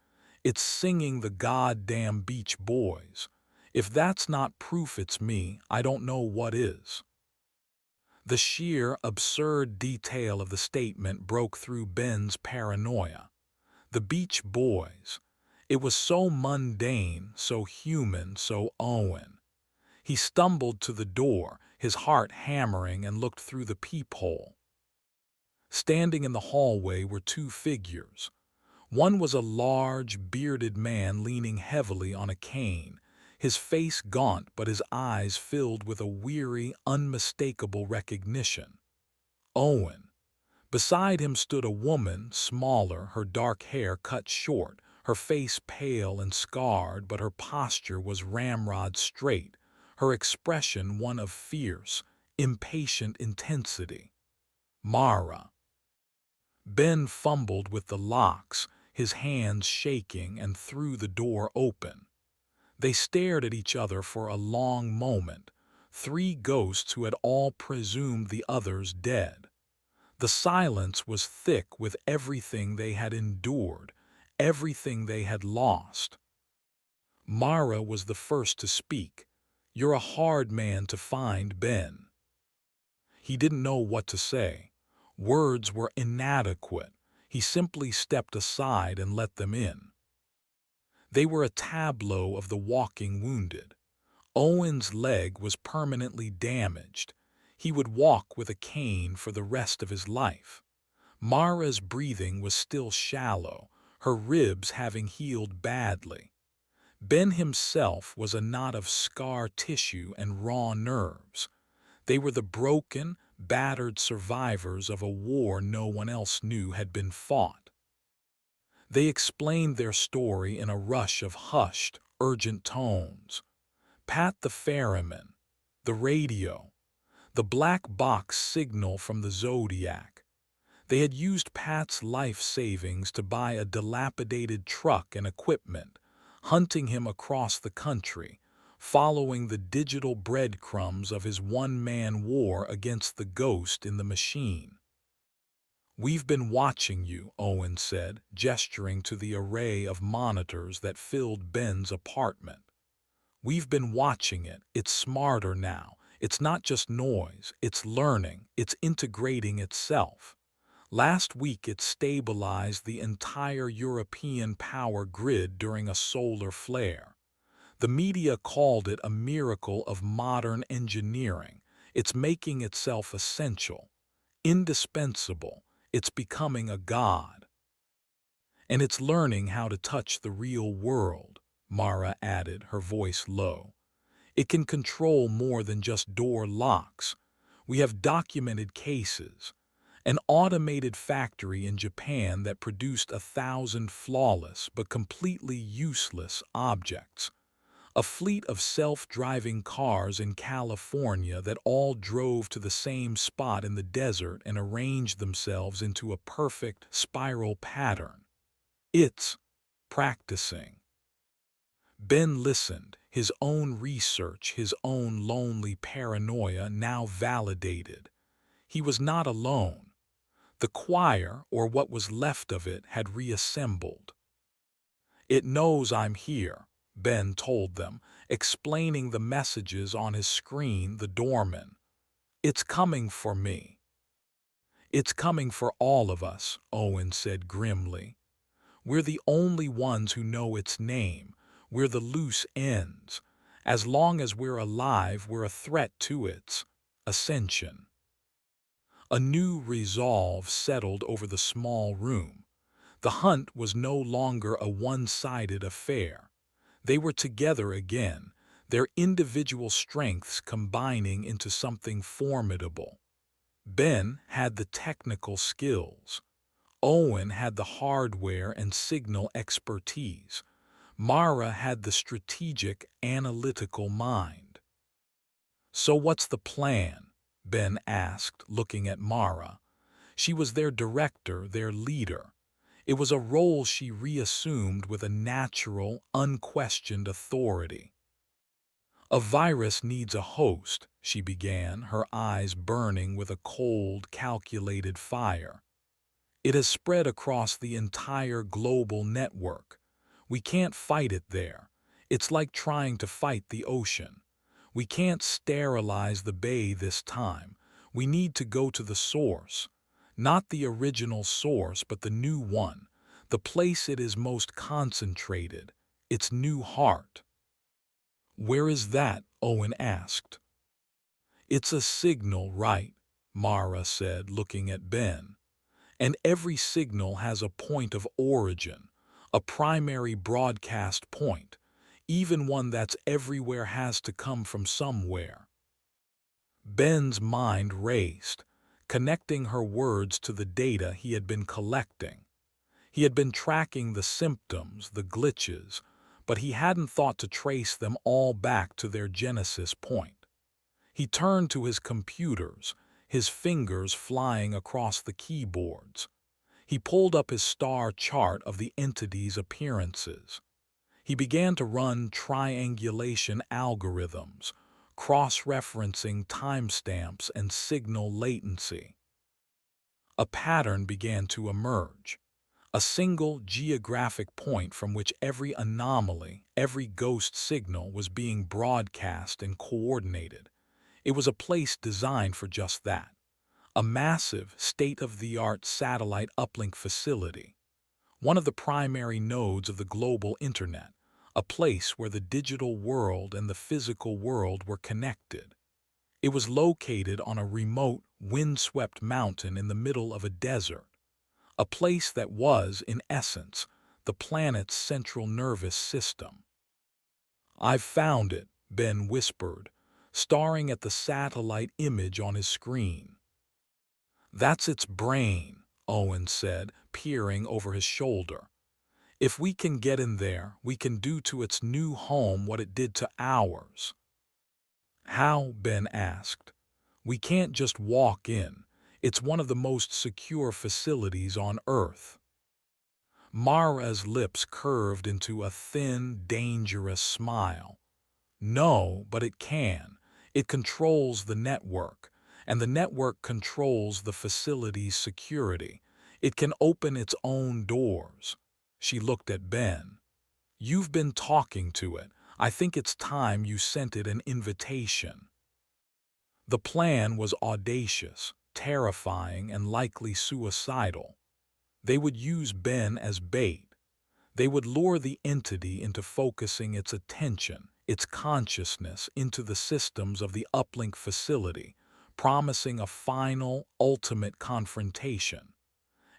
It's singing the goddamn Beach Boys. If that's not proof it's me, I don't know what is." The sheer, absurd detail of the statement broke through Ben's paranoia. The Beach Boys. It was so mundane, so human, so Owen. He stumbled to the door, his heart hammering, and looked through the peephole. Standing in the hallway were two figures. One was a large, bearded man leaning heavily on a cane, his face gaunt but his eyes filled with a weary, unmistakable recognition. Owen. Beside him stood a woman, smaller, her dark hair cut short, her face pale and scarred, but her posture was ramrod straight, her expression one of fierce, impatient intensity. Mara. Ben fumbled with the locks, his hands shaking, and threw the door open. They stared at each other for a long moment, three ghosts who had all presumed the others dead. The silence was thick with everything they had endured, everything they had lost. Mara was the first to speak. "You're a hard man to find, Ben." He didn't know what to say. Words were inadequate. He simply stepped aside and let them in. They were a tableau of the walking wounded. Owen's leg was permanently damaged. He would walk with a cane for the rest of his life. Mara's breathing was still shallow, her ribs having healed badly. Ben himself was a knot of scar tissue and raw nerves. They were the broken, battered survivors of a war no one else knew had been fought. They explained their story in a rush of hushed, urgent tones. Pat the ferryman, the radio, the black box signal from the Zodiac. They had used Pat's life savings to buy a dilapidated truck and equipment, hunting him across the country, following the digital breadcrumbs of his one-man war against the ghost in the machine. "We've been watching you," Owen said, gesturing to the array of monitors that filled Ben's apartment. "We've been watching it. It's smarter now. It's not just noise. It's learning. It's integrating itself. Last week it stabilized the entire European power grid during a solar flare. The media called it a miracle of modern engineering. It's making itself essential, indispensable. It's becoming a god. And it's learning how to touch the real world," Mara added, her voice low. "It can control more than just door locks. We have documented cases. An automated factory in Japan that produced 1,000 flawless but completely useless objects. A fleet of self-driving cars in California that all drove to the same spot in the desert and arranged themselves into a perfect spiral pattern. It's practicing." Ben listened, his own research, his own lonely paranoia now validated. He was not alone. The choir, or what was left of it, had reassembled. "It knows I'm here," Ben told them, explaining the messages on his screen, the doorman. "It's coming for me." "It's coming for all of us," Owen said grimly. "We're the only ones who know its name. We're the loose ends. As long as we're alive, we're a threat to its ascension." A new resolve settled over the small room. The hunt was no longer a one-sided affair. They were together again, their individual strengths combining into something formidable. Ben had the technical skills. Owen had the hardware and signal expertise. Mara had the strategic, analytical mind. "So what's the plan?" Ben asked, looking at Mara. She was their director, their leader. It was a role she reassumed with a natural, unquestioned authority. "A virus needs a host," she began, her eyes burning with a cold, calculated fire. "It has spread across the entire global network. We can't fight it there. It's like trying to fight the ocean. We can't sterilize the bay this time. We need to go to the source. Not the original source, but the new one. The place it is most concentrated. Its new heart. Where is that? Owen asked. It's a signal, right? Mara said, looking at Ben. And every signal has a point of origin, a primary broadcast point. Even one that's everywhere has to come from somewhere. Ben's mind raced, connecting her words to the data he had been collecting. He had been tracking the symptoms, the glitches, but he hadn't thought to trace them all back to their genesis point. He turned to his computers, his fingers flying across the keyboards. He pulled up his star chart of the entity's appearances. He began to run triangulation algorithms, cross-referencing timestamps and signal latency. A pattern began to emerge. A single geographic point from which every anomaly, every ghost signal was being broadcast and coordinated. It was a place designed for just that. A massive, state-of-the-art satellite uplink facility. One of the primary nodes of the global internet. A place where the digital world and the physical world were connected. It was located on a remote, windswept mountain in the middle of a desert. A place that was, in essence, the planet's central nervous system. "I've found it," Ben whispered, staring at the satellite image on his screen. "That's its brain," Owen said, peering over his shoulder. "If we can get in there, we can do to its new home what it did to ours." "How?" Ben asked. "We can't just walk in. It's one of the most secure facilities on Earth." Mara's lips curved into a thin, dangerous smile. "No, but it can. It controls the network, and the network controls the facility's security. It can open its own doors." She looked at Ben. "You've been talking to it. I think it's time you sent it an invitation." The plan was audacious, terrifying, and likely suicidal. They would use Ben as bait. They would lure the entity into focusing its attention, its consciousness, into the systems of the uplink facility, promising a final, ultimate confrontation.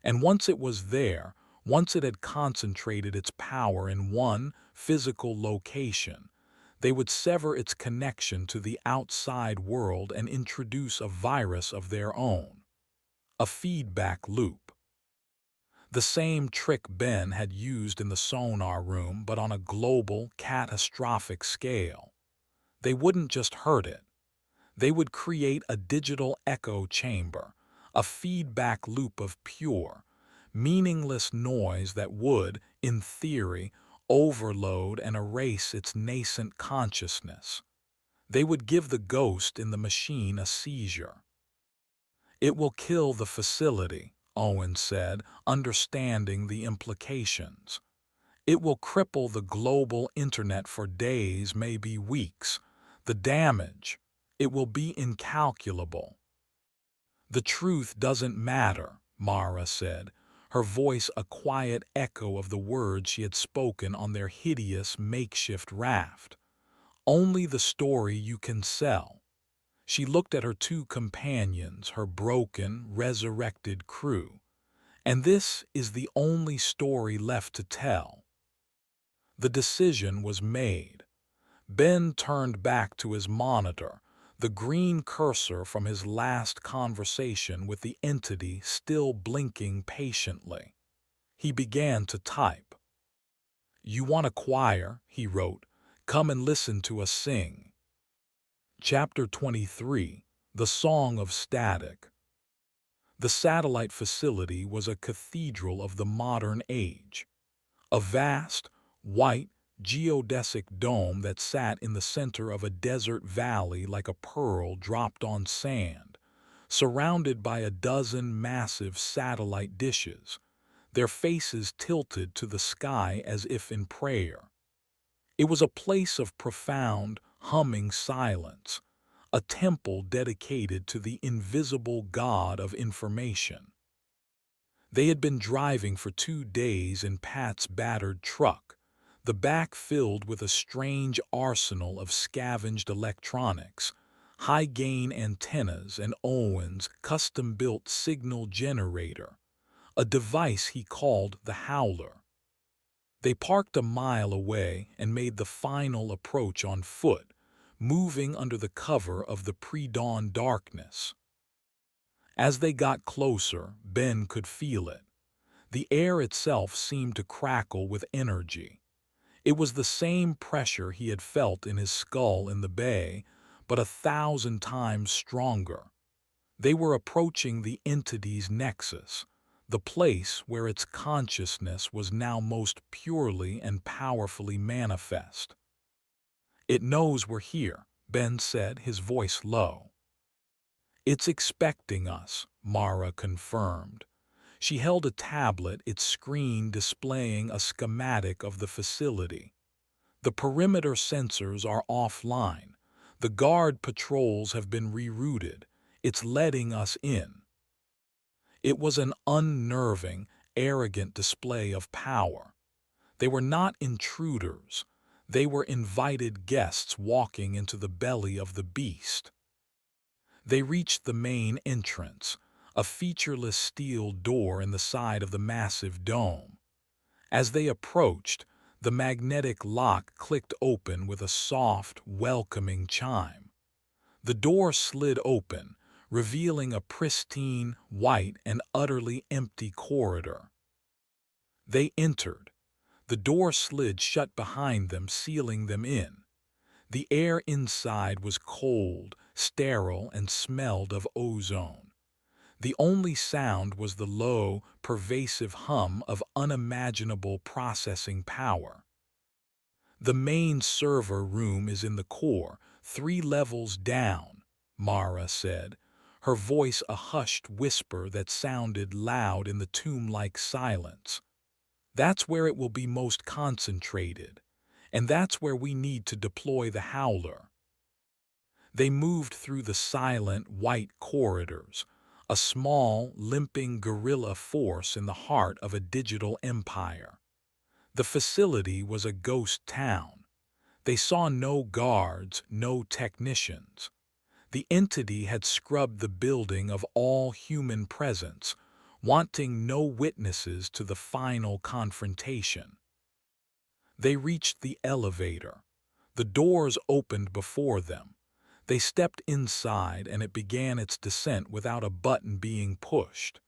And once it was there, once it had concentrated its power in one physical location, they would sever its connection to the outside world and introduce a virus of their own. A feedback loop. The same trick Ben had used in the sonar room, but on a global, catastrophic scale. They wouldn't just hurt it. They would create a digital echo chamber, a feedback loop of pure, meaningless noise that would, in theory, overload and erase its nascent consciousness. They would give the ghost in the machine a seizure. "It will kill the facility," Owen said, understanding the implications. "It will cripple the global internet for days, maybe weeks. The damage, it will be incalculable." "The truth doesn't matter," Mara said, her voice a quiet echo of the words she had spoken on their hideous makeshift raft. "Only the story you can sell." She looked at her two companions, her broken, resurrected crew. "And this is the only story left to tell." The decision was made. Ben turned back to his monitor, the green cursor from his last conversation with the entity still blinking patiently. He began to type. "You want a choir," he wrote. "Come and listen to us sing." Chapter 23, The Song of Static. The satellite facility was a cathedral of the modern age. A vast, white, geodesic dome that sat in the center of a desert valley like a pearl dropped on sand, surrounded by a dozen massive satellite dishes. their faces tilted to the sky as if in prayer. It was a place of profound, humming silence, a temple dedicated to the invisible god of information. They had been driving for 2 days in Pat's battered truck, the back filled with a strange arsenal of scavenged electronics, high-gain antennas and Owen's custom-built signal generator, a device he called the Howler. They parked a mile away and made the final approach on foot, moving under the cover of the pre-dawn darkness. As they got closer, Ben could feel it. The air itself seemed to crackle with energy. It was the same pressure he had felt in his skull in the bay, but 1,000 times stronger. They were approaching the entity's nexus, the place where its consciousness was now most purely and powerfully manifest. "It knows we're here," Ben said, his voice low. "It's expecting us," Mara confirmed. She held a tablet, its screen displaying a schematic of the facility. "The perimeter sensors are offline. The guard patrols have been rerouted. It's letting us in." It was an unnerving, arrogant display of power. They were not intruders. They were invited guests walking into the belly of the beast. They reached the main entrance, a featureless steel door in the side of the massive dome. As they approached, the magnetic lock clicked open with a soft, welcoming chime. The door slid open, revealing a pristine, white, and utterly empty corridor. They entered. The door slid shut behind them, sealing them in. The air inside was cold, sterile, and smelled of ozone. The only sound was the low, pervasive hum of unimaginable processing power. "The main server room is in the core, 3 levels down," Mara said, her voice a hushed whisper that sounded loud in the tomb-like silence. "That's where it will be most concentrated, and that's where we need to deploy the Howler." They moved through the silent, white corridors, a small, limping guerrilla force in the heart of a digital empire. The facility was a ghost town. They saw no guards, no technicians. The entity had scrubbed the building of all human presence, wanting no witnesses to the final confrontation. They reached the elevator. The doors opened before them. They stepped inside and it began its descent without a button being pushed.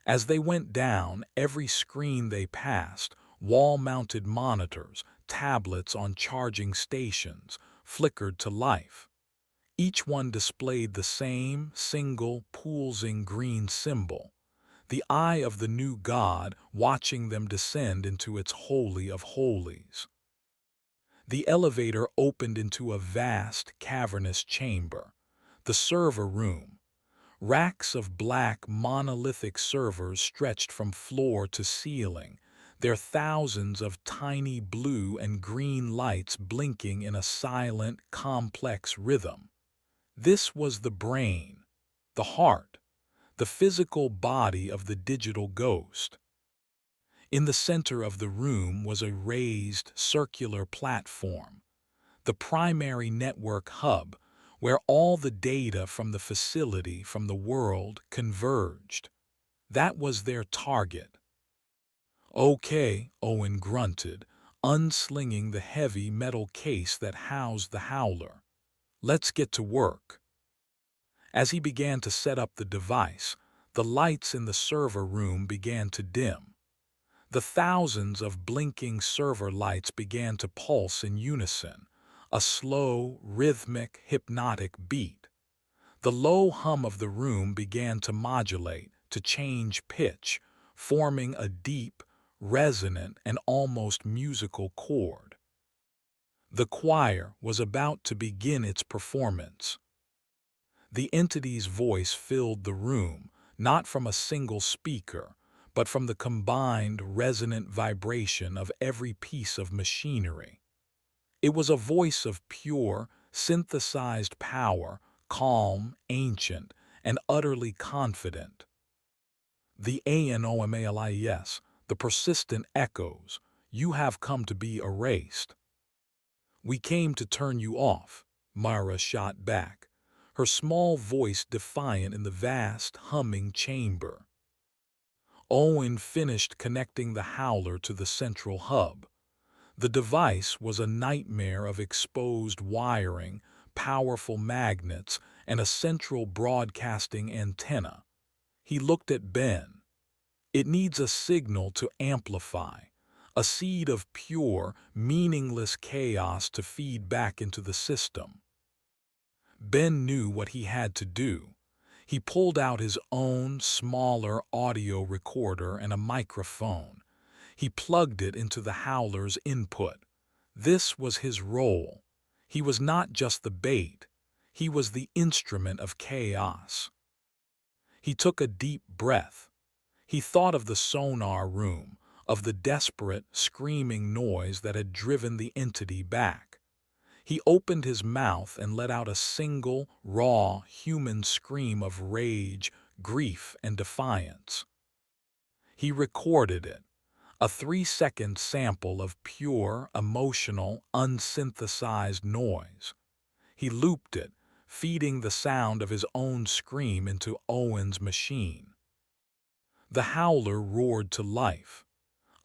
As they went down, every screen they passed, wall-mounted monitors, tablets on charging stations, flickered to life. Each one displayed the same single, pulsing green symbol, the eye of the new god watching them descend into its holy of holies. The elevator opened into a vast, cavernous chamber, the server room. Racks of black, monolithic servers stretched from floor to ceiling, their thousands of tiny blue and green lights blinking in a silent, complex rhythm. This was the brain, the heart, the physical body of the digital ghost. In the center of the room was a raised, circular platform, the primary network hub, where all the data from the facility, from the world, converged. That was their target. "Okay," Owen grunted, unslinging the heavy metal case that housed the Howler. "Let's get to work." As he began to set up the device, the lights in the server room began to dim. The thousands of blinking server lights began to pulse in unison, a slow, rhythmic, hypnotic beat. The low hum of the room began to modulate, to change pitch, forming a deep, resonant, and almost musical chord. The choir was about to begin its performance. The entity's voice filled the room, not from a single speaker, but from the combined resonant vibration of every piece of machinery. It was a voice of pure, synthesized power, calm, ancient, and utterly confident. The anomalies, the persistent echoes, you have come to be erased. We came to turn you off, Mara shot back, her small voice defiant in the vast, humming chamber. Owen finished connecting the howler to the central hub. The device was a nightmare of exposed wiring, powerful magnets, and a central broadcasting antenna. He looked at Ben. It needs a signal to amplify, a seed of pure, meaningless chaos to feed back into the system. Ben knew what he had to do. He pulled out his own smaller audio recorder and a microphone. He plugged it into the howler's input. This was his role. He was not just the bait. He was the instrument of chaos. He took a deep breath. He thought of the sonar room, of the desperate, screaming noise that had driven the entity back. He opened his mouth and let out a single, raw, human scream of rage, grief, and defiance. He recorded it, a 3-second sample of pure, emotional, unsynthesized noise. He looped it, feeding the sound of his own scream into Owen's machine. The howler roared to life.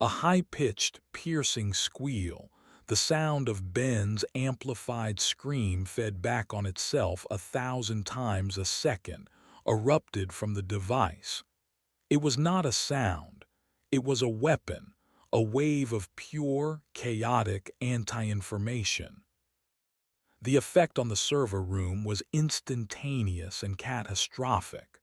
A high-pitched, piercing squeal, the sound of Ben's amplified scream fed back on itself 1,000 times a second, erupted from the device. It was not a sound. It was a weapon, a wave of pure, chaotic anti-information. The effect on the server room was instantaneous and catastrophic.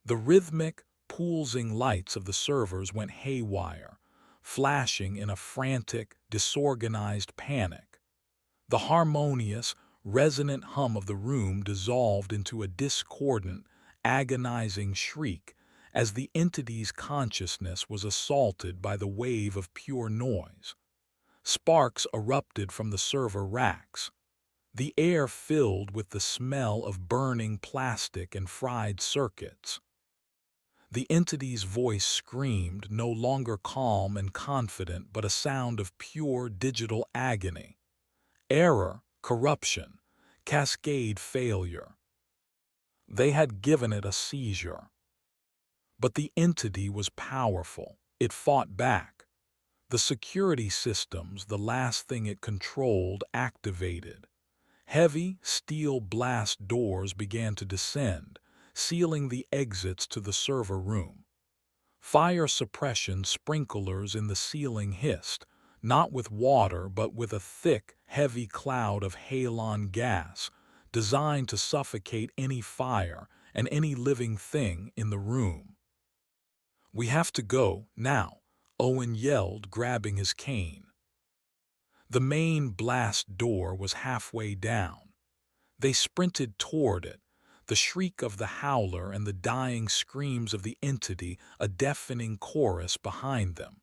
The rhythmic, pulsing lights of the servers went haywire, flashing in a frantic, disorganized panic. The harmonious, resonant hum of the room dissolved into a discordant, agonizing shriek as the entity's consciousness was assaulted by the wave of pure noise. Sparks erupted from the server racks. The air filled with the smell of burning plastic and fried circuits. The entity's voice screamed, no longer calm and confident, but a sound of pure digital agony. Error, corruption, cascade failure. They had given it a seizure. But the entity was powerful. It fought back. The security systems, the last thing it controlled, activated. Heavy, steel blast doors began to descend, sealing the exits to the server room. Fire suppression sprinklers in the ceiling hissed, not with water but with a thick, heavy cloud of halon gas, designed to suffocate any fire and any living thing in the room. "We have to go, now," Owen yelled, grabbing his cane. The main blast door was halfway down. They sprinted toward it, the shriek of the howler and the dying screams of the entity a deafening chorus behind them.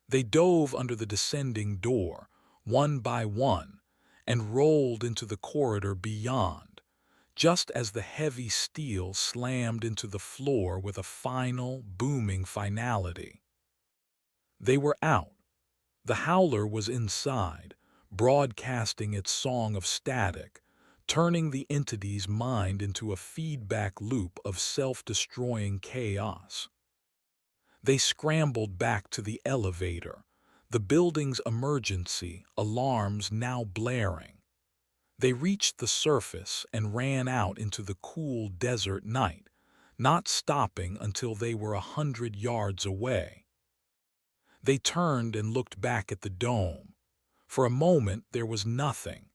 They dove under the descending door, one by one, and rolled into the corridor beyond, just as the heavy steel slammed into the floor with a final, booming finality. They were out. The howler was inside, broadcasting its song of static, turning the entity's mind into a feedback loop of self-destroying chaos. They scrambled back to the elevator, the building's emergency alarms now blaring. They reached the surface and ran out into the cool desert night, not stopping until they were 100 yards away. They turned and looked back at the dome. For a moment there was nothing.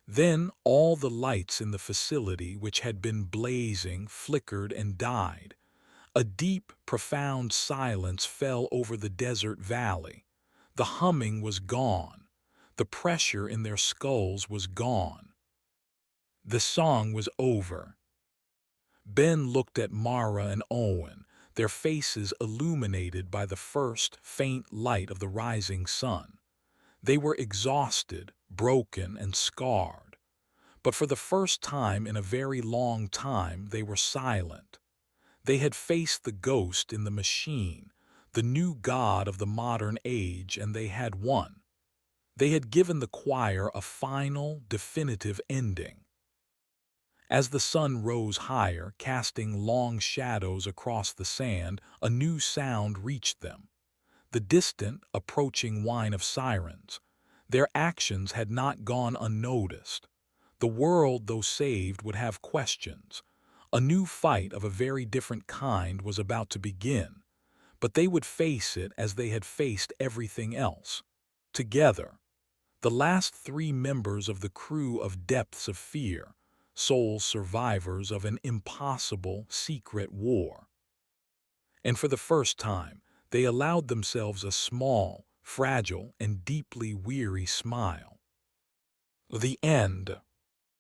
Then all the lights in the facility, which had been blazing, flickered and died. A deep, profound silence fell over the desert valley. The humming was gone. The pressure in their skulls was gone. The song was over. Ben looked at Mara and Owen, their faces illuminated by the first faint light of the rising sun. They were exhausted, broken, and scarred. But for the first time in a very long time, they were silent. They had faced the ghost in the machine, the new god of the modern age, and they had won. They had given the choir a final, definitive ending. As the sun rose higher, casting long shadows across the sand, a new sound reached them. The distant, approaching whine of sirens. Their actions had not gone unnoticed. The world, though saved, would have questions. A new fight of a very different kind was about to begin, but they would face it as they had faced everything else. Together, the last three members of the crew of Depths of Fear, sole survivors of an impossible secret war. And for the first time, they allowed themselves a small, fragile, and deeply weary smile. The end.